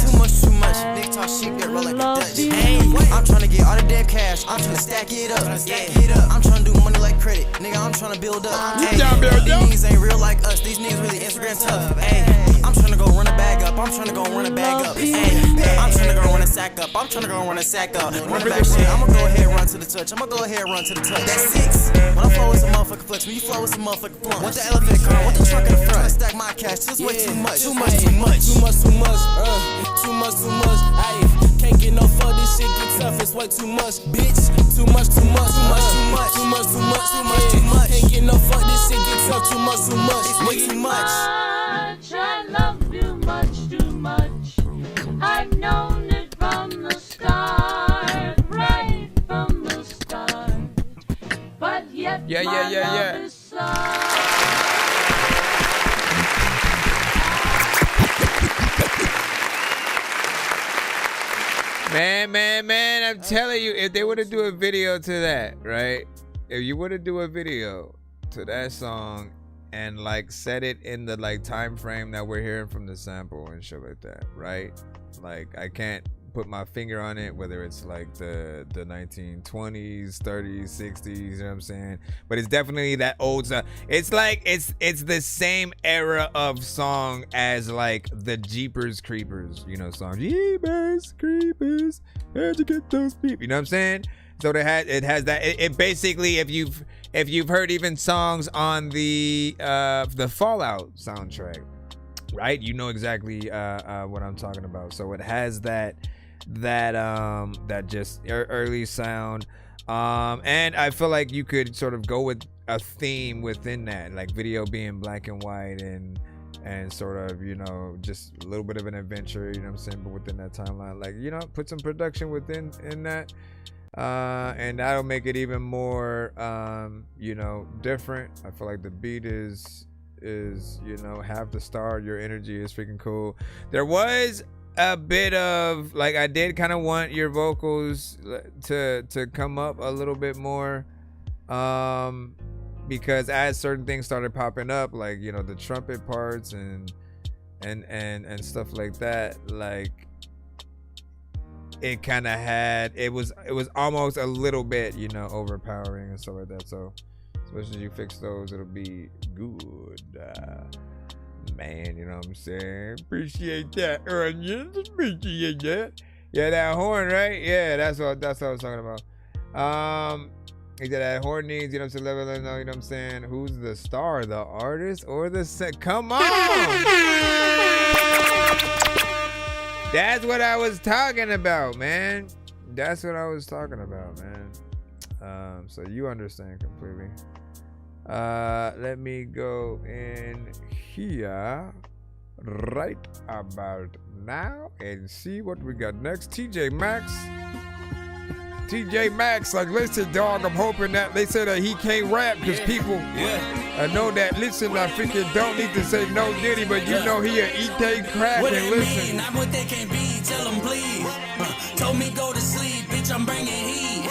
Too much, niggas talk shit, get roll like a Dutch. Hey, I'm tryna get all the damn cash, I'm tryna stack it up, yeah. I'm tryna do money like credit, nigga, I'm tryna build up. Hey, these niggas ain't real like us, these niggas really Instagram tough, hey. I'm tryna go run a bag up, I'm tryna go run a bag up, hey. I'm tryna go run a sack up, Run a back shit, I'ma go ahead run to the touch, That's 6. When I flow with some motherfucking flex, when you flow with some motherfucking blunt. Want the elephant car, want the truck in the front. Stack my cash, just way too much. Too much, ayy. Can't get no fuck, this shit get tough, it's way too much, bitch. Too much, Can't get no fuck, this shit get tough, too much, way too much. I love you much too much. I've known it from the start, right from the start. But yet my love is Man, I'm telling you, if they were to do a video to that, right? If you were to do a video to that song and like set it in the like time frame that we're hearing from the sample and shit like that, right? Like I can't put my finger on it, whether it's like the 1920s, 30s, 60s, you know what I'm saying? But it's definitely that old stuff. It's like it's the same era of song as like the Jeepers Creepers, you know, song. Jeepers Creepers, where'd you get those people? You know what I'm saying? So it has that. It basically, if you've heard even songs on the Fallout soundtrack, right? You know exactly what I'm talking about. So it has that just early sound, and I feel like you could sort of go with a theme within that, like video being black and white and sort of, you know, just a little bit of an adventure, you know what I'm saying, but within that timeline, like, you know, put some production in that. And that'll make it even more, you know, different. I feel like the beat is, you know, have the star. Your energy is freaking cool. There was a bit of, like, I did kind of want your vocals to come up a little bit more, because as certain things started popping up, like, you know, the trumpet parts and stuff like that, like, it kind of had, it was almost a little bit, you know, overpowering and stuff like that. So especially you fix those, it'll be good, man. You know what I'm saying? Appreciate that, onions. Appreciate that. Yeah, that horn, right? Yeah, that's what I was talking about. He said that horn needs, you know what I'm saying, let know, you know what I'm saying, who's the star, the artist or the set? Come on. That's what I was talking about, man. That's what I was talking about, man. So you understand completely. Let me go in here right about now and see what we got next. TJ Maxx, like, listen, dog, I'm hoping that they say that he can't rap because people know that. Listen, I freaking don't need to say no Diddy, but you know he'll eat they crack and listen. Not what they can't be, tell them please. Told me go to sleep, bitch, I'm bringing heat.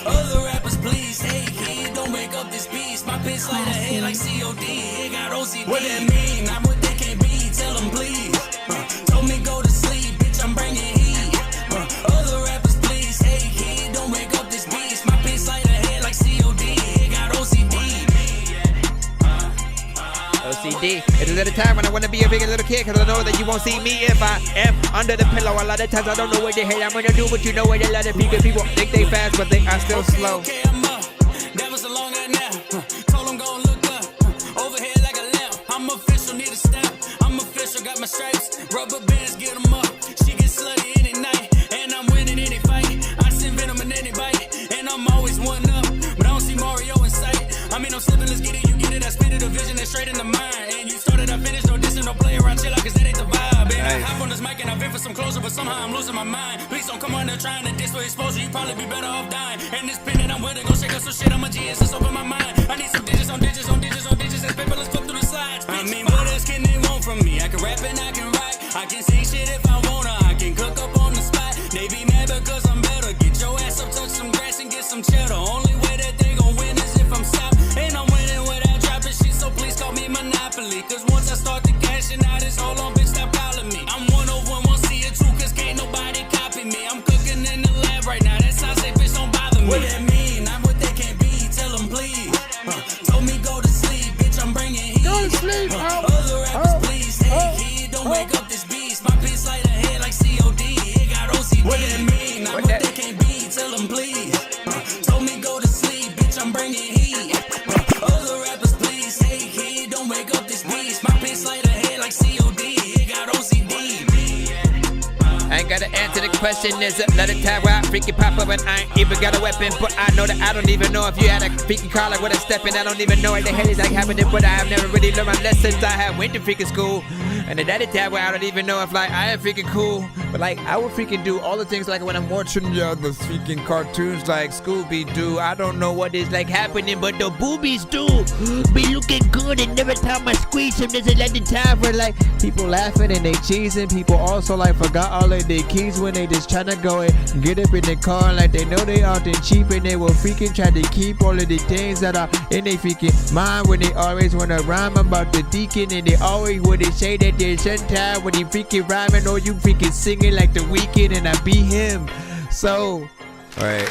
Other rappers, please, hey, kid, don't break up this beast. My bitch like a head like COD, it got OCD. What that mean? Not what they can't be, tell them please. Told me go to sleep, bitch, I'm bringing heat. Other rappers, please, hey, kid, don't break up this beast. My bitch like a head like COD, it got OCD. OCD. It's a little time when I want to be a big little kid, cause I know that you won't see me if I am under the pillow. A lot of times I don't know what the hell I'm gonna do, but you know what a lot of people think they fast, but they are still slow. Okay, I'm up. That was a long night now. Told him go look up. Overhead like a lamp. I'm official, need a stamp. I'm official, got my stripes. Rubber bands, get them up. She gets slutty any night, and I'm winning any fight. I send venom in any bite, and I'm always one up. But I don't see Mario in sight. I mean, I'm slipping, let's get it, you get it. I spit it, a vision that's straight in the mind. And you started, I finished, no dissing, no play around, chill out, cause that ain't the vibe. And I hop on this mic and I've been for some closure, but somehow I'm losing my mind. Please don't come on there trying to diss for exposure, you probably be better off dying. And this pen that I'm with, go shake up some shit, I'm a genius, let's open my mind. I need some digits on digits on digits on digits, and paper, let's flip through the slides. I mean, what else can they want from me? I can rap and I can write, I can sing shit if I wanna, I can cook up on the spot. They be mad because I'm better, get your ass up, touch some grass and get some cheddar. Only way that they gon' win is if I'm stopped. And I'm winning without dropping shit, so please call me Monopoly. Cause once I start to cashing out, it's hold on, bitch, stop calling me. I'm 101, won't see it too, cause can't nobody copy me. I'm cooking in the lab right now, that sounds like bitch, don't bother me. What that mean? Not what they can't be, tell them please. Told me go to sleep, bitch, I'm bringing heat. Go to sleep, other rappers, please, hey, kid, don't wake up this beast. My bitch like a head like COD, it got OCD. What that mean? Not what they can't be, tell them please. Told me go to sleep, bitch, I'm bringing heat. Other rappers, please, hey, kid, don't wake up this beast. My bitch like a head like COD, it got OCD. I ain't gotta answer the question, is it another time where I freaking pop up and I ain't even got a weapon. But I know that I don't even know if you had a freaking car like what a step in. I don't even know what the hell is like happening, but I have never really learned my lessons. I have went to freaking school. And then that is that where I don't even know if like I am freaking cool. But like I would freaking do all the things like when I'm watching the freaking cartoons like Scooby-Doo. I don't know what is like happening, but the boobies do be looking good. And every time I squeeze them, there's a lot of time where like people laughing and they cheesing. People also like forgot all of their keys when they just tryna go and get up in the car like they know they out and cheap, and they will freaking try to keep all of the things that are in their freaking mind when they always wanna rhyme about the deacon, and they always would say that and then sometimes when he freaking rhyming or you freaking singing like The Weeknd and I be him. So, all right.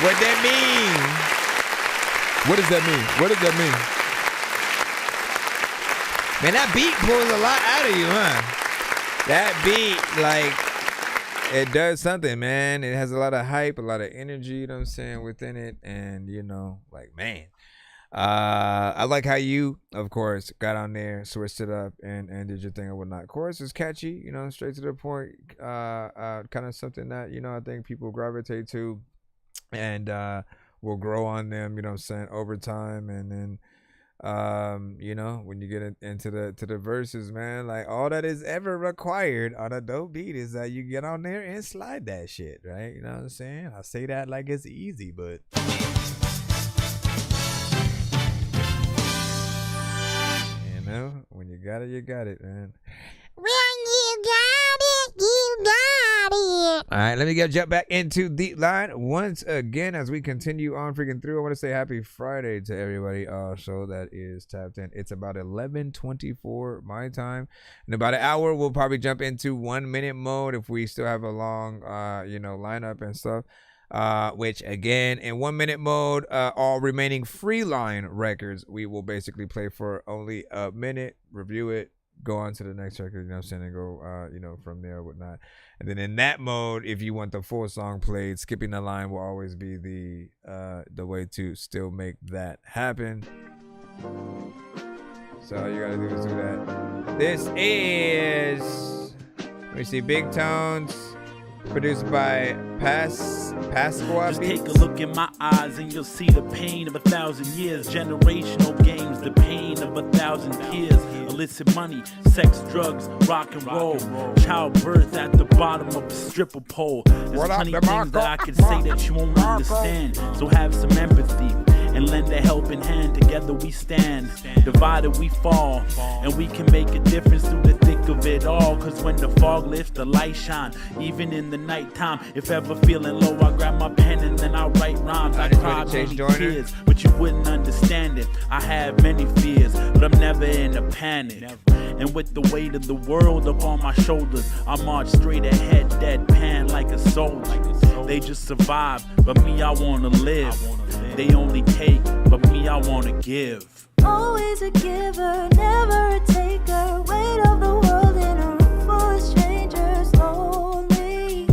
What that mean? What does that mean? What does that mean? Man, that beat pulls a lot out of you, huh? That beat, like, it does something, man. It has a lot of hype, a lot of energy, you know what I'm saying, within it. And, you know, like, man. I like how you, of course, got on there, switched it up, and did your thing and whatnot. Chorus is catchy, you know, straight to the point. Kind of something that, you know, I think people gravitate to and will grow on them, you know what I'm saying, over time. And then, you know, when you get into the verses, man, like all that is ever required on a dope beat is that you get on there and slide that shit, right? You know what I'm saying? I say that like it's easy, but you know, when you got it, you got it, man. When you got it, you got it. All right, let me jump back into the line once again as we continue on freaking through. I want to say happy Friday to everybody also that is tapped in. It's about 11:24 my time. In about an hour, we'll probably jump into 1 minute mode if we still have a long, you know, lineup and stuff. Which again, in 1 minute mode, all remaining free line records, we will basically play for only a minute, review it, go on to the next record, you know what I'm saying, and go, you know, from there or whatnot. And then in that mode, if you want the full song played, skipping the line will always be the way to still make that happen. So all you gotta do is do that. This is, let me see, Big Tones, produced by Pasqua Just Beats. take a look in my eyes and you'll see the pain of 1,000 years. Generational games, the pain of 1,000 peers. Illicit money, sex, drugs, rock and roll. Childbirth at the bottom of a stripper pole. There's plenty of things that I could say that you won't understand. So have some empathy and lend a helping hand. Together we stand, divided we fall, and we can make a difference through the thick of it all. Cause when the fog lifts, the light shine, even in the nighttime. If ever feeling low, I grab my pen and then I write rhymes. I cry many tears, but you wouldn't understand it. I have many fears, but I'm never in a panic. And with the weight of the world up on my shoulders, I march straight ahead, deadpan like a soldier. They just survive, but me, I wanna live. They only take, but me, I wanna give. Always a giver, never a taker. Weight of the world in a room full of strangers. Lonely,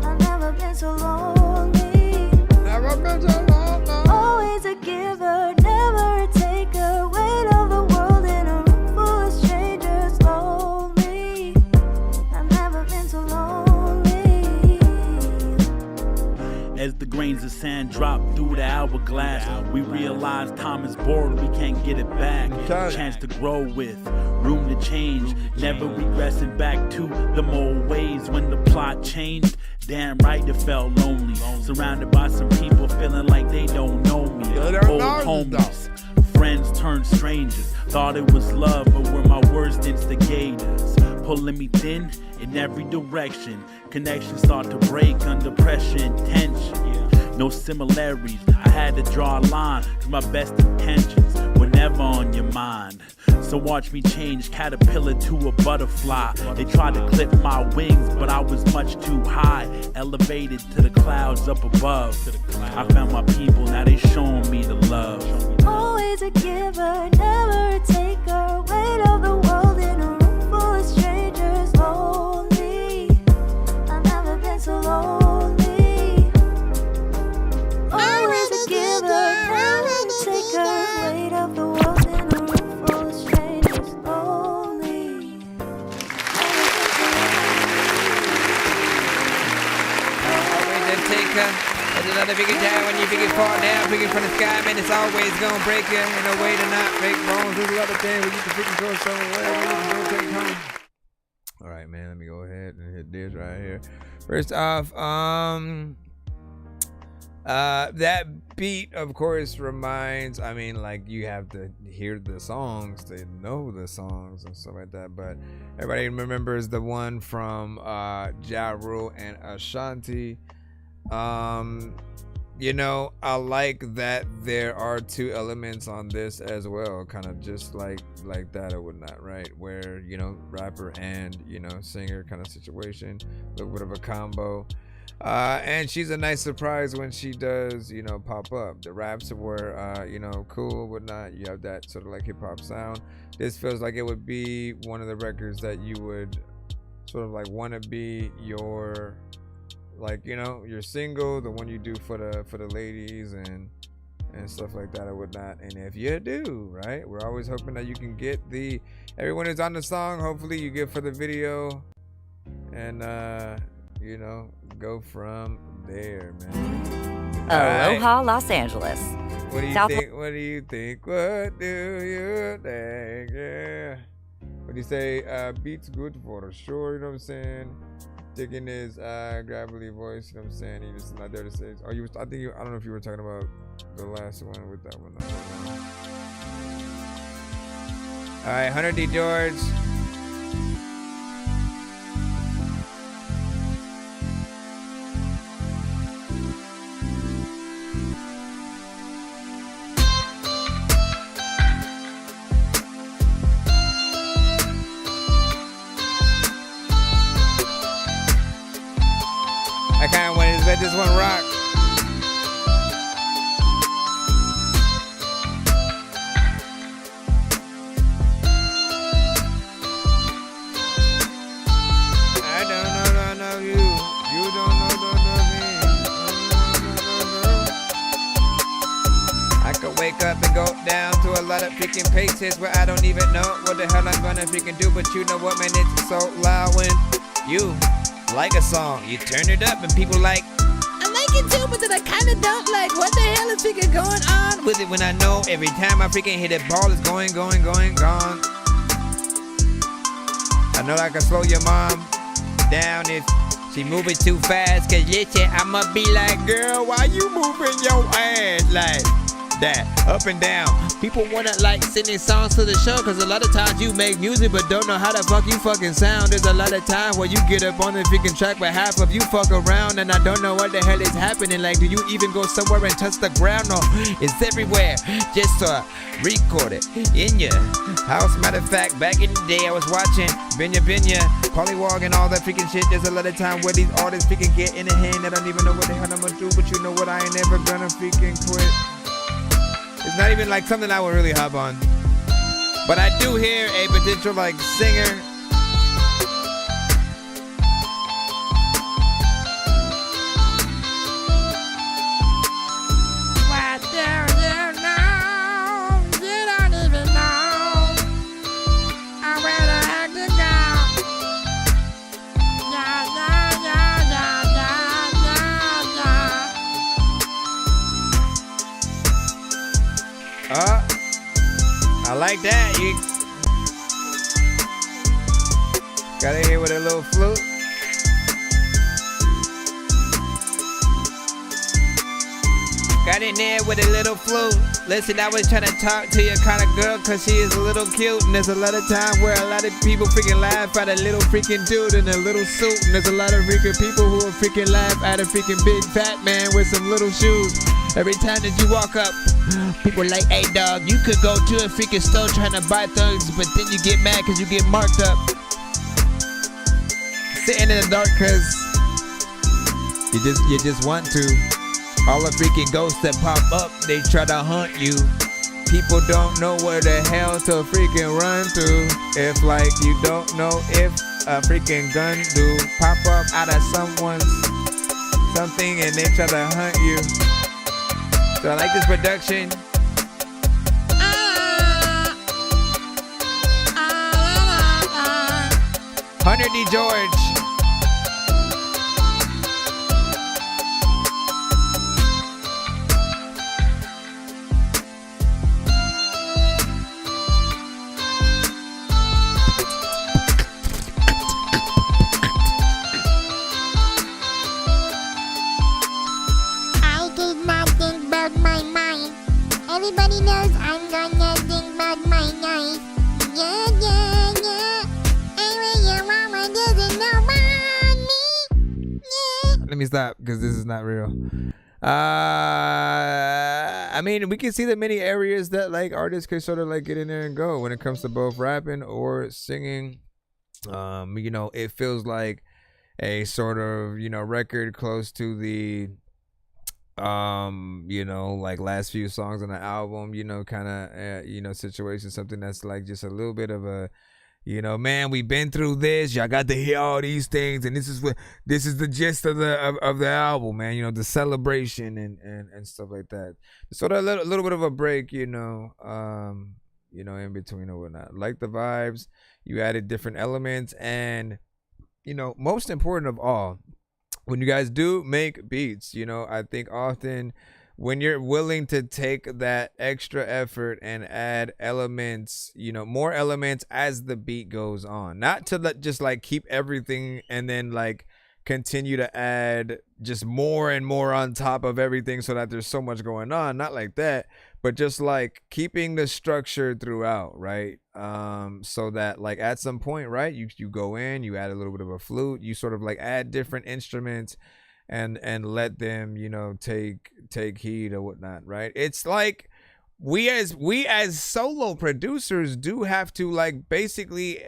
I've never been so lonely. Never been so lonely. Always a giver, never a taker. Weight of the world in a room full of strangers. Lonely, I've never been so lonely. As the grains of sand drop through the hourglass, we realize time is borrowed, we can't get it back. Chance to grow with, room to change, never regressing back to the old ways. When the plot changed, damn right it felt lonely. Surrounded by some people feeling like they don't know me. Old homies, friends turned strangers. Thought it was love, but were my worst instigators. Pulling me thin in every direction. Connections start to break under pressure and tension. No similarities, I had to draw a line, cause my best intentions were never on your mind. So watch me change caterpillar to a butterfly. They tried to clip my wings, but I was much too high. Elevated to the clouds up above. I found my people, now they showing me the love. Always a giver, never a taker. Weight of the world in a room full of strangers. Lonely, I've never been so lonely. Always a giver, never a taker. Weight of the world in a room full of strangers. Lonely, Always a taker. There's another bigger time when you figure fall down, figure from the sky, man, it's always gonna break you. Ain't no way to not break bones. There's a lot of things we get to freaking go somewhere. We can go take home. All right, man, let me go ahead and hit this right here. First off, that beat, of course, reminds, I mean, like, you have to hear the songs to know the songs and stuff like that, but everybody remembers the one from Ja Rule and Ashanti. you know, I like that there are two elements on this as well, kind of just like that or whatnot, right? Where, you know, rapper and, you know, singer kind of situation, a little bit of a combo. And she's a nice surprise when she does, you know, pop up. The raps were, you know, cool, whatnot. You have that sort of like hip hop sound. This feels like it would be one of the records that you would sort of like want to be your, like, you know, your single, the one you do for the ladies and stuff like that or whatnot. And if you do, right, we're always hoping that you can get everyone who's on the song, hopefully you get for the video, and you know, go from there, man. Aloha, Los Angeles. What do you think? What do you think? What do you think? Yeah. What do you say? Beats good for sure, you know what I'm saying? Digging his gravelly voice, you know what I'm saying? He just not there to say. I don't know if you were talking about the last one with that one. All right, Hunter D. George. I kind of wanted to let this one rock. I don't know you. You don't know me. I could wake up and go down to a lot of freaking paces where I don't even know what the hell I'm gonna freaking do. But you know what, man? It's so loud when you like a song, you turn it up and people like, I like it too, but then I kinda don't like, what the hell is freaking going on with it when I know every time I freaking hit it, ball is going, gone. I know I can slow your mom down if she moving too fast, cause listen, I'ma be like, girl, why you moving your ass like that, up and down? People wanna like sending songs to the show, cause a lot of times you make music but don't know how the fuck you fucking sound. There's a lot of times where you get up on the freaking track but half of you fuck around and I don't know what the hell is happening. Like, do you even go somewhere and touch the ground? No, it's everywhere, just record it in your house. Matter of fact, back in the day I was watching Binya, Polywog and all that freaking shit. There's a lot of time where these artists freaking get in the hand. I don't even know what the hell I'm gonna do, but you know what, I ain't never gonna freaking quit. It's not even like something I would really hop on. But I do hear a potential like singer. What do you know? You don't even know where the heck to go. I like that. You got in here with a little flute. Got in there with a little flute. Listen, I was trying to talk to your kind of girl cause she is a little cute. And there's a lot of time where a lot of people freaking laugh at a little freaking dude in a little suit. And there's a lot of freaking people who will freaking laugh at a freaking big fat man with some little shoes. Every time that you walk up, people like, hey dog, you could go to a freaking store trying to buy things, but then you get mad cause you get marked up. Sitting in the dark cause you just want to. All the freaking ghosts that pop up, they try to hunt you. People don't know where the hell to freaking run to. If like you don't know if a freaking gun do pop up out of someone's something and they try to hunt you. So I like this production. Hunter D. George. Everybody knows I'm gonna think about my life. Yeah, yeah, yeah. Anyway, your mama doesn't know about me. Yeah. Let me stop because this is not real. I mean, we can see the many areas that like artists could sort of like get in there and go when it comes to both rapping or singing. You know, it feels like a sort of, you know, record close to the you know, like last few songs on the album, you know, kind of you know, situation, something that's like just a little bit of a, you know, man, we've been through this. Y'all got to hear all these things, and this is the gist of the album, man. You know, the celebration and stuff like that. Sort of a little bit of a break, you know, in between or whatnot. Like the vibes, you added different elements, and you know, most important of all, when you guys do make beats, you know, I think often when you're willing to take that extra effort and add elements, you know, more elements as the beat goes on, not to just like keep everything and then like continue to add just more and more on top of everything so that there's so much going on, not like that, but just like keeping the structure throughout, right? So that like at some point, right, you go in, you add a little bit of a flute, you sort of like add different instruments and let them, you know, take heed or whatnot, right? It's like we as solo producers do have to like basically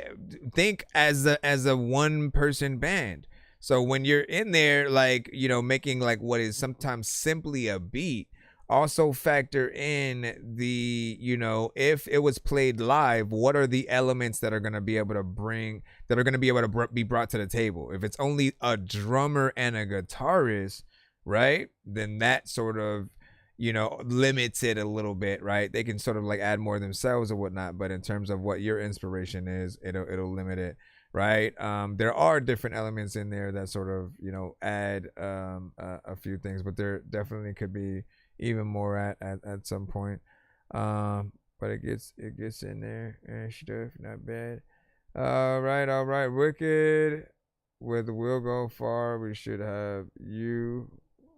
think as a one person band. So when you're in there, like, you know, making like what is sometimes simply a beat, also factor in the, you know, if it was played live, what are the elements that are going to be able to be brought to the table? If it's only a drummer and a guitarist, right, then that sort of, you know, limits it a little bit, right? They can sort of like add more themselves or whatnot, but in terms of what your inspiration is, it'll limit it, right? There are different elements in there that sort of, you know, add a few things, but there definitely could be even more at some point. But it gets in there and stuff, not bad. All right, Wicked with We'll Go Far. We should have you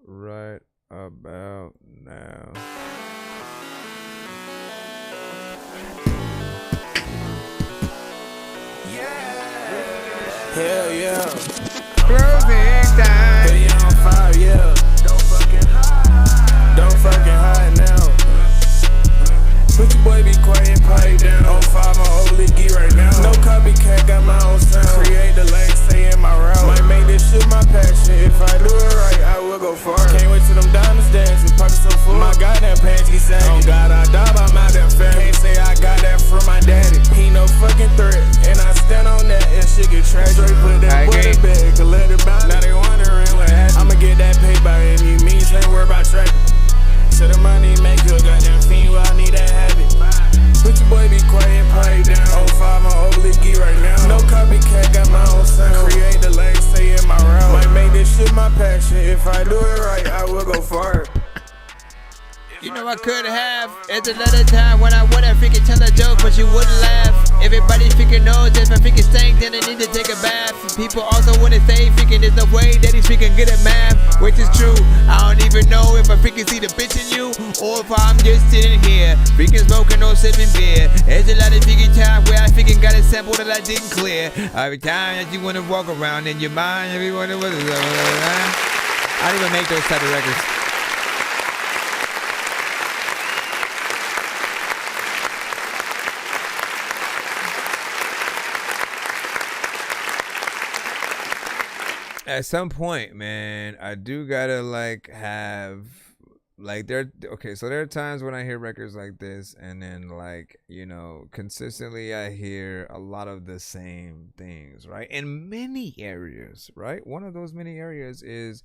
right about now. Hell yeah. Closing time. Put you on fire, yeah. Don't fucking hide now. Put your boy be quiet, pipe down. On fire, my old leaky right now. No copycat, got my own sound. Create the lane, stay in my route. Might make this shit my passion. If I do it right, I will go far. Can't wait till them diamonds dancing, pockets so full. My goddamn pants keep sagging. Oh God, I die by my damn family. Can't say I got that from my daddy. He no fucking threat, and I stand on that. And shit get trash. Straight put that boy in bed, could let it bounce. Now they wondering what happened. I'ma get that paid by any means. Ain't worry about tracking. So the money make you a goddamn fiend, well I need that habit. Put your boy be quiet, pipe down. On fire, my old leaky right now. No copycat, got my own sound. Create the lane, stay in my route. Might make this shit my passion. If I do it right, I will go far. You know I could have. It's another time when I wanna freaking tell a joke, but you wouldn't laugh. Everybody freaking knows if I freaking stank, then I need to take a bath. People also wanna say freaking there's no way that he's freaking good at math, which is true. I don't even know if I freaking see the bitch in you, or if I'm just sitting here freaking smoking or sipping beer. There's a lot of freaking times where I freaking got a sample that I didn't clear. Every time that you wanna walk around in your mind, everyone was. I don't even make those type of records. At some point, man, I do gotta like have like so there are times when I hear records like this, and then like, you know, consistently I hear a lot of the same things, right? In many areas, right? One of those many areas is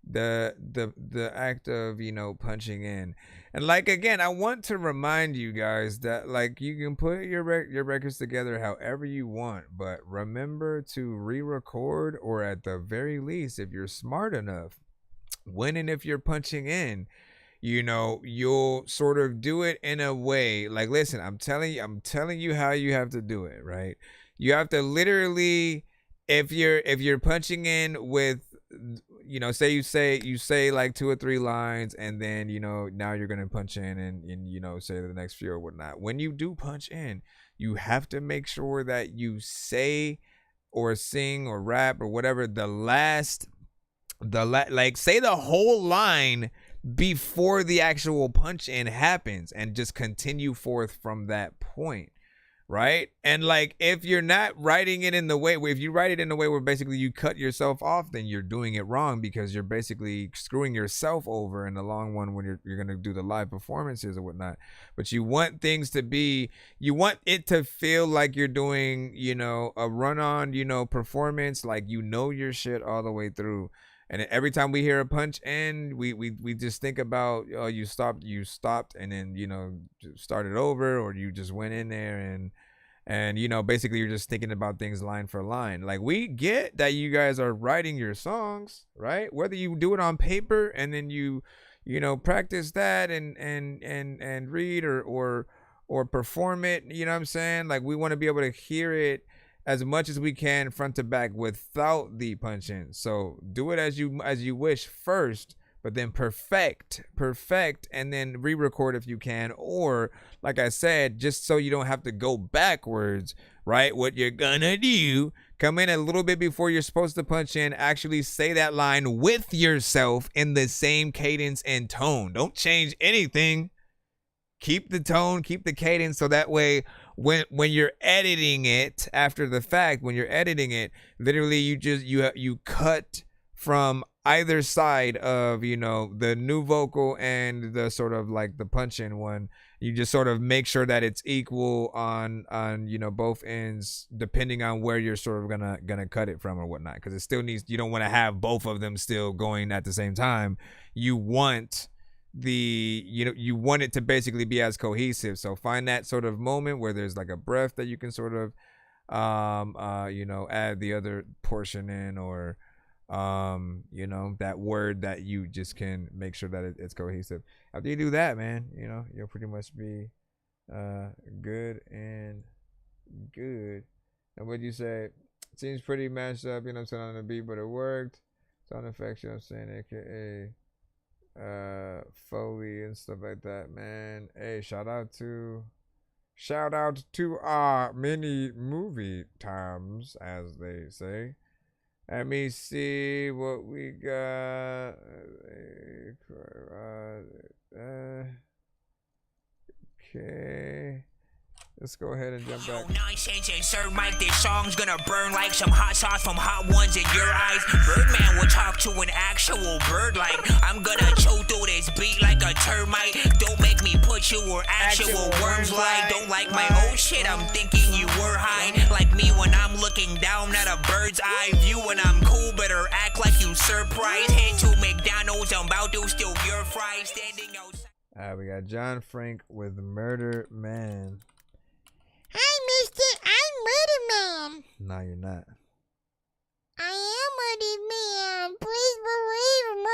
the act of, you know, punching in. And like, again, I want to remind you guys that like you can put your records together however you want, but remember to re-record, or at the very least, if you're smart enough, when and if you're punching in, you know, you'll sort of do it in a way like, listen, I'm telling you how you have to do it, right? You have to literally, if you're punching in with, you know, say you say like 2 or 3 lines, and then, you know, now you're gonna punch in and you know, say the next few or whatnot. When you do punch in, you have to make sure that you say or sing or rap or whatever like say the whole line before the actual punch in happens and just continue forth from that point. Right? And like, if you're not writing it in the way, if you write it in a way where basically you cut yourself off, then you're doing it wrong, because you're basically screwing yourself over in the long run when you're going to do the live performances or whatnot. But you want things to be, you want it to feel like you're doing, you know, a run on, you know, performance, like, you know, your shit all the way through. And every time we hear a punch in, we just think about, oh, you stopped, and then, you know, started over, or you just went in there and you know, basically you're just thinking about things line for line. Like, we get that you guys are writing your songs, right? Whether you do it on paper and then you know, practice that and read or perform it, you know what I'm saying? Like, we want to be able to hear it as much as we can front to back without the punch in. So do it as you wish first, but then perfect, and then re-record if you can. Or, like I said, just so you don't have to go backwards, right? What you're gonna do, come in a little bit before you're supposed to punch in, actually say that line with yourself in the same cadence and tone. Don't change anything. Keep the tone, keep the cadence, so that way when you're editing it after the fact, when you're editing it, literally you cut from either side of, you know, the new vocal and the sort of like the punch in one. You just sort of make sure that it's equal on you know, both ends, depending on where you're sort of gonna cut it from or whatnot, because it still needs, you don't want to have both of them still going at the same time. You want you want it to basically be as cohesive. So find that sort of moment where there's like a breath that you can sort of you know, add the other portion in, or you know, that word that you just can make sure that it's cohesive. After you do that, man, you know, you'll pretty much be good. And what you say, it seems pretty mashed up, you know what I'm saying, on the beat, but it worked. Sound effects, you know what I'm saying, aka Foley and stuff like that, man. Hey, shout out to our mini movie times, as they say. Let me see what we got. Okay. Let's go ahead and jump back. Nonsense and Sir Mike, this song's gonna burn like some hot sauce from hot ones in your eyes. Birdman will talk to an actual bird like I'm gonna chew through this beat like a termite. Don't make me put you where actual worms lie. Don't like my old shit, I'm thinking you were high. Like me when I'm looking down at a bird's eye view. When I'm cool, better act like you surprised. Head to McDonald's, I'm about to steal your fries. Standing outside. We got John Frank with Murder Man. Hi, mister. I'm Murder Man. No, you're not. I am Murder Man. Please believe me.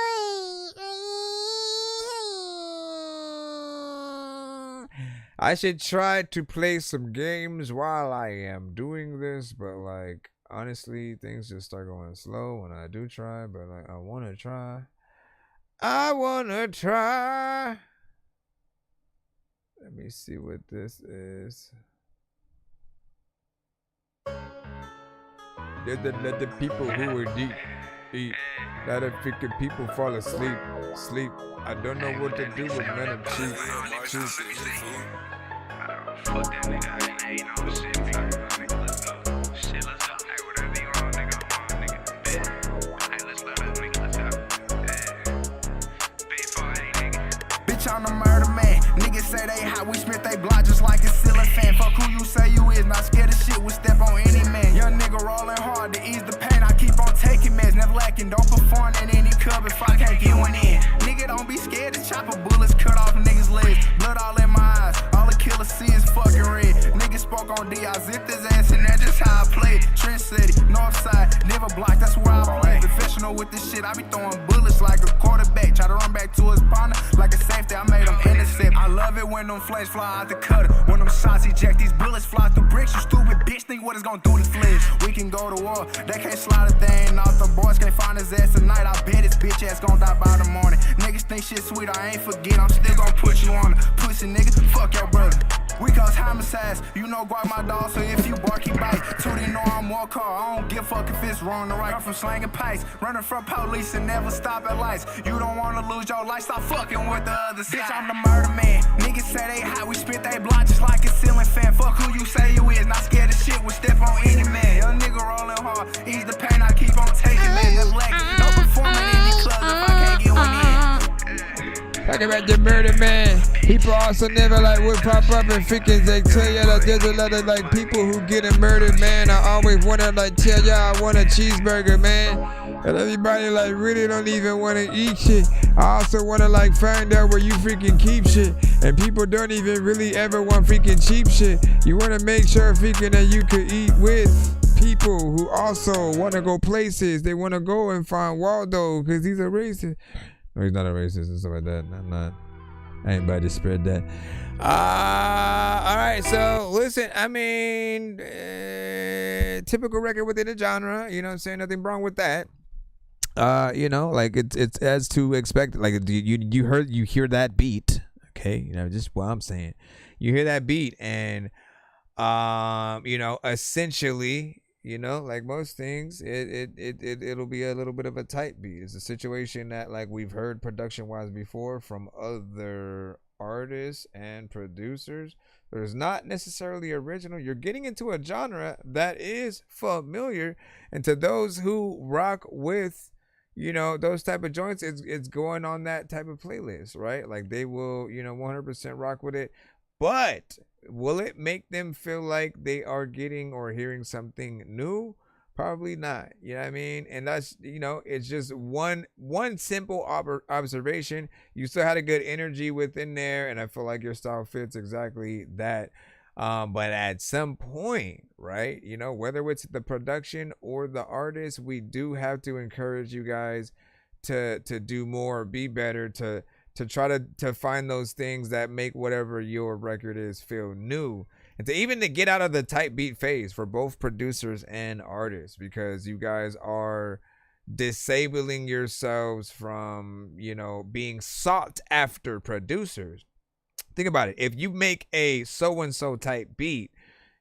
I should try to play some games while I am doing this, but like, honestly, things just start going slow when I do try, but like, I want to try. Let me see what this is. Let the people who are deep eat. Let the freaking people fall asleep. Sleep. I don't know what to do with men of cheap. Fuck that nigga, I ain't hating on shit. Let's go. Shit, let's go. Hey, whatever you want, nigga, I'm on, nigga. Bet. Hey, let's let that nigga, let's go. Bitch, I'm the murder man. Niggas say they hot, we spit they block just like a ceiling fan. Fuck who you say you is, not scared of shit, we step on any man. Young nigga rolling hard to ease the pain, I keep on taking meds, never lacking. Don't perform in any club if I can't get one in. Nigga, don't be scared to chop a bullets, cut off niggas' legs. Blood all in my eyes, all the killer see is fucking red. Niggas spoke on D, I zipped his ass and that's just how I play. Trent City, Northside, never block, that's where I play. Professional with this shit, I be throwing bullets like a quarterback. Try to run back to his partner like a safety, I made him intercept. I love it when them flames fly out the cutter. When them shots eject, these bullets fly through bricks. You stupid bitch, think what it's gonna do to flesh. We can go to war, they can't slide a thing off. The boys can't find his ass tonight. I bet his bitch ass gon' die by the morning. Niggas think shit sweet, I ain't forget. I'm still gon' put you on a pussy nigga. Fuck your brother. We cause homicides. You know guard my dog, so if you bark, he bite. Tootie know I'm more car. I don't give a fuck if it's wrong or right. I'm from slanging pipes, running from police and never stop at lights. You don't wanna lose your life, stop fucking with the other side. Bitch, I'm the murder man. Niggas say they hot, we spit they block just like a ceiling fan. Fuck who you say you is, not scared of shit, we step on any man. Young nigga rolling hard, ease the pain, I keep on taking man. That's legging, no performing in these clubs if I can't get one in. Talking about the murder man. People also never like would pop up and freaking they tell ya that there's a lot of like people who getting murdered, man. I always wanna like tell ya I want a cheeseburger, man. And everybody like really don't even wanna eat shit. I also wanna like find out where you freaking keep shit. And people don't even really ever want freaking cheap shit. You wanna make sure freaking that you could eat with people who also wanna go places. They wanna go and find Waldo because he's a racist. No, he's not a racist and stuff like that. I'm not. I ain't about to spread that. All right, so listen, I mean, typical record within the genre, you know what I'm saying? Nothing wrong with that. You know, like it's as to expect. Like you hear that beat, okay? You know, just what I'm saying. You hear that beat, and you know, essentially, you know, like most things, it'll be a little bit of a tight beat. It's a situation that like we've heard production wise before from other artists and producers. There's not necessarily original. You're getting into a genre that is familiar, and to those who rock with, you know, those type of joints, it's going on that type of playlist, right? Like they will, you know, 100% rock with it. But will it make them feel like they are getting or hearing something new? Probably not. You know what I mean? And that's, you know, it's just one simple observation. You still had a good energy within there, and I feel like your style fits exactly that. But at some point, right, you know, whether it's the production or the artist, we do have to encourage you guys to do more, be better, to try to find those things that make whatever your record is feel new, and to get out of the tight beat phase for both producers and artists, because you guys are disabling yourselves from, you know, being sought after producers. Think about it. If you make a so-and-so type beat,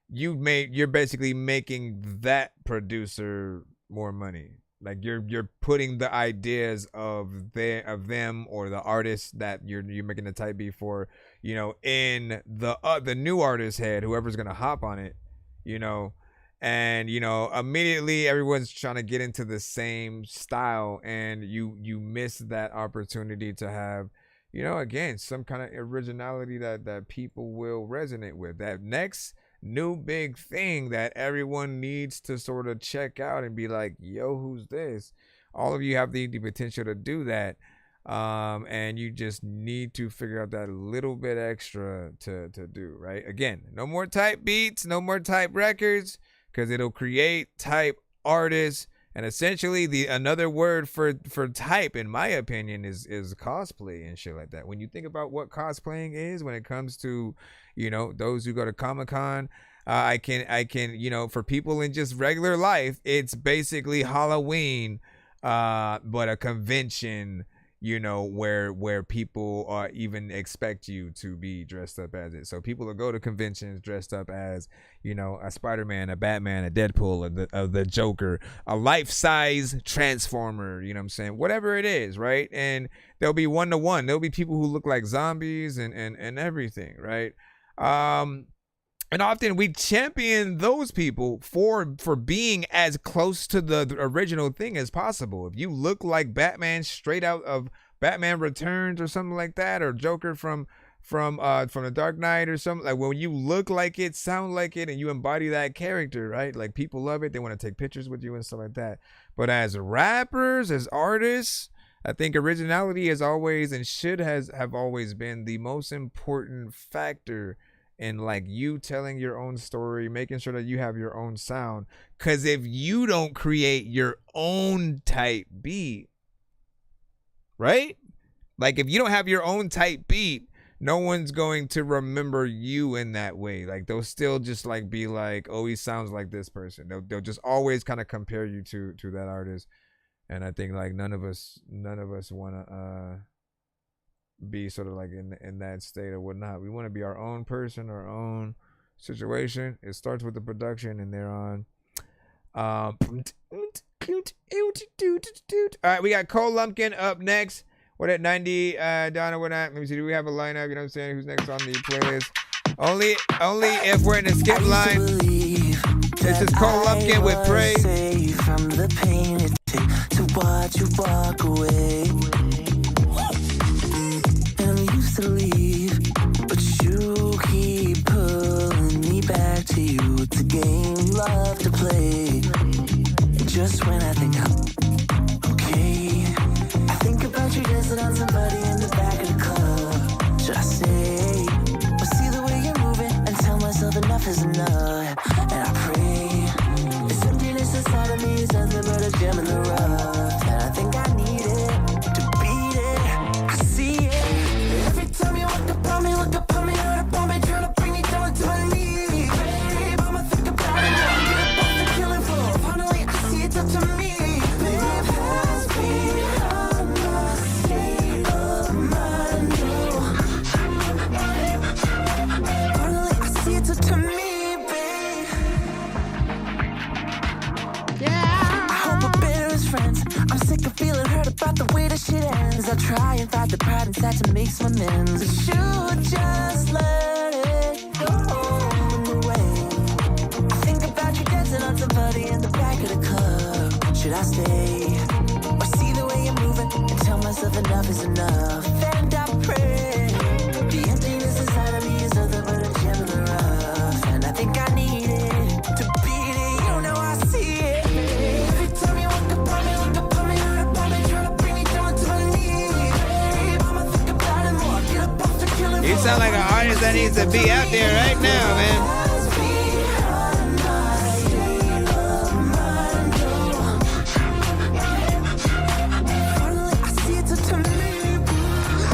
you're basically making that producer more money. Like you're putting the ideas of them or the artists that you're making the type beat for, you know, in the new artist's head, whoever's gonna hop on it, you know, and you know immediately everyone's trying to get into the same style, and you miss that opportunity to have, you know, again, some kind of originality that people will resonate with. That next new big thing that everyone needs to sort of check out and be like, yo, who's this? All of you have the potential to do that, and you just need to figure out that little bit extra to do, right? Again, no more type beats, no more type records, because it'll create type artists. And essentially another word for type, in my opinion, is cosplay and shit like that. When you think about what cosplaying is when it comes to, you know, those who go to Comic-Con, I can, you know, for people in just regular life, it's basically Halloween, but a convention, you know, where people even expect you to be dressed up as it. So people will go to conventions dressed up as, you know, a Spider-Man, a Batman, a Deadpool, or the Joker, a life-size Transformer, you know what I'm saying? Whatever it is, right? And there'll be one-to-one. There'll be people who look like zombies and everything, right? And often we champion those people for being as close to the original thing as possible. If you look like Batman straight out of Batman Returns or something like that, or Joker from the Dark Knight or something, like when you look like it, sound like it, and you embody that character, right? Like people love it. They want to take pictures with you and stuff like that. But as rappers, as artists, I think originality is always and should have always been the most important factor in like you telling your own story, making sure that you have your own sound. Because if you don't create your own type beat, right? Like if you don't have your own type beat, no one's going to remember you in that way. Like they'll still just like be like, oh, he sounds like this person. They'll just always kind of compare you to that artist. And I think like none of us want to be sort of like in that state or whatnot. We want to be our own person, our own situation. It starts with the production, and they're on. All right, we got Cole Lumpkin up next. What at 90? Donna, what at? Let me see. Do we have a lineup? You know what I'm saying? Who's next on the playlist? Only if we're in the skip line. This is Cole Lumpkin with Praise. From the pain it takes to watch you walk away. And I'm used to leave, but you keep pulling me back to you. It's a game you love to play. And just when I think I'm okay, I think about you dancing on somebody in the back of the club. Should I stay? But see the way you're moving and tell myself enough is enough. And I pray this emptiness inside of me is nothing but a gem in the rough. And I think I need it to beat it. I see it. Every time you look up on me, hurt up on me, trying to bring me down to my knees. Babe, I'ma think about it now. Get up off the killing floor. Finally, I see it touching me. Babe, has become a state of mind. Finally, I see it touching me. Friends, I'm sick of feeling hurt about the way this shit ends. I try and fight the pride inside to make some amends. But you just let it go away. I think about you dancing on somebody in the back of the club. Should I stay? Or see the way you're moving and tell myself enough is enough. And I pray the emptiness inside of me is nothing but a gem in the rough. And I think I need it to beat it. You know I see it. You sound like an artist that needs to be out there right now, man.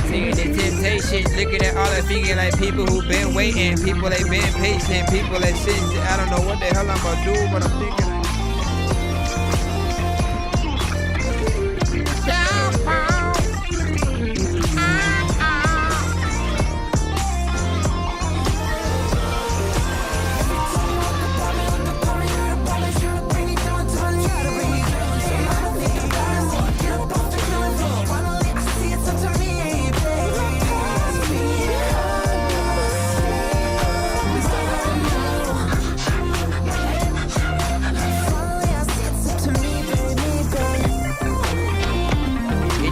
Seeing the temptation, looking at all the figure like people who've been waiting, people that been patient, people that sitting. I don't know what the hell I'm gonna do, but I'm thinking.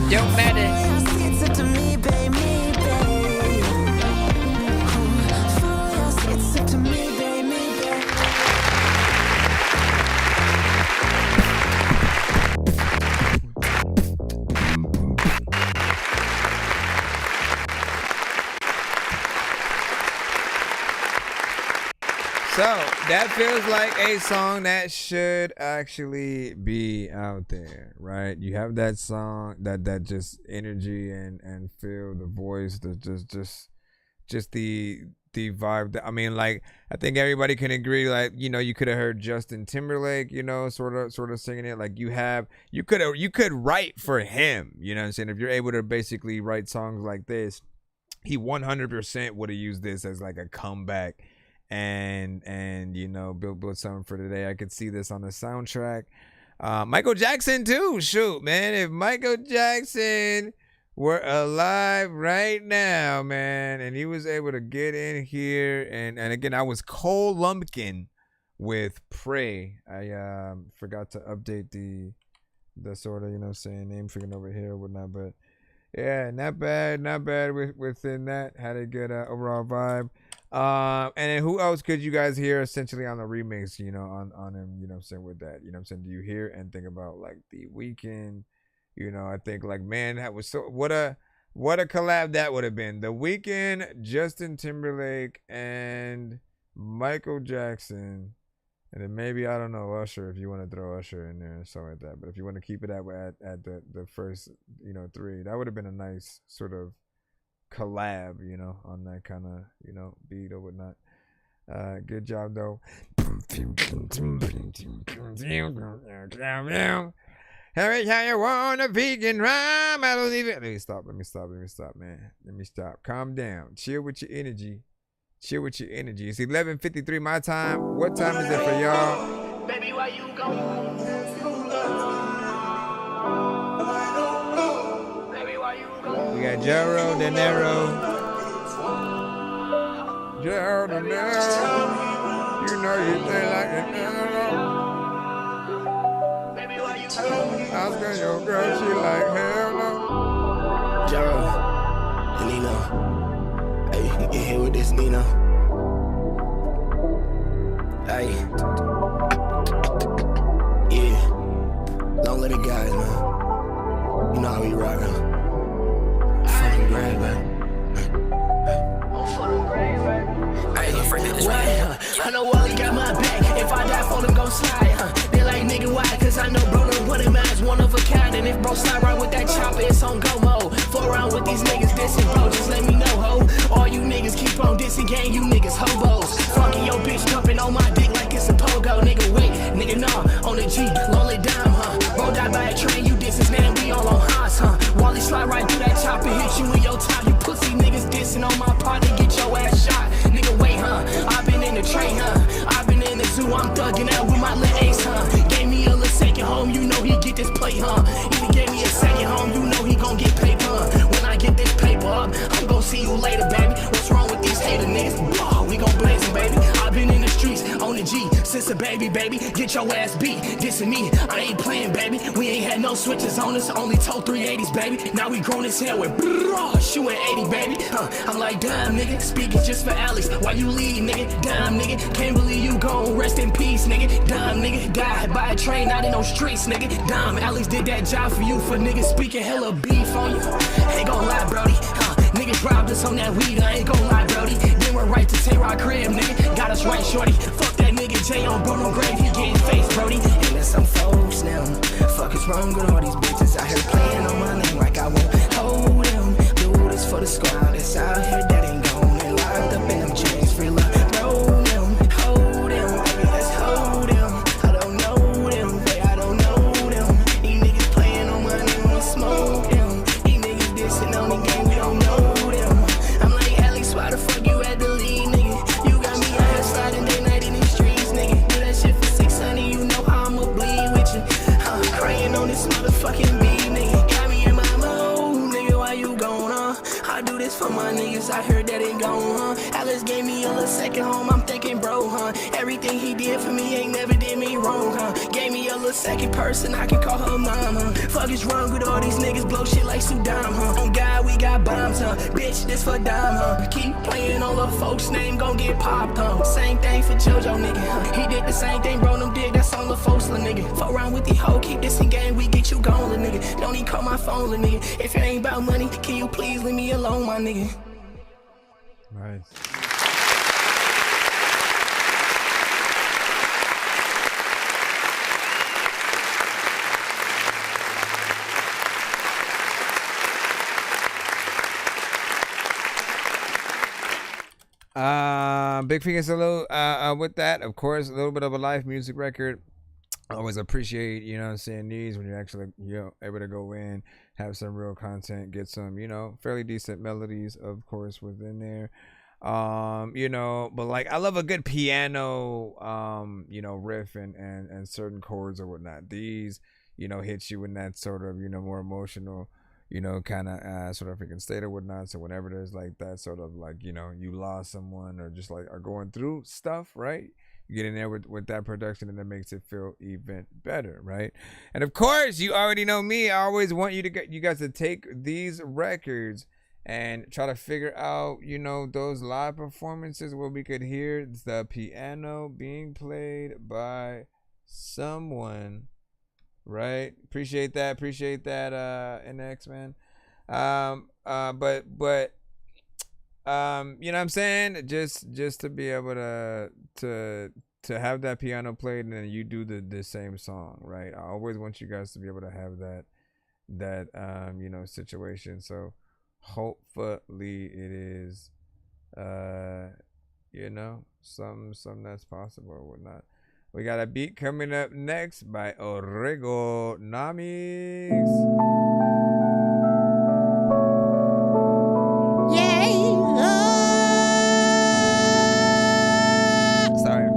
Don't matter. So that feels like a song that should actually be out there, right? You have that song, that just energy and feel, the voice, the just the vibe. I mean, like, I think everybody can agree, like, you know, you could have heard Justin Timberlake, you know, sort of singing it. Like, you could write for him, you know what I'm saying? If you're able to basically write songs like this, he 100% would have used this as like a comeback. And you know, build something for today. I could see this on the soundtrack. Michael Jackson too. Shoot, man, if Michael Jackson were alive right now, man, and he was able to get in here, and again, I was Cole Lumpkin with Pray. I forgot to update the sort of, you know what I'm saying, name freaking over here or whatnot, but yeah, not bad within that. Had a good overall vibe. And then who else could you guys hear essentially on the remix, you know, on him, you know what I'm saying, with that, you know what I'm saying? Do you hear and think about like The Weeknd? You know, I think like, man, that was so, what a collab that would have been. The Weeknd, Justin Timberlake, and Michael Jackson. And then maybe, I don't know, Usher, if you want to throw Usher in there or something like that. But if you want to keep it at the first, you know, three, that would have been a nice sort of collab, you know, on that kind of, you know, beat or whatnot. Good job though. Every time you want a vegan rhyme, I don't even. Let me stop, man. Let me stop. Calm down. Chill with your energy. It's 11:53 my time. What time is it for y'all? Baby, why you gone? Baby, why you gone? We got Jero De Niro. Jero De Niro. You know you think like a Niro. Asking your girl, she like hell no. Jero, and Nino. Hey, you get hit with this Nino. Hey. Yeah. Don't let it guys, man. You know how we rock, huh? Fucking grave, man. I know Wally got my back. If I die for them, gon' slide, They like, nigga, why? Cause I know bro done put him as one of a kind. And if bro slide around with that chopper, it's on go mode. Fuck around with these niggas dissing, bro, just let me know, ho. All you niggas keep on dissing, gang, you niggas hobos. Fucking your bitch jumping on my dick like it's a pogo. Nigga, wait, nigga, nah, on the G, lonely dime, Bro died by a train, you dissing, man, we all on Haas, Wally slide right through that chopper, hit you in your top. You pussy niggas dissing on my part to get your ass shot. Nigga, wait, I've been in the train, I've been in the zoo, I'm thugging out with my little ace, Gave me a little second home, you know he get this plate, Even gave me a second home, you know he gon' get paper, When I get this paper up, I'm gon' see you later, baby. What's wrong with these hater niggas? Blah, we gon' blaze them, baby. I've been in the streets, on the G, since a baby, Get your ass beat, dissing me, I ain't playing, baby. We ain't had no switches on us, only told 380s, baby. Now we grown as hell with shooting 80, baby. I'm like, damn, nigga, speaking just for Alex. Why you leave, nigga? Damn, nigga, can't believe you gon' rest in peace, nigga. Damn, nigga, died by a train out in those streets, nigga. Damn, Alex did that job for you, for niggas speaking hella beef on you. Ain't gon' lie, Brody. Niggas robbed us on that weed, I ain't gon' lie, Brody. Then we're right to Tay-Rock crib, nigga. Got us right, shorty. Fuck that nigga Jay on Bruno grave, he getting face, Brody. And there's some folks now. Fuck is wrong with all these bitches out here playing on my name like I won't hold them. Do this for the squad that's out here that ain't gone and locked up in them chains. Free love, roll them, hold them, baby, let's hold them. I don't know them, baby, I don't know them. These niggas playing on my name, wanna smoke them. These niggas dissing on the game, we don't know them. I'm like, Alex, why the fuck you at the lead, nigga? You got me out here sliding day night in these streets, nigga. Do that shit for 600, you know how I'ma bleed with you. Crying on this motherfucking beat, nigga. Got me in my mode, nigga, why you gone, I do this for my niggas, I heard that ain't gone, Alex gave me a little second home, I'm thinking, bro, Everything he did for me ain't never did me wrong, Gave me a little second person, I can call her mama. Fuck is wrong with all these niggas, blow shit like Saddam, On God, we got bombs, Bitch, this for dime, Keep playing all the folks' name, gon' get popped, Same thing for JoJo, nigga, He did the same thing, bro, them dig, that's on the folks, nigga. Fuck around with the hoe, keep this in game, we get you gone, nigga. Don't even call my phone, nigga. If it ain't about money, can you please leave me alone, my nigga? Nice. Big finger salute with that, of course, a little bit of a live music record. I always appreciate, you know, seeing these when you're actually, you know, able to go in, have some real content, get some, you know, fairly decent melodies, of course, within there. You know, but like I love a good piano you know, riff and certain chords or whatnot. These, you know, hit you in that sort of, you know, more emotional, you know, kind of sort of freaking state or whatnot. So whenever there's like that sort of like, you know, you lost someone or just like are going through stuff, right? You get in there with that production and that makes it feel even better, right? And of course, you already know me. I always want you guys to take these records and try to figure out, you know, those live performances where we could hear the piano being played by someone, right? Appreciate that, NX, man. But you know what I'm saying? Just to be able to have that piano played and then you do the same song, right? I always want you guys to be able to have that you know, situation. So hopefully it is you know, something that's possible or whatnot. We got a beat coming up next by Oregonomics. Sorry.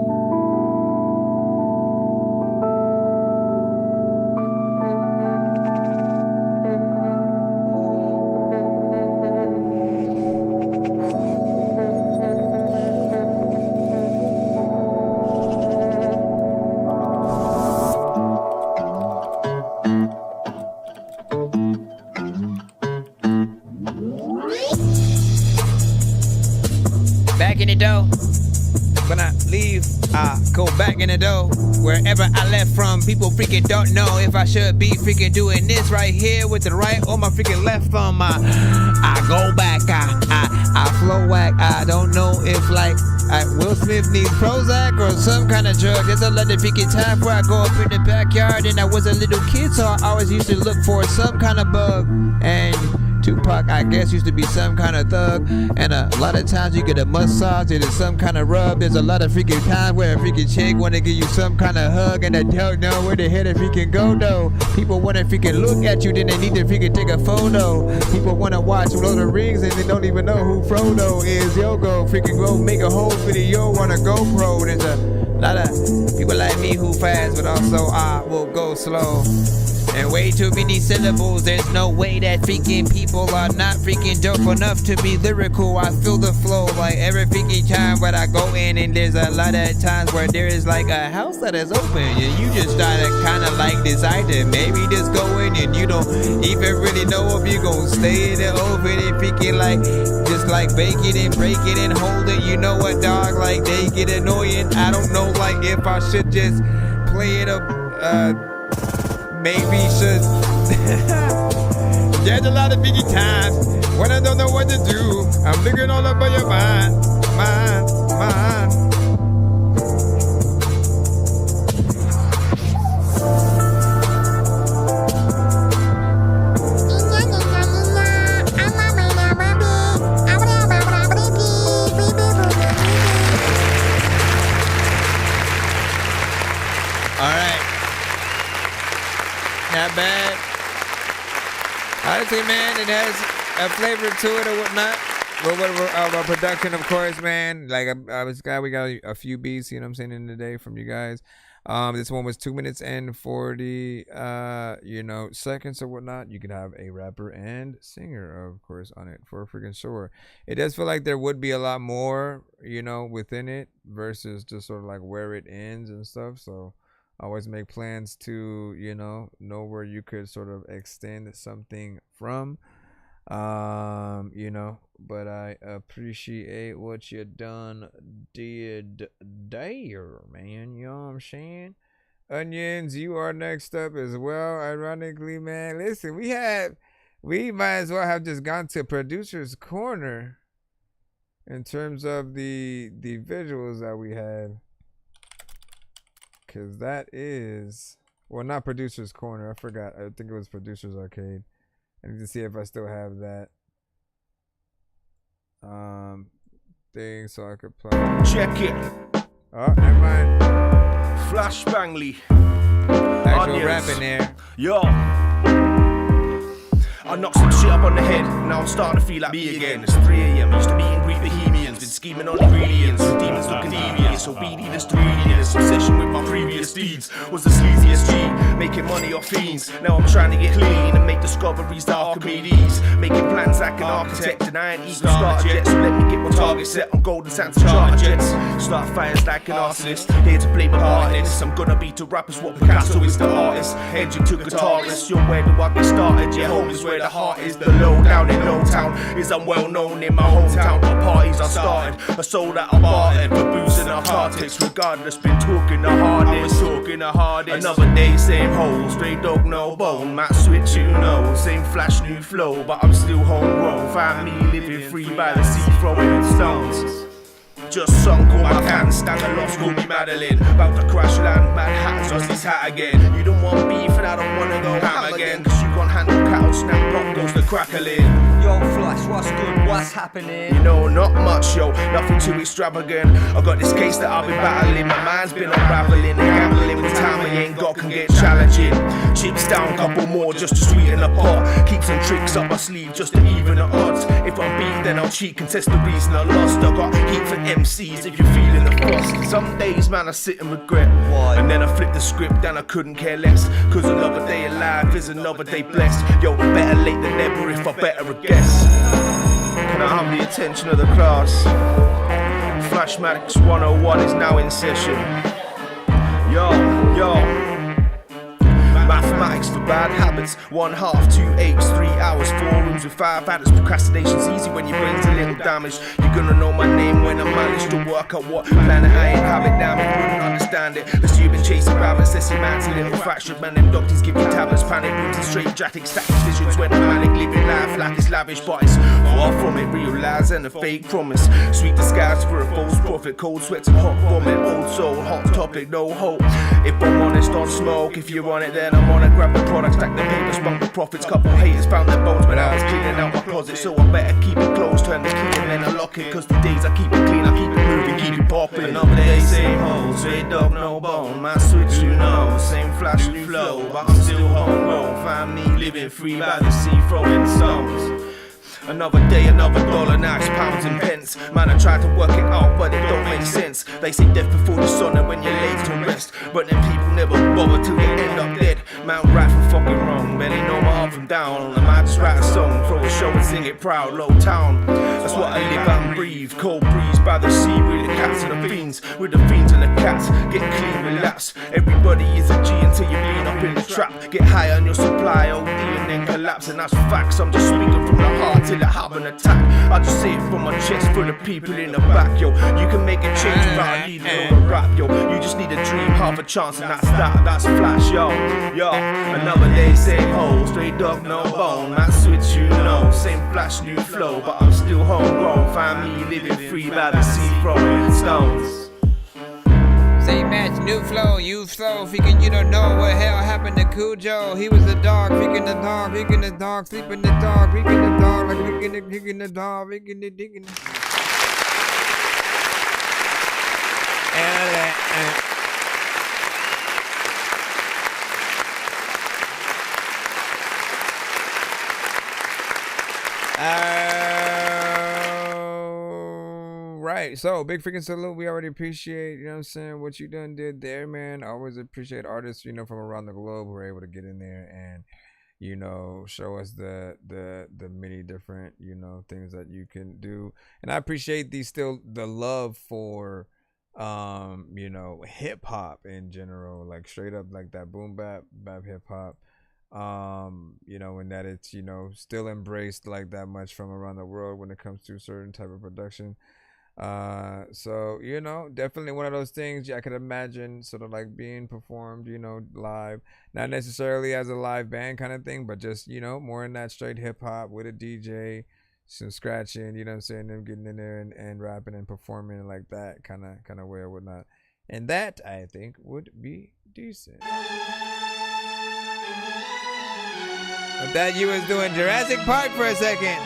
Back in the dough. When I leave, I go back in the dough. Wherever I left from, people freaking don't know if I should be freaking doing this right here with the right or my freaking left thumb. I go back, I flow whack. I don't know if like Will Smith needs Prozac or some kind of drug. There's a lot of freaking time where I go up in the backyard and I was a little kid, so I always used to look for some kind of bug. And Tupac, I guess, used to be some kind of thug. And a lot of times you get a massage, it is some kind of rub. There's a lot of freaking times where a freaking chick wanna give you some kind of hug and they don't know where the hell they freaking go though. People wanna freaking look at you, then they need to freaking take a photo. People wanna watch Lord of the Rings and they don't even know who Frodo is. Yo, go freaking go make a whole video on a GoPro. There's a lot of people like me who fast, but also I will go slow. And way too many syllables, there's no way that freaking people are not freaking dope enough to be lyrical. I feel the flow like every freaking time when I go in, and there's a lot of times where there is like a house that is open and you just start to kind of like decide to maybe just go in and you don't even really know if you're gonna stay in the oven and freaking like just like bake it and break it and hold it. You know what, dog, like they get annoying. I don't know like if I should just play it up, maybe should. There's a lot of biggie times when I don't know what to do. I'm looking all over your mind. All right. Not bad. Honestly, man, it has a flavor to it or whatnot. But our production, of course, man. Like we got a few beats, you know what I'm saying, in the day from you guys. This one was 2 minutes and 40 seconds or whatnot. You could have a rapper and singer, of course, on it for freaking sure. It does feel like there would be a lot more, within it versus just sort of like where it ends and stuff. So always make plans to, know where you could sort of extend something from, but I appreciate what you did there, man. You know what I'm saying? Onions, you are next up as well. Ironically, man, listen, we might as well have just gone to producer's corner in terms of the visuals that we had. Because that is, well, not producer's corner. I forgot. I think it was producer's arcade. I need to see if I still have that thing so I could play. Check it. Oh, never mind. Flash Bangley. Actual rapping there. Yo. I knocked some shit up on the head, now I'm starting to feel like me again. It's 3 AM, used to meet and greet Bohemians, been scheming on ingredients, demons looking devious, obedience to obedience, obsession with my previous deeds, was the sleaziest G, making money off fiends, now I'm trying to get clean and make discoveries that Archimedes, making plans like an architect, and I ain't even started yet, so let me get my target set on golden Santa charter jets, start fires like an arsonist, here to play my part in this, I'm gonna be to rappers what Picasso is to artists, engine to guitarist, yo, where do I get started, yeah, home is where the heart is, the low down in no town is I'm well known in my hometown. But parties I started, a soul that I bartered for booze and narcotics. Regardless, been talking the hardest, Another day, same hole, straight dog, no bone. Matt switch, same flash, new flow, but I'm still homegrown. Family living free by the sea, throwing stones. just sunk all my cans. Stand aloft, call me Madeline. About to crash land, mad hats, lost his hat again. You don't want beef and I don't wanna go ham again. Cause you can't handle cattle, snap pop goes the crackling. Yo, Flash, what's good? What's happening? You know, not much, yo, nothing too extravagant. I got this case that I've been battling. My mind's been unraveling and gambling with time we ain't got can get challenging. Chips down, couple more just to sweeten the pot. Keep some tricks up my sleeve just to even the odds. If I'm beat, then I'll cheat, contest the reason I lost. I got heat for MCs if you're feeling the frost. Some days, man, I sit and regret. Why? And then I flip the script and I couldn't care less. Cause another day alive is another day blessed. Yo, better late than never if I better a guess. Can I have the attention of the class? Flashmatics 101 is now in session. Yo. Mathematics for bad habits. 1 half, 2 8s, 3 hours, 4 rooms with 5 addicts. Procrastination's easy when your brain's a little damaged. You're gonna know my name when I manage to work out what planet I inhabit. Damn, you wouldn't understand it. Cause you've been chasing rabbits. Says your man's a little fractured. Man, them doctors give you tablets, panic rooms and straight jackets. Static visions when I'm manic, living life like it's lavish. But it's far from it, real lies and a fake promise. Sweet disguise for a false prophet. Cold sweats and hot vomit. Old soul, hot topic, no hope. If I'm honest, don't smoke. If you're on it, then I'm on it. Grab the product, stack the paper, spunk the profits. Couple haters found their bones when I was cleaning out my closet. So I better keep it closed, turn the key and then I lock it. Cause the days I keep it clean, I keep it moving, keep it popping. Another day, same hole, straight dog, no bone. My switch, you know, same flash, new flow. But I'm still homegrown, find me living free by the sea, throwing stones. Another day, another dollar, now it's pounds and pence. Man, I try to work it out, but it don't make sense. They say death before the sun and when you're laid to rest. But then people never bother till they end up dead. Man, right from fucking wrong, barely know my up from down. I might just write a song, throw a show and sing it proud, low town. That's what I live and breathe. Cold breeze by the sea with the cats and the fiends. With the fiends and the cats, get clean, relax. Everybody is a G until you've been up in the trap. Get high on your supply, OD and then collapse. And that's facts, I'm just speaking from the heart till I have an attack. I just say it from my chest for the people in the back, yo. You can make a change without needing all the rap, yo. You just need a dream, half a chance, and that's flash, yo. Another day, same hole, straight dog, no bone. Man, switch, you know, same flash, new flow, but I'm still homegrown. Find me living free by the sea, throwing stones. Same match, new flow, you slow. Freaking, you don't know what hell happened to Cujo. He was a dog, freaking the dog, freaking the dog, sleeping the dog, freaking the dog, like freaking the dog, freaking the digging. Right, so big freaking salute. We already appreciate, you know what I'm saying, what you done did there, man. I always appreciate artists, you know, from around the globe who are able to get in there and, you know, show us the many different, you know, things that you can do. And I appreciate the love for you know, hip hop in general, like straight up like that boom bap hip hop. You know, and that it's, you know, still embraced like that much from around the world when it comes to certain type of production. So, you know, definitely one of those things I could imagine sort of like being performed, you know, live, not necessarily as a live band kind of thing, but just, you know, more in that straight hip hop with a DJ, some scratching, you know what I'm saying, them getting in there and rapping and performing like that kind of way or whatnot. And that, I think, would be decent. I thought you was doing Jurassic Park for a second.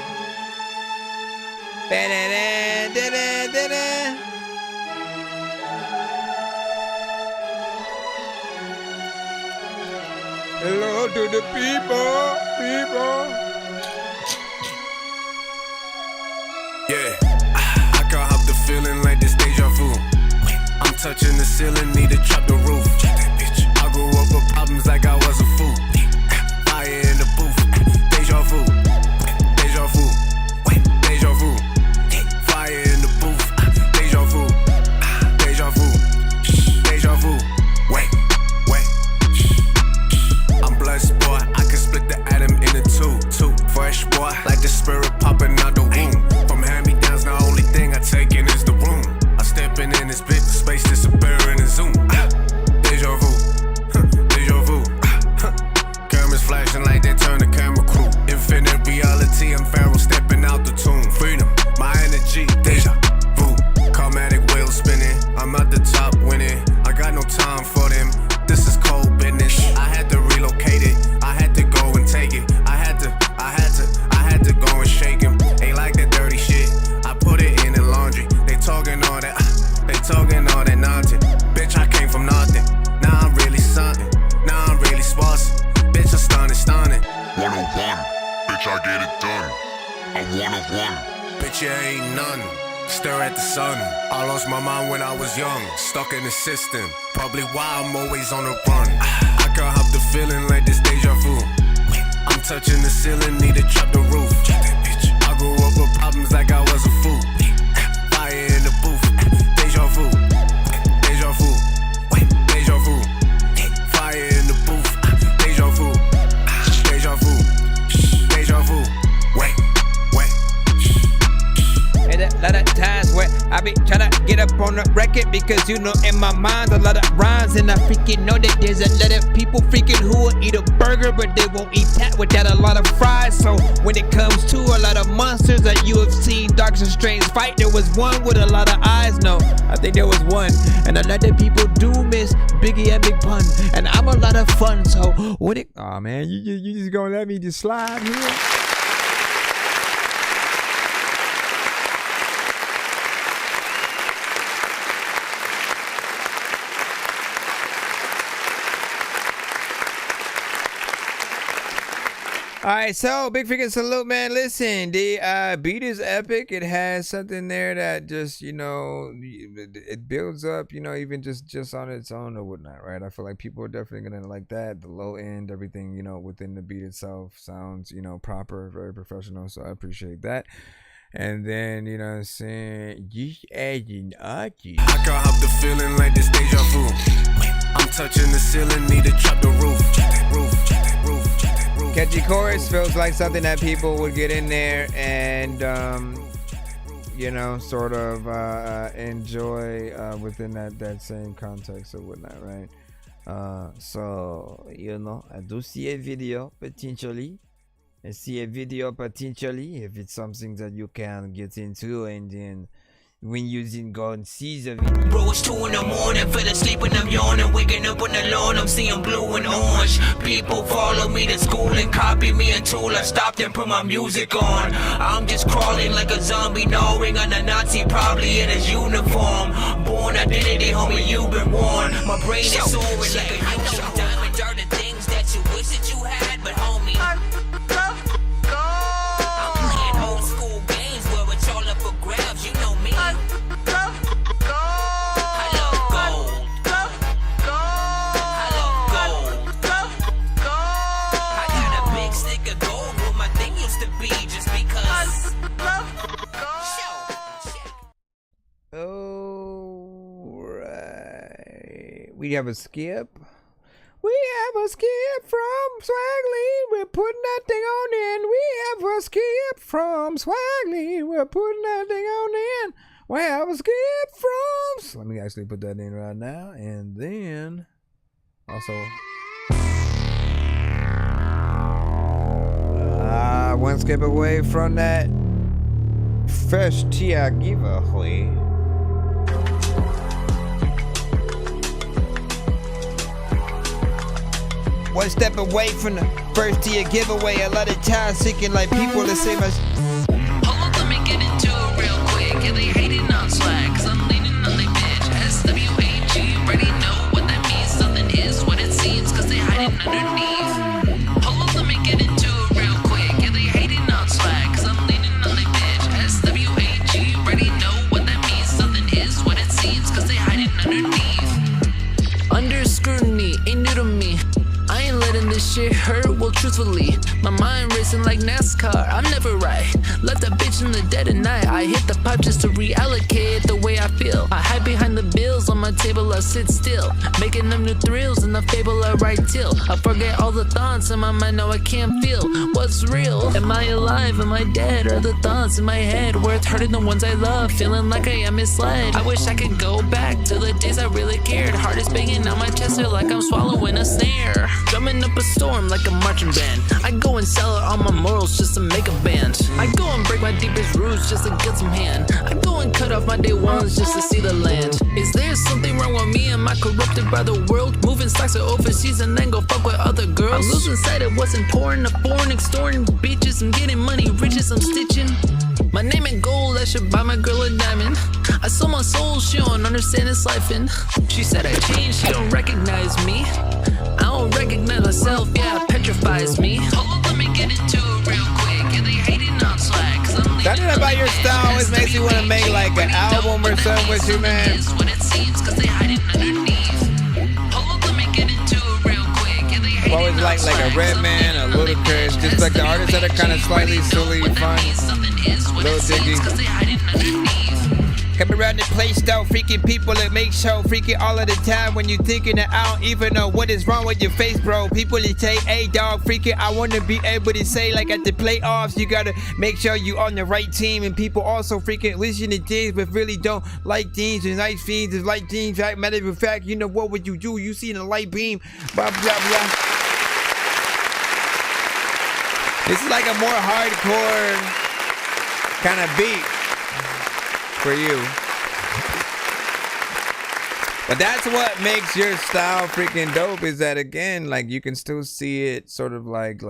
Hello to the people. Yeah, I can't help the feeling like this deja vu. I'm touching the ceiling, need to drop the roof. I grew up with problems like I was a fool. Fire in the booth, deja vu, deja vu, deja vu. Fire in the booth, deja vu, deja vu, deja vu. Wait. I'm blessed, boy. I can split the atom into two. Fresh, boy, like the spirit popping out the womb. From hand-me-downs, the only thing I take in is the room. I'm stepping in this bit, space disappearing in zoom. Deja vu, deja vu. Cameras flashing like they turn the camera crew. Infinite reality, I'm Pharaoh stepping out the tomb. Freedom, my energy, deja vu. Karmatic done. A one-of-one. Bitch, you ain't none. Stare at the sun. I lost my mind when I was young. Stuck in the system. Probably why I'm always on the run. I can't help the feeling like this deja vu. I'm touching the ceiling, need to chop the roof. I grew up with problems like I was a fool. Fire in the booth. Deja vu. Deja vu. Deja vu. Fire in the booth. Deja vu. Deja vu. Deja vu. Wait. And a lot of times where I be tryna get up on the record because you know in my mind a lot of rhymes and I freaking know that there's a lot of people freaking who will eat a burger but they won't eat that without a lot of fries. So when it comes to a lot of monsters that you have seen Dark and Strange fight, there was one with a lot of eyes. No, I think there was one, and a lot of people do miss Biggie and Big Pun, and I'm a lot of fun. So when it, oh man, you just gonna let me just slide here? Alright, so big freaking salute, man. Listen, the beat is epic. It has something there that just, you know, it builds up, you know, even just on its own or whatnot, right? I feel like people are definitely gonna like that. The low end, everything, you know, within the beat itself sounds, you know, proper, very professional. So I appreciate that. And then, you know what I'm saying, just adding artists. I can't help the feeling like this deja vu. I'm touching the ceiling, need to chop the roof. Catchy chorus feels like something that people would get in there and, you know, sort of enjoy within that same context or whatnot, right? So, you know, I do see a video potentially. I see a video potentially if it's something that you can get into, and then when you didn't go and see the video. Bro, it's 2 in the morning, fell asleep when I'm yawning, waking up on the lawn, I'm seeing blue and orange. People follow me to school and copy me until I stopped and put my music on. I'm just crawling like a zombie, gnawing on a Nazi, probably in his uniform. Born identity, homie, you've been warned. My brain is soaring like a unicorn. Diamonds are the things that you wish that you had, but homie, we have a skip. We have a skip from Swaggly. We're putting that thing on in. We have a skip from Swaggly. We're putting that thing on in. We have a skip from. So let me actually put that in right now. And then also one skip away from that first tier giveaway. One step away from the first tier giveaway. A lot of time seeking like people the same as. Hold on, let me get into it real quick. Yeah, they hating on swag, cause I'm leaning on they bitch. SWAG, you already know what that means. Something is what it seems, cause they hiding underneath. Hold on, let me get into it real quick. Yeah, they hating on swag, cause I'm leaning on they bitch. SWAG, you already know what that means. Something is what it seems, cause they hiding underneath. Under scrutiny, ain't new to me. I ain't letting this shit hurt, well truthfully my mind racing like NASCAR, I'm never right. Left that bitch in the dead of night. I hit the pipe just to reallocate the way I feel. I hide behind the bills on my table, I sit still, making them new thrills in the fable I write till I forget all the thoughts in my mind, now I can't feel what's real. Am I alive, am I dead? Are the thoughts in my head worth hurting the ones I love? Feeling like I am misled. I wish I could go back to the days I really cared. Heart is banging on my chest, feel like I'm swallowing a snare. Drumming up a storm like a marching band. I go and sell out all my morals just to make a band. I go and break my deepest roots just to get some hand. I go and cut off my day ones just to see the land. Is there something wrong with me? Am I corrupted by the world? Moving stocks to overseas and then go fuck with other girls? I'm losing sight of what's important. A foreign extorting bitches and getting money, riches I'm stitching. My name in gold, I should buy my girl a diamond. I sold my soul, she don't understand this life in. She said I changed, she don't recognize me. I don't recognize myself, yeah, it petrifies me. Hold on, let me get into it real quick. Yeah, they about your style always makes you want to make like an album or something with you, man? What it seems, cause they hide it underneath. Hold on, let me get into it real quick. Yeah, they hate Always like a Redman, a Ludacris, just like the artists that are kind of slightly silly, fun, little diggy. Come around the place though, freaking people that make show, freaking all of the time when you thinking that I don't even know what is wrong with your face, bro. People that say, hey dog, freaking I want to be able to say like at the playoffs, you gotta make sure you on the right team, and people also freaking listen to things but really don't like things and nice things is like things. Right? Matter of fact, you know what would you do? You see the light beam, blah blah blah. This is like a more hardcore kind of beat for you. But that's what makes your style freaking dope, is that again, like you can still see it sort of like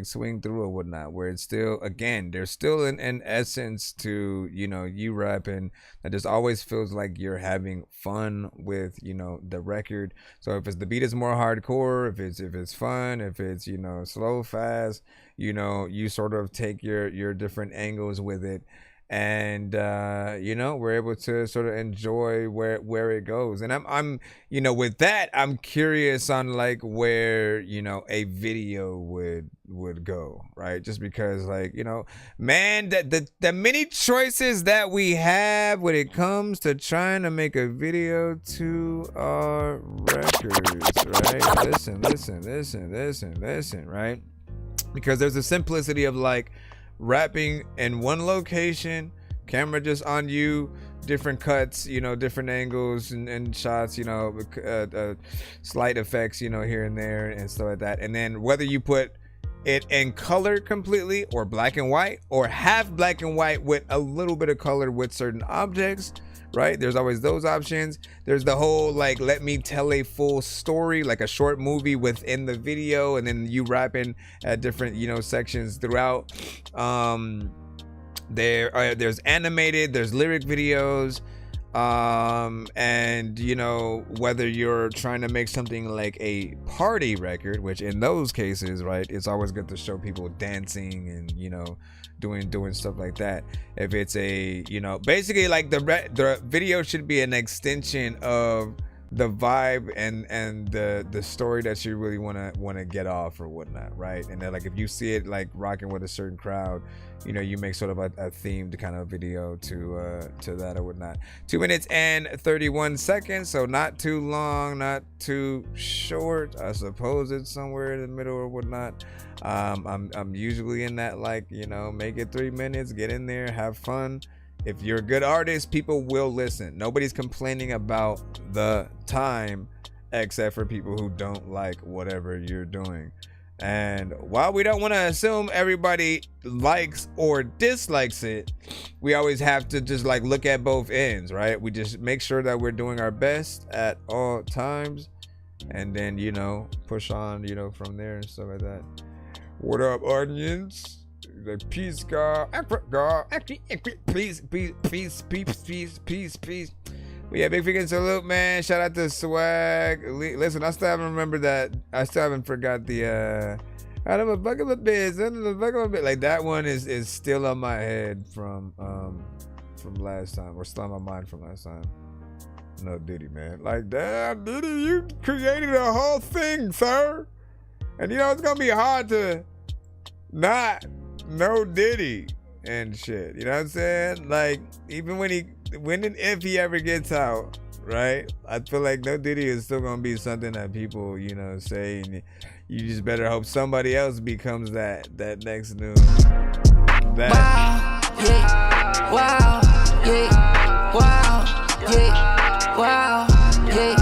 swing through or whatnot, where it's still, again, there's still an essence to, you know, you rapping that just always feels like you're having fun with, you know, the record. So if it's the beat is more hardcore, if it's fun, if it's, you know, slow, fast, you know, you sort of take your different angles with it. And you know, we're able to sort of enjoy where it goes. And I'm you know, with that, I'm curious on like where, you know, a video would go, right? Just because, like, you know, man, the many choices that we have when it comes to trying to make a video to our records, right? Listen, right? Because there's a simplicity of like rapping in one location, camera just on you, different cuts, you know, different angles and shots, you know, slight effects, you know, here and there and stuff like that. And then whether you put it in color completely or black and white, or half black and white with a little bit of color with certain objects, right? There's always those options. There's the whole like, let me tell a full story, like a short movie within the video, and then you rapping at different, you know, sections throughout. There's animated, there's lyric videos, and you know, whether you're trying to make something like a party record, which in those cases, right, it's always good to show people dancing and, you know, doing stuff like that. If it's a, you know, basically like the video should be an extension of the vibe and the story that you really want to get off or whatnot, right? And then like if you see it like rocking with a certain crowd, you know, you make sort of a themed kind of video to that or whatnot. 2 minutes and 31 seconds, so not too long, not too short. I suppose it's somewhere in the middle or whatnot. I'm usually in that, like, you know, make it 3 minutes, get in there, have fun. If you're a good artist, people will listen. Nobody's complaining about the time except for people who don't like whatever you're doing. And while we don't want to assume everybody likes or dislikes it, we always have to just like look at both ends, right? We just make sure that we're doing our best at all times, and then, you know, push on, you know, from there and stuff like that. What up, audience? Like, peace, God, peace. We have big freaking salute, man. Shout out to Swag. Listen, I still haven't remembered that. I still haven't forgot the out of a bucket of biz, like that one is still on my head from last time, or still on my mind from last time. No Diddy, man. Like, damn, Diddy, you created a whole thing, sir. And you know it's gonna be hard to not know Diddy and shit. You know what I'm saying? Like, even when and if he ever gets out, right? I feel like No Diddy is still gonna be something that people, you know, say, and you just better hope somebody else becomes that next new. That. Wow, yeah, wow, yeah, wow, yeah, wow, yeah,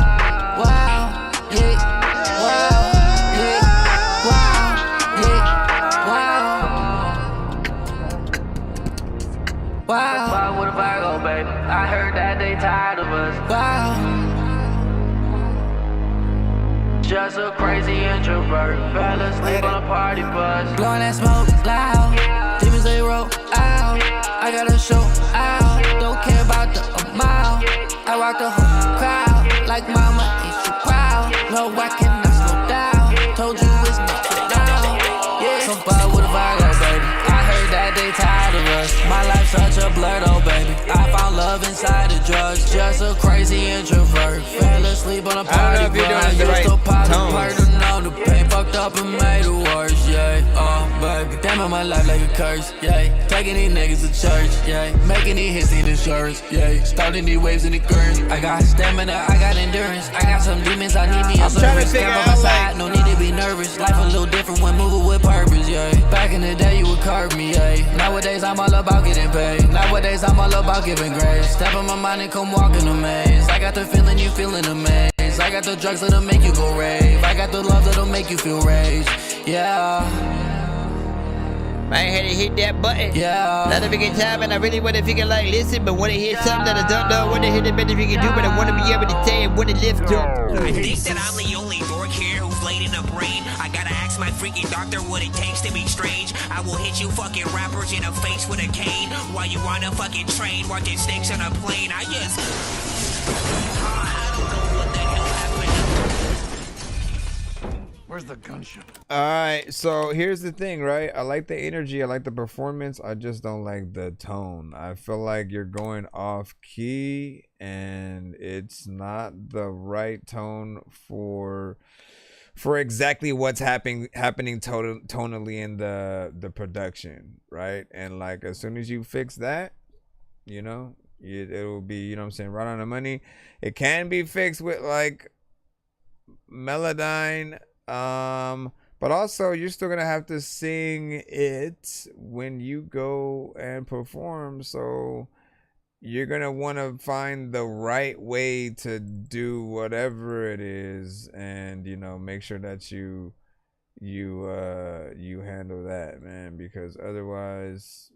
wow, yeah. Wow. Why would I go, baby? I heard that they tired of us. Wow. Just a crazy introvert. Fell asleep on a party bus. Blowing that smoke loud. Demons they roll out. I gotta show out. Don't care about the amount. I rock the whole crowd. Like mama, ain't you proud? No, I cannot slow down. Told you it's not for now. Yeah. So far with a Virgo, baby. I heard that they tired of us. trust. My life's such a blur though, baby. I found love inside the drugs. Just a crazy introvert. Fell asleep on a party bus. Used to pop the partner, now the pain fucked up and made it worse, yeah. Baby, damn it, my life like a curse, yeah. Taking these niggas to church, yeah. Making these hits in insurance, yeah. Starting these waves in the currents. I got stamina, I got endurance. I got some demons, I need me a service. Scam on my side, no need to be nervous. Life a little different when moving with purpose, yeah. Back in the day, you would curb me, yeah. Nowadays, I'm all about getting paid. Nowadays, I'm all about giving grace. Step on my mind and come walk in the maze. I got the feeling you feeling amazed. I got the drugs that'll make you go rave. I got the love that'll make you feel rage, yeah. I had to hit that button. Yeah. Not a freaking time, and I really want to figure like listen, but want to hear something that I don't know. Want to hear the better you can do, but I want to be able to say it when it lift up. I think that I'm the only dork here who's laid in a brain. I gotta ask my freaking doctor what it takes to be strange. I will hit you fucking rappers in the face with a cane while you on a fucking train watching snakes on a plane. I just. Where's the gunship? Alright, so here's the thing, right? I like the energy, I like the performance, I just don't like the tone. I feel like you're going off key and it's not the right tone for exactly what's happening tonally in the production, right? And like as soon as you fix that, you know, it'll be, you know what I'm saying, right on the money. It can be fixed with like Melodyne, but also you're still gonna have to sing it when you go and perform, so you're gonna want to find the right way to do whatever it is, and you know, make sure that you handle that, man, because otherwise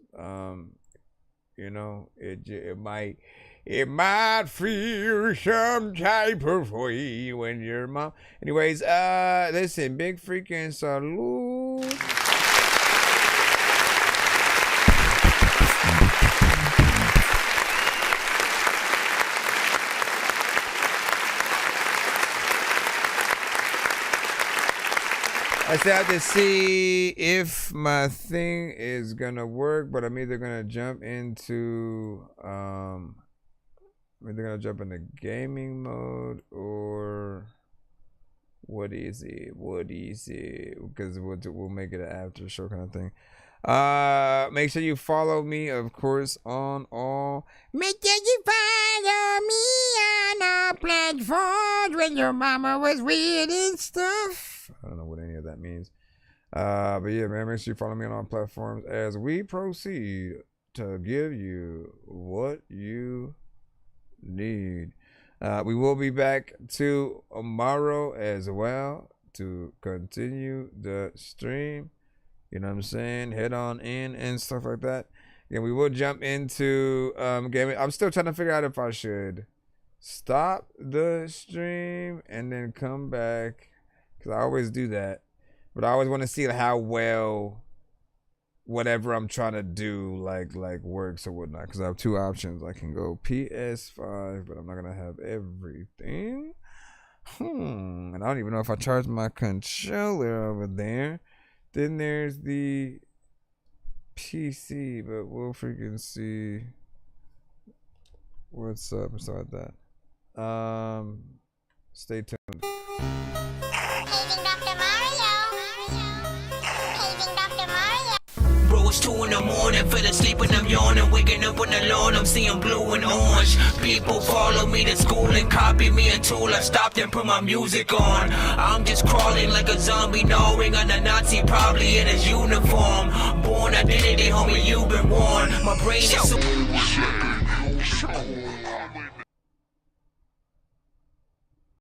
you know, it might feel some type of way when your mom. Anyways, listen, big freaking salute. I still have to see if my thing is gonna work, but I'm either gonna jump into the gaming mode, or what is it? Because we'll make it an after show kind of thing. Make sure you follow me, of course, on all. Make sure you follow me on all platforms when your mama was weird and stuff. I don't know what any of that means. But yeah, man, make sure you follow me on all platforms as we proceed to give you what you need. We will be back tomorrow as well to continue the stream. You know what I'm saying? Head on in and stuff like that. Yeah, we will jump into gaming. I'm still trying to figure out if I should stop the stream and then come back, because I always do that, but I always want to see how well whatever I'm trying to do like works or whatnot, because I have two options. I can go PS5, but I'm not gonna have everything. And I don't even know if I charge my controller over there. Then there's the PC, but we'll freaking see what's up and stuff like that. Stay tuned. Bro, it's 2 in the morning, fell asleep and I'm yawning, waking up on the lawn, I'm seeing blue and orange. People follow me to school and copy me until I stopped and put my music on. I'm just crawling like a zombie, gnawing on a Nazi, probably in his uniform. Born identity, homie, you've been warned. My brain is so